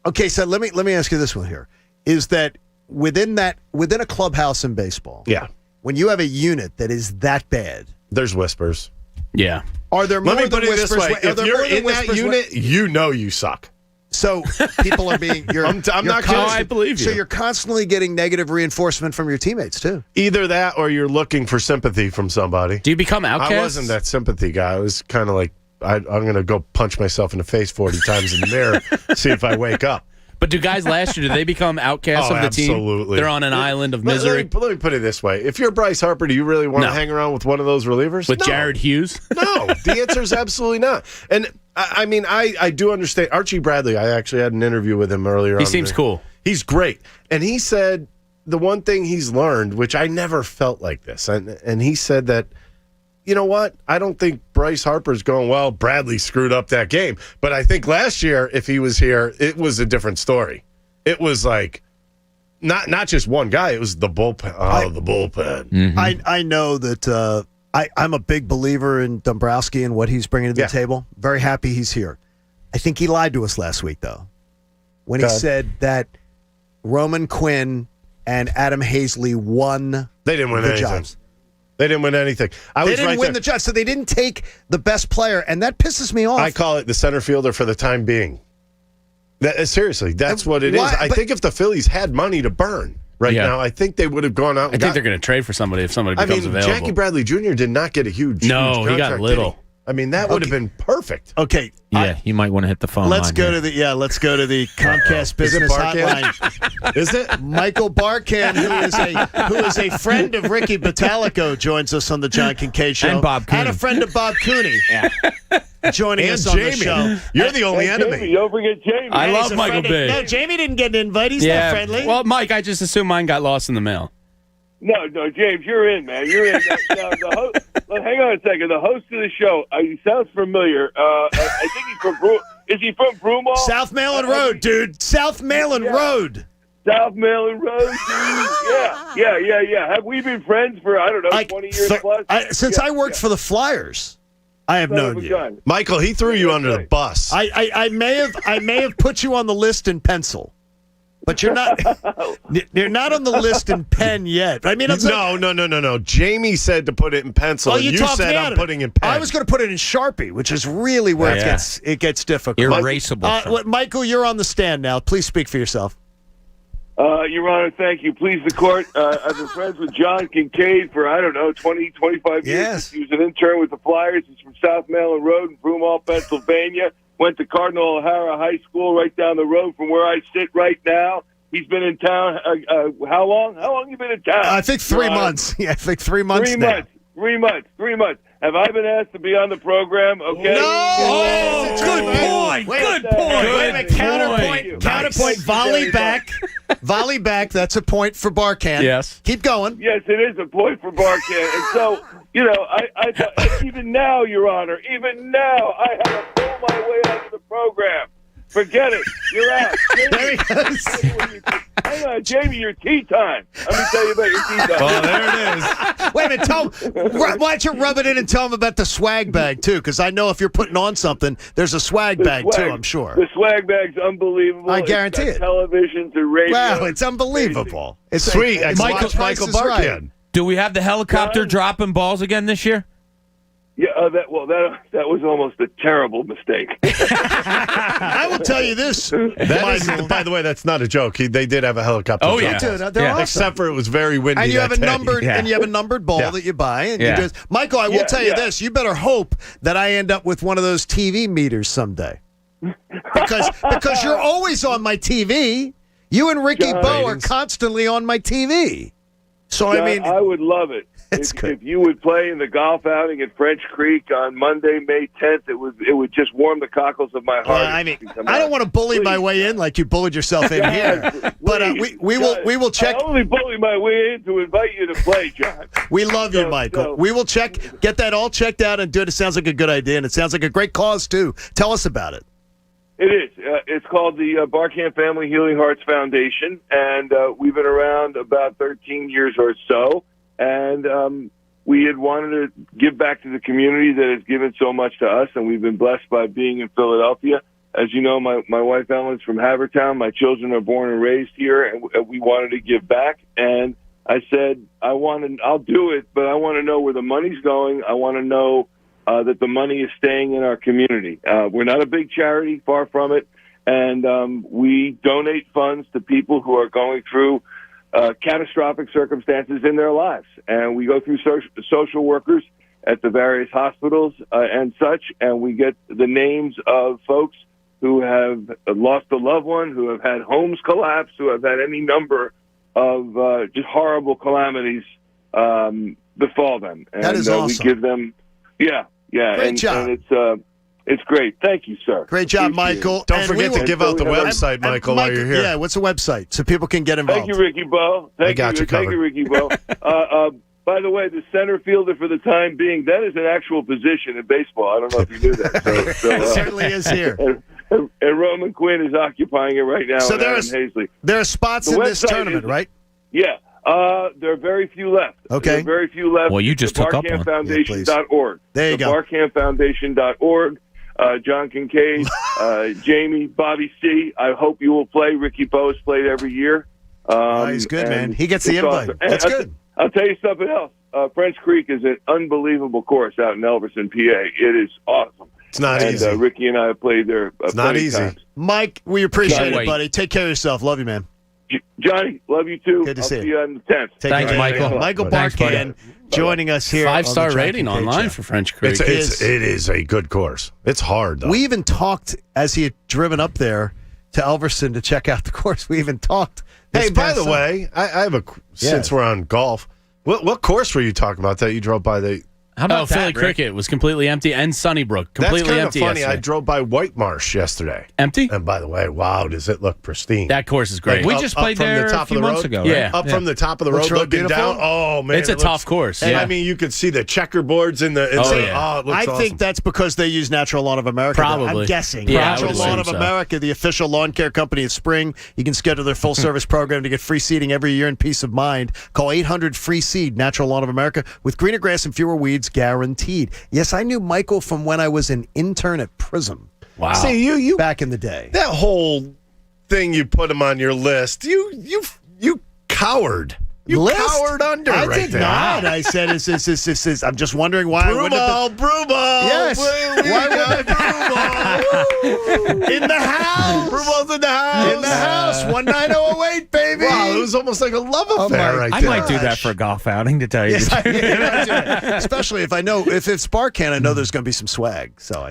Okay, so let me ask you this one here: is that within a clubhouse in baseball? Yeah. When you have a unit that is that bad, there's whispers. Yeah. Are there more Let me put than it this whispers? way: if you're in that unit, you know you suck. So people are being. I'm not kidding. I believe you. So you're constantly getting negative reinforcement from your teammates too. Either that, or you're looking for sympathy from somebody. Do you become outcast? I wasn't that sympathy guy. I was kind of like, I'm going to go punch myself in the face 40 times in the mirror, see if I wake up. But do guys last year, do they become outcasts of the team? Absolutely. They're on an island of misery. Let me put it this way. If you're Bryce Harper, do you really want to hang around with one of those relievers? With Jared Hughes? No. The answer is absolutely not. And, I mean, I do understand. Archie Bradley, I actually had an interview with him earlier. He seems cool. He's great. And he said the one thing he's learned, which I never felt like this, and he said that, you know what? I don't think Bryce Harper's going, well, Bradley screwed up that game. But I think last year, if he was here, it was a different story. It was like not just one guy. It was the bullpen. The bullpen. Mm-hmm. I know that I'm a big believer in Dombrowski and what he's bringing to the table. Very happy he's here. I think he lied to us last week, though, when he said that Roman Quinn and Adam Hazley won. They didn't win anything. Jobs. They didn't win anything. They didn't win the job, so they didn't take the best player, and that pisses me off. I call it the center fielder for the time being. Seriously, that's what it is. I think if the Phillies had money to burn now, I think they would have gone out. I think they're going to trade for somebody if somebody becomes available. Jackie Bradley Jr. did not get a huge contract, he got little. I mean, that would have been perfect. Okay. Yeah, you might want to hit the phone. Let's go to the Comcast business hotline. Is it? Michael Barkan, who is a friend of Ricky Batalico, joins us on the John Kincade Show. And Bob Cooney. And a friend of Bob Cooney. Joining us on the show. You're the only enemy. Jamie, don't forget Jamie. I love Michael B. No, Jamie didn't get an invite. He's not friendly. Well, Mike, I just assumed mine got lost in the mail. No, James, you're in, man. You're in. Hang on a second. The host of the show, he sounds familiar. I think he's from Is he from Broomall? South Malin Road, dude. South Malin Road. South Malin Road, dude. Yeah. Have we been friends for, 20 years plus? Since I worked for the Flyers, I have known you. Gun. Michael, he threw you under the bus. I may have put you on the list in pencil. But you're not on the list in pen yet. I mean, no. Jamie said to put it in pencil. Well, and you said I'm putting in pen. I was going to put it in Sharpie, which is really where it gets difficult. Erasable. Michael, you're on the stand now. Please speak for yourself. Your Honor, thank you. Please, the court. I've been friends with John Kincade for, 20, 25 years. Yes. He was an intern with the Flyers. He's from South Malin Road in Broomall, Pennsylvania. Went to Cardinal O'Hara High School right down the road from where I sit right now. He's been in town. How long? How long you been in town? I think 3 months. Yeah, I think 3 months. 3 months. 3 months. 3 months. Have I been asked to be on the program? Okay. No. Oh, good point. Good point. Wait a minute. Counterpoint. Volley back. Volley back. That's a point for Barkan. Yes. Keep going. Yes, it is a point for Barkan. And so, I thought, even now, Your Honor, even now, I have to pull my way out of the program. Forget it. You're out. There he goes. Hang on, Jamie, your tea time. Let me tell you about your tea time. Oh, there it is. Wait a minute. Tell him, why don't you rub it in and tell him about the swag bag, too? Because I know if you're putting on something, there's a swag bag, too, I'm sure. The swag bag's unbelievable. I guarantee It's it. Television to radio. Wow, it's unbelievable. It's Sweet. Michael Michael Barkan. Barkan. Do we have the helicopter dropping balls again this year? Yeah, that was almost a terrible mistake. I will tell you this. By the way, that's not a joke. They did have a helicopter. Oh, drop. yeah. They're awesome. Except for it was very windy. And you have a that day. numbered ball that you buy, and you just Michael. I will tell you this: you better hope that I end up with one of those TV meters someday, because you're always on my TV. You and Ricky Bo are constantly on my TV. So John, I mean, I would love it. If you would play in the golf outing at French Creek on Monday, May 10th, it would just warm the cockles of my heart. I don't want to bully my way in like you bullied yourself in here, but we will check. I only bully my way in to invite you to play, John. We love you, Michael. We will get that all checked out and do it. It sounds like a good idea, and it sounds like a great cause too. Tell us about it. It is. It's called the Barkan Family Healing Hearts Foundation, and we've been around about 13 years or so. And we had wanted to give back to the community that has given so much to us, and we've been blessed by being in Philadelphia. As you know, my wife Ellen's from Havertown. My children are born and raised here, and we wanted to give back. And I said, I'll do it, but I want to know where the money's going. I want to know that the money is staying in our community. We're not a big charity, far from it, and we donate funds to people who are going through catastrophic circumstances in their lives. And we go through social workers at the various hospitals and such, and we get the names of folks who have lost a loved one, who have had homes collapse, who have had any number of just horrible calamities befall them. And that is awesome. We give them, Great job. And it's great. Thank you, sir. Great job, Michael. Don't forget to give out the website, Michael, while you're here. Yeah, what's the website so people can get involved? Thank you, Ricky Bo. Thank you, Ricky Bo. By the way, the center fielder for the time being, that is an actual position in baseball. I don't know if you knew that. It certainly is here. And Roman Quinn is occupying it right now. So in Hazley. There are spots in this tournament, right? Yeah. There are very few left. Okay. There are very few left. Well, you just took up one. BarkanFoundation.org. There you go. BarkanFoundation.org. John Kincade, Jamie, Bobby C. I hope you will play. Ricky Bo has played every year. He's good, man. He gets the invite. Awesome. That's good. I'll tell you something else. French Creek is an unbelievable course out in Elverson, PA. It is awesome. It's not easy. Ricky and I have played there. It's not easy. Times. Mike, we appreciate it, buddy. Take care of yourself. Love you, man. Johnny, love you too. Good to I'll see you on the 10th. Thanks, Michael. Michael Barkan joining us here. 5-star on the rating John Kincade online show. for French Creek. It is a good course. It's hard, though. We even talked as he had driven up there to Elverson to check out the course. We even talked. Hey, by the way, I have since we're on golf, what course were you talking about that you drove by? How about Philly Cricket was completely empty, and Sunnybrook completely empty. empty. That's kind of funny. Yesterday. I drove by White Marsh yesterday. Empty. And by the way, wow, does it look pristine? That course is great. We just played there a few months ago. Right? Yeah, up from the top of the road, looking down. Oh man, it's a tough course. And I mean, you could see the checkerboards in the. It looks awesome. think that's because they use Natural Lawn of America. Probably. I'm guessing. Yeah, Natural Lawn of America, the official lawn care company of Spring. You can schedule their full service program to get free seeding every year and peace of mind. Call 800 free seed. Natural Lawn of America with greener grass and fewer weeds guaranteed. Yes, I knew Michael from when I was an intern at Prism. Wow. See, you back in the day. That whole thing you put him on your list. You coward. You cowered under I right did there. not. I said, is I'm just wondering why I wouldn't have been. Brumall. Yes. Why would Brumall? In the house. Brumall's in the house. In the house. 19008, baby. Wow, it was almost like a love affair right I there. might do that for a golf outing, to tell you. Yes, especially if I know, if it's Barkan, I know there's going to be some swag. So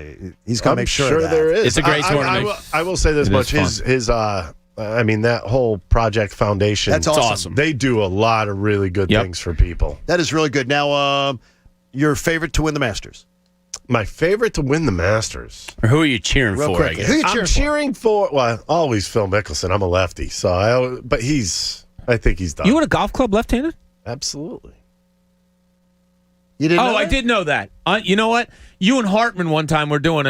he's going to make sure of that. there is. It's a great tournament. I will say this much. That whole Project Foundation. That's awesome. They do a lot of really good things for people. That is really good. Now, your favorite to win the Masters? My favorite to win the Masters. Or who are you cheering Real for? quick. I guess. Who you I'm cheering for, well, always Phil Mickelson. I'm a lefty, but I think he's done. You in a golf club left-handed? Absolutely. You didn't know I that? did know that. You know what? You and Hartman one time were doing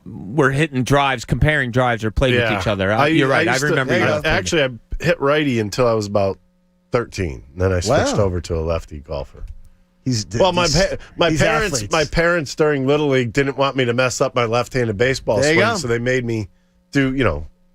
we're hitting drives, comparing drives, or played with each other. You're right. I remember you. Actually, I hit righty until I was about 13. Then I switched over to a lefty golfer. My parents during Little League didn't want me to mess up my left-handed baseball swing, so they made me do,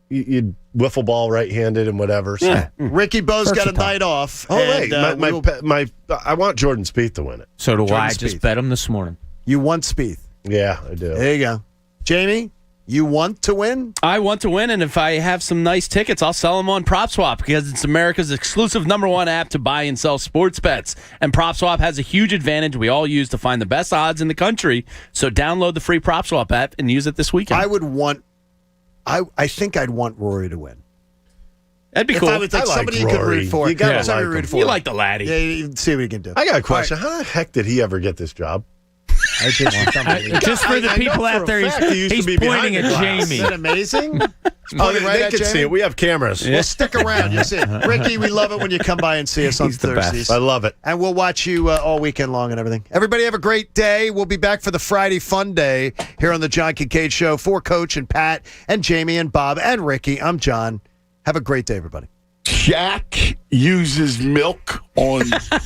you'd wiffle ball right-handed and whatever. So. Yeah. Ricky Bo's got a night off. Oh, wait. I want Jordan Spieth to win it. So do I. Spieth. Just bet him this morning. You want Spieth? Yeah, I do. There you go. Jamie, you want to win? I want to win, and if I have some nice tickets, I'll sell them on PropSwap because it's America's exclusive #1 app to buy and sell sports bets. And PropSwap has a huge advantage we all use to find the best odds in the country. So download the free PropSwap app and use it this weekend. I think I'd want Rory to win. That'd be cool. I would think somebody you could root for. You got to root for. You like the laddie. Yeah, you see what he can do. I got a question. How the heck did he ever get this job? Just for the people out there, he's pointing at Jamie. Isn't that amazing? They can see it. We have cameras. Well, stick around. You'll see it. Ricky, we love it when you come by and see us on Thursdays. I love it. And we'll watch you all weekend long and everything. Everybody have a great day. We'll be back for the Friday Fun Day here on the John Kincade Show. For Coach and Pat and Jamie and Bob and Ricky, I'm John. Have a great day, everybody. Shaq uses milk on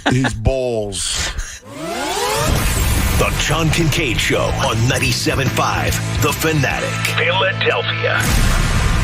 his balls. The John Kincade Show on 97.5 The Fanatic, Philadelphia.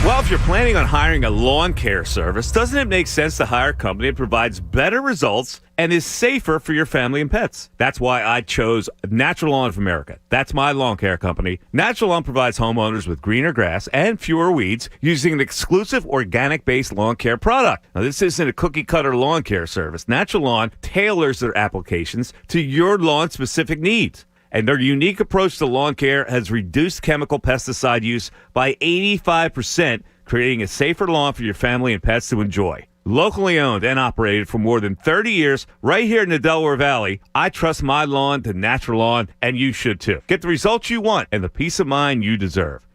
Well, if you're planning on hiring a lawn care service, doesn't it make sense to hire a company that provides better results and is safer for your family and pets? That's why I chose Natural Lawn of America. That's my lawn care company. Natural Lawn provides homeowners with greener grass and fewer weeds using an exclusive organic-based lawn care product. Now, this isn't a cookie-cutter lawn care service. Natural Lawn tailors their applications to your lawn-specific needs. And their unique approach to lawn care has reduced chemical pesticide use by 85%, creating a safer lawn for your family and pets to enjoy. Locally owned and operated for more than 30 years right here in the Delaware Valley, I trust my lawn to Natural Lawn, and you should too. Get the results you want and the peace of mind you deserve.